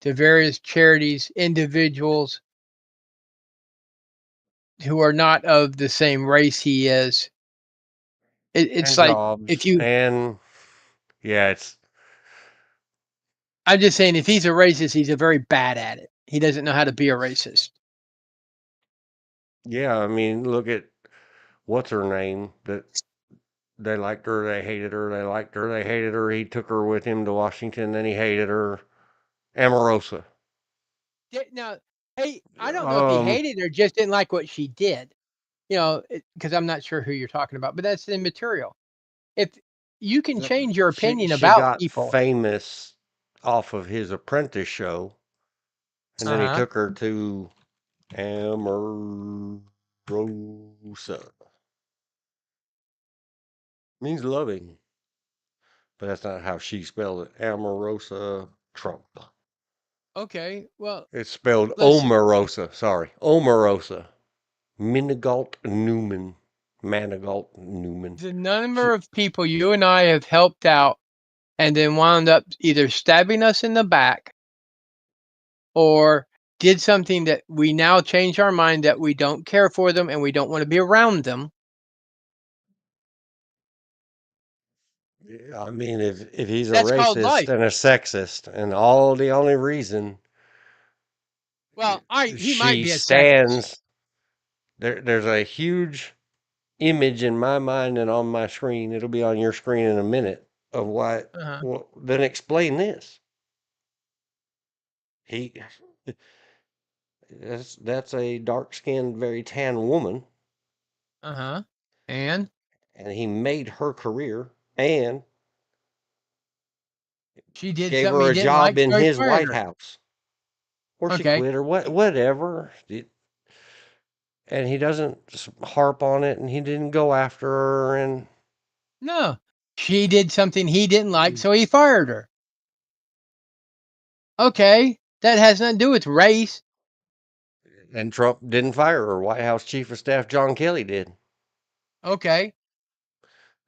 [SPEAKER 2] to various charities, individuals who are not of the same race he is. It's
[SPEAKER 1] and
[SPEAKER 2] like
[SPEAKER 1] jobs.
[SPEAKER 2] if you,
[SPEAKER 1] And yeah, it's
[SPEAKER 2] I'm just saying if he's a racist, he's a very bad at it. He doesn't know how to be a racist.
[SPEAKER 1] yeah, I mean, look at what's her name that they liked her, they hated her, they liked her, they hated her. He took her with him to Washington, then he hated her. Amorosa.
[SPEAKER 2] Now, hey, I don't know if he
[SPEAKER 1] Um,
[SPEAKER 2] hated her, just didn't like what she did. Because I'm not sure who you're talking about, but that's immaterial. If you can
[SPEAKER 1] th-
[SPEAKER 2] change your
[SPEAKER 1] she
[SPEAKER 2] opinion
[SPEAKER 1] she
[SPEAKER 2] about
[SPEAKER 1] got
[SPEAKER 2] people,
[SPEAKER 1] famous off of his Apprentice show, and then he
[SPEAKER 2] uh-huh.
[SPEAKER 1] took her to Amorosa. Means loving, but that's not how she spelled it. Amorosa Trump.
[SPEAKER 2] Okay, well,
[SPEAKER 1] It's spelled
[SPEAKER 2] let's see.
[SPEAKER 1] Omarosa. Sorry, Omarosa. Minigalt Newman. Manigault Newman.
[SPEAKER 2] The number
[SPEAKER 1] She,
[SPEAKER 2] of people you and I have helped out and then wound up either stabbing us in the back or did something that we now change our mind that we don't care for them and we don't want to be around them.
[SPEAKER 1] I mean, if he's a
[SPEAKER 2] That's called
[SPEAKER 1] racist
[SPEAKER 2] life.
[SPEAKER 1] and a sexist, and all the only reason
[SPEAKER 2] Well, he might
[SPEAKER 1] she
[SPEAKER 2] be a sexist.
[SPEAKER 1] stands there's a huge image in my mind and on my screen. It'll be on your screen in a minute of why.
[SPEAKER 2] Uh-huh.
[SPEAKER 1] Well, then explain this. He that's a dark-skinned, very tan woman,
[SPEAKER 2] Uh-huh. And
[SPEAKER 1] and he made her career and
[SPEAKER 2] she did
[SPEAKER 1] gave
[SPEAKER 2] something
[SPEAKER 1] her
[SPEAKER 2] he
[SPEAKER 1] a
[SPEAKER 2] didn't
[SPEAKER 1] job
[SPEAKER 2] like,
[SPEAKER 1] in
[SPEAKER 2] so he
[SPEAKER 1] his
[SPEAKER 2] fired
[SPEAKER 1] White
[SPEAKER 2] her.
[SPEAKER 1] House, or she
[SPEAKER 2] Okay.
[SPEAKER 1] quit, or whatever. And he doesn't harp on it, and he didn't go after her, and
[SPEAKER 2] No. She did something he didn't like, so he fired her. Okay. That has nothing to do with race.
[SPEAKER 1] Trump didn't fire her. White House Chief of Staff John Kelly did.
[SPEAKER 2] Okay.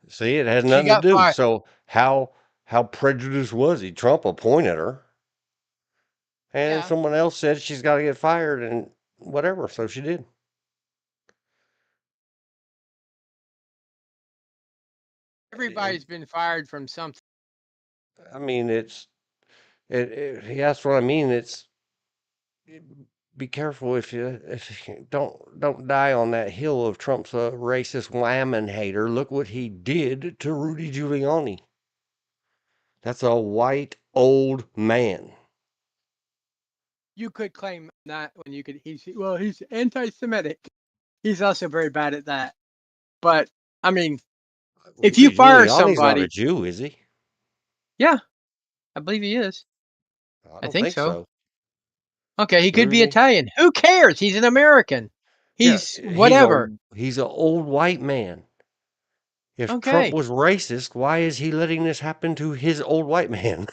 [SPEAKER 1] See, it has
[SPEAKER 2] She
[SPEAKER 1] nothing to
[SPEAKER 2] got
[SPEAKER 1] do.
[SPEAKER 2] fired.
[SPEAKER 1] So how prejudiced was he? Trump appointed her, and
[SPEAKER 2] Yeah.
[SPEAKER 1] someone else said she's got to get fired, and whatever. So she did.
[SPEAKER 2] Everybody's been fired from something.
[SPEAKER 1] I mean, that's what I mean. Be careful if you don't die on that hill of Trump's a racist whammon hater. Look what he did to Rudy Giuliani. That's a white old man.
[SPEAKER 2] You could claim that when you could. He's anti-Semitic. He's also very bad at that. But I mean, if you
[SPEAKER 1] Rudy
[SPEAKER 2] fire
[SPEAKER 1] Giuliani's not a
[SPEAKER 2] somebody,
[SPEAKER 1] Jew, is he?
[SPEAKER 2] yeah, I believe he is.
[SPEAKER 1] I
[SPEAKER 2] I
[SPEAKER 1] don't
[SPEAKER 2] think
[SPEAKER 1] think
[SPEAKER 2] so.
[SPEAKER 1] so.
[SPEAKER 2] Okay, he could be
[SPEAKER 1] Rudy?
[SPEAKER 2] Italian. Who cares? He's an American.
[SPEAKER 1] Yeah,
[SPEAKER 2] He's whatever.
[SPEAKER 1] he's an old white man. If Trump
[SPEAKER 2] Okay,
[SPEAKER 1] was racist, why is he letting this happen to his old white man?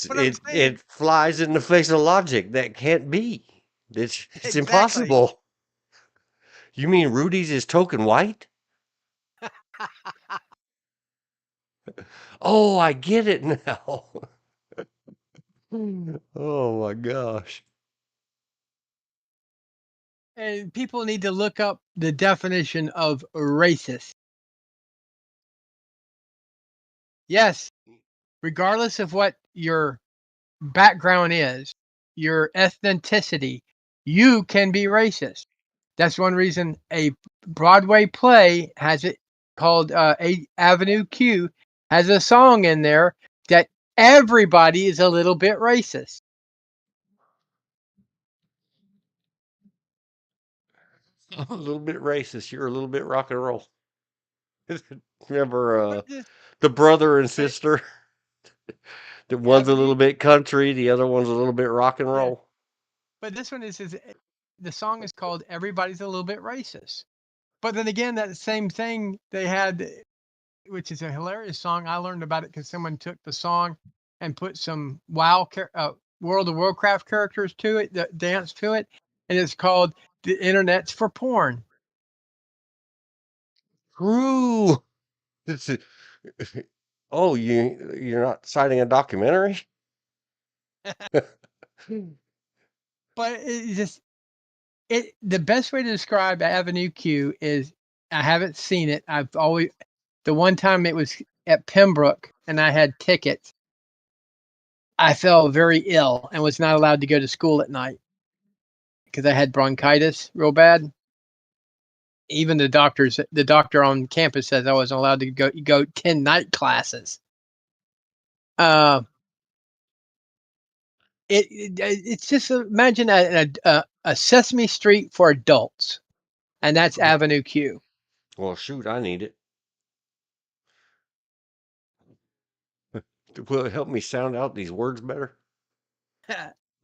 [SPEAKER 2] what I'm saying.
[SPEAKER 1] It flies in the face of logic. That can't be. It's
[SPEAKER 2] Exactly.
[SPEAKER 1] impossible. You mean Rudy's is token white? Oh, I get it now. Oh my gosh.
[SPEAKER 2] And people need to look up the definition of racist. Yes, regardless of what your background is, your ethnicity, you can be racist. That's one reason a Broadway play has it called A Avenue Q has a song in there that everybody is a little bit racist.
[SPEAKER 1] I'm a little bit racist. You're a little bit rock and roll. Remember
[SPEAKER 2] But this,
[SPEAKER 1] the brother and
[SPEAKER 2] but
[SPEAKER 1] sister? The one's a
[SPEAKER 2] Avenue,
[SPEAKER 1] little bit country, the other one's a little bit rock and
[SPEAKER 2] yeah.
[SPEAKER 1] roll.
[SPEAKER 2] But this one is the song is called "Everybody's a Little Bit Racist." But then again, that same thing they had, which is a hilarious song. I learned about it because someone took the song and put some World of Warcraft characters to it, that dance to it, and it's called "The Internet's for Porn."
[SPEAKER 1] True. It's a, oh, you're not citing a documentary?
[SPEAKER 2] But it just the best way to describe Avenue Q is I haven't seen it. I've always the one time it was at Pembroke and I had tickets. I fell very ill and was not allowed to go to school at night because I had bronchitis real bad. Even the doctor on campus says I wasn't allowed to go 10 night classes. Uh, it's just imagine a Sesame Street for adults, and that's Avenue Q.
[SPEAKER 1] Well, shoot, I need it. Will it help me sound out these words better?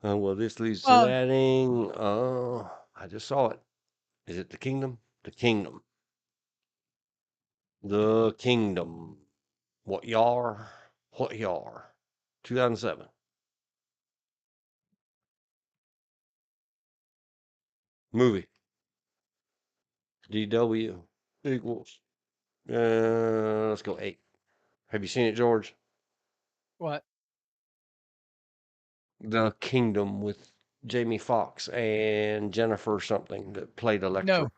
[SPEAKER 1] Well, this leads to
[SPEAKER 2] Well,
[SPEAKER 1] that. I just saw it. Is it the kingdom? The kingdom. The kingdom. What y'ar? What y'ar? 2007. Movie. DW equals. Let's go 8. Have you seen it, George?
[SPEAKER 2] what?
[SPEAKER 1] The Kingdom with Jamie Foxx and Jennifer something that played Electra.
[SPEAKER 2] No,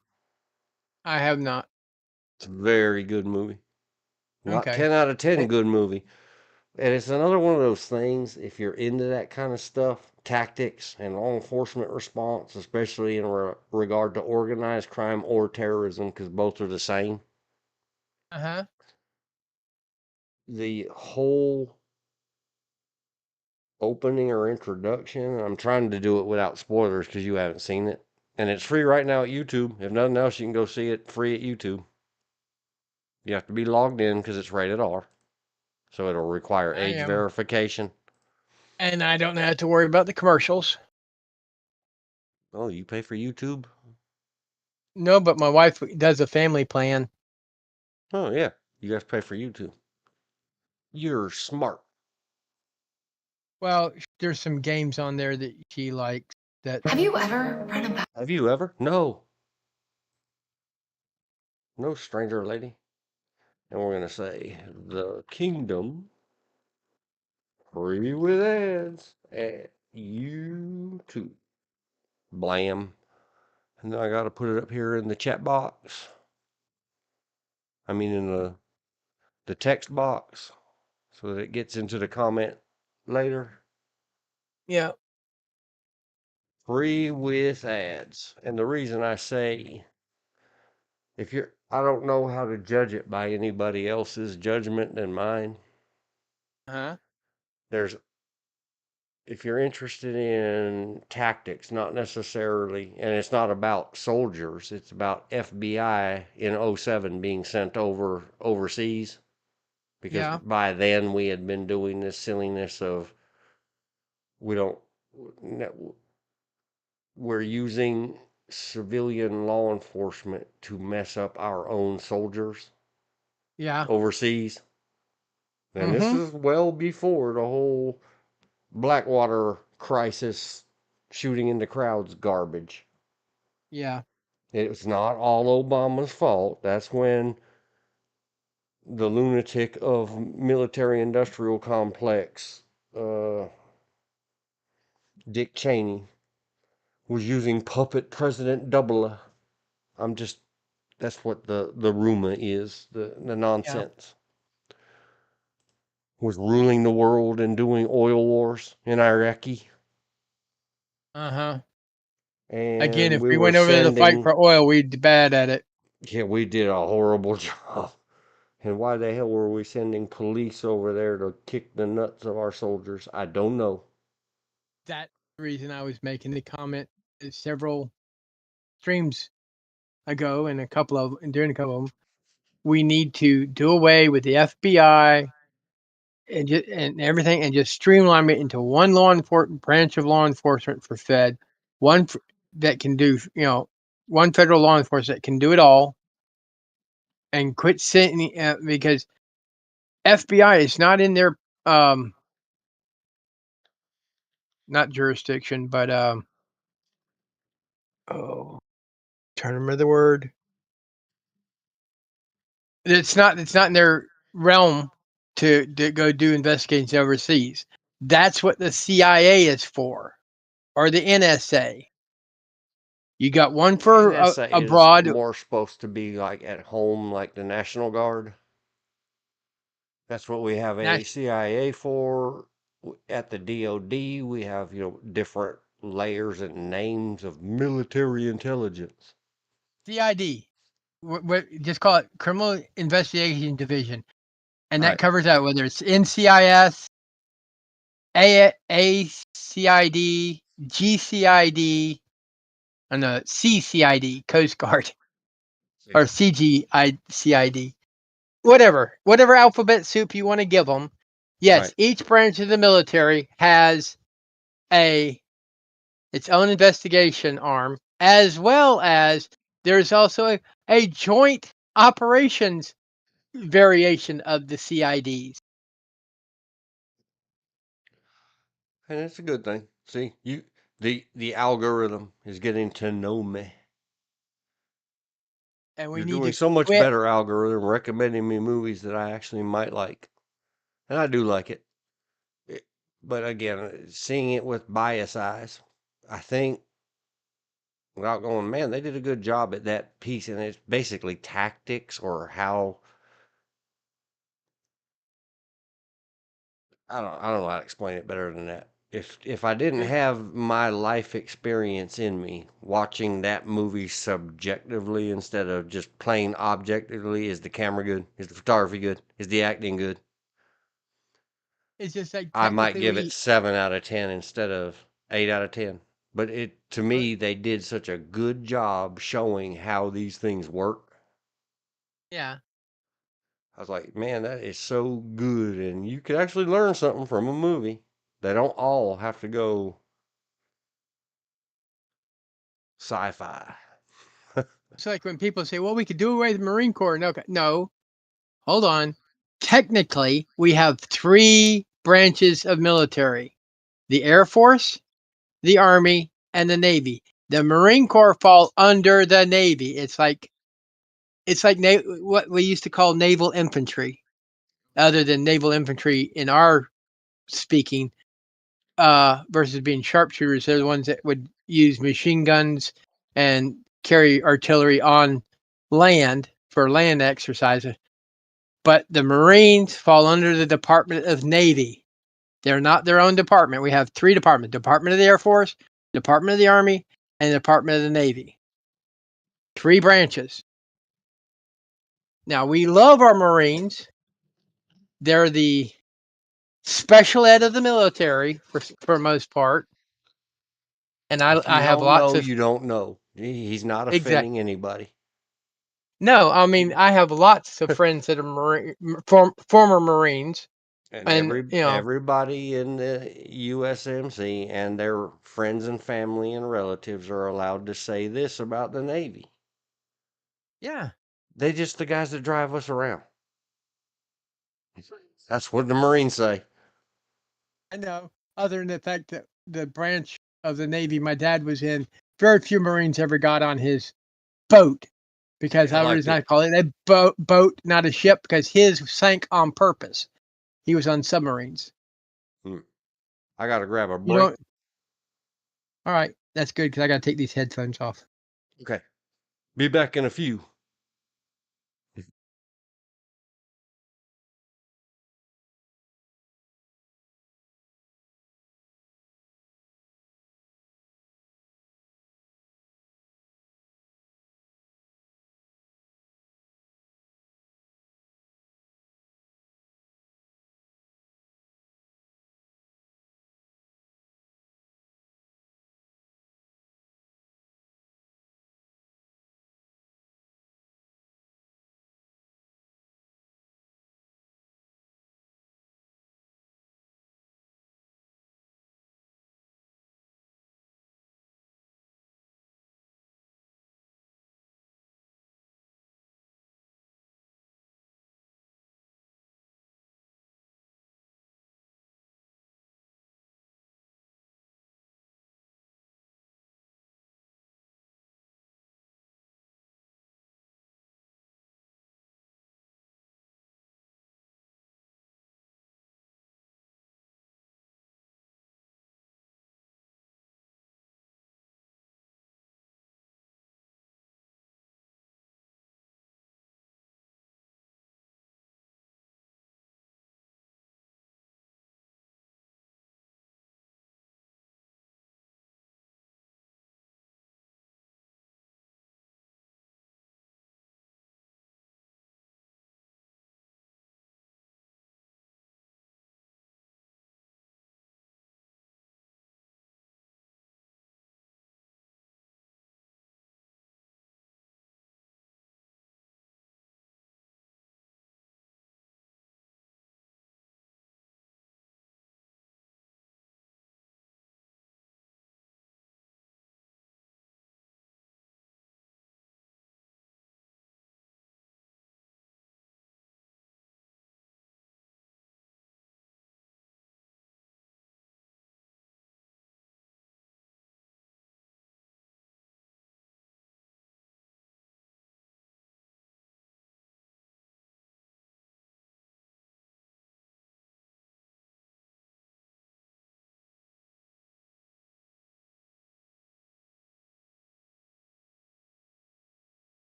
[SPEAKER 2] I have not.
[SPEAKER 1] It's a very good movie. Not
[SPEAKER 2] Okay.
[SPEAKER 1] 10 out of 10
[SPEAKER 2] Eh,
[SPEAKER 1] good movie. And it's another one of those things, if you're into that kind of stuff, tactics and law enforcement response, especially in regard to organized crime or terrorism, because both are the same,
[SPEAKER 2] Uh-huh.
[SPEAKER 1] the whole opening or introduction, I'm trying to do it without spoilers because you haven't seen it. And it's free right now at YouTube. If nothing else, you can go see it free at YouTube. You have to be logged in because it's rated R. So it'll require
[SPEAKER 2] I
[SPEAKER 1] age
[SPEAKER 2] am.
[SPEAKER 1] verification.
[SPEAKER 2] And I don't have to worry about the commercials.
[SPEAKER 1] Oh, you pay for YouTube?
[SPEAKER 2] No, but my wife does a family plan.
[SPEAKER 1] Oh, yeah. You guys pay for YouTube. You're smart.
[SPEAKER 2] Well, there's some games on there that she likes that
[SPEAKER 3] Have you ever run about?
[SPEAKER 1] Have you ever? No. No, stranger lady. And we're going to say the kingdom free with ads at YouTube. Blam. And then I got to put it up here in the chat box. I mean, in the text box so that it gets into the comment later.
[SPEAKER 2] yeah.
[SPEAKER 1] Free with ads. And the reason I say, I don't know how to judge it by anybody else's judgment than mine.
[SPEAKER 2] Uh-huh.
[SPEAKER 1] There's, if you're interested in tactics, not necessarily, and it's not about soldiers, it's about FBI in '07 being sent overseas. Because
[SPEAKER 2] Yeah.
[SPEAKER 1] by then we had been doing this silliness of we don't, we're using civilian law enforcement to mess up our own soldiers
[SPEAKER 2] Yeah.
[SPEAKER 1] overseas. And this
[SPEAKER 2] Mm-hmm.
[SPEAKER 1] is well before the whole Blackwater crisis, shooting into crowds garbage.
[SPEAKER 2] Yeah.
[SPEAKER 1] It was not all Obama's fault. That's when the lunatic of military industrial complex, uh, Dick Cheney, was using puppet President Double. I'm just, that's what the rumor is, the
[SPEAKER 2] Yeah.
[SPEAKER 1] nonsense. Was ruling the world and doing oil wars in Iraqi.
[SPEAKER 2] Uh-huh. Again,
[SPEAKER 1] And
[SPEAKER 2] if
[SPEAKER 1] we
[SPEAKER 2] we
[SPEAKER 1] were
[SPEAKER 2] went over there to fight
[SPEAKER 1] sending,
[SPEAKER 2] for oil, we'd be bad at it.
[SPEAKER 1] yeah, we did a horrible job. And why the hell were we sending police over there to kick the nuts of our soldiers? I don't know.
[SPEAKER 2] That's the reason I was making the comment several streams ago and during a couple of them. We need to do away with the FBI and everything and just streamline it into one law enforcement branch of law enforcement for Fed, one that can do, one federal law enforcement that can do it all, and quit sending because FBI is not in their not jurisdiction, but oh, trying to remember the word. It's not in their realm to go do investigations overseas. That's what the CIA is for, or the NSA. You got one
[SPEAKER 1] The
[SPEAKER 2] for
[SPEAKER 1] NSA is
[SPEAKER 2] abroad.
[SPEAKER 1] more supposed to be like at home, like the National Guard. That's what we have a
[SPEAKER 2] National
[SPEAKER 1] CIA for. At the DOD, we have, different layers and names of military intelligence.
[SPEAKER 2] CID. Just call it Criminal Investigation Division, and that
[SPEAKER 1] Right.
[SPEAKER 2] covers out whether it's NCIS, ACID, GCID, and the CCID, Coast Guard, or CGICID, whatever alphabet soup you want to give them. Yes,
[SPEAKER 1] Right.
[SPEAKER 2] each branch of the military has its own investigation arm, as well as there's also a joint operations variation of the CIDs.
[SPEAKER 1] And it's a good thing. See, the algorithm is getting to know me.
[SPEAKER 2] And we
[SPEAKER 1] You're
[SPEAKER 2] need
[SPEAKER 1] doing
[SPEAKER 2] to
[SPEAKER 1] so much
[SPEAKER 2] quit.
[SPEAKER 1] better algorithm recommending me movies that I actually might like. And I do like it. But again, seeing it with bias eyes, I think without going, man, they did a good job at that piece, and it's basically tactics or how I don't know how to explain it better than that. If I didn't
[SPEAKER 2] It-
[SPEAKER 1] have my life experience in me watching that movie subjectively instead of just plain objectively, is the camera good? Is the photography good? Is the acting good?
[SPEAKER 2] It's just like
[SPEAKER 1] I might
[SPEAKER 2] technically
[SPEAKER 1] give it 7 out of 10 instead of 8 out of 10. But to
[SPEAKER 2] uh,
[SPEAKER 1] me, they did such a good job showing how these things work.
[SPEAKER 2] yeah.
[SPEAKER 1] I was like, man, that is so good, and you could actually learn something from a movie. They don't all have to go sci-fi.
[SPEAKER 2] It's like when people say, "Well, we could do away with the Marine Corps." No, no, hold on. Technically, we have three branches of military: the Air Force, the Army, and the Navy. The Marine Corps fall under the Navy. It's like what we used to call naval infantry, other than naval infantry in our speaking, versus being sharpshooters. They're the ones that would use machine guns and carry artillery on land for land exercises. But the Marines fall under the Department of Navy. They're not their own department. We have three departments: Department of the Air Force, Department of the Army, and Department of the Navy. Three branches. Now we love our Marines. They're the special ed of the military for most part. And I
[SPEAKER 1] If you
[SPEAKER 2] I have
[SPEAKER 1] don't
[SPEAKER 2] lots
[SPEAKER 1] know,
[SPEAKER 2] of
[SPEAKER 1] you don't know. He's not
[SPEAKER 2] exact.
[SPEAKER 1] offending anybody.
[SPEAKER 2] No, I mean I have lots of friends that are former Marines,
[SPEAKER 1] And
[SPEAKER 2] and
[SPEAKER 1] everybody in the USMC and their friends and family and relatives are allowed to say this about the Navy.
[SPEAKER 2] yeah,
[SPEAKER 1] They just the guys that drive us around. That's what the Marines say.
[SPEAKER 2] I know. Other than the fact that the branch of the Navy my dad was in, very few Marines ever got on his boat because
[SPEAKER 1] Yeah,
[SPEAKER 2] I
[SPEAKER 1] like
[SPEAKER 2] was
[SPEAKER 1] the
[SPEAKER 2] not call it a boat, not a ship, because his sank on purpose. He was on submarines.
[SPEAKER 1] hmm, I got to grab a
[SPEAKER 2] You
[SPEAKER 1] break.
[SPEAKER 2] don't. All right, that's good because I got to take these headphones off.
[SPEAKER 1] Okay. Be back in a few.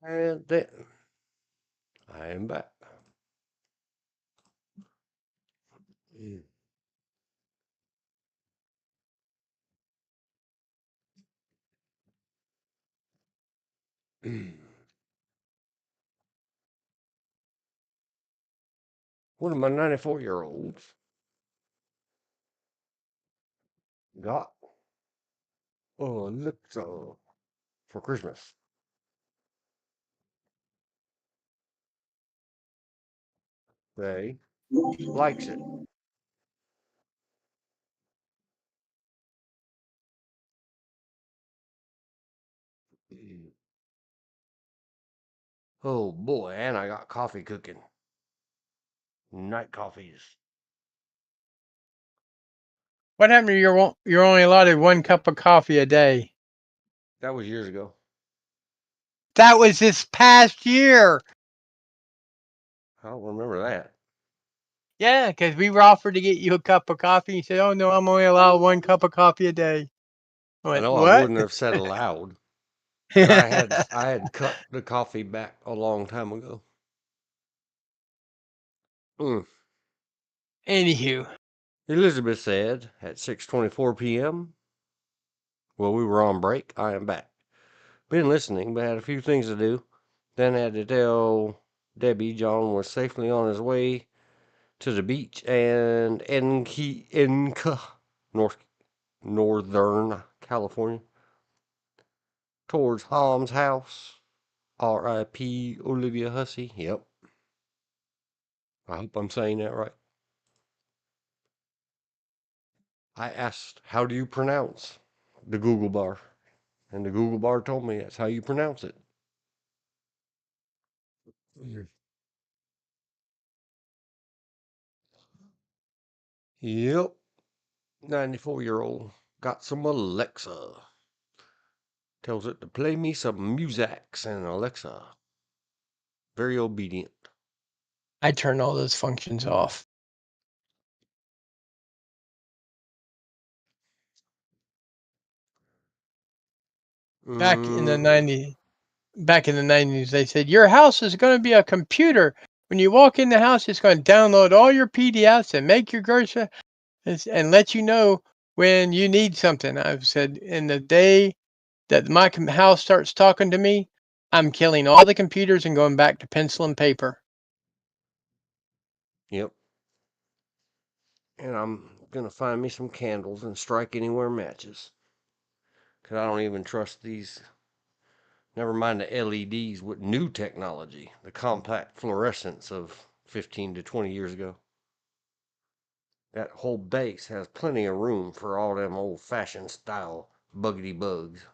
[SPEAKER 1] And then I am back. One of my 94-year-olds got Alexa for Christmas. They likes it. Oh boy, and I got coffee cooking. Night coffees.
[SPEAKER 2] What happened to you're only allotted 1 cup of coffee a day?
[SPEAKER 1] That was years ago.
[SPEAKER 2] That was this past year.
[SPEAKER 1] I don't remember that.
[SPEAKER 2] Yeah, because we were offered to get you a cup of coffee. You said, "Oh no, I'm only allowed 1 cup of coffee a day." I
[SPEAKER 1] I
[SPEAKER 2] went,
[SPEAKER 1] know I
[SPEAKER 2] "What?"
[SPEAKER 1] wouldn't have said aloud, but I had cut the coffee back a long time ago. Mm.
[SPEAKER 2] Anywho,
[SPEAKER 1] Elizabeth said at 6:24 p.m. Well, we were on break. I am back. Been listening, but had a few things to do. Then had to tell Debbie John was safely on his way to the beach and Enca, Northern California, towards Ham's house. R.I.P. Olivia Hussey. Yep. I hope I'm saying that right. I asked, how do you pronounce the Google bar? And the Google bar told me that's how you pronounce it. Yep. 94-year-old got some Alexa. Tells it to play me some musics, and Alexa, very obedient.
[SPEAKER 2] I turned all those functions off. Back in the
[SPEAKER 1] Mm,
[SPEAKER 2] 90s, they said your house is going to be a computer. When you walk in the house, it's going to download all your PDFs and make your grocery and let you know when you need something. I've said in the day that my house starts talking to me, I'm killing all the computers and going back to pencil and paper.
[SPEAKER 1] yep. And I'm gonna find me some candles and strike anywhere matches. 'Cause I don't even trust these. Never mind the LEDs with new technology, the compact fluorescence of 15 to 20 years ago. That whole base has plenty of room for all them old fashioned style buggity bugs.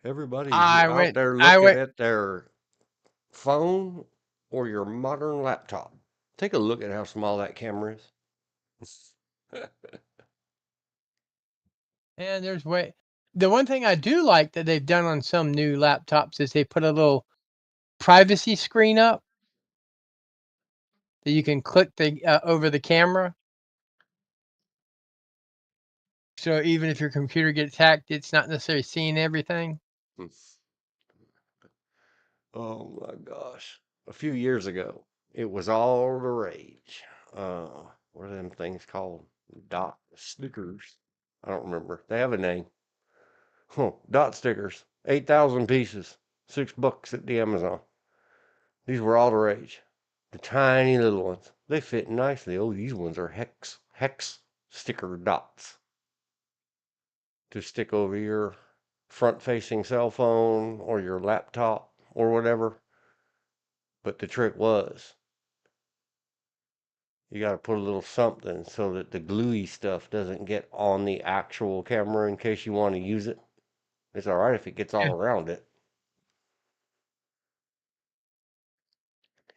[SPEAKER 1] Everybody who
[SPEAKER 2] I
[SPEAKER 1] out
[SPEAKER 2] went,
[SPEAKER 1] there
[SPEAKER 2] I
[SPEAKER 1] looking
[SPEAKER 2] went,
[SPEAKER 1] at their phone or your modern laptop, take a look at how small that camera is.
[SPEAKER 2] and there's way. The one thing I do like that they've done on some new laptops is they put a little privacy screen up that you can click the over the camera. So even if your computer gets hacked, it's not necessarily seeing everything.
[SPEAKER 1] Oh my gosh. A few years ago, it was all the rage. What are them things called? Dot stickers. I don't remember. They have a name. Huh, dot stickers. 8,000 pieces. $6 at the Amazon. These were all the rage. The tiny little ones. They fit nicely. Oh, these ones are hex sticker dots to stick over your front facing cell phone or your laptop or whatever. But the trick was you got to put a little something so that the gluey stuff doesn't get on the actual camera in case you want to use it. It's all right if it gets all
[SPEAKER 2] Yeah.
[SPEAKER 1] around it.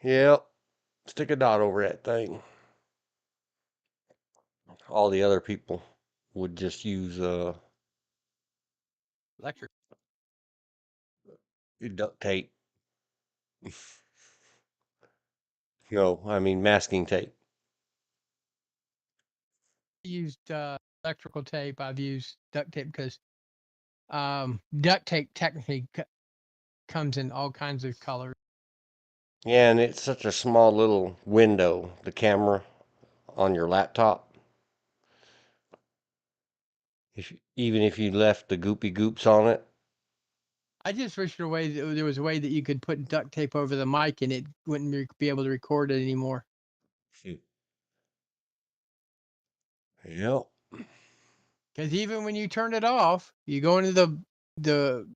[SPEAKER 1] Yep. Stick a dot over that thing. All the other people would just use
[SPEAKER 2] Electric.
[SPEAKER 1] duct tape. No, I mean masking tape.
[SPEAKER 2] I used electrical tape. I've used duct tape because Duct tape technically comes in all kinds of colors.
[SPEAKER 1] Yeah, and it's such a small little window, the camera on your laptop. Even if you left the goopy goops on it.
[SPEAKER 2] I just wish there was a way that you could put duct tape over the mic and it wouldn't be able to record it anymore.
[SPEAKER 1] Yep.
[SPEAKER 2] Because even when you turn it off, you go into the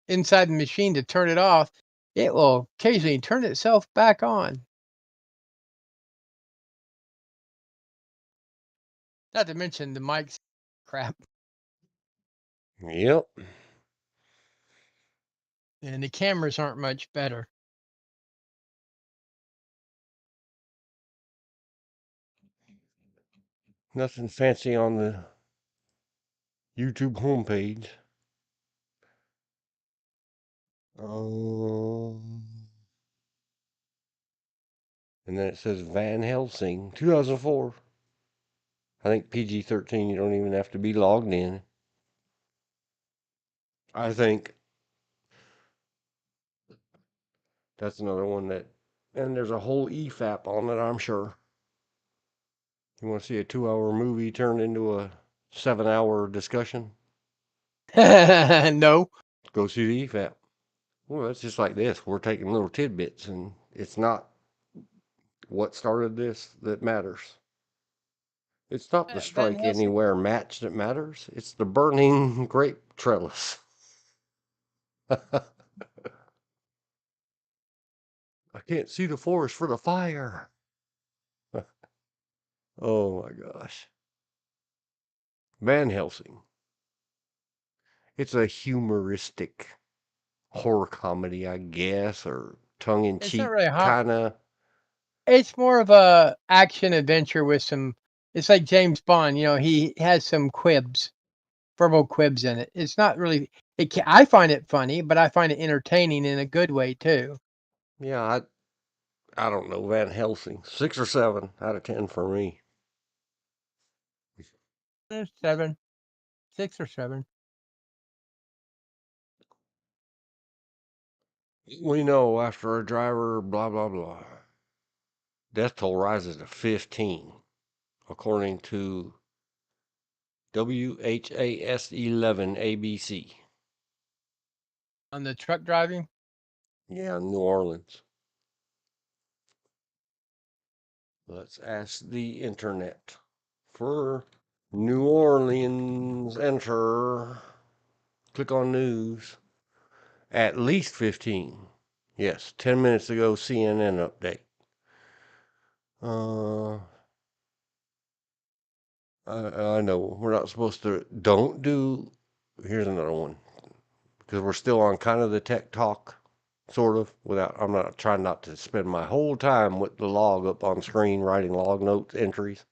[SPEAKER 2] inside the machine to turn it off, it will occasionally turn itself back on. Not to mention the mic's crap.
[SPEAKER 1] Yep.
[SPEAKER 2] And the cameras aren't much better.
[SPEAKER 1] Nothing fancy on the YouTube homepage. And then it says Van Helsing, 2004. I think PG-13, you don't even have to be logged in. I think that's another one that, and there's a whole EFAP on it, I'm sure. You want to see a 2-hour movie turned into a 7-hour discussion?
[SPEAKER 2] No.
[SPEAKER 1] Go see the EFAP. Well, it's just like this. We're taking little tidbits, and it's not what started this that matters. It's not the
[SPEAKER 2] Van
[SPEAKER 1] strike
[SPEAKER 2] Helsing.
[SPEAKER 1] anywhere match that matters. It's the burning grape trellis. I can't see the forest for the fire. Oh my gosh. Van Helsing. It's a humoristic horror comedy, I guess, or tongue in
[SPEAKER 2] It's not
[SPEAKER 1] cheek
[SPEAKER 2] really hot.
[SPEAKER 1] kind of.
[SPEAKER 2] It's more of a action adventure with some. It's like James Bond. You know, he has some quibs, verbal quibs in it. It's not really. I find it funny, but I find it entertaining in a good way too.
[SPEAKER 1] Yeah, I don't know, Van Helsing. 6 or 7 out of 10 for me.
[SPEAKER 2] 7, 6 or 7.
[SPEAKER 1] We know after a driver, blah, blah, blah. Death toll rises to 15, according to WHAS 11 ABC.
[SPEAKER 2] On the truck driving?
[SPEAKER 1] Yeah, New Orleans. Let's ask the internet for New Orleans. Enter. Click on news. At least 15. Yes, 10 minutes ago, CNN update. I know we're not supposed to. Don't do. Here's another one, because we're still on kind of the tech talk, sort of. Without, I'm not trying not to spend my whole time with the log up on screen writing log notes entries.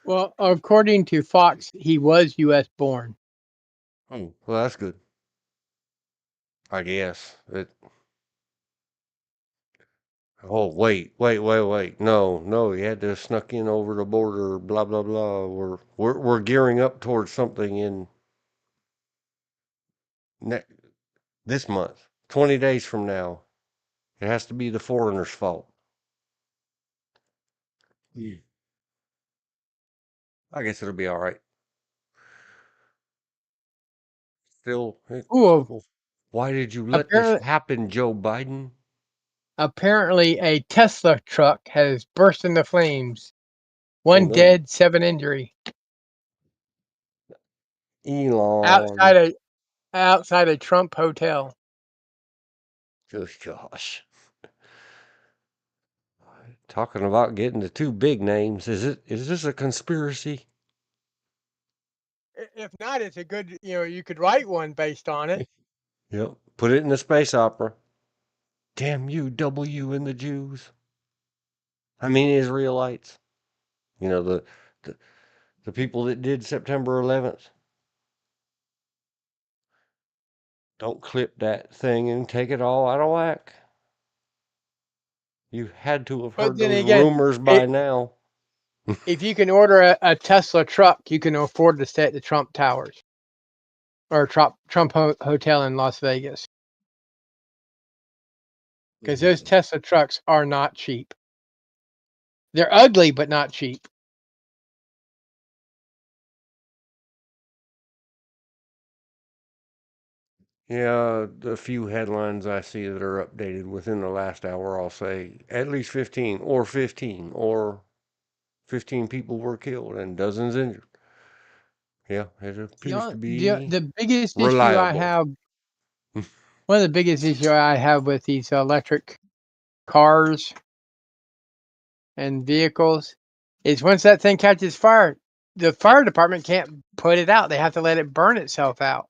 [SPEAKER 2] Well, according to Fox, he was U.S. born.
[SPEAKER 1] Oh, well, that's good. I guess it. Oh, wait. No. He had to have snuck in over the border. Blah blah blah. We're gearing up towards something in this month. 20 days from now. It has to be the foreigner's fault. Yeah. I guess it'll be all right. Still,
[SPEAKER 2] Ooh,
[SPEAKER 1] why did you let this
[SPEAKER 2] apparently,
[SPEAKER 1] happen, Joe Biden?
[SPEAKER 2] apparently a Tesla truck has burst into flames.
[SPEAKER 1] Oh
[SPEAKER 2] 1
[SPEAKER 1] no,
[SPEAKER 2] dead, 7 injury.
[SPEAKER 1] Elon.
[SPEAKER 2] Outside a Trump hotel.
[SPEAKER 1] Good gosh. Talking about getting the 2 big names. Is this a conspiracy?
[SPEAKER 2] If not, it's a good. You could write one based on it.
[SPEAKER 1] Yep. Put it in the space opera. Damn you, W and the Jews. I mean Israelites. You know the, the people that did September 11th. Don't clip that thing and take it all out of whack. You had to have
[SPEAKER 2] But
[SPEAKER 1] heard
[SPEAKER 2] then
[SPEAKER 1] those
[SPEAKER 2] again,
[SPEAKER 1] rumors by now.
[SPEAKER 2] if you can order a Tesla truck, you can afford to stay at the Trump Towers or Trump Hotel in Las Vegas. Because those Tesla trucks are not cheap. They're ugly, but not cheap.
[SPEAKER 1] Yeah, the few headlines I see that are updated within the last hour, I'll say at least 15 or 15 or 15 people were killed and dozens injured. Yeah, it appears to be
[SPEAKER 2] The biggest issue I
[SPEAKER 1] reliable.
[SPEAKER 2] have, one of the biggest issues I have with these electric cars and vehicles is once that thing catches fire, the fire department can't put it out. They have to let it burn itself out.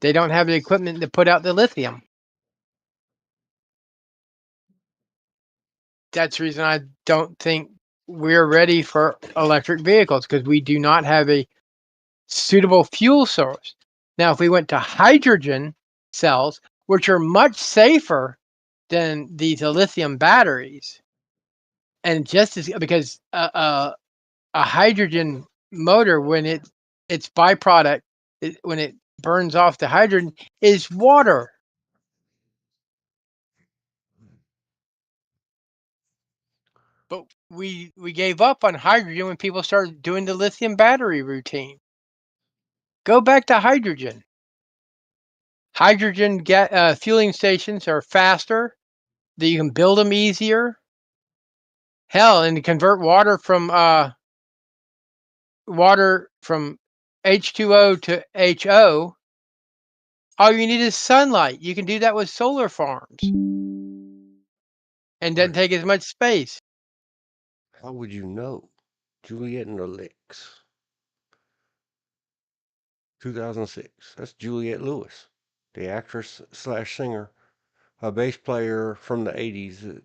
[SPEAKER 2] They don't have the equipment to put out the lithium. That's the reason I don't think we're ready for electric vehicles, because we do not have a suitable fuel source. Now, if we went to hydrogen cells, which are much safer than these lithium batteries, and just as because a hydrogen motor, when its byproduct, when it burns off the hydrogen, is water. But we gave up on hydrogen when people started doing the lithium battery routine. Go back to hydrogen. Hydrogen fueling stations are faster. That you can build them easier. Hell, and to convert water from H2O to HO, all you need is sunlight. You can do that with solar farms, and doesn't
[SPEAKER 1] Where,
[SPEAKER 2] take as much space.
[SPEAKER 1] how would you know? Juliet and the Licks, 2006. That's Juliet Lewis, the actress slash singer, a bass player from the 80s.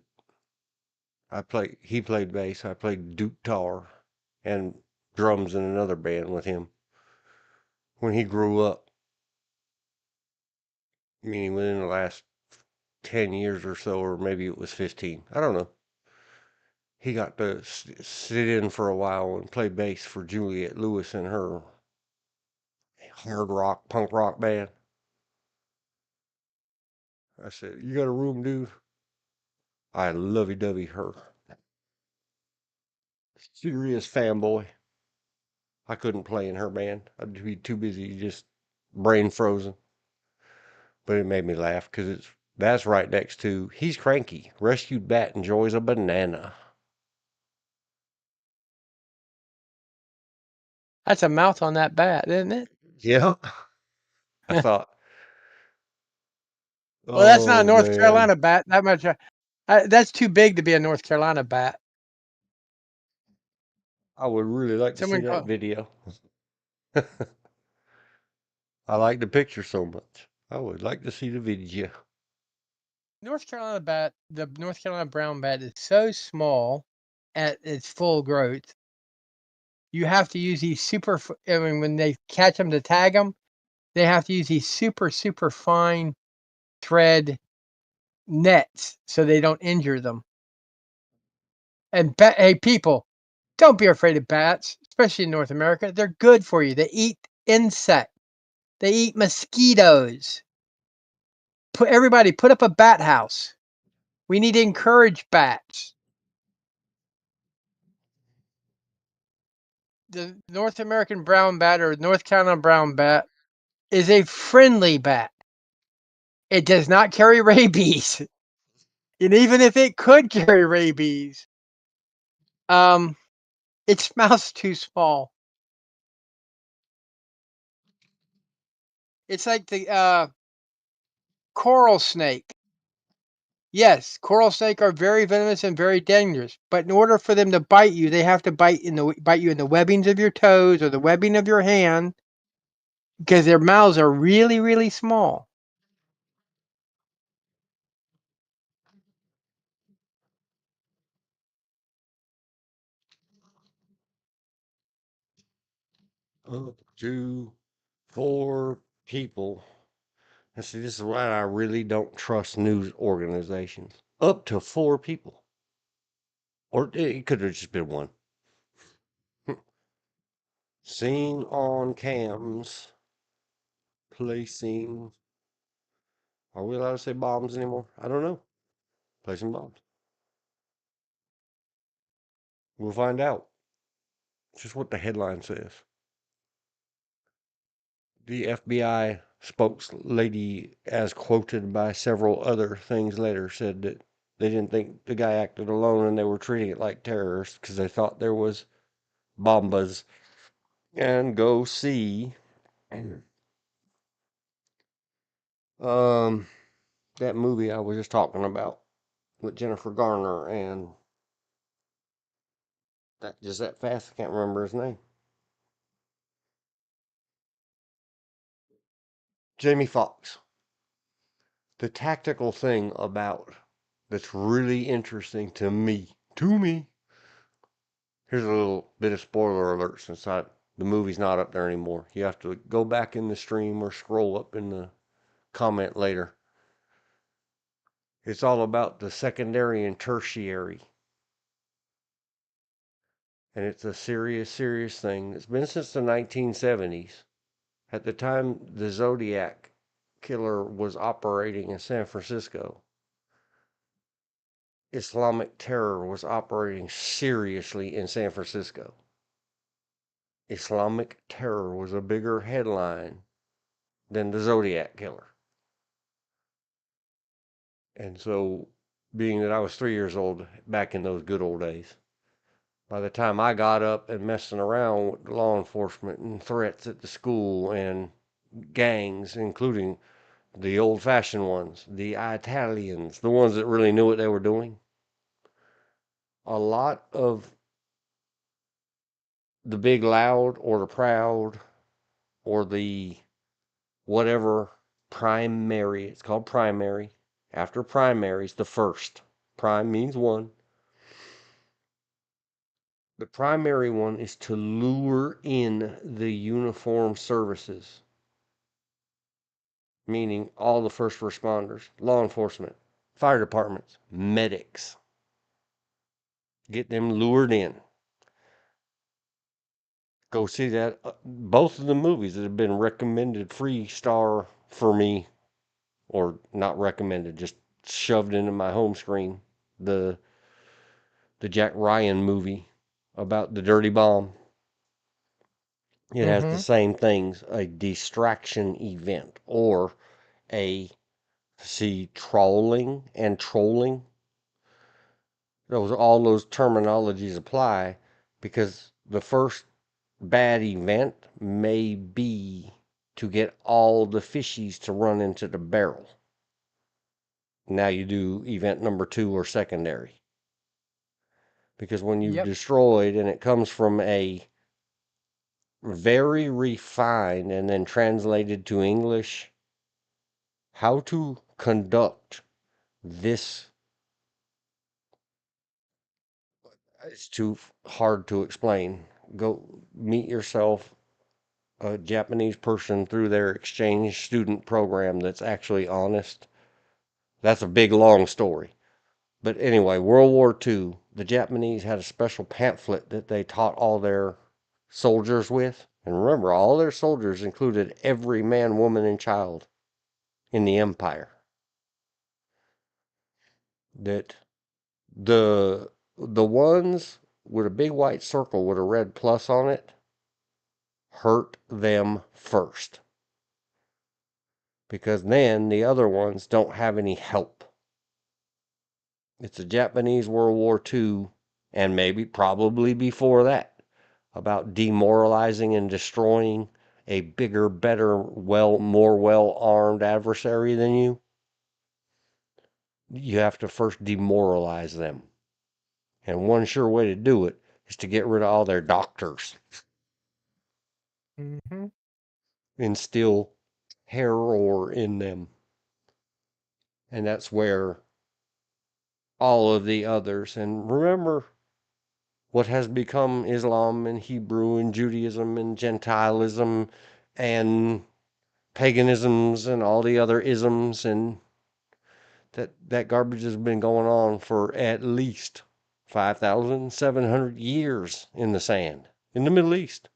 [SPEAKER 1] He played bass. I played guitar and drums in another band with him when he grew up, meaning within the last 10 years or so, or maybe it was 15. I don't know. He got to sit in for a while and play bass for Juliet Lewis and her hard rock, punk rock band. I said, "You got a room, dude?" I lovey-dovey her. Serious fanboy. I couldn't play in her band. I'd be too busy, just brain frozen. But it made me laugh because that's right next to He's Cranky. Rescued bat enjoys a banana.
[SPEAKER 2] That's a mouth on that bat, isn't it?
[SPEAKER 1] Yeah. I thought,
[SPEAKER 2] Well, that's not a
[SPEAKER 1] oh
[SPEAKER 2] North
[SPEAKER 1] man,
[SPEAKER 2] Carolina bat. That much. That's too big to be a North Carolina bat.
[SPEAKER 1] I would really like to see
[SPEAKER 2] Someone
[SPEAKER 1] that
[SPEAKER 2] call
[SPEAKER 1] video. I like the picture so much. I would like to see the video.
[SPEAKER 2] North Carolina bat. The North Carolina brown bat is so small at its full growth. You have to use these super. I mean, when they catch them to tag them, they have to use these super fine thread nets so they don't injure them. And hey, people, don't be afraid of bats, especially in North America. They're good for you. They eat insects. They eat mosquitoes. Everybody, put up a bat house. We need to encourage bats. The North American brown bat or North Carolina brown bat is a friendly bat. It does not carry rabies. And even if it could carry rabies, um, its mouth's too small. It's like the coral snake. Yes, coral snake are very venomous and very dangerous. But in order for them to bite you, they have to bite you in the webbings of your toes or the webbing of your hand, because their mouths are really small.
[SPEAKER 1] Up to 4 people. And see, this is why I really don't trust news organizations. Up to 4 people. Or it could have just been one. Seen on cams placing. Are we allowed to say bombs anymore? I don't know. Placing bombs. We'll find out. It's just what the headline says. The FBI spokeslady, as quoted by several other things later, said that they didn't think the guy acted alone and they were treating it like terrorists because they thought there was bombas. And go see that movie I was just talking about with Jennifer Garner and that fast I can't remember his name. Jamie Foxx. The tactical thing about that's really interesting to me. Here's a little bit of spoiler alert since the movie's not up there anymore. You have to go back in the stream or scroll up in the comment later. It's all about the secondary and tertiary. And it's a serious thing. It's been since the 1970s. At the time the Zodiac killer was operating in San Francisco, Islamic terror was operating seriously in San Francisco. Islamic terror was a bigger headline than the Zodiac killer. And so, being that I was 3 years old back in those good old days, by the time I got up and messing around with law enforcement and threats at the school and gangs, including the old fashioned ones, the Italians, the ones that really knew what they were doing, a lot of the big loud or the proud or the whatever primary, it's called primary. After primary is the first. Prime means one. The primary one is to lure in the uniformed services, meaning all the first responders, law enforcement, fire departments, medics. Get them lured in. Go see that. Both of the movies that have been recommended free star for me, or not recommended, just shoved into my home screen. The Jack Ryan movie about the dirty bomb. It has the same things, a distraction event or trolling and trolling. All those terminologies apply because the first bad event may be to get all the fishies to run into the barrel. Now you do event number 2 or secondary. Because when you've destroyed, and it comes from a very refined and then translated to English, how to conduct this. It's too hard to explain. Go meet yourself a Japanese person through their exchange student program that's actually honest. That's a big, long story. But anyway, World War II, the Japanese had a special pamphlet that they taught all their soldiers with. And remember, all their soldiers included every man, woman, and child in the empire. That the ones with a big white circle with a red plus on it hurt them first. Because then the other ones don't have any help. It's a Japanese World War II, and probably before that, about demoralizing and destroying a bigger, better, more well-armed adversary than you. You have to first demoralize them. And one sure way to do it is to get rid of all their doctors. Instill terror in them. And that's where all of the others, and remember what has become Islam and Hebrew and Judaism and Gentilism and paganisms and all the other isms, and that garbage has been going on for at least 5,700 years in the sand, in the Middle East.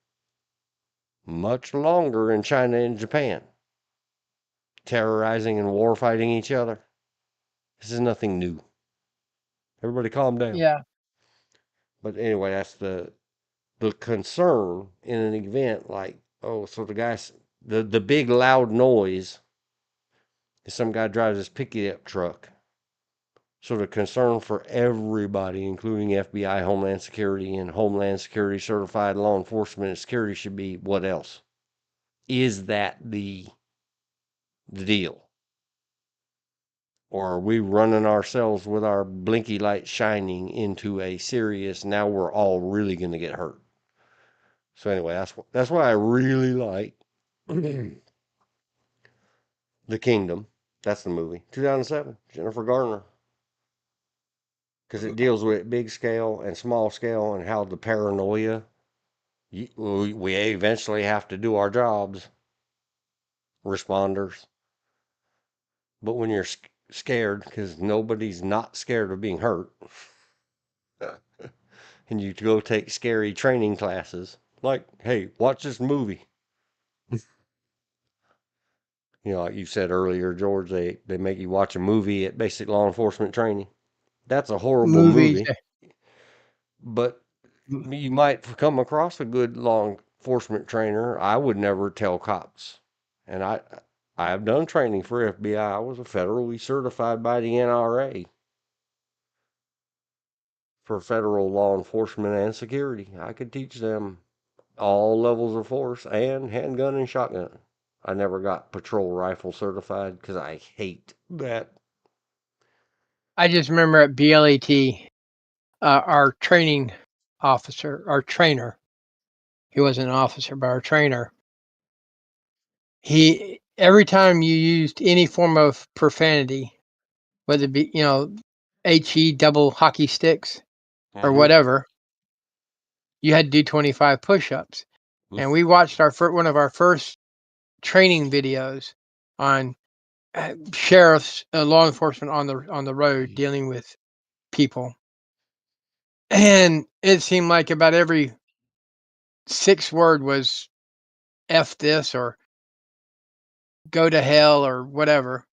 [SPEAKER 1] Much longer in China and Japan. terrorizing and war fighting each other. This is nothing new. Everybody calm down.
[SPEAKER 2] Yeah.
[SPEAKER 1] But anyway, that's the concern in an event like, oh, so the big loud noise is some guy drives his pickup truck. So the concern for everybody, including FBI, Homeland Security, and Homeland Security certified law enforcement and security, should be what else? Is that the deal? Or are we running ourselves with our blinky light shining into a serious, now we're all really going to get hurt? So anyway, that's why I really like The Kingdom. That's the movie. 2007, Jennifer Garner. Because it deals with big scale and small scale and how the paranoia, we eventually have to do our jobs, responders. But when you're scared, because nobody's not scared of being hurt, and you go take scary training classes, like, hey, watch this movie. Like you said earlier, George, they make you watch a movie at basic law enforcement training. That's a horrible
[SPEAKER 2] Movies.
[SPEAKER 1] movie, but you might come across a good law enforcement trainer. I would never tell cops, and I have done training for FBI. I was a federally certified by the NRA for federal law enforcement and security. I could teach them all levels of force and handgun and shotgun. I never got patrol rifle certified because I hate that.
[SPEAKER 2] I just remember at BLET, our training officer, our trainer, he wasn't an officer, but our trainer, he, every time you used any form of profanity, whether it be, HE double hockey sticks or
[SPEAKER 1] Mm-hmm.
[SPEAKER 2] whatever, you had to do 25 push-ups. And we watched one of our first training videos on sheriffs, law enforcement on the road dealing with people. And it seemed like about every 6th word was F this or go to hell or whatever.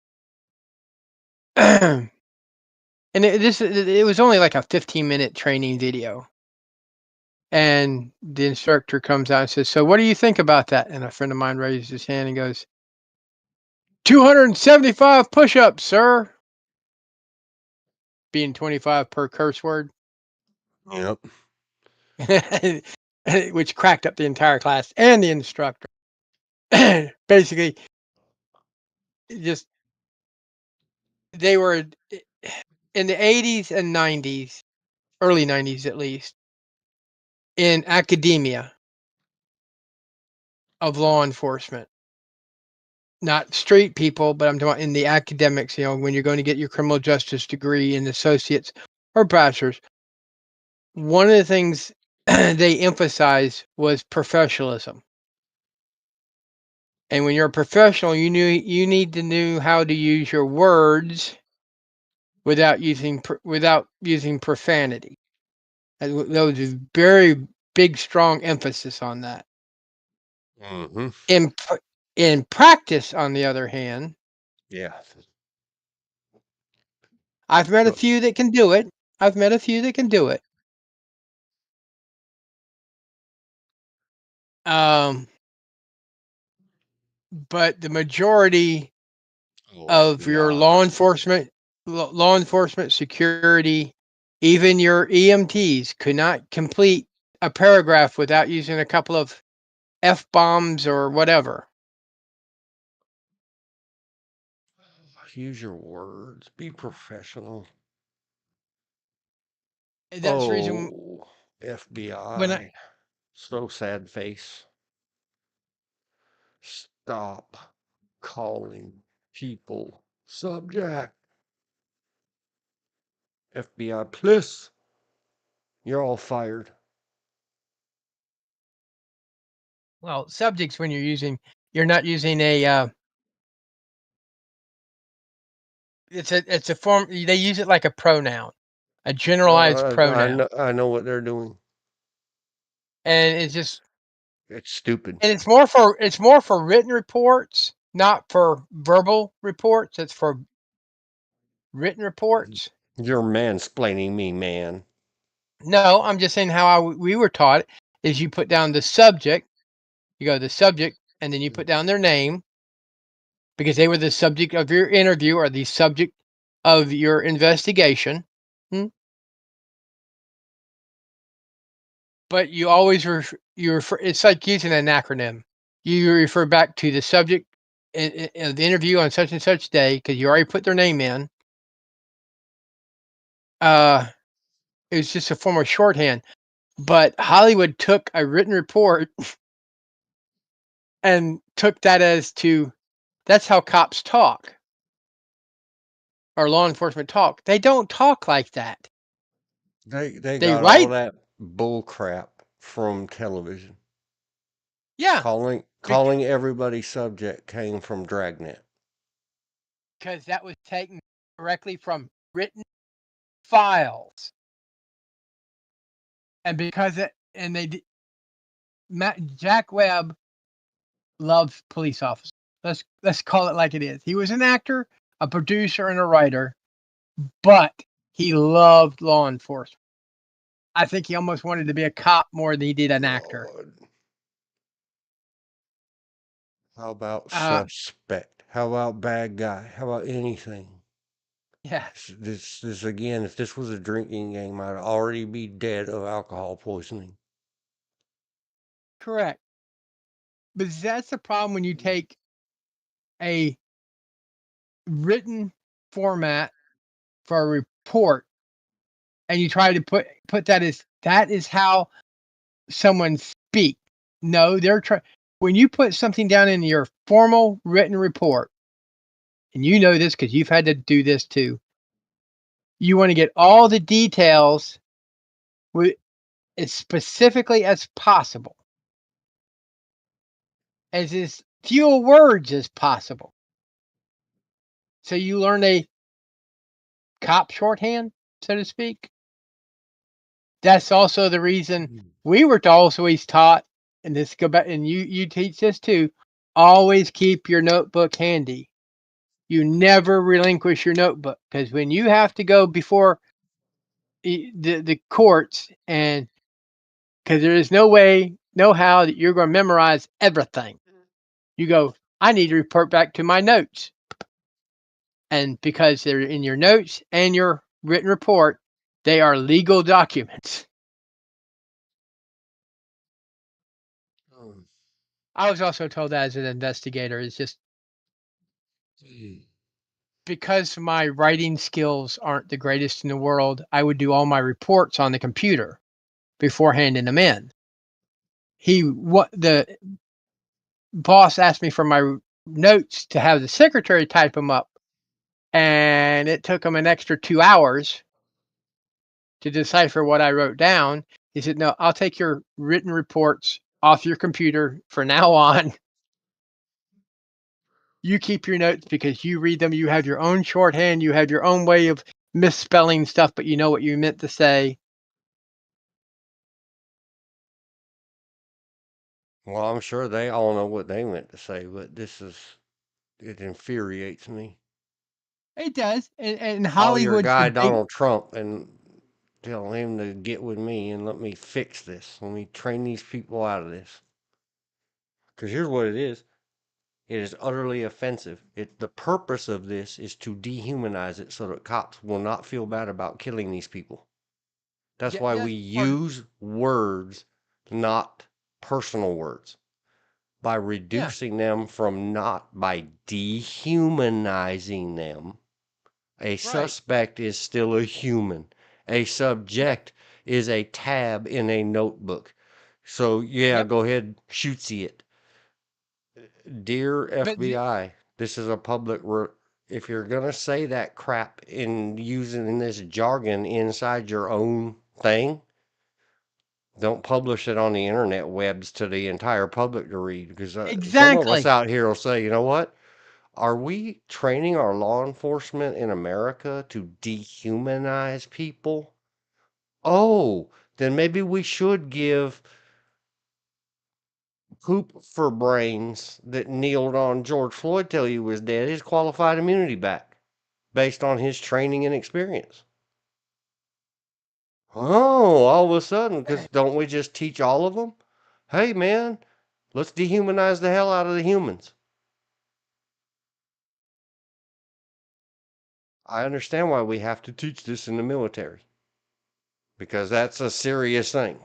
[SPEAKER 2] And it was only like a 15-minute training video. And the instructor comes out and says, "So what do you think about that?" And a friend of mine raised his hand and goes, 275 push-ups, sir. Being 25 per curse word.
[SPEAKER 1] Yep.
[SPEAKER 2] Which cracked up the entire class and the instructor. Basically, just they were in the 80s and 90s, early 90s at least, in academia of law enforcement. Not street people, but I'm talking in the academics, when you're going to get your criminal justice degree and associates or bachelor's. One of the things they emphasized was professionalism. And when you're a professional, you need to know how to use your words without using profanity. There was a very big, strong emphasis on that.
[SPEAKER 1] Mm-hmm.
[SPEAKER 2] In practice, on the other hand,
[SPEAKER 1] Yeah.
[SPEAKER 2] I've met a few that can do it. But the majority of your law enforcement, security, even your EMTs could not complete a paragraph without using a couple of F-bombs or whatever.
[SPEAKER 1] Use your words. Be professional.
[SPEAKER 2] And that's the reason when
[SPEAKER 1] FBI. So sad face. Stop calling people subject. FBI, please. You're all fired.
[SPEAKER 2] well, subjects when you're not using a it's a form, they use it like a pronoun, a generalized pronoun.
[SPEAKER 1] I know what they're doing.
[SPEAKER 2] And it's just
[SPEAKER 1] It's stupid.
[SPEAKER 2] and it's more for written reports not for verbal reports, it's for written reports.
[SPEAKER 1] You're mansplaining me, man.
[SPEAKER 2] No, I'm just saying how we were taught is you put down the subject, you go the subject, and then you put down their name because they were the subject of your interview or the subject of your investigation. Hmm? But you always you refer. It's like using an acronym. You refer back to the subject of the interview on such and such day because you already put their name in. It's just a form of shorthand. But Hollywood took a written report and took that as to that's how cops talk or law enforcement talk. They don't talk like that.
[SPEAKER 1] They
[SPEAKER 2] They
[SPEAKER 1] got all
[SPEAKER 2] write,
[SPEAKER 1] that bull crap from television.
[SPEAKER 2] yeah,
[SPEAKER 1] Calling everybody subject came from Dragnet.
[SPEAKER 2] because that was taken directly from written files, and because it and they Jack Webb loves police officers. Let's call it like it is. He was an actor, a producer, and a writer, but he loved law enforcement. I think he almost wanted to be a cop more than he did an actor.
[SPEAKER 1] God. How about
[SPEAKER 2] Uh,
[SPEAKER 1] suspect? How about bad guy? How about anything?
[SPEAKER 2] yeah,
[SPEAKER 1] This again, if this was a drinking game, I'd already be dead of alcohol poisoning.
[SPEAKER 2] correct. But that's the problem when you take a written format for a report and you try to put that is how someone speak. No, they're trying when you put something down in your formal written report, and you know this because you've had to do this too. You want to get all the details with as specifically as possible, as few words as possible. So you learn a cop shorthand, so to speak. That's also the reason we were always taught, and this go back, and you teach this too. Always keep your notebook handy. You never relinquish your notebook because when you have to go before the courts, and because there is no way, no how that you're going to memorize everything. You go, I need to report back to my notes, and because they're in your notes and your written report, they are legal documents.
[SPEAKER 1] Um,
[SPEAKER 2] I was also told that as an investigator, it's just because my writing skills aren't the greatest in the world, I would do all my reports on the computer before handing them in. What the boss asked me for my notes to have the secretary type them up, and it took him an extra 2 hours to decipher what I wrote down. He said, "No, I'll take your written reports off your computer for now on. You keep your notes because you read them. You have your own shorthand. You have your own way of misspelling stuff, but you know what you meant to say."
[SPEAKER 1] well, I'm sure they all know what they meant to say, but it infuriates me.
[SPEAKER 2] It does, and
[SPEAKER 1] Call your
[SPEAKER 2] Hollywood's the
[SPEAKER 1] guy
[SPEAKER 2] big
[SPEAKER 1] Donald Trump and tell him to get with me and let me fix this. Let me train these people out of this. Because here's what it is. It is utterly offensive. The purpose of this is to dehumanize it so that cops will not feel bad about killing these people. That's why we
[SPEAKER 2] yes, or
[SPEAKER 1] use words, not personal words, by
[SPEAKER 2] yeah,
[SPEAKER 1] reducing them from not by dehumanizing them. A
[SPEAKER 2] right.
[SPEAKER 1] suspect is still a human. A
[SPEAKER 2] Yep,
[SPEAKER 1] subject is a tab in a notebook. So yeah,
[SPEAKER 2] yep.
[SPEAKER 1] go ahead, shootsy it. Dear
[SPEAKER 2] But
[SPEAKER 1] FBI, this is a if you're gonna say that crap in using this jargon inside your own thing, don't publish it on the internet webs to the entire public to read because some of us
[SPEAKER 2] exactly,
[SPEAKER 1] out here will say, you know what? Are we training our law enforcement in America to dehumanize people? Oh, then maybe we should give hoop for brains that kneeled on George Floyd till he was dead his qualified immunity back based on his training and experience. Oh, all of a sudden, because don't we just teach all of them? Hey, man, let's dehumanize the hell out of the humans. I understand why we have to teach this in the military because that's a serious thing.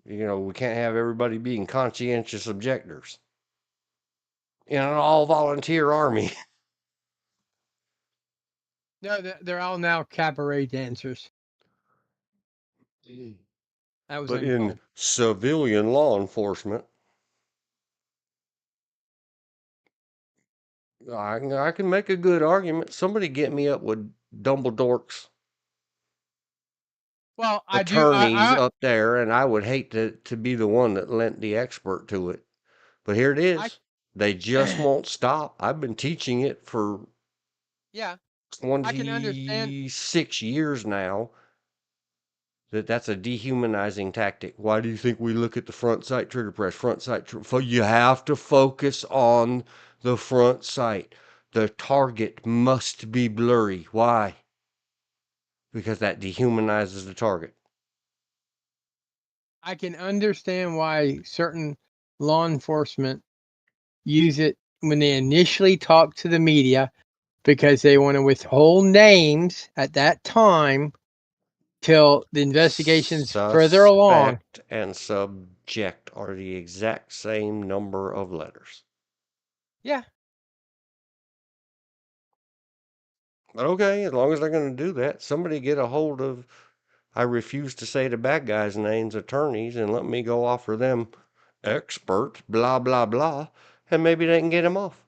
[SPEAKER 1] You know, we can't have everybody being conscientious objectors in an all volunteer army.
[SPEAKER 2] No, they're all now cabaret dancers. That was
[SPEAKER 1] But in
[SPEAKER 2] uncalled.
[SPEAKER 1] civilian law enforcement, I can make a good argument. Somebody get me up with Dumbledore's
[SPEAKER 2] Well, I do.
[SPEAKER 1] attorneys up there, and I would hate to be the one that lent the expert to it. But here it is. They just won't stop. I've been teaching it for
[SPEAKER 2] yeah, I can understand.
[SPEAKER 1] 26 years now. That's a dehumanizing tactic. Why do you think we look at the front sight trigger press? Front sight, you have to focus on the front sight. The target must be blurry. Why? Because that dehumanizes the target.
[SPEAKER 2] I can understand why certain law enforcement use it when they initially talk to the media because they want to withhold names at that time till the investigation's further along.
[SPEAKER 1] Suspect and subject are the exact same number of letters.
[SPEAKER 2] Yeah.
[SPEAKER 1] But okay, as long as they're going to do that, somebody get a hold of, I refuse to say the bad guys' names, attorneys, and let me go offer them expert, blah, blah, blah, and maybe they can get him off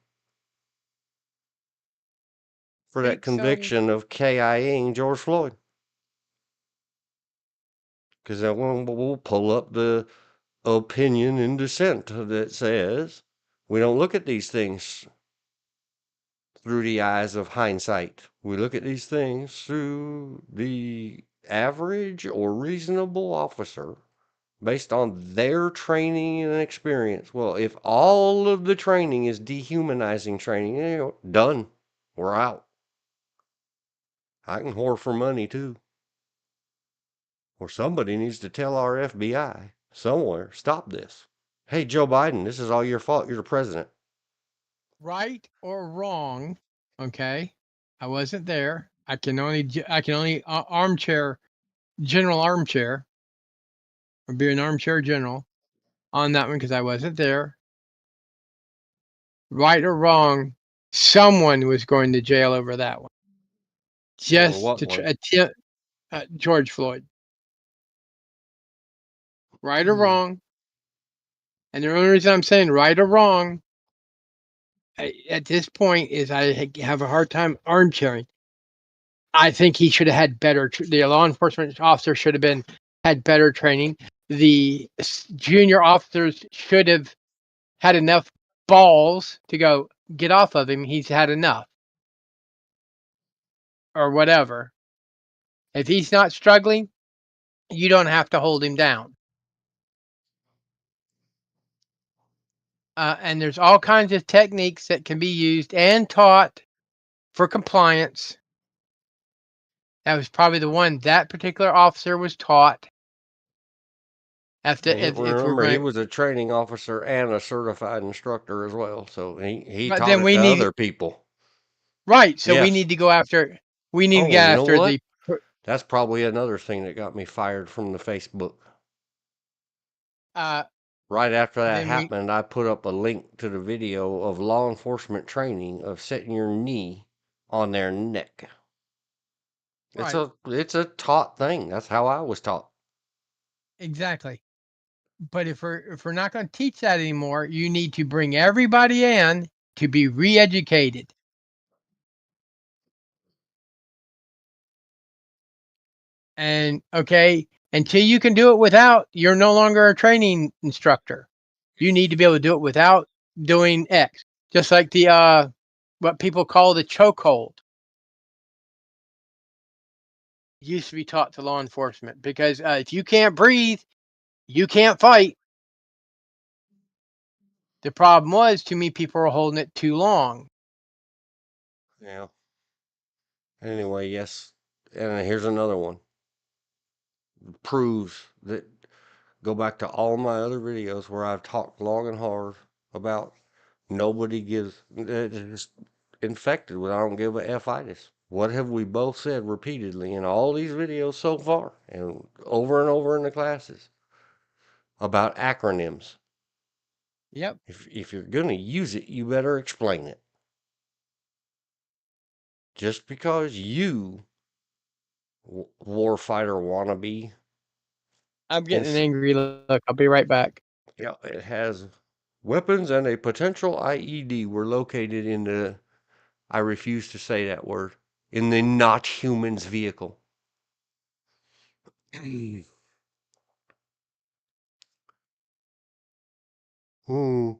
[SPEAKER 1] for that
[SPEAKER 2] Think so.
[SPEAKER 1] conviction of KIing George Floyd. Because then we'll pull up the opinion in dissent that says we don't look at these things through the eyes of hindsight. We look at these things through the average or reasonable officer based on their training and experience. Well, if all of the training is dehumanizing training, you know, done. We're out. I can whore for money too. Or somebody needs to tell our FBI somewhere, stop this. Hey, Joe Biden, this is all your fault. You're the president.
[SPEAKER 2] Right or wrong, okay? I wasn't there. I can only armchair general armchair or be an armchair general on that one because I wasn't there. Right or wrong, someone was going to jail over that one.
[SPEAKER 1] Over
[SPEAKER 2] Just
[SPEAKER 1] what
[SPEAKER 2] to
[SPEAKER 1] one?
[SPEAKER 2] attempt George Floyd. Right or wrong. And the only reason I'm saying right or wrong at this point is I have a hard time armchairing. I think he should have had better. The law enforcement officer should have had better training. The junior officers should have had enough balls to go get off of him. He's had enough, or whatever. If he's not struggling, you don't have to hold him down. And there's all kinds of techniques that can be used and taught for compliance. That was probably the one that particular officer was taught. If we're
[SPEAKER 1] Remember, he
[SPEAKER 2] going,
[SPEAKER 1] was a training officer and a certified instructor as well. So he
[SPEAKER 2] but
[SPEAKER 1] taught
[SPEAKER 2] then
[SPEAKER 1] it
[SPEAKER 2] we
[SPEAKER 1] to
[SPEAKER 2] need
[SPEAKER 1] other people.
[SPEAKER 2] right. So we
[SPEAKER 1] Yes.
[SPEAKER 2] need to go after. We need to
[SPEAKER 1] Oh,
[SPEAKER 2] get
[SPEAKER 1] you know
[SPEAKER 2] after
[SPEAKER 1] what?
[SPEAKER 2] the.
[SPEAKER 1] That's probably another thing that got me fired from the Facebook.
[SPEAKER 2] Uh,
[SPEAKER 1] Right after that
[SPEAKER 2] then we
[SPEAKER 1] happened, I put up a link to the video of law enforcement training of setting your knee on their neck.
[SPEAKER 2] right
[SPEAKER 1] It's a taught thing. That's how I was taught.
[SPEAKER 2] exactly. But if we're not going to teach that anymore, you need to bring everybody in to be re-educated. And okay, until you can do it without, you're no longer a training instructor. You need to be able to do it without doing X. Just like the what people call the chokehold used to be taught to law enforcement because if you can't breathe, you can't fight. The problem was too many people were holding it too long.
[SPEAKER 1] Yeah. Anyway, yes. And here's another one. Proves that go back to all my other videos where I've talked long and hard about nobody gives is infected with I don't give a F-itis. What have we both said repeatedly in all these videos so far and over in the classes about acronyms?
[SPEAKER 2] Yep.
[SPEAKER 1] If you're going to use it, you better explain it. Just because you warfighter wannabe,
[SPEAKER 2] I'm getting an
[SPEAKER 1] ins-
[SPEAKER 2] angry look. I'll be right back.
[SPEAKER 1] yeah, it has weapons and a potential IED were located in the, I refuse to say that word, in the not humans vehicle. Oh,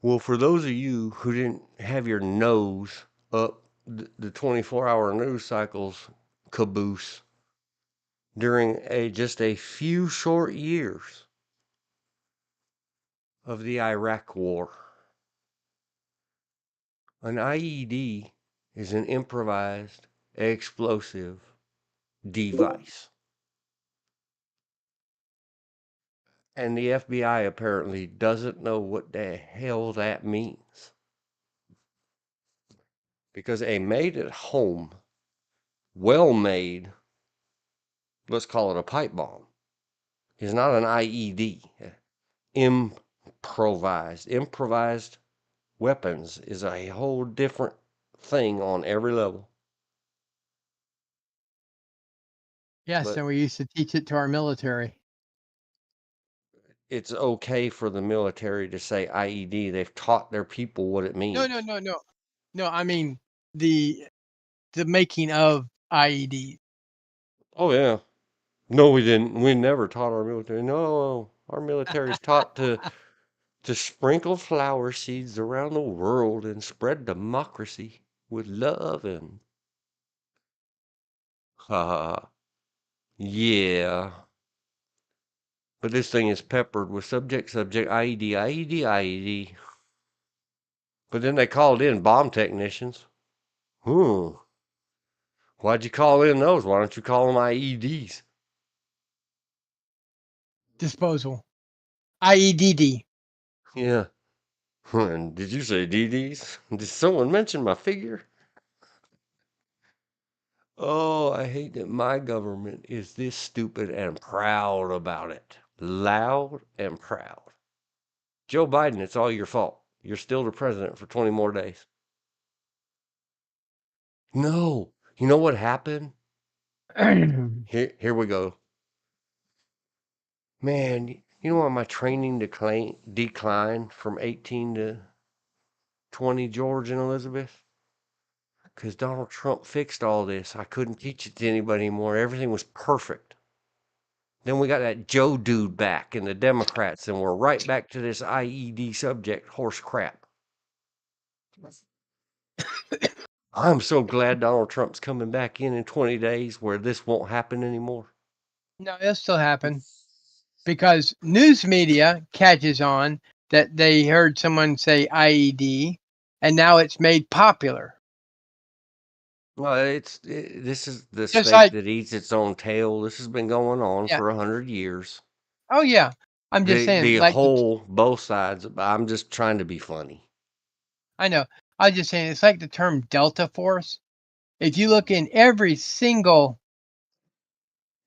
[SPEAKER 1] well, for those of you who didn't have your nose up the 24-hour news cycles caboose during just a few short years of the Iraq War, an IED is an improvised explosive device. And the FBI apparently doesn't know what the hell that means. Because a made at home, well made, let's call it a pipe bomb, is not an IED. Improvised weapons is a whole different thing on every level.
[SPEAKER 2] Yes,
[SPEAKER 1] But
[SPEAKER 2] and we used to teach it to our military.
[SPEAKER 1] it's okay for the military to say IED. They've taught their people what it
[SPEAKER 2] No,
[SPEAKER 1] means.
[SPEAKER 2] no, no, no. No, I mean the making of IED.
[SPEAKER 1] Oh yeah. No, we didn't. We never taught our military. No, our military's taught to sprinkle flower seeds around the world and spread democracy with love and yeah. But this thing is peppered with subject, IED, IED, IED. But then they called in bomb technicians. Why'd you call in those? Why don't you call them IEDs?
[SPEAKER 2] Disposal. IEDD.
[SPEAKER 1] Yeah. And did you say DDs? Did someone mention my figure? Oh, I hate that my government is this stupid and proud about it. Loud and proud. Joe Biden, it's all your fault. You're still the president for 20 more days. No. You know what happened? Here we go. Man, you know why my training declined from 18 to 20, George and Elizabeth? Because Donald Trump fixed all this. I couldn't teach it to anybody anymore. Everything was perfect. Then we got that Joe dude back and the Democrats, and we're right back to this IED subject horse crap. I'm so glad Donald Trump's coming back in 20 days where this won't happen anymore.
[SPEAKER 2] No, it'll still happen because news media catches on that they heard someone say IED, and now it's made popular.
[SPEAKER 1] Well, this is the
[SPEAKER 2] Just
[SPEAKER 1] snake
[SPEAKER 2] like,
[SPEAKER 1] that eats its own tail. This has been going on
[SPEAKER 2] yeah,
[SPEAKER 1] for 100 years.
[SPEAKER 2] oh yeah. I'm just saying,
[SPEAKER 1] The
[SPEAKER 2] like
[SPEAKER 1] whole both sides. I'm just trying to be funny.
[SPEAKER 2] I know. I'm just saying, it's like the term Delta Force. If you look in every single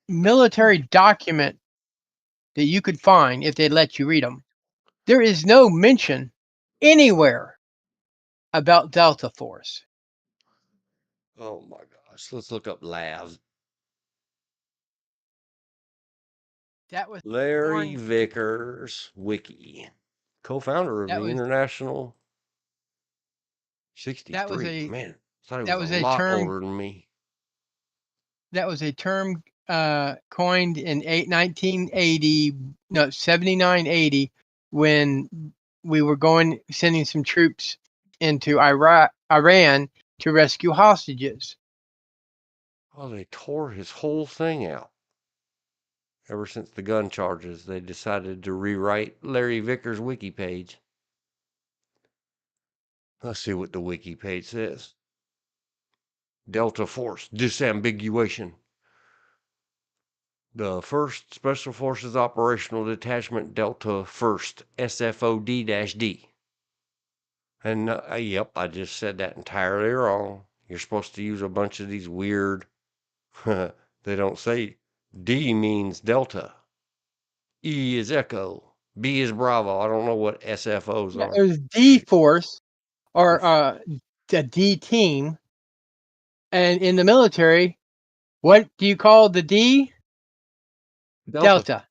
[SPEAKER 2] military document that you could find, if they let you read them, there is no mention anywhere about Delta Force.
[SPEAKER 1] Oh my gosh, let's look up Lav.
[SPEAKER 2] That was
[SPEAKER 1] Larry
[SPEAKER 2] born.
[SPEAKER 1] Vickers Wiki, co-founder of
[SPEAKER 2] That
[SPEAKER 1] the
[SPEAKER 2] was
[SPEAKER 1] International
[SPEAKER 2] that was
[SPEAKER 1] 63.
[SPEAKER 2] a
[SPEAKER 1] Man, I thought he
[SPEAKER 2] that
[SPEAKER 1] was a
[SPEAKER 2] was a
[SPEAKER 1] lot
[SPEAKER 2] term
[SPEAKER 1] older than me.
[SPEAKER 2] that was a term coined in 1980, no 7980, when we were sending some troops into Iran to rescue hostages.
[SPEAKER 1] Oh, they tore his whole thing out. Ever since the gun charges, they decided to rewrite Larry Vickers' wiki page. Let's see what the wiki page says. Delta Force disambiguation. The 1st Special Forces Operational Detachment Delta 1st SFOD-D. And yep, I just said that entirely wrong. You're supposed to use a bunch of these weird, they don't say D means Delta. E is Echo. B is Bravo. I don't know what SFOs
[SPEAKER 2] Yeah,
[SPEAKER 1] are.
[SPEAKER 2] it was D Force or the D team. And in the military, what do you call the D?
[SPEAKER 1] Delta.
[SPEAKER 2] Delta.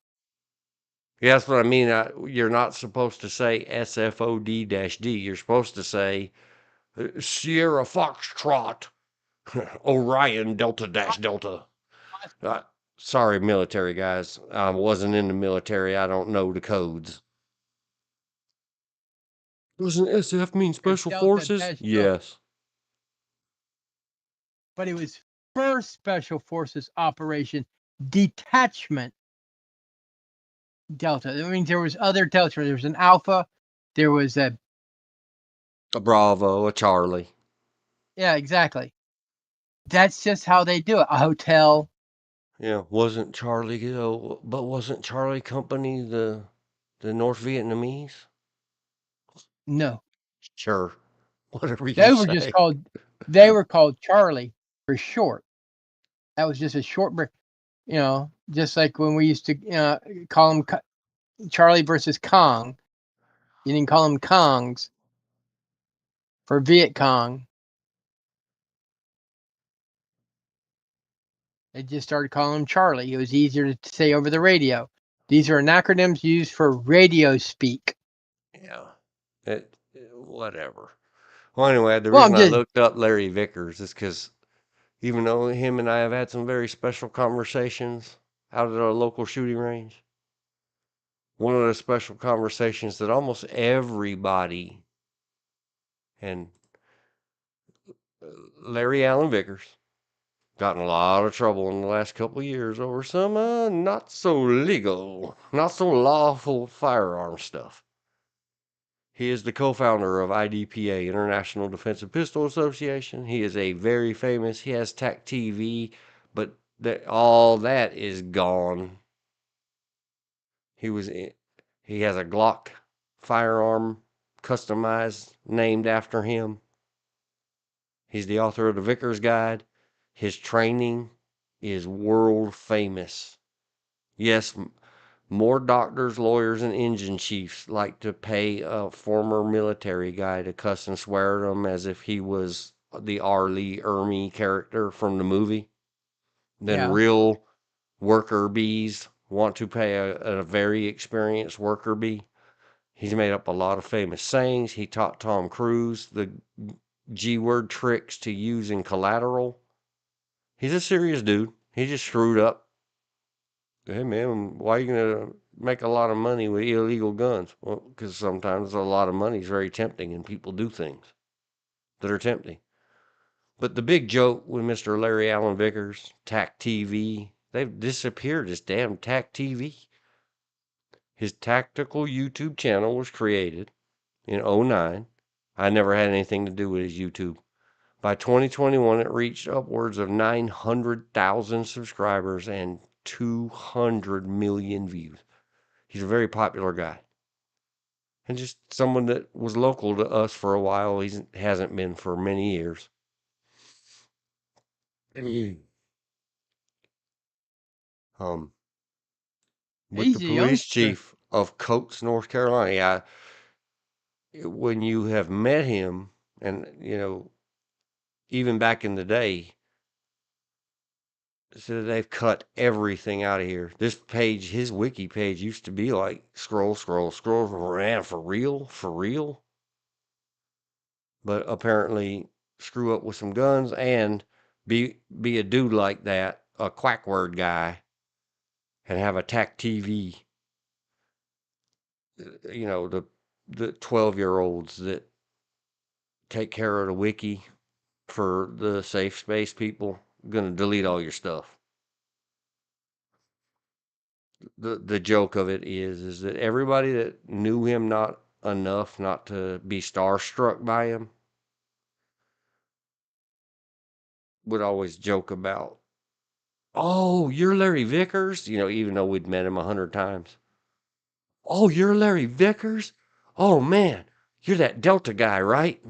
[SPEAKER 1] Yeah, that's what I mean. You're not supposed to say SFOD-D. You're supposed to say Sierra Foxtrot Orion Delta Dash Delta. Uh, Sorry, military guys. I wasn't in the military. I don't know the codes. Doesn't SF mean Special
[SPEAKER 2] Delta
[SPEAKER 1] Forces?
[SPEAKER 2] dash Delta.
[SPEAKER 1] Yes.
[SPEAKER 2] But it was first Special Forces Operation Detachment Delta. I mean, there was other Delta. There was an Alpha. There was a
[SPEAKER 1] A Bravo, a Charlie.
[SPEAKER 2] yeah, exactly. That's just how they do it. A hotel.
[SPEAKER 1] Yeah, wasn't Charlie, but wasn't Charlie Company the North Vietnamese?
[SPEAKER 2] No,
[SPEAKER 1] Sure, whatever you
[SPEAKER 2] they were just
[SPEAKER 1] say.
[SPEAKER 2] called. They were called Charlie for short. That was just a short. Just like when we used to call them Charlie versus Kong. You didn't call them Kongs for Viet Cong. They just started calling him Charlie. It was easier to say over the radio. These are acronyms used for radio speak.
[SPEAKER 1] Yeah, whatever. Well, anyway, the
[SPEAKER 2] Well,
[SPEAKER 1] reason
[SPEAKER 2] I'm
[SPEAKER 1] I
[SPEAKER 2] just
[SPEAKER 1] looked up Larry Vickers is because even though him and I have had some very special conversations out at our local shooting range, one of the special conversations that almost everybody and Larry Allen Vickers got in a lot of trouble in the last couple of years over some not so legal, not so lawful firearm stuff. He is the co-founder of IDPA, International Defensive Pistol Association. He is a very famous. He has TAC TV, but all that is gone. He has a Glock firearm customized, named after him. He's the author of the Vickers Guide. His training is world famous. Yes, more doctors, lawyers, and engine chiefs like to pay a former military guy to cuss and swear at him as if he was the R. Lee Ermey character from the movie than
[SPEAKER 2] yeah.
[SPEAKER 1] real worker bees want to pay a very experienced worker bee. He's made up a lot of famous sayings. He taught Tom Cruise the G word tricks to use in Collateral. He's a serious dude. He just screwed up. Hey man, why are you gonna make a lot of money with illegal guns? Well, because sometimes a lot of money is very tempting, and people do things that are tempting. But the big joke with Mr. Larry Allen Vickers, TAC TV, they've disappeared his damn TAC TV. His tactical YouTube channel was created in '09. I never had anything to do with his YouTube. By 2021, it reached upwards of 900,000 subscribers and 200 million views. He's a very popular guy. And just someone that was local to us for a while. He hasn't been for many years. um, with the
[SPEAKER 2] He's a
[SPEAKER 1] police
[SPEAKER 2] youngster.
[SPEAKER 1] chief of Coates, North Carolina, when you have met him, and even back in the day, so they've cut everything out of here. This page, his wiki page, used to be like scroll, scroll, scroll. Man, for real, for real. But apparently, screw up with some guns and be a dude like that, a quack word guy, and have a TAC TV. The 12-year-olds that take care of the wiki for the safe space people gonna delete all your stuff. The joke of it is that everybody that knew him not enough not to be starstruck by him would always joke about, "Oh, you're Larry Vickers," even though we'd met him 100 times. "Oh, you're Larry Vickers? Oh man, you're that Delta guy, right?"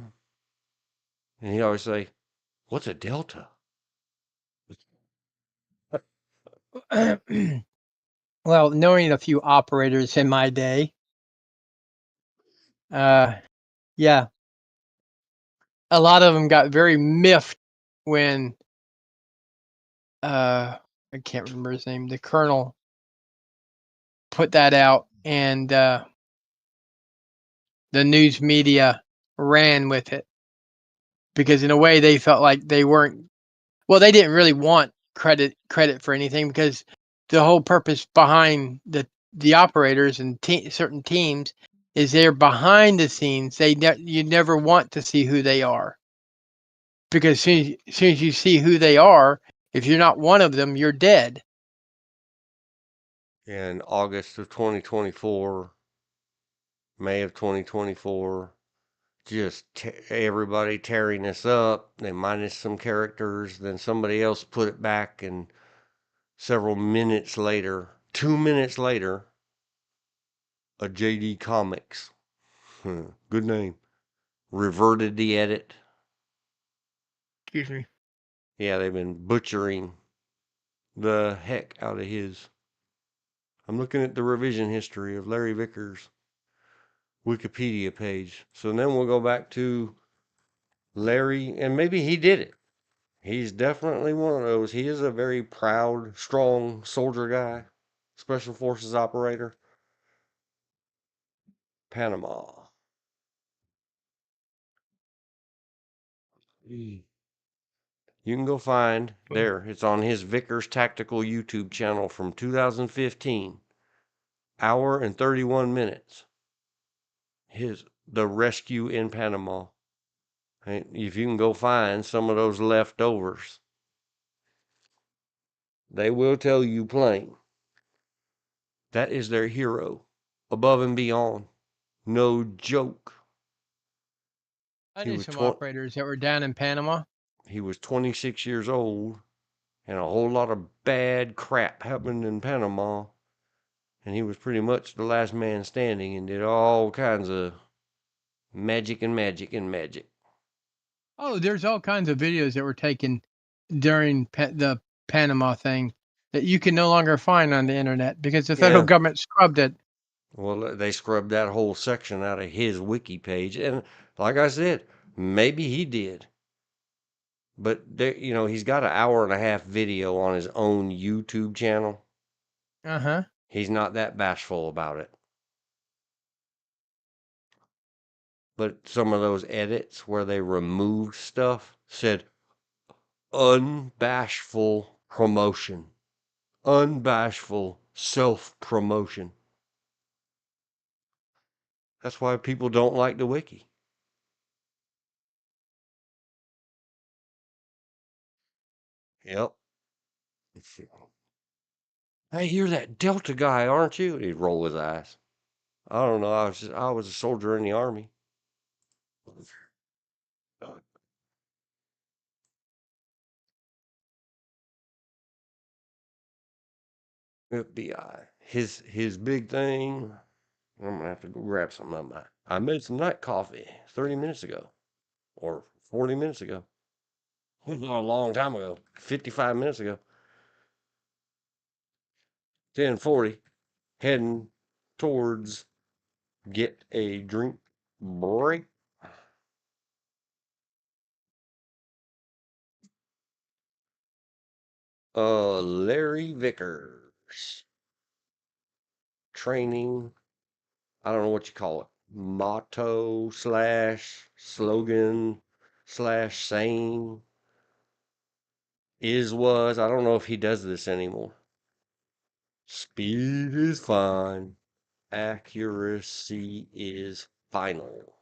[SPEAKER 1] And he'd always say, "What's a Delta?"
[SPEAKER 2] Well, knowing a few operators in my day, yeah, a lot of them got very miffed when I can't remember his name, the colonel put that out, and the news media ran with it because in a way they felt like they weren't, well, they didn't really want credit for anything, because the whole purpose behind the operators and certain teams is they're behind the scenes. You never want to see who they are, because soon as you see who they are, if you're not one of them, you're dead.
[SPEAKER 1] In August of 2024, May of 2024, just everybody tearing us up. They minus some characters, then somebody else put it back, and several minutes later, 2 minutes later, a JD Comics, good name, reverted the edit.
[SPEAKER 2] Excuse me.
[SPEAKER 1] Yeah, they've been butchering the heck out of his. I'm looking at the revision history of Larry Vickers' Wikipedia page. So then we'll go back to Larry, and maybe he did it. He's definitely one of those. He is a very proud, strong soldier guy, special forces operator. Panama. You can go find there. It's on his Vickers Tactical YouTube channel from 2015. Hour and 31 minutes. The rescue in Panama. If you can go find some of those leftovers, they will tell you plain. That is their hero. Above and beyond. No joke.
[SPEAKER 2] I
[SPEAKER 1] He
[SPEAKER 2] knew
[SPEAKER 1] was
[SPEAKER 2] some
[SPEAKER 1] 20,
[SPEAKER 2] operators that were down in Panama.
[SPEAKER 1] he was 26 years old, and a whole lot of bad crap happened in Panama. And he was pretty much the last man standing and did all kinds of magic and magic and magic.
[SPEAKER 2] Oh, there's all kinds of videos that were taken during the Panama thing that you can no longer find on the internet because the federal
[SPEAKER 1] Yeah.
[SPEAKER 2] government scrubbed it.
[SPEAKER 1] Well, they scrubbed that whole section out of his wiki page. And like I said, maybe he did. But there, he's got an hour and a half video on his own YouTube channel.
[SPEAKER 2] Uh-huh.
[SPEAKER 1] He's not that bashful about it. But some of those edits where they removed stuff said unbashful promotion, unbashful self promotion. That's why people don't like the wiki. Yep. Hey, you're that Delta guy, aren't you? He'd roll his eyes. I don't know. I was a soldier in the army. FBI. His big thing. I'm gonna have to go grab some of mine. I made some night coffee 30 minutes ago, or 40 minutes ago. It was a long time ago. 55 minutes ago. 10:40. Heading towards get a drink break. Larry Vickers training. I don't know what you call it. Motto slash slogan slash saying was. I don't know if he does this anymore. Speed is fine. Accuracy is final.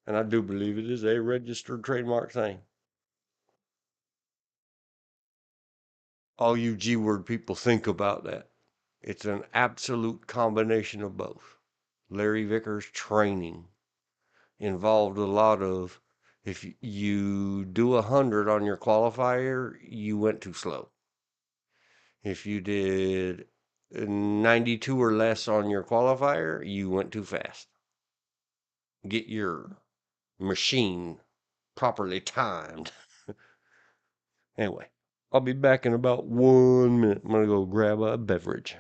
[SPEAKER 1] And I do believe it is a registered trademark thing. All you G word people think about that. It's an absolute combination of both. Larry Vickers' training involved a lot of If you do 100 on your qualifier, you went too slow. If you did 92 or less on your qualifier, you went too fast. Get your machine properly timed. Anyway, I'll be back in about 1 minute. I'm going to go grab a beverage.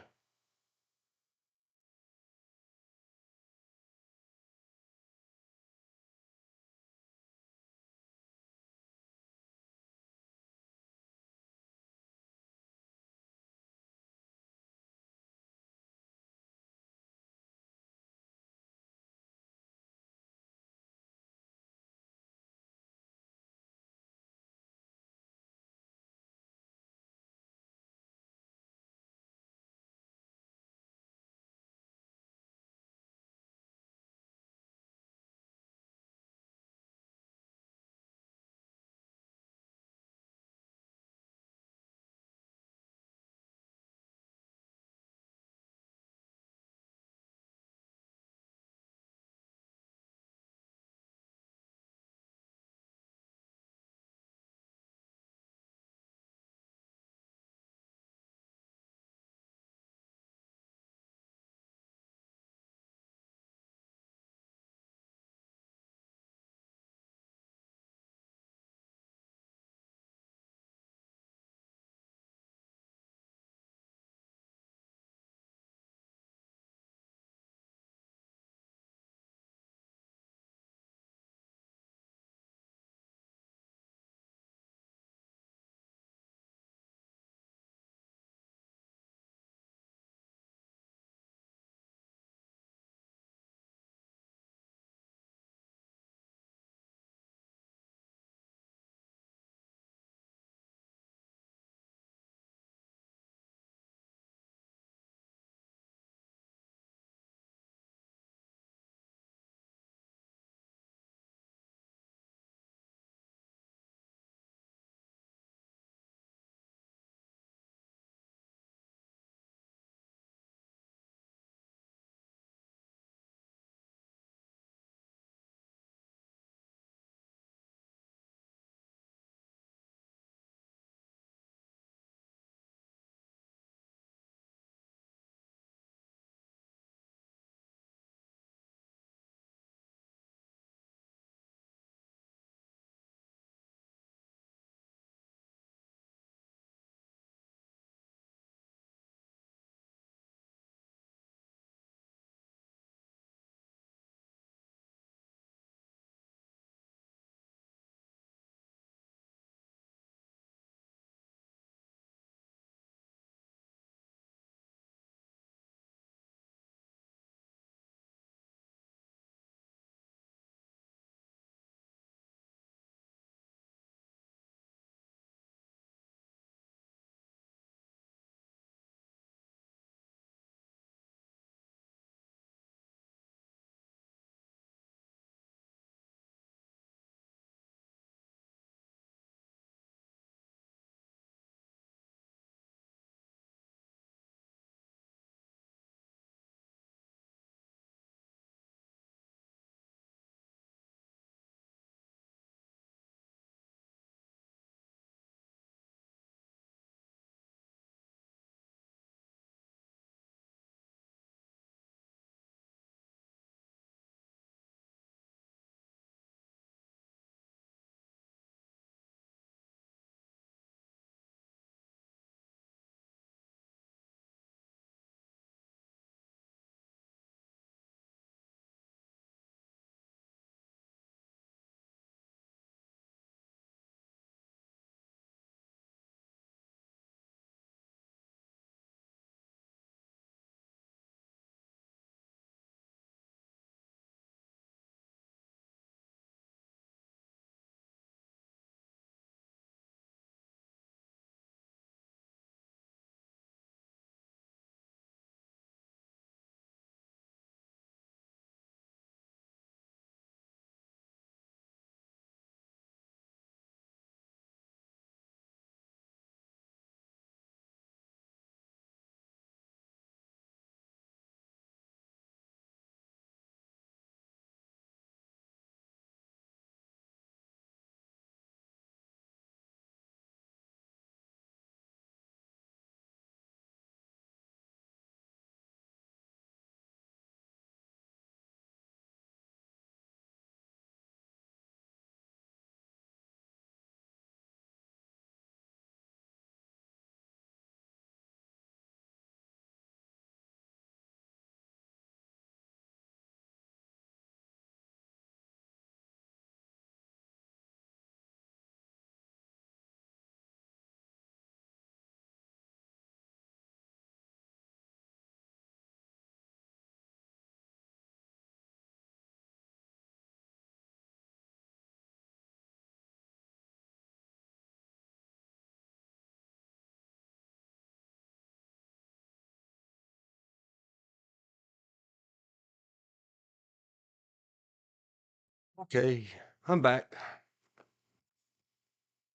[SPEAKER 1] Okay, I'm back.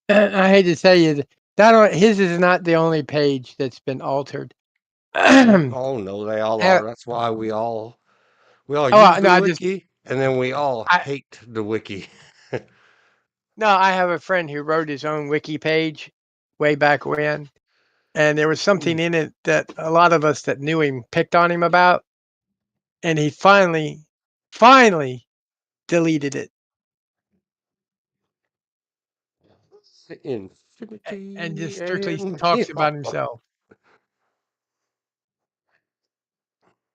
[SPEAKER 2] I hate to tell you that his is not the only page that's been altered. oh,
[SPEAKER 1] Oh no, they all are. That's why we all
[SPEAKER 2] no,
[SPEAKER 1] use the wiki, and then we all
[SPEAKER 2] I
[SPEAKER 1] hate the wiki.
[SPEAKER 2] no, I have a friend who wrote his own wiki page way back when, and there was something in it that a lot of us that knew him picked on him about, and he finally deleted it and just
[SPEAKER 1] Infinity
[SPEAKER 2] strictly
[SPEAKER 1] and
[SPEAKER 2] talks about
[SPEAKER 1] beyond.
[SPEAKER 2] himself.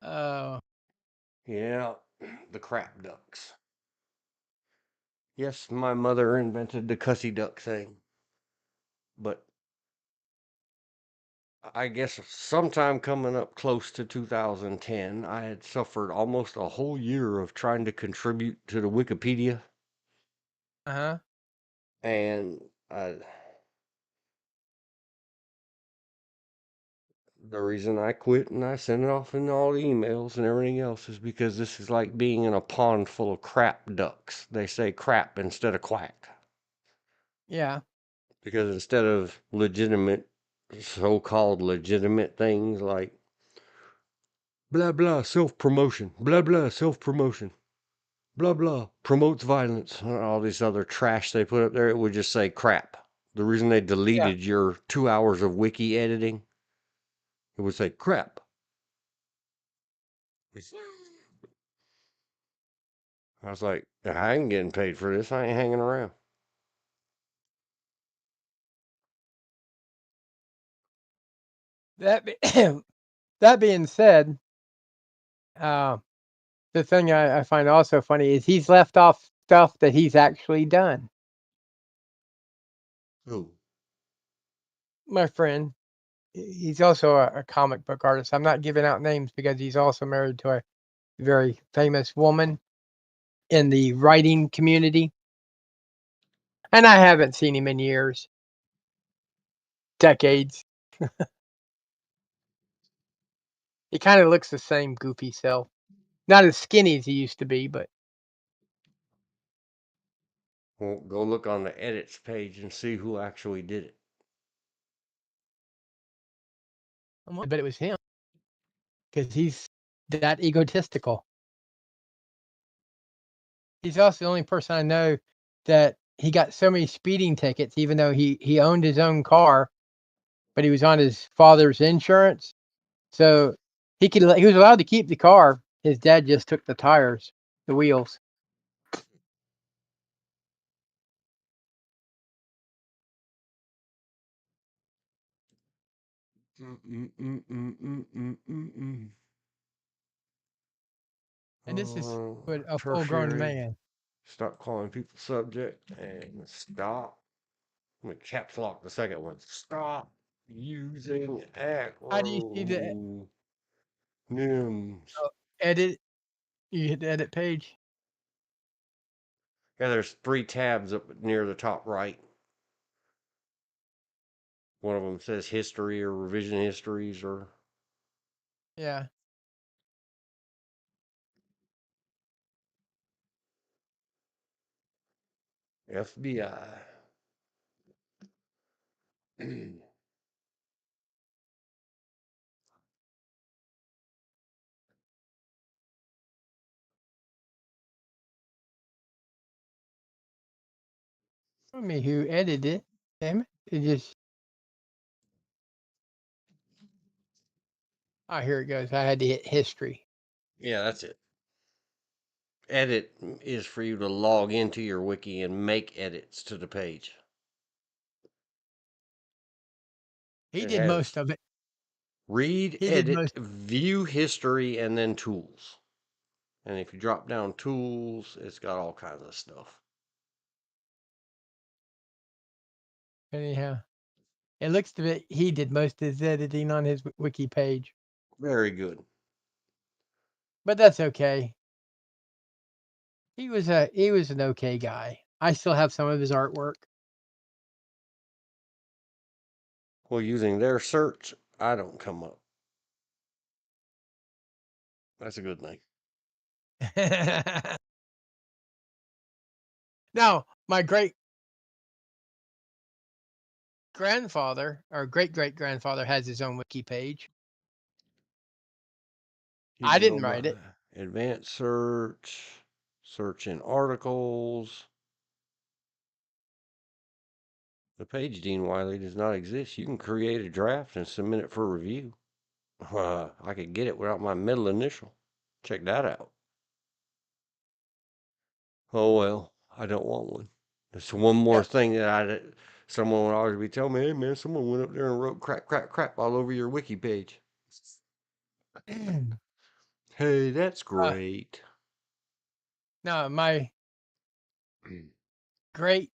[SPEAKER 2] Oh,
[SPEAKER 1] Yeah, the crap ducks. Yes, my mother invented the cussy duck thing, but I guess sometime coming up close to 2010, I had suffered almost a whole year of trying to contribute to the Wikipedia,
[SPEAKER 2] uh-huh.
[SPEAKER 1] and the reason I quit and I sent it off in all the emails and everything else is because this is like being in a pond full of crap ducks. They say crap instead of quack.
[SPEAKER 2] Yeah.
[SPEAKER 1] Because instead of legitimate, so called legitimate things like blah blah self promotion, blah blah self promotion, blah blah promotes violence, and all this other trash they put up there, it would just say crap. The reason they
[SPEAKER 2] Yeah.
[SPEAKER 1] deleted your 2 hours of wiki editing, it would say crap. I was like, I ain't getting paid for this. I ain't hanging around.
[SPEAKER 2] That be, that being said, uh, the thing I find also funny is he's left off stuff that he's actually done.
[SPEAKER 1] Who?
[SPEAKER 2] My friend, he's also a comic book artist. I'm not giving out names because he's also married to a very famous woman in the writing community. And I haven't seen him in years, decades. He kind of looks the same goofy self. Not as skinny as he used to be, but
[SPEAKER 1] Well, go look on the edits page and see who actually did it.
[SPEAKER 2] it was him because he's that egotistical. He's also the only person I know that he got so many speeding tickets, even though he owned his own car, but he was on his father's insurance, so he was allowed to keep the car. His dad just took the tires, the wheels. And this is what a full grown
[SPEAKER 1] Tertiary.
[SPEAKER 2] man.
[SPEAKER 1] Stop calling people subject and stop. Let me caps lock the second one. Stop using
[SPEAKER 2] How do you see the
[SPEAKER 1] acronyms.
[SPEAKER 2] edit? You hit the edit page.
[SPEAKER 1] Yeah, there's 3 tabs up near the top right. One of them says history or revision histories or
[SPEAKER 2] Yeah.
[SPEAKER 1] FBI.
[SPEAKER 2] Show me who edited it. Damn it! It just here it goes. I had to hit history.
[SPEAKER 1] Yeah, that's it. Edit is for you to log into your wiki and make edits to the page.
[SPEAKER 2] He
[SPEAKER 1] It
[SPEAKER 2] did most
[SPEAKER 1] has
[SPEAKER 2] of it.
[SPEAKER 1] read,
[SPEAKER 2] He did
[SPEAKER 1] edit,
[SPEAKER 2] most.
[SPEAKER 1] view history, and then tools. And if you drop down tools, it's got all kinds of stuff.
[SPEAKER 2] Anyhow, it looks to be he did most of his editing on his wiki page,
[SPEAKER 1] Very good.
[SPEAKER 2] but that's okay. He was an okay guy. I still have some of his artwork.
[SPEAKER 1] Well, using their search, I don't come up. That's a good thing.
[SPEAKER 2] Now, my great grandfather or great great grandfather has his own wiki page.
[SPEAKER 1] You
[SPEAKER 2] I
[SPEAKER 1] can go
[SPEAKER 2] didn't
[SPEAKER 1] by
[SPEAKER 2] write it.
[SPEAKER 1] advanced search, search in articles. The page, Dean Wiley, does not exist. You can create a draft and submit it for review. I could get it without my middle initial. Check that out. Oh well, I don't want one. There's one more
[SPEAKER 2] Yeah.
[SPEAKER 1] thing that someone would always be telling me, hey man, someone went up there and wrote crap, crap, crap all over your wiki page. Hey, that's great.
[SPEAKER 2] Now, my great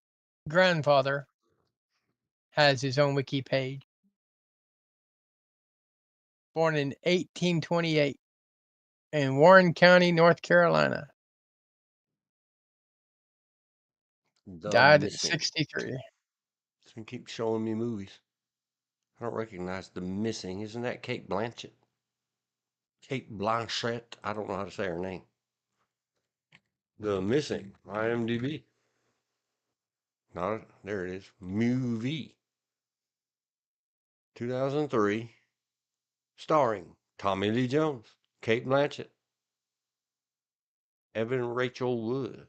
[SPEAKER 2] grandfather has his own wiki page. Born in 1828 in Warren County, North Carolina.
[SPEAKER 1] The
[SPEAKER 2] Died at
[SPEAKER 1] Missing.
[SPEAKER 2] 63.
[SPEAKER 1] It's gonna keep showing me movies. I don't recognize The Missing. Isn't that Kate Blanchett? Kate Blanchett. I don't know how to say her name. The Missing. IMDb. Not there it is. Movie. 2003. Starring Tommy Lee Jones, Kate Blanchett, Evan Rachel Wood.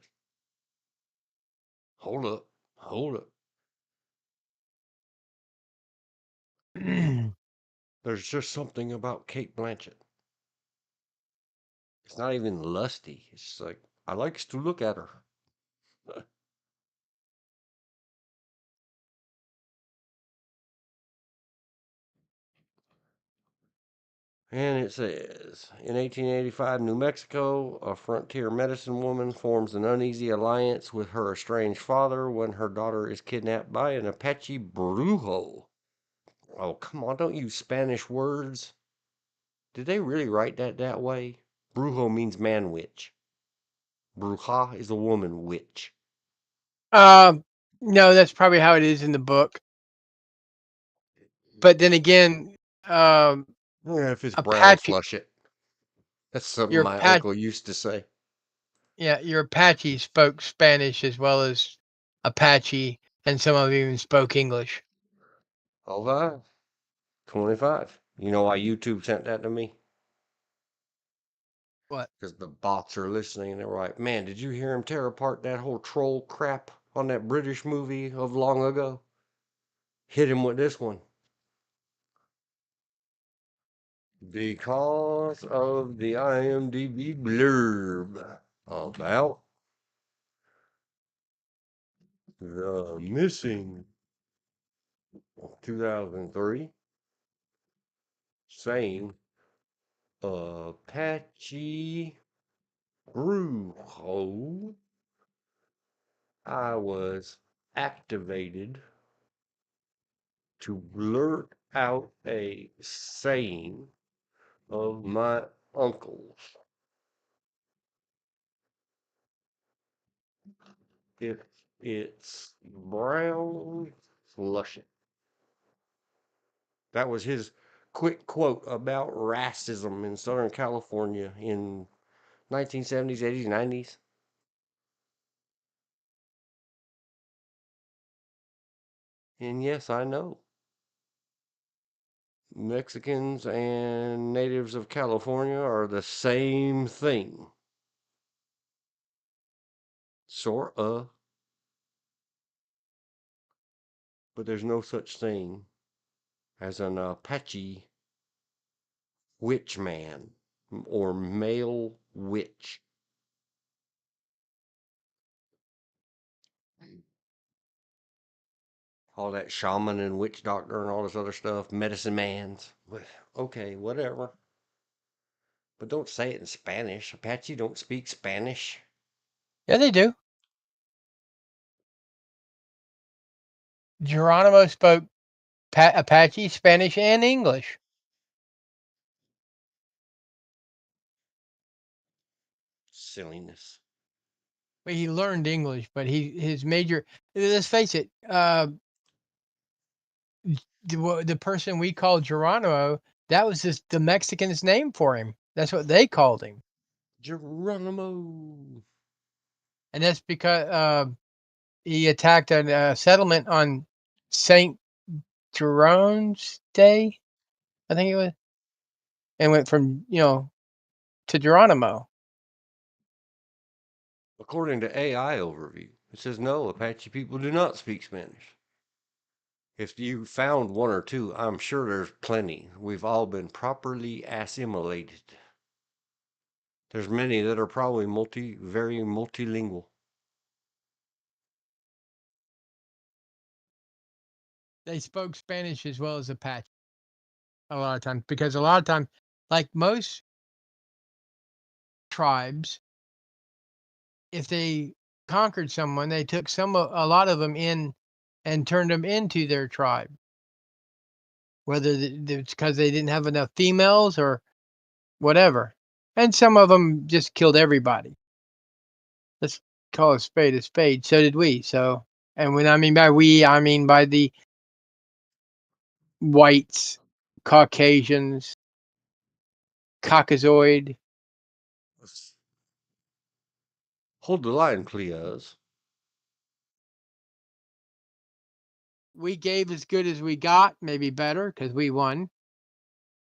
[SPEAKER 1] Hold up. Hold up. There's just something about Kate Blanchett. It's not even lusty. It's just like I likes to look at her. And it says, in 1885, New Mexico, a frontier medicine woman forms an uneasy alliance with her estranged father when her daughter is kidnapped by an Apache brujo. Oh, come on, don't use Spanish words. Did they really write that way? Brujo means man witch. Bruja is a woman witch.
[SPEAKER 2] um, no, that's probably how it is in the book. But then again,
[SPEAKER 1] Yeah, if it's brown,
[SPEAKER 2] Apache,
[SPEAKER 1] flush it. That's something
[SPEAKER 2] your
[SPEAKER 1] my
[SPEAKER 2] Apache,
[SPEAKER 1] uncle used to say.
[SPEAKER 2] yeah, your Apache spoke Spanish as well as Apache, and some of them even spoke English.
[SPEAKER 1] All right. 25. You know why YouTube sent that to me?
[SPEAKER 2] What?
[SPEAKER 1] Because the bots are listening and they're like, man, did you hear him tear apart that whole troll crap on that British movie of long ago? Hit him with this one. Because of the IMDb blurb about the missing 2003 saying Apache Brujo. I was activated to blurt out a saying of my uncle's. If it's brown, flush it. That was his quick quote about racism in Southern California in 1970s, 80s, 90s. And yes, I know. Mexicans and natives of California are the same thing. Sort of. But there's no such thing as an Apache witch man or male witch. All that shaman and witch doctor and all this other stuff, medicine mans. Okay, whatever. But don't say it in Spanish. Apache don't speak Spanish.
[SPEAKER 2] Yeah, they do. Geronimo spoke Apache, Spanish, and English.
[SPEAKER 1] Silliness.
[SPEAKER 2] Well, he learned English, but his major. Let's face it. The person we call Geronimo, that was just the Mexicans' name for him. That's what they called him,
[SPEAKER 1] Geronimo.
[SPEAKER 2] and that's because he attacked a settlement on Saint Jerome's Day, I think it was, and went from to Geronimo.
[SPEAKER 1] According to AI overview, it says no, Apache people do not speak Spanish. If you found one or two, I'm sure there's plenty. We've all been properly assimilated. There's many that are probably very multilingual.
[SPEAKER 2] They spoke Spanish as well as Apache a lot of times, because a lot of times, like most tribes, if they conquered someone, they took a lot of them in and turned them into their tribe, whether it's because they didn't have enough females or whatever. And some of them just killed everybody. Let's call a spade a spade. So did we. So, and when I mean by we, I mean by the whites, Caucasians, Caucasoid.
[SPEAKER 1] Hold the line, please.
[SPEAKER 2] We gave as good as we got, maybe better because we won.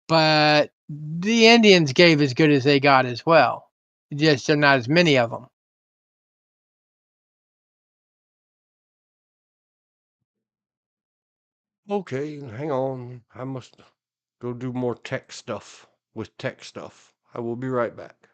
[SPEAKER 2] But the Indians gave as good as they got as well. Just there are not as many of them.
[SPEAKER 1] Okay, hang on. I must go do more tech stuff with tech stuff. I will be right back.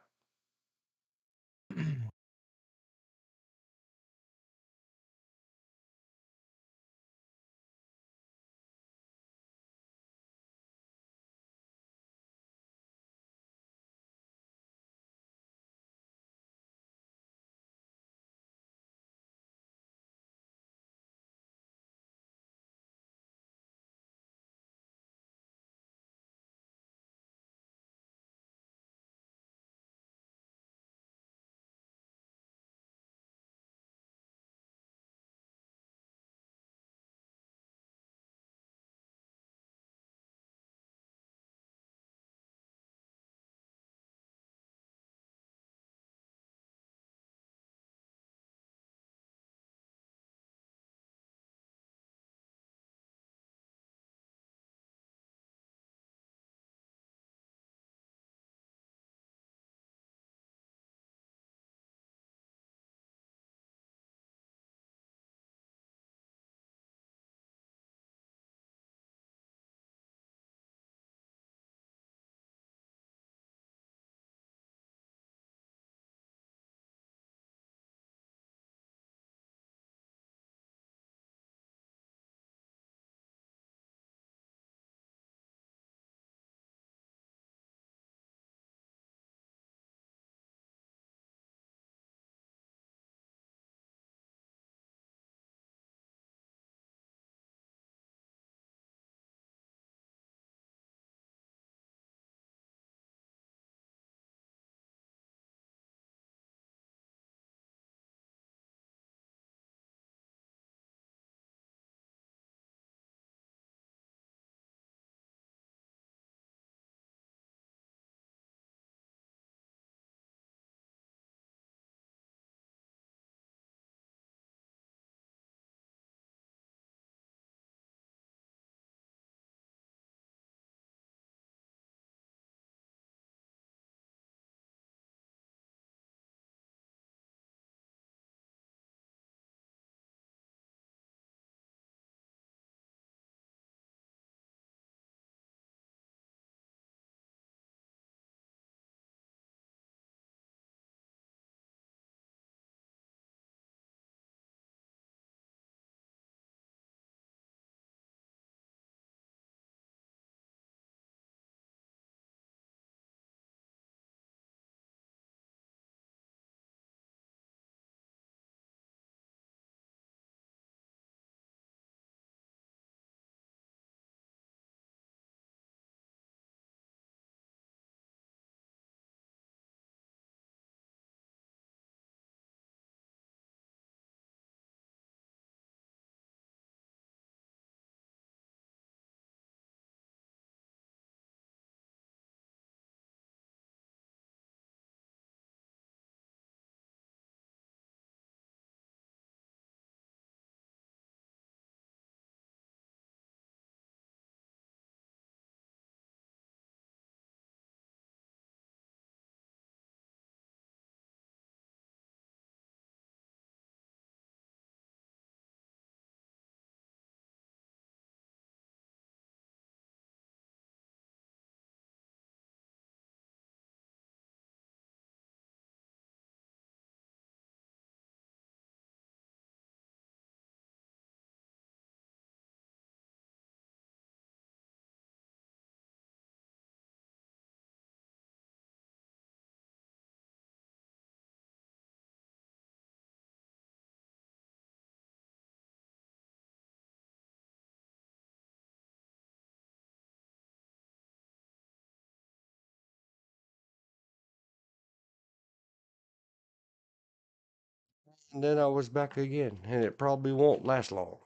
[SPEAKER 1] And then I was back again, and it probably won't last long.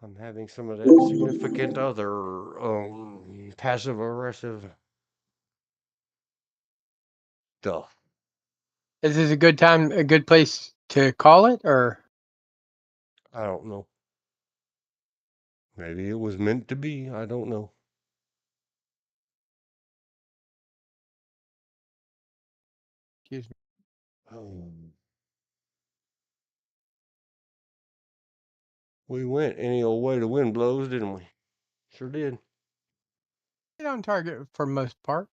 [SPEAKER 1] I'm having some of that significant other passive aggressive stuff.
[SPEAKER 2] Is this a good time, a good place to call it, or?
[SPEAKER 1] I don't know. Maybe it was meant to be. I don't know.
[SPEAKER 2] Excuse me.
[SPEAKER 1] We went any old way the wind blows, didn't we? Sure did.
[SPEAKER 2] Get on target for most part.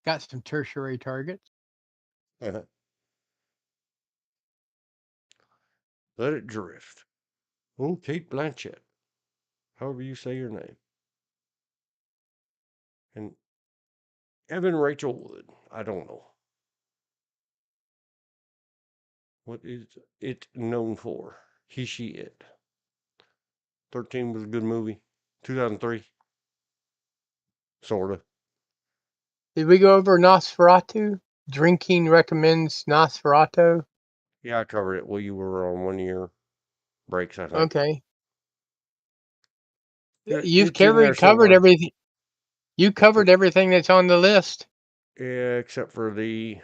[SPEAKER 2] Got some tertiary targets.
[SPEAKER 1] Let it drift. Oh, Kate Blanchett. However you say your name. And Evan Rachel Wood. I don't know. What is it known for? He, she, it. 13 was a good movie. 2003. Sort of.
[SPEAKER 2] Did we go over Nosferatu? Drinking recommends Nosferatu.
[SPEAKER 1] Yeah, I covered it while you were on 1 year breaks, I think.
[SPEAKER 2] Okay. You've
[SPEAKER 1] It's in there
[SPEAKER 2] covered
[SPEAKER 1] somewhere.
[SPEAKER 2] everything. You covered everything that's on the list.
[SPEAKER 1] Yeah, except for and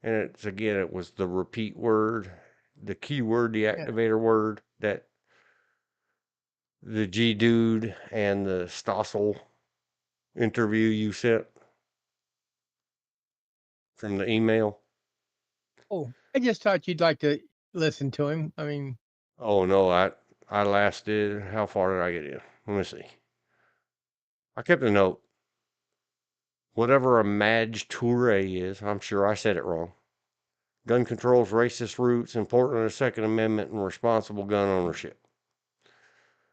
[SPEAKER 1] it's again, it was the repeat word, the keyword, the
[SPEAKER 2] Yeah.
[SPEAKER 1] activator word that the G dude and the Stossel interview you sent from the email.
[SPEAKER 2] Oh, I just thought you'd like to listen to him. I mean,
[SPEAKER 1] Oh no, I lasted. How far did I get in? Let me see. I kept a note. Whatever a Madge Toure is, I'm sure I said it wrong. Gun control's racist roots, important to the Second Amendment, and responsible gun ownership.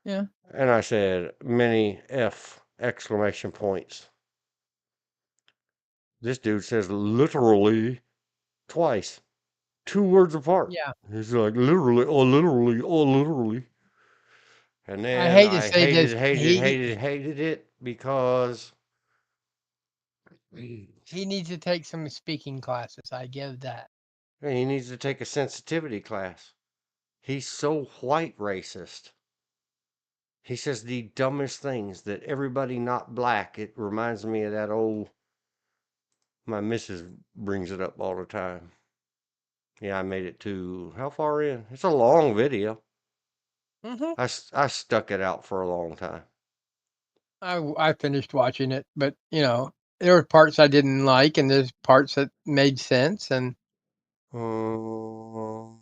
[SPEAKER 2] yeah.
[SPEAKER 1] And I said many exclamation points. This dude says literally twice, 2 words apart.
[SPEAKER 2] Yeah.
[SPEAKER 1] He's like literally, oh literally, oh literally. And
[SPEAKER 2] I
[SPEAKER 1] then
[SPEAKER 2] hate to
[SPEAKER 1] I
[SPEAKER 2] say this.
[SPEAKER 1] hated it because he
[SPEAKER 2] He needs to take some speaking classes. I give that.
[SPEAKER 1] needs to take a sensitivity class. He's so white racist. He says the dumbest things that everybody not black. It reminds me of that old, my missus brings it up all the time. Yeah, I made it to, how far in? It's a long video.
[SPEAKER 2] Hmm.
[SPEAKER 1] I stuck it out for a long time.
[SPEAKER 2] I finished watching it, but there were parts I didn't like, and there's parts that made sense. And
[SPEAKER 1] Um,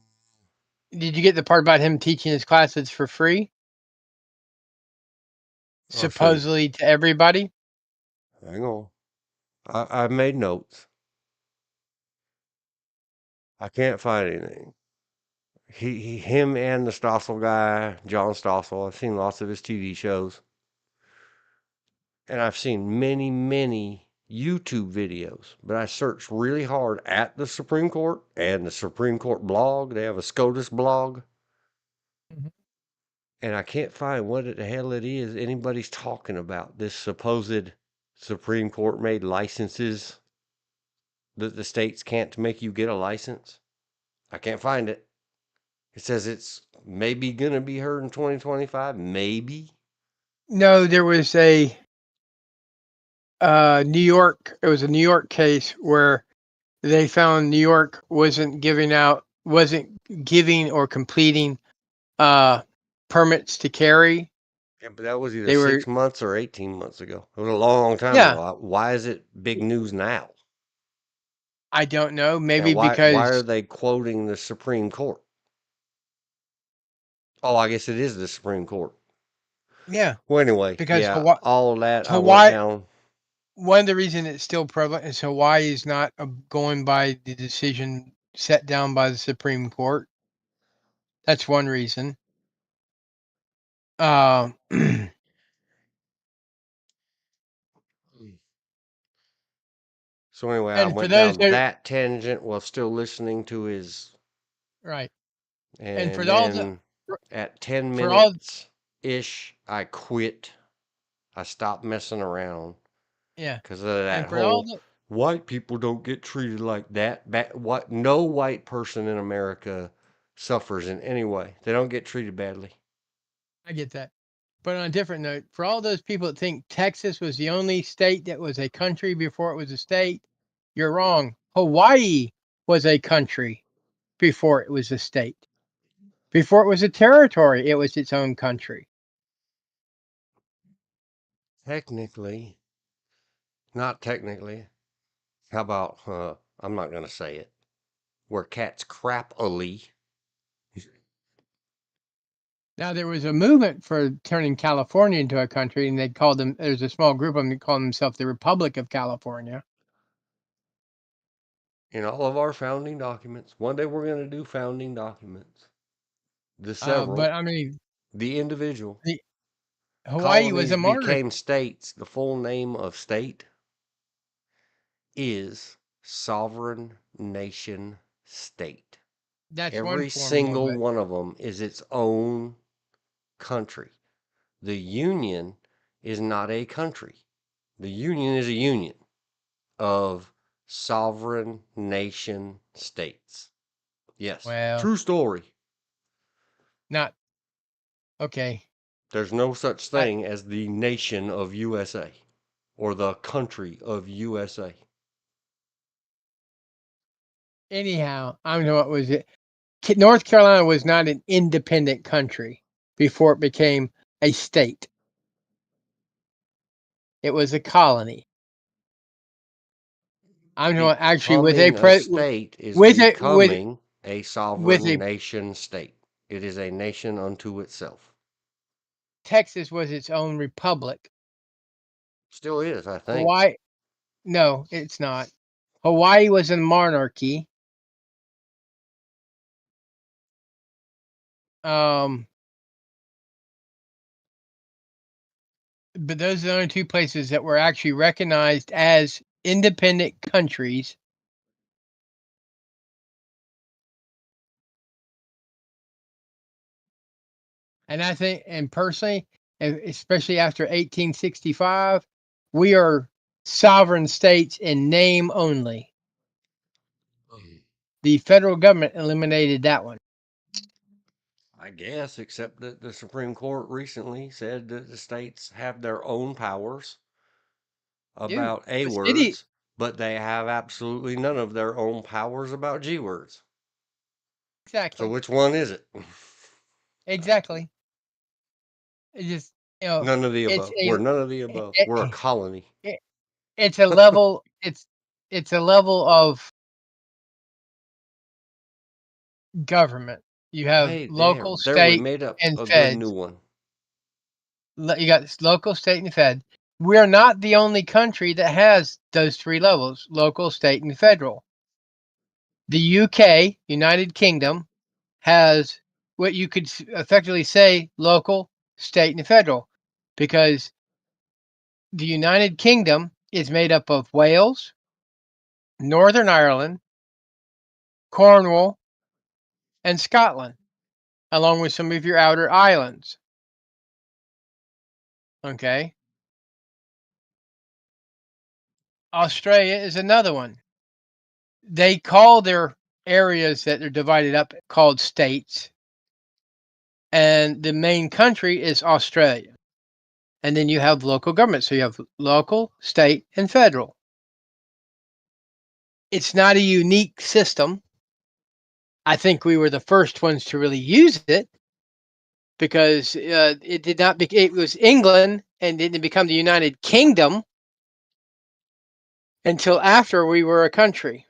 [SPEAKER 2] did you get the part about him teaching his classes for free,
[SPEAKER 1] I'll show you.
[SPEAKER 2] supposedly to everybody?
[SPEAKER 1] Hang on. I made notes. I can't find anything. Him and the Stossel guy, John Stossel. I've seen lots of his TV shows. And I've seen many, many YouTube videos, but I searched really hard at the Supreme Court and the Supreme Court blog. They have a SCOTUS blog,
[SPEAKER 2] Mhm.
[SPEAKER 1] and I can't find what the hell it is anybody's talking about. This supposed Supreme Court made licenses that the states can't make you get a license. I can't find it. It says it's maybe going to be heard in 2025. Maybe.
[SPEAKER 2] No, there was a New York. It was a New York case where they found New York wasn't giving or completing uh, permits to carry.
[SPEAKER 1] Yeah, but that was either
[SPEAKER 2] They were,
[SPEAKER 1] 6 months or 18 months ago. It was a long time
[SPEAKER 2] yeah.
[SPEAKER 1] ago. Why is it big news now?
[SPEAKER 2] I don't know.
[SPEAKER 1] And
[SPEAKER 2] Maybe
[SPEAKER 1] why are
[SPEAKER 2] because,
[SPEAKER 1] they quoting the Supreme Court? Oh, I guess it is the Supreme Court.
[SPEAKER 2] yeah,
[SPEAKER 1] Well, anyway,
[SPEAKER 2] because
[SPEAKER 1] yeah, all of that I went
[SPEAKER 2] Hawaii.
[SPEAKER 1] down.
[SPEAKER 2] One of the reasons it's still prevalent is Hawaii is not going by the decision set down by the Supreme Court. That's one reason. And
[SPEAKER 1] So anyway, I
[SPEAKER 2] for
[SPEAKER 1] went
[SPEAKER 2] those
[SPEAKER 1] down
[SPEAKER 2] that
[SPEAKER 1] that tangent while still listening to his,
[SPEAKER 2] right, and
[SPEAKER 1] and
[SPEAKER 2] for all the
[SPEAKER 1] then at 10
[SPEAKER 2] for all
[SPEAKER 1] minutes ish, I quit. I stopped messing around
[SPEAKER 2] yeah,
[SPEAKER 1] because of that
[SPEAKER 2] and for all
[SPEAKER 1] whole
[SPEAKER 2] the
[SPEAKER 1] white people don't get treated like that. What? No white person in America suffers in any way. They don't get treated badly.
[SPEAKER 2] I get that. But on a different note, for all those people that think Texas was the only state that was a country before it was a state, you're wrong. Hawaii was a country before it was a state. Before it was a territory, it was its own country.
[SPEAKER 1] Technically, not technically. How about, I'm not going to say it. Where cats crapily.
[SPEAKER 2] Now there was a movement for turning California into a country, and they called them. There's a small group of them that called themselves the Republic of California.
[SPEAKER 1] In all of our founding documents. One day we're going to do founding documents. The several,
[SPEAKER 2] But I mean,
[SPEAKER 1] the individual.
[SPEAKER 2] the, Hawaii was
[SPEAKER 1] Colonies
[SPEAKER 2] a monarchy.
[SPEAKER 1] became states. The full name of state is sovereign nation state.
[SPEAKER 2] That's one
[SPEAKER 1] Every
[SPEAKER 2] form of
[SPEAKER 1] single
[SPEAKER 2] it.
[SPEAKER 1] one of them is its own country. The union is not a country. The union is a union of sovereign nation states. Yes,
[SPEAKER 2] Well,
[SPEAKER 1] true story.
[SPEAKER 2] not okay.
[SPEAKER 1] There's no such
[SPEAKER 2] I,
[SPEAKER 1] thing as the nation of USA or the country of USA.
[SPEAKER 2] anyhow, I don't know what was it. North Carolina was not an independent country before it became a state. It was a colony. I'm talking actually
[SPEAKER 1] Becoming a state is
[SPEAKER 2] with a with
[SPEAKER 1] becoming a
[SPEAKER 2] with
[SPEAKER 1] sovereign
[SPEAKER 2] a
[SPEAKER 1] nation state. It is a nation unto itself.
[SPEAKER 2] Texas was its own republic.
[SPEAKER 1] Still is, I think.
[SPEAKER 2] Hawaii, no, it's not. Hawaii was a monarchy. Um, but those are the only two places that were actually recognized as independent countries. And I think, and personally, especially after 1865, we are sovereign states in name only. The federal government eliminated that one.
[SPEAKER 1] I guess, except that the Supreme Court recently said that the states have their own powers
[SPEAKER 2] Dude,
[SPEAKER 1] about A
[SPEAKER 2] the city,
[SPEAKER 1] words, but they have absolutely none of their own powers about G words. So
[SPEAKER 2] exactly,
[SPEAKER 1] which one is it?
[SPEAKER 2] exactly. It just,
[SPEAKER 1] None of the
[SPEAKER 2] it's
[SPEAKER 1] above.
[SPEAKER 2] a,
[SPEAKER 1] We're none of the above. We're a
[SPEAKER 2] it,
[SPEAKER 1] colony.
[SPEAKER 2] it's a level, it's a level of government. You have
[SPEAKER 1] Hey,
[SPEAKER 2] local,
[SPEAKER 1] there we
[SPEAKER 2] state,
[SPEAKER 1] made up
[SPEAKER 2] and
[SPEAKER 1] a good new
[SPEAKER 2] feds.
[SPEAKER 1] one.
[SPEAKER 2] You got local, state, and fed. We're not the only country that has those three levels: local, state, and federal. The UK, United Kingdom, has what you could effectively say local, state, and federal, because the United Kingdom is made up of Wales, Northern Ireland, Cornwall, and Scotland, along with some of your outer islands. Okay. Australia is another one. They call their areas that they're divided up called states, and the main country is Australia. And then you have local government. So you have local, state, and federal. It's not a unique system. I think we were the first ones to really use it because it did not. It was England and didn't become the United Kingdom until after we were a country.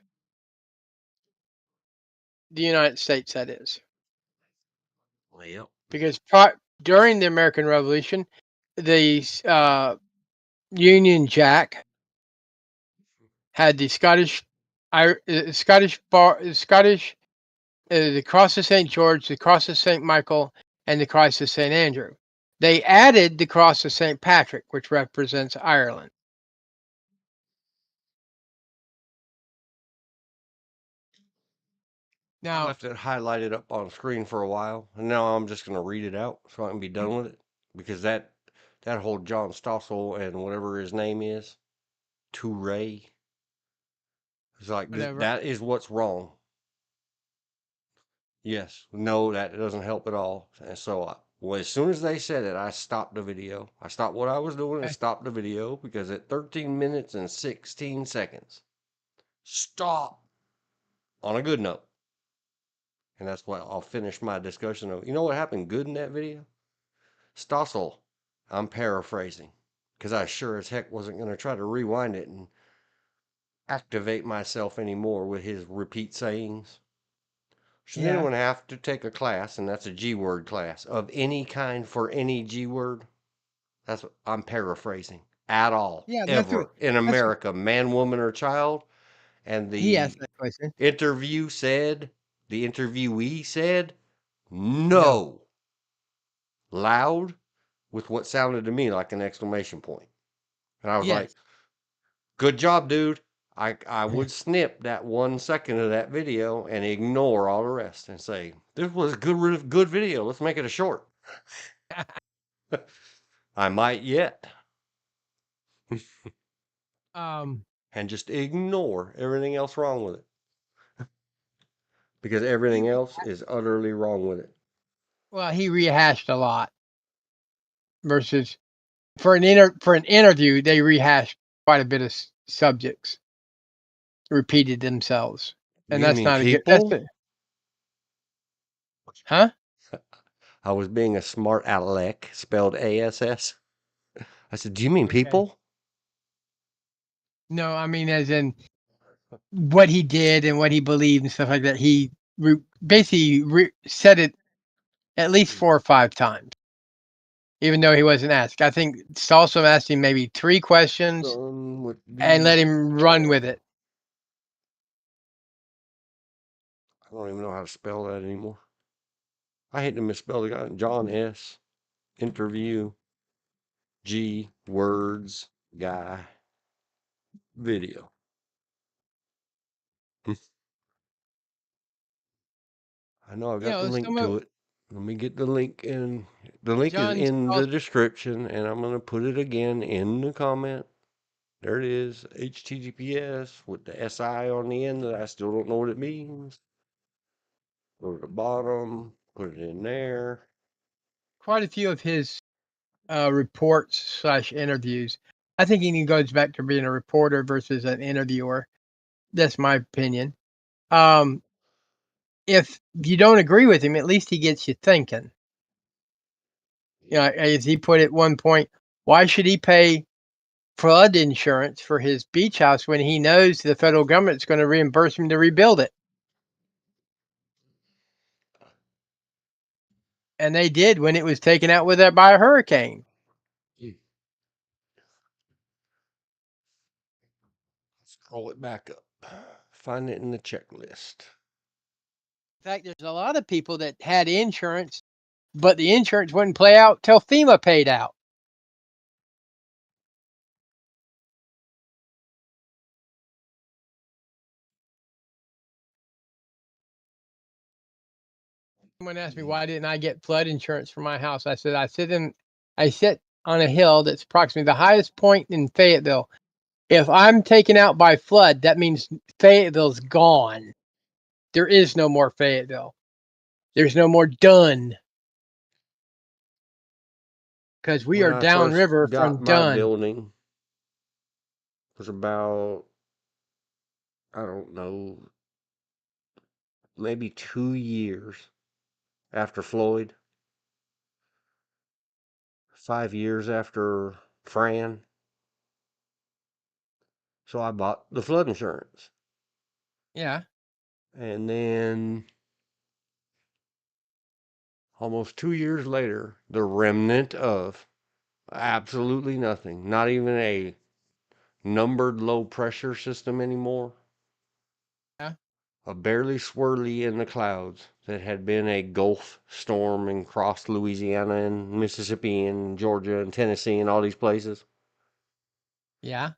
[SPEAKER 2] The United States, that is,
[SPEAKER 1] Well,
[SPEAKER 2] because during the American Revolution, the Union Jack had the Scottish, the Cross of St. George, the Cross of St. Michael, and the Cross of St. Andrew. They added the Cross of St. Patrick, which represents Ireland.
[SPEAKER 1] I
[SPEAKER 2] Now,
[SPEAKER 1] left it highlighted up on screen for a while, and now I'm just gonna read it out so I can be done with it because that whole John Stossel and whatever his name is, Toure, It's like
[SPEAKER 2] whatever.
[SPEAKER 1] that is what's wrong. Yes, no, that doesn't help at all. And so, well, as soon as they said it, I stopped the video. I stopped what I was doing and
[SPEAKER 2] Okay.
[SPEAKER 1] stopped the video because at 13 minutes and 16 seconds, stop on a good note. And that's why I'll finish my discussion of, you know what happened good in that video? Stossel, I'm paraphrasing because I sure as heck wasn't going to try to rewind it and activate myself anymore with his repeat sayings. Should
[SPEAKER 2] Yeah.
[SPEAKER 1] anyone have to take a class, and that's a G word class, of any kind for any G word? That's what I'm paraphrasing. At all,
[SPEAKER 2] Yeah.
[SPEAKER 1] ever in
[SPEAKER 2] That's
[SPEAKER 1] America, man, woman, or child. And
[SPEAKER 2] he asked
[SPEAKER 1] the
[SPEAKER 2] that question.
[SPEAKER 1] interview said, the interviewee said,
[SPEAKER 2] No.
[SPEAKER 1] no, loud with what sounded to me like an exclamation point. And I was like,
[SPEAKER 2] Yes.
[SPEAKER 1] good job, dude. I would snip that 1 second of that video and ignore all the rest and say, this was a good video. Let's make it a short. I might yet.
[SPEAKER 2] um.
[SPEAKER 1] And just ignore everything else wrong with it. Because
[SPEAKER 2] He
[SPEAKER 1] everything
[SPEAKER 2] re-
[SPEAKER 1] else is utterly wrong with it.
[SPEAKER 2] well, he rehashed a lot versus for an interview they rehashed quite a bit of subjects, repeated themselves, and
[SPEAKER 1] You
[SPEAKER 2] that's
[SPEAKER 1] mean
[SPEAKER 2] not a good. That's
[SPEAKER 1] people?
[SPEAKER 2] it. Huh?
[SPEAKER 1] I was being a smart aleck, spelled ASS. I said, do you mean
[SPEAKER 2] Okay.
[SPEAKER 1] people?
[SPEAKER 2] No, I mean as in what he did and what he believed and stuff like that. He basically said it at least 4 or 5 times, even though he wasn't asked. I think Salsa asked him maybe 3 questions
[SPEAKER 1] Done with
[SPEAKER 2] and
[SPEAKER 1] the
[SPEAKER 2] let him run with it.
[SPEAKER 1] I don't even know how to spell that anymore. I hate to misspell the guy. John S. Interview G words guy video. I know I've
[SPEAKER 2] You
[SPEAKER 1] got the
[SPEAKER 2] know,
[SPEAKER 1] link
[SPEAKER 2] some of
[SPEAKER 1] to it. Let me get the link in. The link is
[SPEAKER 2] John
[SPEAKER 1] in
[SPEAKER 2] Stolz,
[SPEAKER 1] the description, and I'm going to put it again in the comment. There it is, HTTPS with the SI on the end that I still don't know what it means. Go to the bottom, put it in there.
[SPEAKER 2] quite a few of his reports/interviews. I think he goes back to being a reporter versus an interviewer. That's my opinion. Um, if you don't agree with him, at least he gets you thinking. You know, as he put at one point, why should he pay flood insurance for his beach house when he knows the federal government's going to reimburse him to rebuild it? And they did when it was taken out with it by a hurricane.
[SPEAKER 1] Hmm. Scroll it back up. Find it in the checklist.
[SPEAKER 2] In fact, there's a lot of people that had insurance, but the insurance wouldn't play out till FEMA paid out. Someone asked me why didn't I get flood insurance for my house. I said I sit on a hill that's approximately the highest point in Fayetteville. If I'm taken out by flood, that means Fayetteville's gone. There is no more Fayetteville. There's no more Dunn because we
[SPEAKER 1] When
[SPEAKER 2] are
[SPEAKER 1] I first
[SPEAKER 2] downriver
[SPEAKER 1] got
[SPEAKER 2] from
[SPEAKER 1] my
[SPEAKER 2] Dunn.
[SPEAKER 1] building, it was about, I don't know, maybe 2 years after Floyd, 5 years after Fran. So I bought the flood insurance.
[SPEAKER 2] Yeah.
[SPEAKER 1] And then almost 2 years later, the remnant of absolutely nothing, not even a numbered low pressure system anymore,
[SPEAKER 2] Yeah.
[SPEAKER 1] a barely swirly in the clouds that had been a Gulf storm and crossed Louisiana and Mississippi and Georgia and Tennessee and all these places.
[SPEAKER 2] Yeah.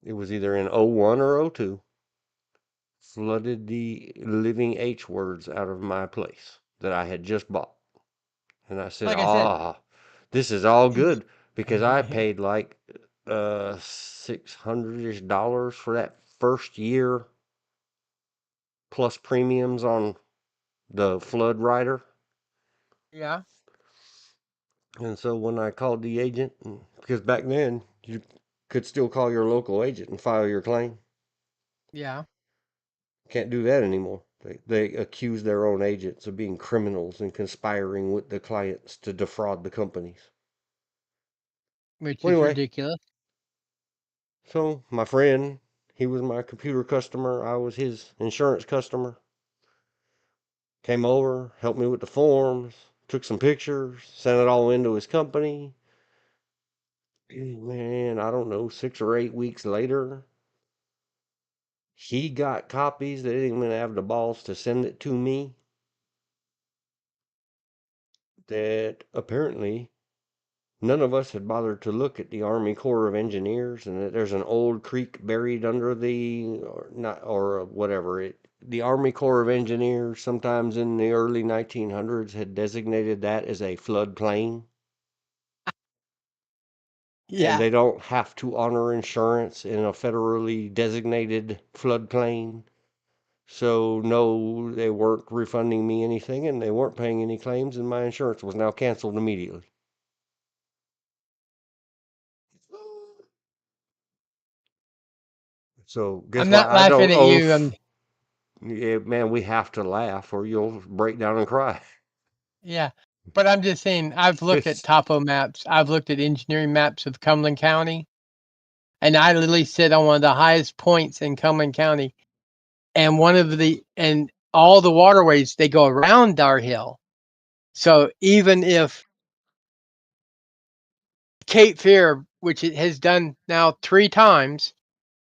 [SPEAKER 1] It was either in '01 or '02. Flooded the living H words out of my place that I had just bought. And I said,
[SPEAKER 2] Like I said,
[SPEAKER 1] this is all good because I paid like $600-ish for that first year plus premiums on the flood rider.
[SPEAKER 2] Yeah.
[SPEAKER 1] And so when I called the agent, because back then you could still call your local agent and file your claim.
[SPEAKER 2] Yeah.
[SPEAKER 1] Can't do that anymore. They accuse their own agents of being criminals and conspiring with the clients to defraud the companies.
[SPEAKER 2] Which
[SPEAKER 1] Well,
[SPEAKER 2] is
[SPEAKER 1] anyway,
[SPEAKER 2] ridiculous.
[SPEAKER 1] so my friend, he was my computer customer. I was his insurance customer. Came over, helped me with the forms, took some pictures, sent it all into his company. Man, I don't know, 6 or 8 weeks later, he got copies. They didn't even have the balls to send it to me. That apparently none of us had bothered to look at the Army Corps of Engineers, and that there's an old creek buried under the, or not, or whatever it. The Army Corps of Engineers, sometimes in the early 1900s, had designated that as a floodplain, and
[SPEAKER 2] Yeah.
[SPEAKER 1] they don't have to honor insurance in a federally designated floodplain. So no, they weren't refunding me anything, and they weren't paying any claims, and my insurance was now canceled immediately. So guess
[SPEAKER 2] I'm
[SPEAKER 1] what?
[SPEAKER 2] not
[SPEAKER 1] I don't
[SPEAKER 2] laughing at
[SPEAKER 1] owe.
[SPEAKER 2] you. I'm
[SPEAKER 1] Yeah, man, we have to laugh, or you'll break down and cry.
[SPEAKER 2] Yeah. But I'm just saying, I've looked at
[SPEAKER 1] It's
[SPEAKER 2] topo maps. I've looked at engineering maps of Cumberland County, and I literally sit on one of the highest points in Cumberland County. And and all the waterways, they go around our hill. So even if Cape Fear, which it has done now 3 times,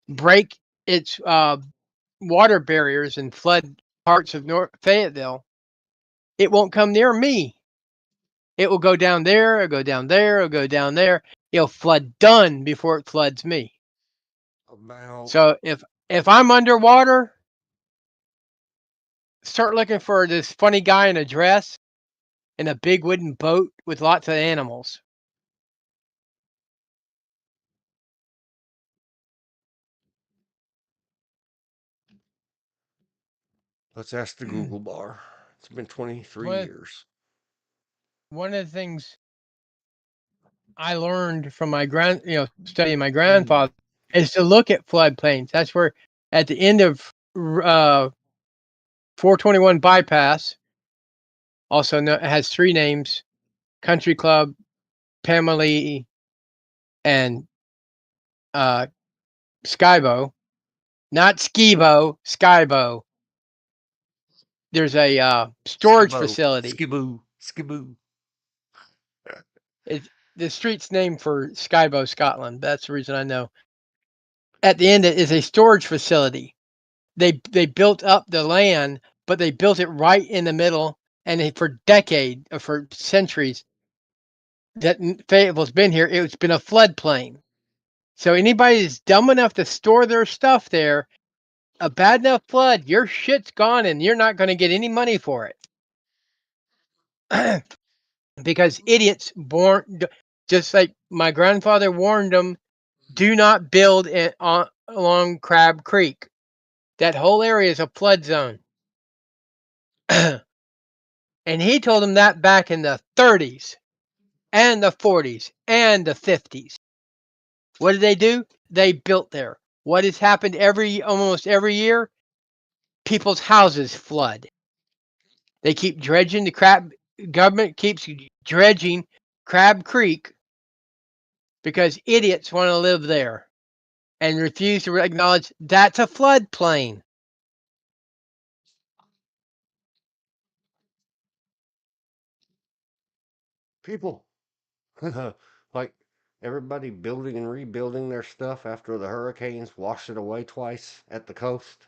[SPEAKER 2] break its water barriers and flood parts of North Fayetteville, it won't come near me. It will go down there, it'll go down there, it'll go down there. It'll flood done before it floods me.
[SPEAKER 1] about.
[SPEAKER 2] So if I'm underwater, start looking for this funny guy in a dress in a big wooden boat with lots of animals.
[SPEAKER 1] Let's ask the Google bar. It's been 23
[SPEAKER 2] one
[SPEAKER 1] years.
[SPEAKER 2] one of the things I learned from studying my grandfather is to look at floodplains. That's where at the end of 421 bypass, it has 3 names: Country Club, Pamela, and Skybo. Not Skibo, Skybo. There's a storage
[SPEAKER 1] Skibbo.
[SPEAKER 2] facility.
[SPEAKER 1] Skiboo. Skiboo.
[SPEAKER 2] The street's named for Skybo, Scotland. That's the reason I know. At the end, it is a storage facility. They built up the land, but they built it right in the middle, and for decades, or for centuries, that Fayetteville's been here, it's been a floodplain. So anybody that's dumb enough to store their stuff there, a bad enough flood, your shit's gone, and you're not going to get any money for it. Because idiots just like my grandfather warned them, do not build along Crab Creek. That whole area is a flood zone. And he told them that back in the 30s and the 40s and the 50s. What did they do? They built there. What has happened almost every year? People's houses flood. They keep dredging government keeps dredging Crab Creek because idiots want to live there and refuse to acknowledge that's a floodplain.
[SPEAKER 1] People. Like everybody building and rebuilding their stuff after the hurricanes washed it away twice at the coast.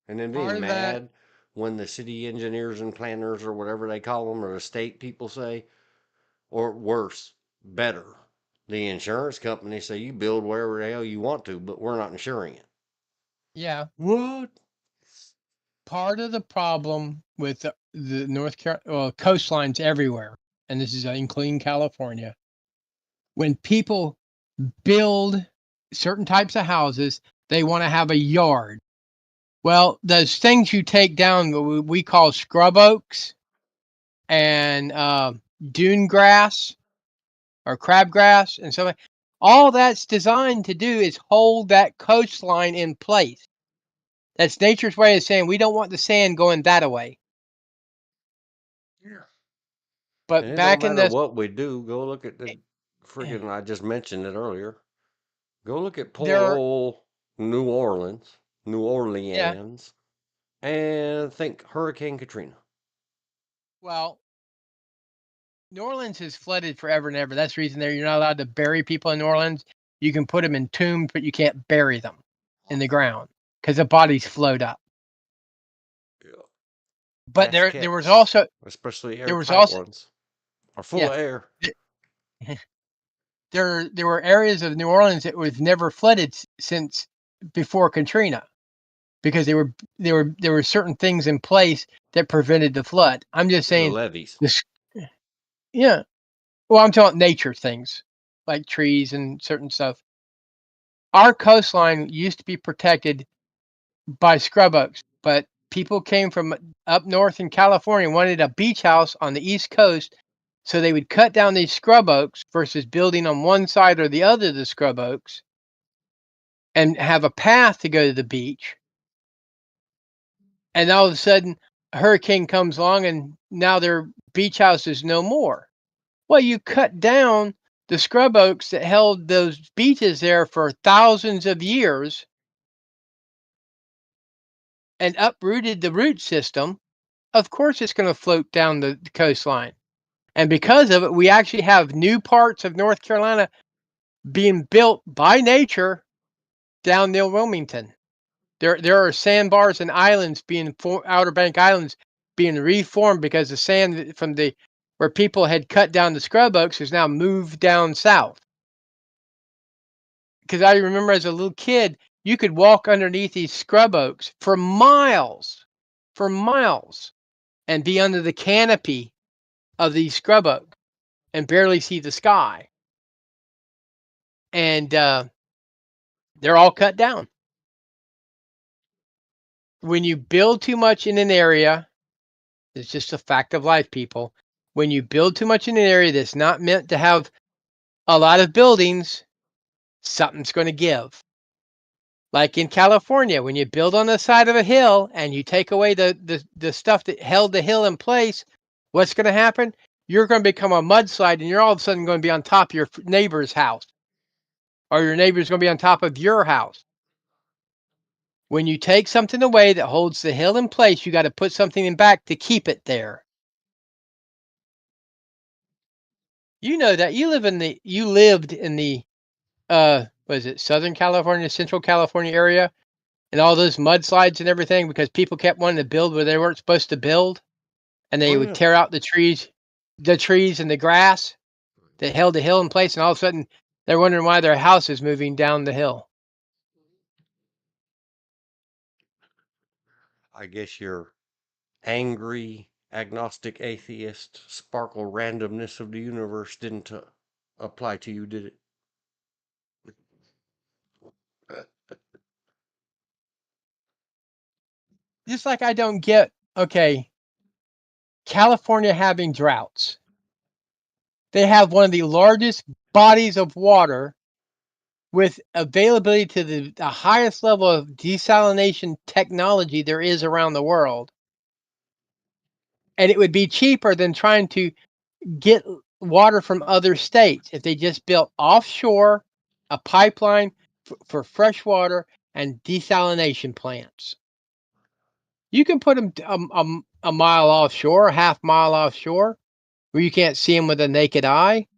[SPEAKER 1] And then
[SPEAKER 2] Part
[SPEAKER 1] being
[SPEAKER 2] of that,
[SPEAKER 1] mad when the city engineers and planners or whatever they call them, or the state people say, or worse, better, the insurance company say you build wherever the hell you want to, but we're not insuring it.
[SPEAKER 2] yeah,
[SPEAKER 1] What?
[SPEAKER 2] part of the problem with the North Carolina coastlines everywhere, and this is including California, when people build certain types of houses, They want to have a yard. Well, those things you take down, what we call scrub oaks and dune grass or crabgrass and so on, all that's designed to do is hold that coastline in place. That's nature's way of saying we don't want the sand going that way.
[SPEAKER 1] Yeah.
[SPEAKER 2] But
[SPEAKER 1] And it don't
[SPEAKER 2] back in
[SPEAKER 1] matter
[SPEAKER 2] the
[SPEAKER 1] what we do. Go look at the friggin', I just mentioned it earlier. Go look at poor
[SPEAKER 2] there,
[SPEAKER 1] old New Orleans, New
[SPEAKER 2] yeah.
[SPEAKER 1] Orleans, and think Hurricane Katrina.
[SPEAKER 2] Well, New Orleans is flooded forever and ever. That's the reason you're not allowed to bury people in New Orleans. You can put them in tombs, but you can't bury them in the ground because the bodies float up.
[SPEAKER 1] Yeah.
[SPEAKER 2] But there was
[SPEAKER 1] Cascades,
[SPEAKER 2] also
[SPEAKER 1] especially
[SPEAKER 2] there was
[SPEAKER 1] airtight
[SPEAKER 2] also
[SPEAKER 1] ones, are full
[SPEAKER 2] yeah
[SPEAKER 1] of air.
[SPEAKER 2] there were areas of New Orleans that was never flooded since before Katrina because there were certain things in place that prevented the flood. I'm just
[SPEAKER 1] The
[SPEAKER 2] saying
[SPEAKER 1] levees.
[SPEAKER 2] this. Yeah. Well, I'm talking nature things like trees and certain stuff. Our coastline used to be protected by scrub oaks, but people came from up north in California and wanted a beach house on the East Coast, so they would cut down these scrub oaks versus building on one side or the other of the scrub oaks and have a path to go to the beach. And all of a sudden, a hurricane comes along and now their beach house is no more. Well, you cut down the scrub oaks that held those beaches there for thousands of years and uprooted the root system. Of course, it's going to float down the coastline. And because of it, we actually have new parts of North Carolina being built by nature down near Wilmington. There are sandbars and islands being Outer Bank Islands being reformed because the sand from the where people had cut down the scrub oaks has now moved down south. Because I remember as a little kid, you could walk underneath these scrub oaks for miles, and be under the canopy of these scrub oaks and barely see the sky. And they're all cut down. When you build too much in an area, it's just a fact of life, people. When you build too much in an area that's not meant to have a lot of buildings, something's going to give. Like in California, when you build on the side of a hill and you take away the stuff that held the hill in place, what's going to happen? You're going to become a mudslide and you're all of a sudden going to be on top of your neighbor's house. Or your neighbor's going to be on top of your house. When you take something away that holds the hill in place, you got to put something in back to keep it there. You know that you lived in the was it Southern California, Central California area, and all those mudslides and everything because people kept wanting to build where they weren't supposed to build, and they
[SPEAKER 1] Oh
[SPEAKER 2] would
[SPEAKER 1] yeah.
[SPEAKER 2] tear out the trees and the grass that held the hill in place, and all of a sudden they're wondering why their house is moving down the hill.
[SPEAKER 1] I guess your angry, agnostic, atheist, sparkle randomness of the universe didn't apply to you, did it?
[SPEAKER 2] Just like I don't get, okay, California having droughts. They have one of the largest bodies of water with availability to the highest level of desalination technology there is around the world. And it would be cheaper than trying to get water from other states if they just built offshore a pipeline for fresh water and desalination plants. You can put them a mile offshore, a half mile offshore, where you can't see them with the naked eye.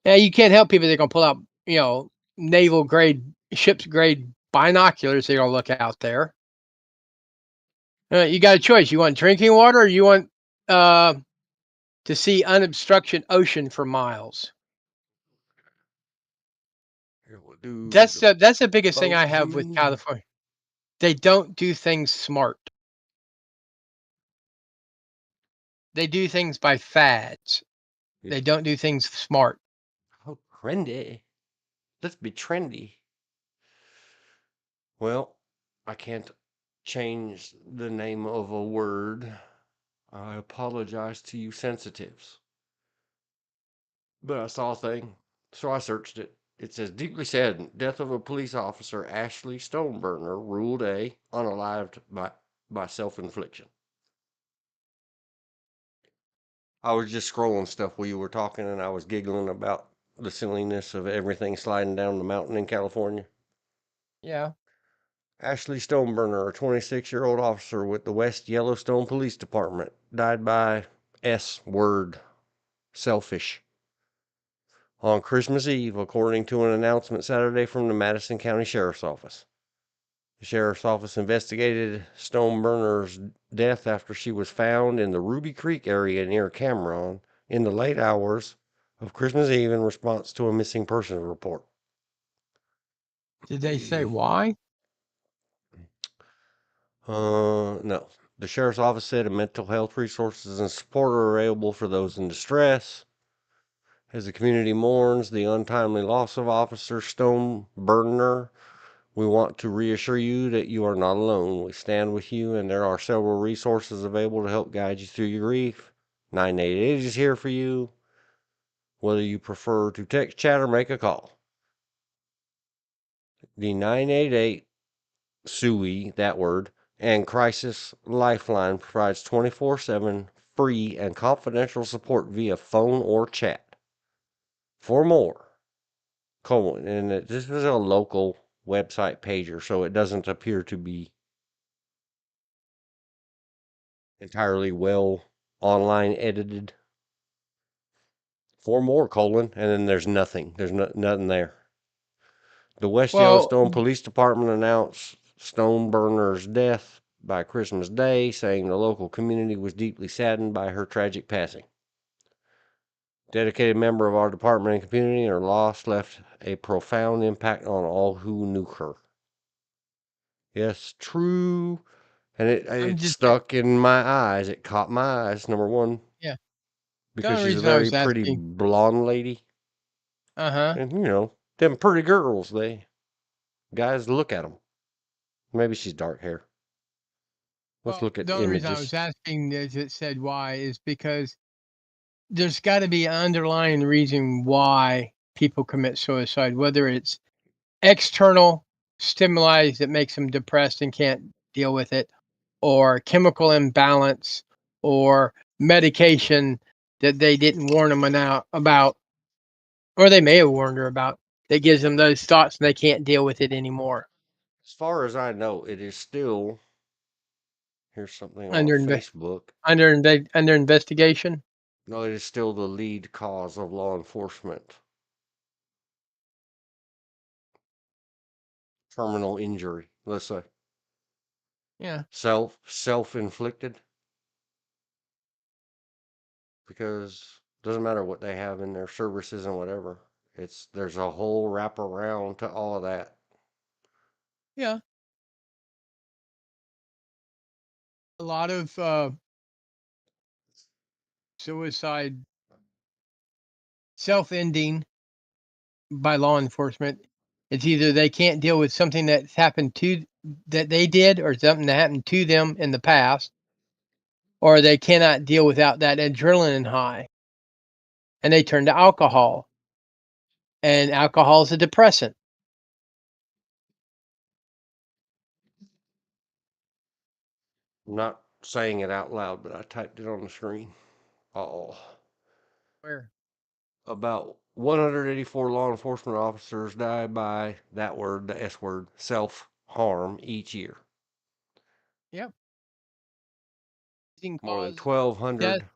[SPEAKER 2] Now you can't help people. They're gonna pull out, naval grade, ship's grade binoculars. They're gonna look out there. You got a choice. You want drinking water, or you want to see unobstructed ocean for miles.
[SPEAKER 1] It will do
[SPEAKER 2] That's the biggest thing
[SPEAKER 1] both
[SPEAKER 2] I
[SPEAKER 1] to
[SPEAKER 2] have with
[SPEAKER 1] me.
[SPEAKER 2] California. They don't do things smart. They do things by fads. They don't do things smart.
[SPEAKER 1] How trendy. Let's be trendy. Well, I can't change the name of a word. I apologize to you sensitives. But I saw a thing, so I searched it. It says deeply saddened death of a police officer Ashley Stoneburner ruled a unalived by self-infliction. I was just scrolling stuff while you were talking and I was giggling about the silliness of everything sliding down the mountain in California.
[SPEAKER 2] Yeah.
[SPEAKER 1] Ashley Stoneburner, a 26-year-old officer with the West Yellowstone Police Department, died by S word selfish on Christmas Eve, according to an announcement Saturday from the Madison County Sheriff's Office. The Sheriff's Office investigated Stoneburner's death after she was found in the Ruby Creek area near Cameron in the late hours of Christmas Eve in response to a missing persons report.
[SPEAKER 2] Did they say why?
[SPEAKER 1] No. The Sheriff's Office said mental health resources and support are available for those in distress. As the community mourns the untimely loss of Officer Stoneburner, we want to reassure you that you are not alone. We stand with you, and there are several resources available to help guide you through your grief. 988 is here for you, whether you prefer to text, chat, or make a call. The 988 SUI, that word, and Crisis Lifeline provides 24/7 free and confidential support via phone or chat. For more, and this is a local website pager, so it doesn't appear to be entirely well online edited. For more, and then there's nothing. There's nothing there. The West
[SPEAKER 2] Well,
[SPEAKER 1] Yellowstone Police Department announced Stoneburner's death by Christmas Day, saying the local community was deeply saddened by her tragic passing. Dedicated member of our department and community, her loss left a profound impact on all who knew her. Yes, true. And
[SPEAKER 2] I'm
[SPEAKER 1] it
[SPEAKER 2] just
[SPEAKER 1] stuck in my eyes. It caught my eyes, number one,
[SPEAKER 2] yeah. The
[SPEAKER 1] because
[SPEAKER 2] only
[SPEAKER 1] she's a
[SPEAKER 2] reason I
[SPEAKER 1] very
[SPEAKER 2] was
[SPEAKER 1] pretty
[SPEAKER 2] asking,
[SPEAKER 1] blonde lady.
[SPEAKER 2] uh-huh.
[SPEAKER 1] And, them pretty girls, guys look at them. Maybe she's dark hair. Let's
[SPEAKER 2] Well,
[SPEAKER 1] look at
[SPEAKER 2] the only reason I was
[SPEAKER 1] images.
[SPEAKER 2] asking is it said why is because there's got to be an underlying reason why people commit suicide, whether it's external stimuli that makes them depressed and can't deal with it, or chemical imbalance, or medication that they didn't warn them about, or they may have warned her about, that gives them those thoughts and they can't deal with it anymore.
[SPEAKER 1] As far as I know, it is still, here's something on
[SPEAKER 2] Under
[SPEAKER 1] Facebook.
[SPEAKER 2] under investigation.
[SPEAKER 1] No, it is still the lead cause of law enforcement. Terminal injury. Let's say
[SPEAKER 2] Yeah,
[SPEAKER 1] self-inflicted, because it doesn't matter what they have in their services and whatever. There's a whole wraparound to all of that.
[SPEAKER 2] yeah. A lot of suicide self-ending by law enforcement. It's either they can't deal with something that's happened to that they did or something that happened to them in the past, or they cannot deal without that adrenaline high and they turn to alcohol. And alcohol is a depressant.
[SPEAKER 1] I'm not saying it out loud, but I typed it on the screen. Oh.
[SPEAKER 2] Where?
[SPEAKER 1] About 184 law enforcement officers die by that word, the S word, self harm each year.
[SPEAKER 2] Yep. Leading
[SPEAKER 1] More than
[SPEAKER 2] cause of death.
[SPEAKER 1] 1,200.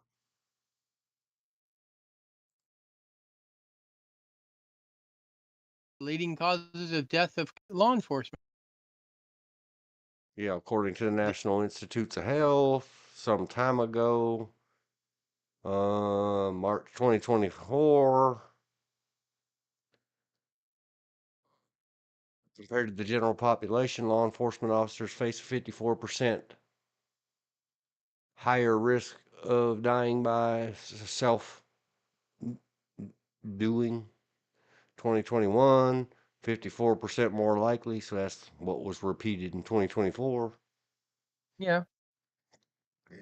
[SPEAKER 2] Leading causes of death of law enforcement.
[SPEAKER 1] Yeah, according to the
[SPEAKER 2] The-
[SPEAKER 1] National Institutes of Health, some time ago, March 2024, compared to the general population, law enforcement officers face a 54% higher risk of dying by self doing. 2021, 54% more likely, so that's what was repeated in 2024.
[SPEAKER 2] Yeah. But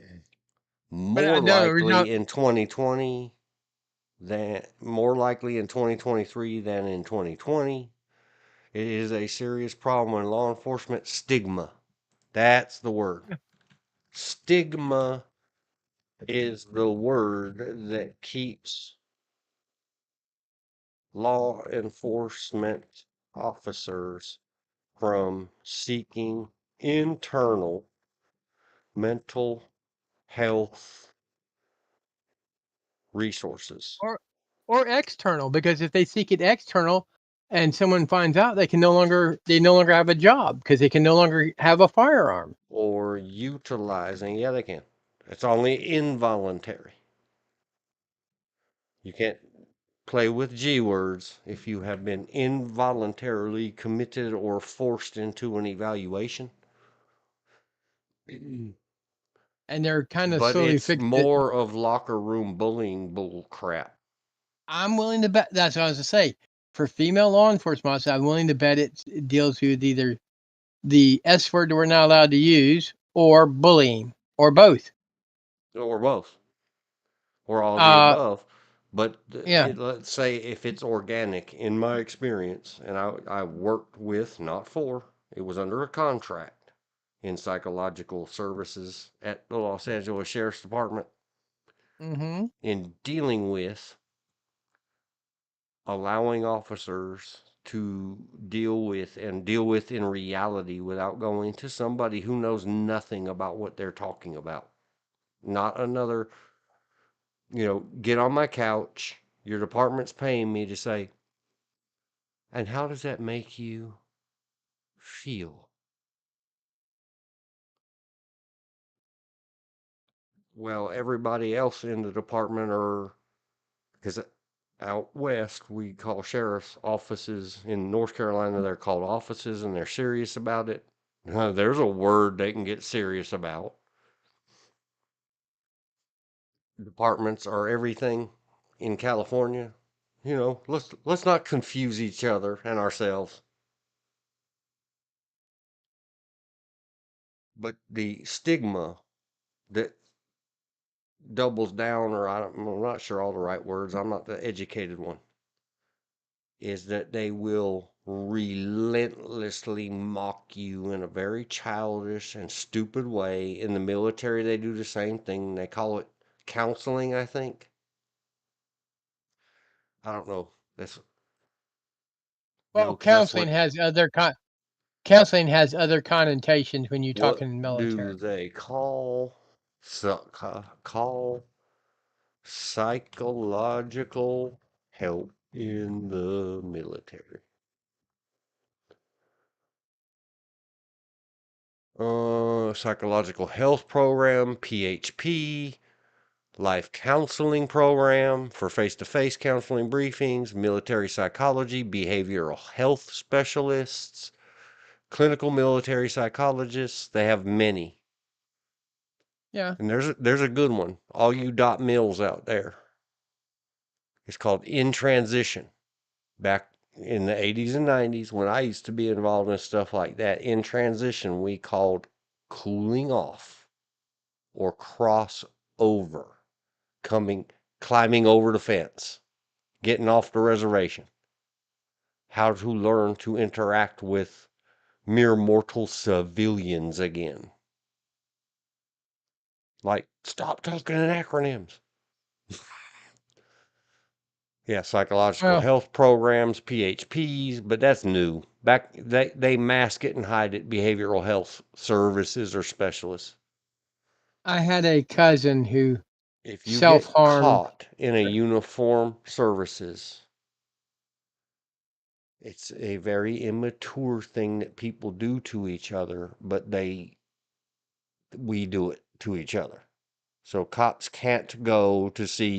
[SPEAKER 1] More
[SPEAKER 2] no, the reason
[SPEAKER 1] likely in 2020 than more likely in 2023 than in 2020. It is a serious problem in law enforcement. Stigma. That's the word. Stigma is the word that keeps law enforcement officers from seeking internal mental health resources.
[SPEAKER 2] or or external, because if they seek it external and someone finds out, they no longer have a job because they can no longer have a firearm.
[SPEAKER 1] Or utilizing, yeah, they can. It's only involuntary. You can't play with G words if you have been involuntarily committed or forced into an evaluation.
[SPEAKER 2] And they're kind of
[SPEAKER 1] But
[SPEAKER 2] slowly
[SPEAKER 1] it's
[SPEAKER 2] fixing it.
[SPEAKER 1] more of locker room bullying bull crap.
[SPEAKER 2] I'm willing to bet that's what I was to say. For female law enforcement officers, I'm willing to bet it deals with either the S word that we're not allowed to use or bullying or both.
[SPEAKER 1] Or both, or all the
[SPEAKER 2] Uh,
[SPEAKER 1] above. But
[SPEAKER 2] yeah.
[SPEAKER 1] let's say if it's organic, in my experience, and I worked with, not for, it was under a contract in psychological services at the Los Angeles Sheriff's Department
[SPEAKER 2] Mm-hmm.
[SPEAKER 1] in dealing with allowing officers to deal with in reality without going to somebody who knows nothing about what they're talking about. Not another, get on my couch. Your department's paying me to say, and how does that make you feel? Well, everybody else in the department are, because out west we call sheriff's offices. In North Carolina, they're called offices and they're serious about it. There's a word they can get serious about. Departments are everything in California. Let's not confuse each other and ourselves. But the stigma that doubles down, or I'm not sure all the right words, I'm not the educated one, is that they will relentlessly mock you in a very childish and stupid way. In the military, they do the same thing. They call it counseling, I think. I don't know. That's
[SPEAKER 2] Well,
[SPEAKER 1] no, because that's what
[SPEAKER 2] counseling has other connotations when you talk
[SPEAKER 1] what
[SPEAKER 2] in the
[SPEAKER 1] do
[SPEAKER 2] military.
[SPEAKER 1] they call psychological help in the military? Psychological health program, PHP, life counseling program for face-to-face counseling briefings, military psychology, behavioral health specialists, clinical military psychologists. They have many.
[SPEAKER 2] Yeah.
[SPEAKER 1] And there's a good one. All you dot mills out there. It's called In Transition. Back in the 80s and 90s when I used to be involved in stuff like that, in transition we called cooling off or cross over, coming climbing over the fence, getting off the reservation, how to learn to interact with mere mortal civilians again. Like, stop talking in acronyms. Yeah, psychological
[SPEAKER 2] Well,
[SPEAKER 1] health programs, PHPs, but that's new. Back they mask it and hide it. Behavioral health services or specialists.
[SPEAKER 2] I had a cousin who
[SPEAKER 1] If you get
[SPEAKER 2] self-harmed.
[SPEAKER 1] caught in a uniform services, it's a very immature thing that people do to each other, but we do it to each other. So cops can't go to see,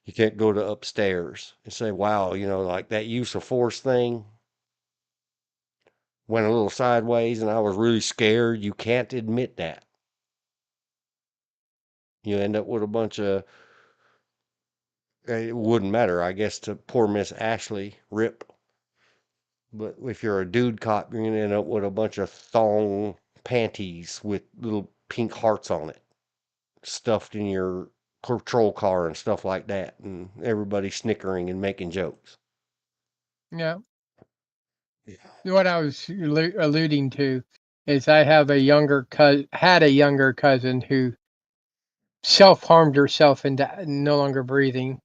[SPEAKER 1] you can't go to upstairs and say, wow, like that use of force thing went a little sideways and I was really scared. You can't admit that. You end up with a bunch of, it wouldn't matter, I guess, to poor Miss Ashley, RIP. But if you're a dude cop, you're gonna end up with a bunch of thong panties with little pink hearts on it, stuffed in your patrol car and stuff like that, and everybody snickering and making jokes.
[SPEAKER 2] Yeah.
[SPEAKER 1] Yeah.
[SPEAKER 2] What I was alluding to is I have a younger had a younger cousin who self-harmed herself and no longer breathing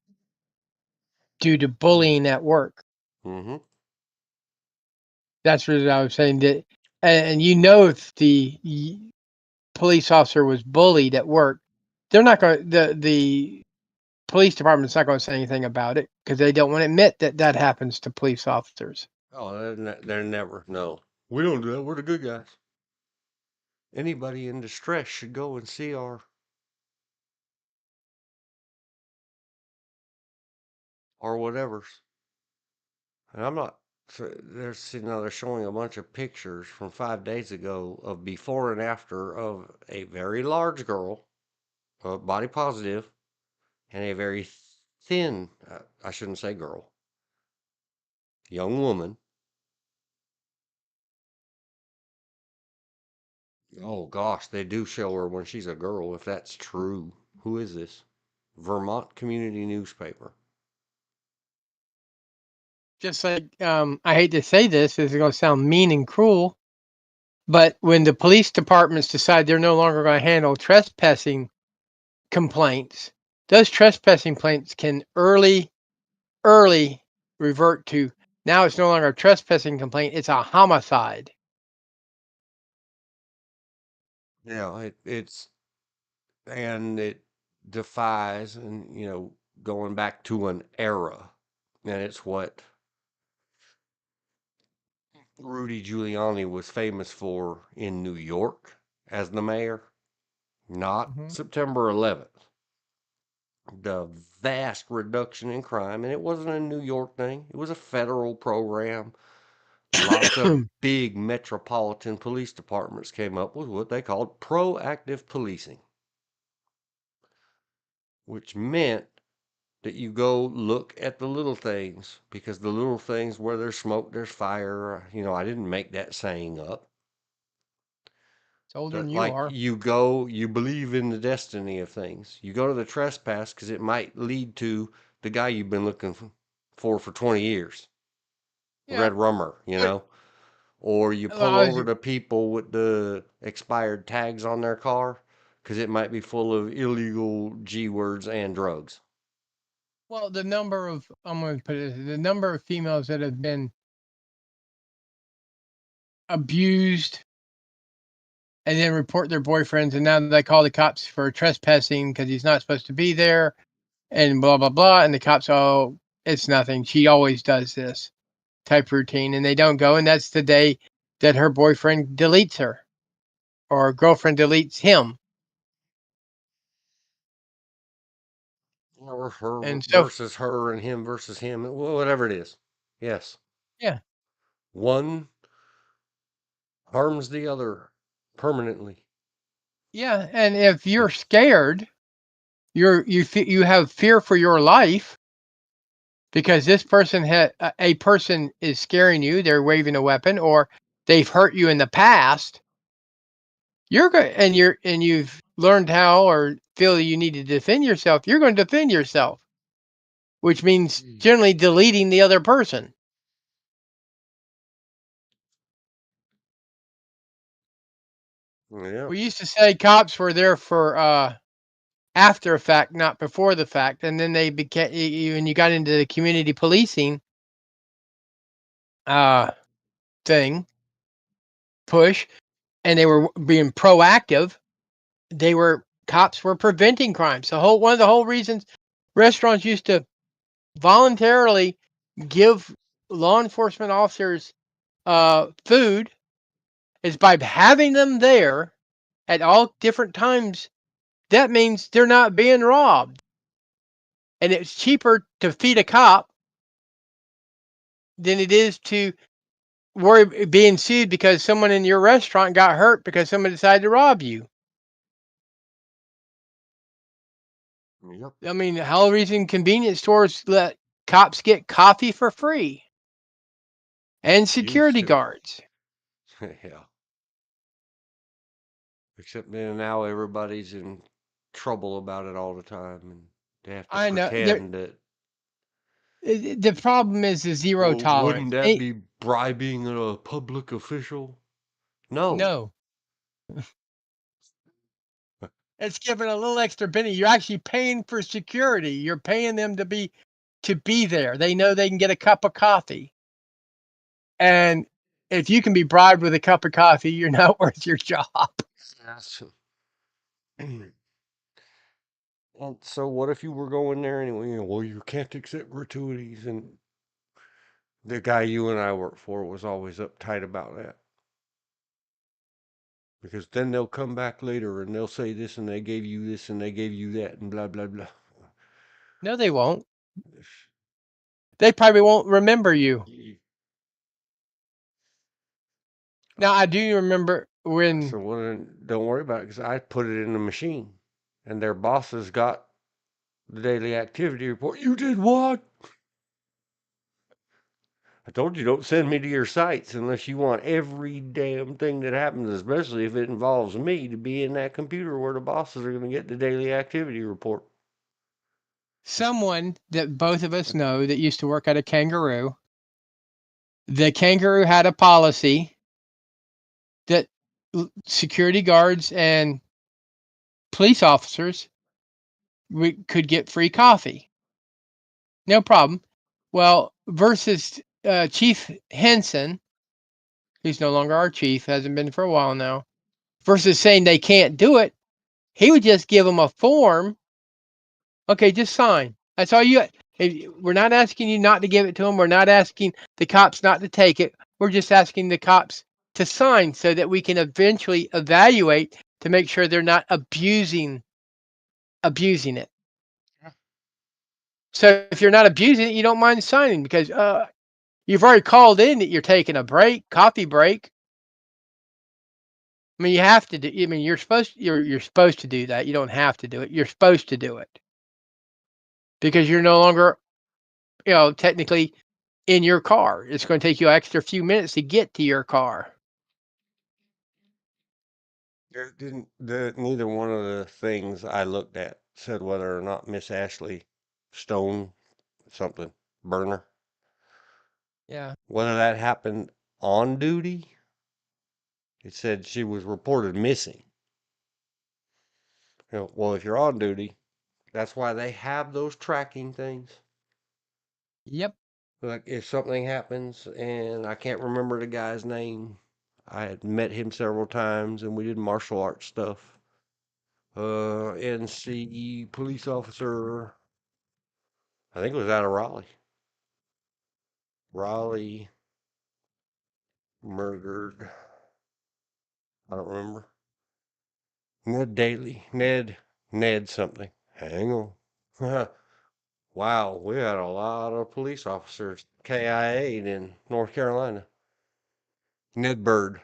[SPEAKER 2] due to bullying at work.
[SPEAKER 1] Mm-hmm.
[SPEAKER 2] That's what I was saying. That, and you know, if the police officer was bullied at work, they're not going. The police department's not going to say anything about it because they don't want to admit that that happens to police officers.
[SPEAKER 1] Oh, they're never. No, we don't do that. We're the good guys. Anybody in distress should go and see our whatevers. And I'm not. They're showing a bunch of pictures from 5 days ago of before and after of a very large girl, body positive, and a very thin. I shouldn't say girl, young woman. Oh gosh, they do show her when she's a girl. If that's true, who is this? Vermont Community Newspaper.
[SPEAKER 2] Just like I hate to say this, it's going to sound mean and cruel, but when the police departments decide they're no longer going to handle trespassing complaints, those trespassing complaints can early revert to now it's no longer a trespassing complaint, it's a homicide.
[SPEAKER 1] Yeah, and it defies, and going back to an era, and it's what Rudy Giuliani was famous for in New York as the mayor, not
[SPEAKER 2] Mhm.
[SPEAKER 1] September 11th. The vast reduction in crime, and it wasn't a New York thing, it was a federal program. Lots of big metropolitan police departments came up with what they called proactive policing, which meant that you go look at the little things, because the little things, where there's smoke, there's fire. I didn't make that saying up.
[SPEAKER 2] It's older than
[SPEAKER 1] But
[SPEAKER 2] you
[SPEAKER 1] like,
[SPEAKER 2] are.
[SPEAKER 1] you believe in the destiny of things. You go to the trespass because it might lead to the guy you've been looking for 20 years,
[SPEAKER 2] Yeah.
[SPEAKER 1] Red Rummer,
[SPEAKER 2] But
[SPEAKER 1] or you
[SPEAKER 2] well,
[SPEAKER 1] pull over to people with the expired tags on their car because it might be full of illegal G words and drugs.
[SPEAKER 2] the number of I'm going to put it the number of females that have been abused and then report their boyfriends, and now they call the cops for trespassing because he's not supposed to be there, and blah blah blah. And the cops, oh, it's nothing. She always does this type routine, and they don't go. And that's the day that her boyfriend deletes her or girlfriend deletes him.
[SPEAKER 1] Or her
[SPEAKER 2] And so,
[SPEAKER 1] versus her and him versus him, whatever it is. Yes.
[SPEAKER 2] yeah,
[SPEAKER 1] One harms the other permanently.
[SPEAKER 2] yeah. And if you're scared, you have fear for your life because this person had a person is scaring you. They're waving a weapon, or they've hurt you in the past. You're going and you've learned how or feel you need to defend yourself. You're going to defend yourself, which means generally deleting the other person.
[SPEAKER 1] Yeah.
[SPEAKER 2] We used to say cops were there for after a fact, not before the fact, and then they became when you got into the community policing uh, thing push, and they were being proactive. They were cops were preventing crimes. The whole one of the whole reasons restaurants used to voluntarily give law enforcement officers food is by having them there at all different times. That means they're not being robbed, and it's cheaper to feed a cop than it is to worry being sued because someone in your restaurant got hurt because someone decided to rob you.
[SPEAKER 1] Yep.
[SPEAKER 2] I mean, the whole reason convenience stores let cops get coffee for free. and
[SPEAKER 1] Used
[SPEAKER 2] security
[SPEAKER 1] to.
[SPEAKER 2] guards.
[SPEAKER 1] Yeah. Except then now everybody's in trouble about it all the time, and they have to
[SPEAKER 2] I know. There,
[SPEAKER 1] pretend that.
[SPEAKER 2] the problem is the zero
[SPEAKER 1] Well, wouldn't
[SPEAKER 2] tolerance.
[SPEAKER 1] that be bribing a public official? No.
[SPEAKER 2] No, it's giving a little extra penny. You're actually paying for security. You're paying them to be there. They know they can get a cup of coffee. And if you can be bribed with a cup of coffee, you're not worth your job.
[SPEAKER 1] Yes. And so, what if you were going there anyway? Well, you can't accept gratuities, and the guy you and I worked for was always uptight about that. Because then they'll come back later and they'll say this and they gave you this and they gave you that and blah blah blah.
[SPEAKER 2] No, they won't. They probably won't remember you. Now, I do remember when.
[SPEAKER 1] So well, don't worry about it because I put it in the machine, and their bosses got the daily activity report. You did what? I told you don't send me to your sites unless you want every damn thing that happens, especially if it involves me, to be in that computer where the bosses are going to get the daily activity report.
[SPEAKER 2] Someone that both of us know that used to work at a kangaroo. The kangaroo had a policy that security guards and police officers could get free coffee. No problem. Well, versus Chief Henson, who's no longer our chief, hasn't been for a while now, versus saying they can't do it, he would just give them a form. Okay, just sign. That's all you. We're not asking you not to give it to them. We're not asking the cops not to take it. We're just asking the cops to sign so that we can eventually evaluate to make sure they're not abusing it. So if you're not abusing it, you don't mind signing because you've already called in that you're taking a break, coffee break. I mean, you have to do. I mean, you're supposed to do that. You don't have to do it. You're supposed to do it because you're no longer, technically in your car. It's going to take you an extra few minutes to get to your car.
[SPEAKER 1] Neither one of the things I looked at said whether or not Miss Ashley Stone something Burner,
[SPEAKER 2] Yeah.
[SPEAKER 1] whether that happened on duty. It said she was reported missing. Well, if you're on duty, that's why they have those tracking things.
[SPEAKER 2] Yep.
[SPEAKER 1] Like if something happens and I can't remember the guy's name, I had met him several times and we did martial arts stuff. NC police officer, I think it was out of Raleigh. Raleigh murdered. I don't remember. Ned Daly. Ned something. Hang on. Wow, we had a lot of police officers KIA'd in North Carolina. Ned Bird.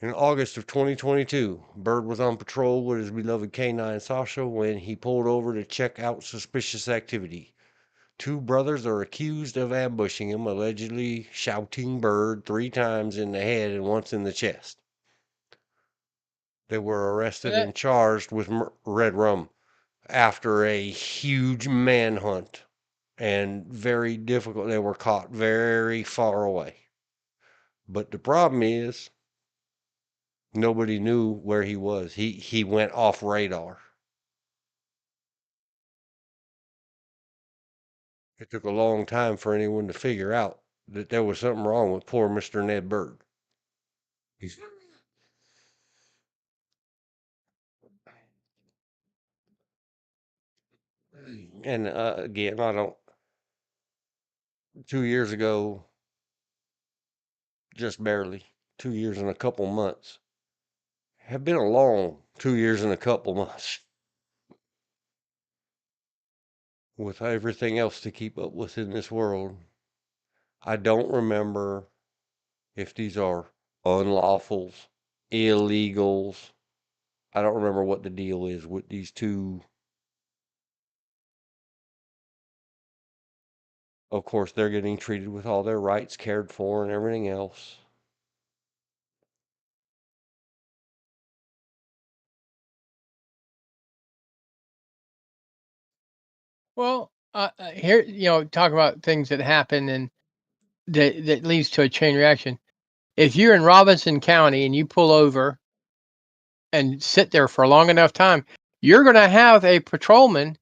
[SPEAKER 1] In August of 2022, Bird was on patrol with his beloved canine Sasha when he pulled over to check out suspicious activity. Two brothers are accused of ambushing him, allegedly shouting Bird 3 times in the head and once in the chest. They were arrested and charged with red rum after a huge manhunt and very difficult. They were caught very far away. But the problem is nobody knew where he was. He went off radar. It took a long time for anyone to figure out that there was something wrong with poor Mr. Ned Bird. He's, and again, I don't. 2 years ago, just barely, 2 years and a couple months, have been a long 2 years and a couple months with everything else to keep up with in this world. I don't remember if these are unlawfuls, illegals. I don't remember what the deal is with these two Of course, they're getting treated with all their rights cared for and everything else.
[SPEAKER 2] Well, here, talk about things that happen and that leads to a chain reaction. If you're in Robinson County and you pull over and sit there for a long enough time, you're going to have a patrolman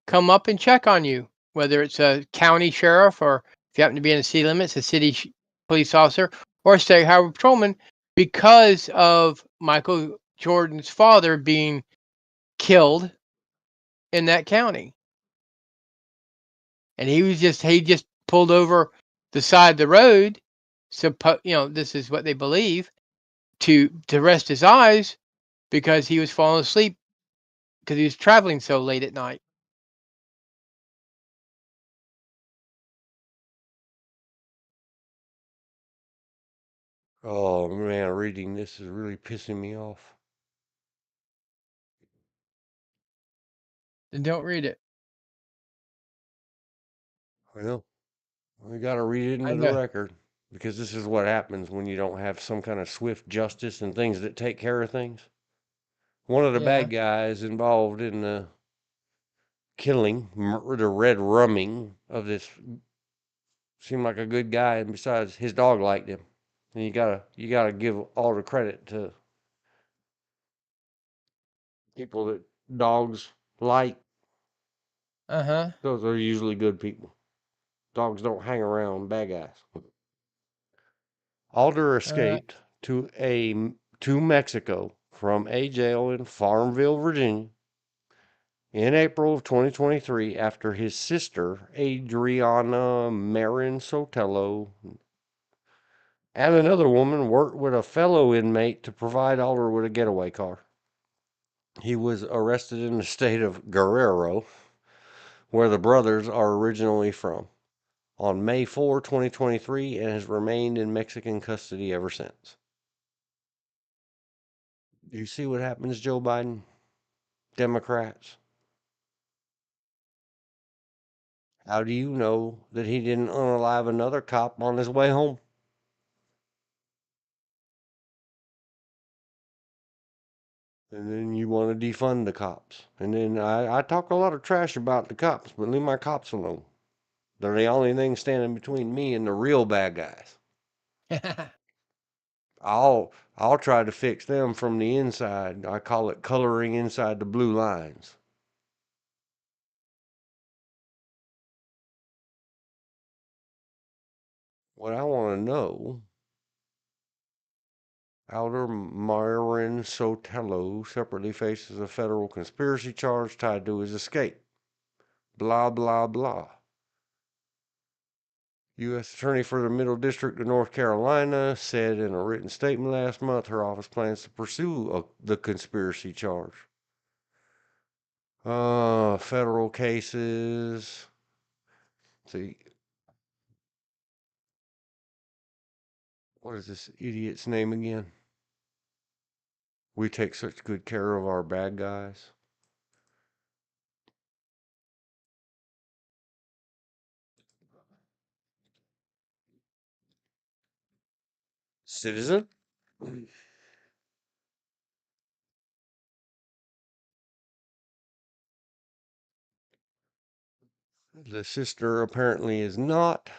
[SPEAKER 2] come up and check on you, whether it's a county sheriff or if you happen to be in the city limits, a city police officer or a state highway patrolman, because of Michael Jordan's father being killed in that county. And he just pulled over the side of the road. So, this is what they believe, to rest his eyes because he was falling asleep because he was traveling so late at night.
[SPEAKER 1] Oh man, reading this is really pissing me off.
[SPEAKER 2] Then don't read it.
[SPEAKER 1] I know. We got to read it
[SPEAKER 2] I
[SPEAKER 1] into the
[SPEAKER 2] know.
[SPEAKER 1] record because this is what happens when you don't have some kind of swift justice and things that take care of things. One of the
[SPEAKER 2] Yeah.
[SPEAKER 1] bad guys involved in the killing, the red rumming of this, seemed like a good guy, and besides, his dog liked him. And you gotta give all the credit to people that dogs like.
[SPEAKER 2] Uh-huh.
[SPEAKER 1] Those are usually good people. Dogs don't hang around bad guys. Alder
[SPEAKER 2] Uh,
[SPEAKER 1] escaped to Mexico from a jail in Farmville, Virginia, in April of 2023 after his sister Adriana Marin Sotelo and another woman worked with a fellow inmate to provide Alder with a getaway car. He was arrested in the state of Guerrero, where the brothers are originally from, on May 4, 2023, and has remained in Mexican custody ever since. You see what happens, Joe Biden? Democrats. How do you know that he didn't unalive another cop on his way home? And then you want to defund the cops. And then I talk a lot of trash about the cops, but leave my cops alone. They're the only thing standing between me and the real bad guys. I'll try to fix them from the inside. I call it coloring inside the blue lines. What I want to know, Alder Myron Sotelo separately faces a federal conspiracy charge tied to his escape. Blah, blah, blah. U.S. Attorney for the Middle District of North Carolina said in a written statement last month her office plans to pursue the conspiracy charge. Federal cases. See, what is this idiot's name again? We take such good care of our bad guys. Citizen? The sister apparently is not.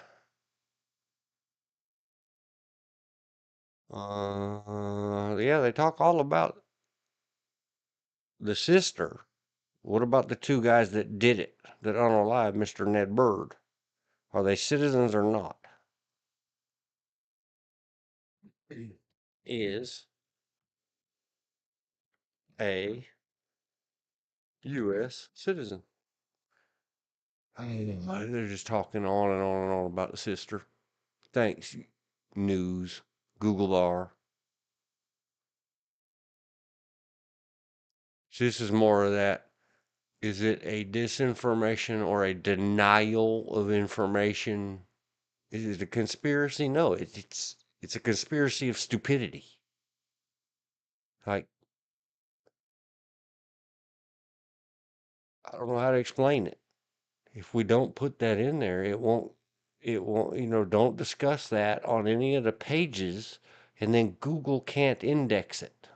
[SPEAKER 1] Yeah, they talk all about the sister. What about the two guys that did it, that unalived Mr. Ned Bird? Are they citizens or not? Is a U.S. citizen. They're just talking on and on and on about the sister. Thanks, news, Google R. So this is more of that. Is it a disinformation or a denial of information? Is it a conspiracy? No, it's a conspiracy of stupidity. Like, I don't know how to explain it. if we don't put that in there, it won't, don't discuss that on any of the pages, and then Google can't index it.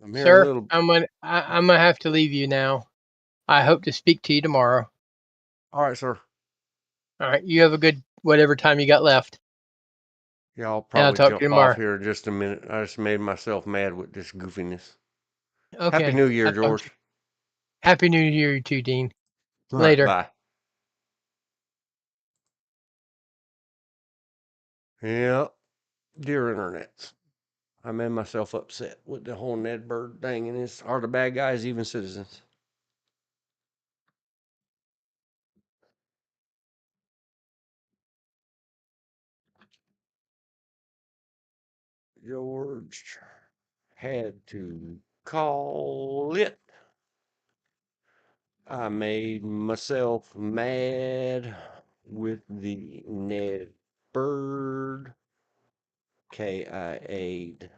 [SPEAKER 1] I'm here a
[SPEAKER 2] Sir,
[SPEAKER 1] little.
[SPEAKER 2] I'm gonna have to leave you now. I hope to speak to you tomorrow.
[SPEAKER 1] All right, sir.
[SPEAKER 2] All right, you have a good whatever time you got left,
[SPEAKER 1] Yeah, I'll
[SPEAKER 2] and I'll
[SPEAKER 1] probably
[SPEAKER 2] talk to you
[SPEAKER 1] jump off
[SPEAKER 2] tomorrow.
[SPEAKER 1] here in just a minute. I just made myself mad with this goofiness. Happy
[SPEAKER 2] Okay,
[SPEAKER 1] New Year,
[SPEAKER 2] I'll talk to you.
[SPEAKER 1] George.
[SPEAKER 2] Happy New Year, too, Dean.
[SPEAKER 1] All right,
[SPEAKER 2] Later.
[SPEAKER 1] bye. Yeah, dear internet. I made myself upset with the whole Ned Bird thing, and are the bad guys even citizens? George had to call it. I made myself mad with the Ned Bird KIA'd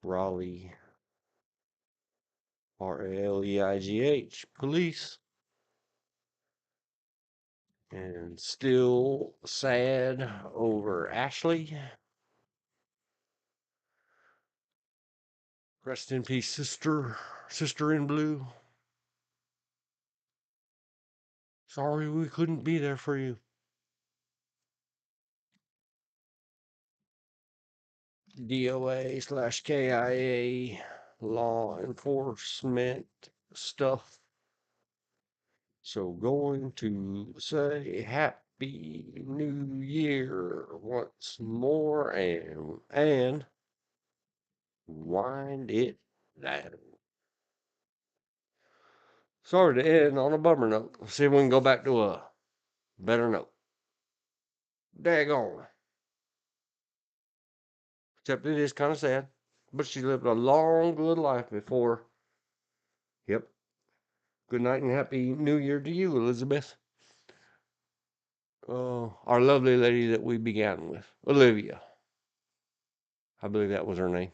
[SPEAKER 1] Raleigh RALEIGH police, and still sad over Ashley. Rest in peace, sister in blue. Sorry we couldn't be there for you. DOA/KIA law enforcement stuff. So going to say Happy New Year once more and wind it down. Sorry to end on a bummer note. Let's see if we can go back to a better note. Daggone. Except it is kind of sad. But she lived a long, good life before. Yep. Good night and Happy New Year to you, Elizabeth. Our lovely lady that we began with, Olivia. I believe that was her name.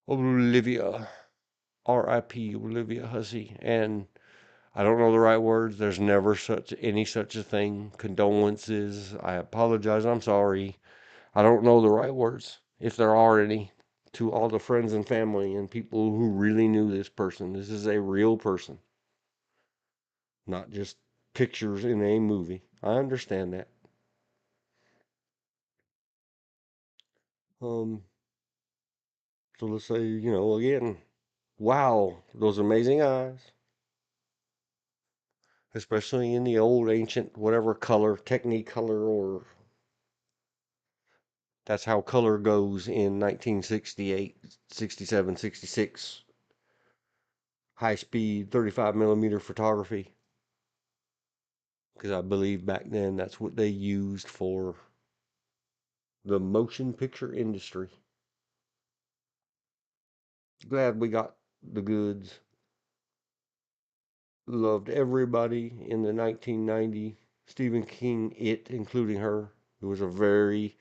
[SPEAKER 1] Olivia. R.I.P. Olivia Hussey. And I don't know the right words. There's never such a thing. Condolences. I apologize. I'm sorry. I don't know the right words, if there are any, to all the friends and family and people who really knew this person. This is a real person, not just pictures in a movie. I understand that. Um, so let's say, again, wow, those amazing eyes, especially in the old ancient whatever color, Technicolor, or that's how color goes in 1968, 67, 66, high speed 35 millimeter photography. Because I believe back then that's what they used for the motion picture industry. Glad we got the goods. Loved everybody in the 1990 Stephen King It, including her. It was a very,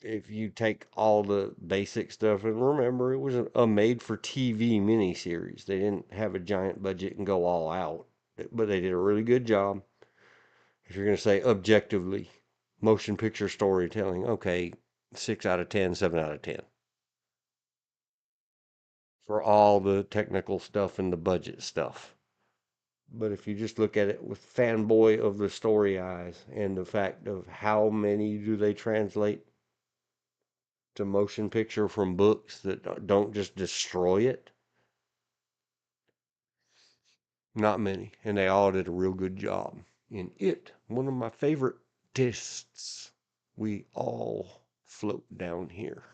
[SPEAKER 1] if you take all the basic stuff, and remember, it was a made for TV miniseries. They didn't have a giant budget and go all out, but they did a really good job. If you're going to say objectively, motion picture storytelling, okay, 6 out of 10, 7 out of 10 for all the technical stuff and the budget stuff. But if you just look at it with fanboy of the story eyes and the fact of how many do they translate to motion picture from books that don't just destroy it, not many. And they all did a real good job. In it, one of my favorite discs, we all float down here.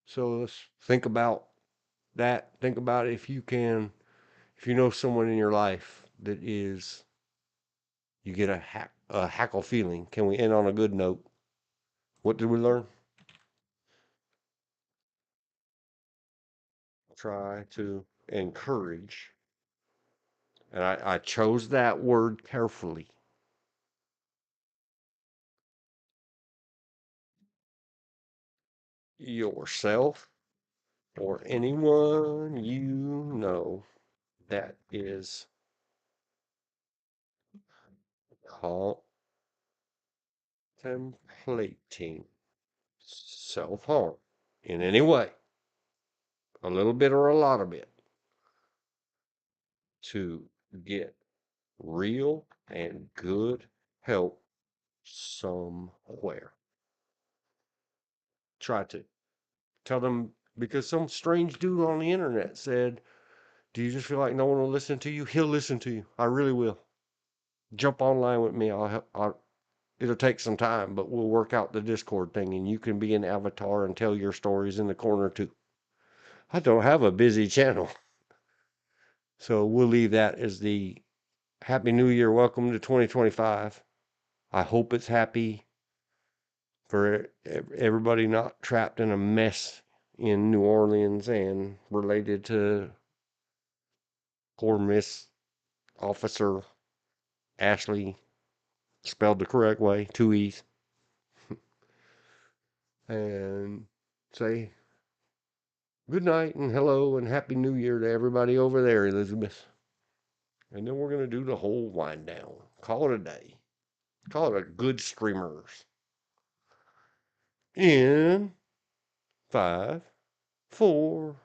[SPEAKER 1] So let's think about that. Think about if you can, if you know someone in your life that is, you get a hackle feeling. Can we end on a good note? What did we learn? try to encourage, and I chose that word carefully, yourself or anyone you know that is contemplating self-harm in any way, a little bit or a lot of it, to get real and good help somewhere. Try to tell them, because some strange dude on the internet said, do you just feel like no one will listen to you? He'll listen to you. I really will. Jump online with me. It'll take some time, but we'll work out the Discord thing, and you can be an avatar and tell your stories in the corner too. I don't have a busy channel. So we'll leave that as the Happy New Year. Welcome to 2025. I hope it's happy for everybody not trapped in a mess in New Orleans and related to poor Miss Officer Ashley, spelled the correct way, 2 E's. And say good night and hello and Happy New Year to everybody over there, Elizabeth. And then we're going to do the whole wind down. Call it a day. Call it a good streamers. In 5, 4,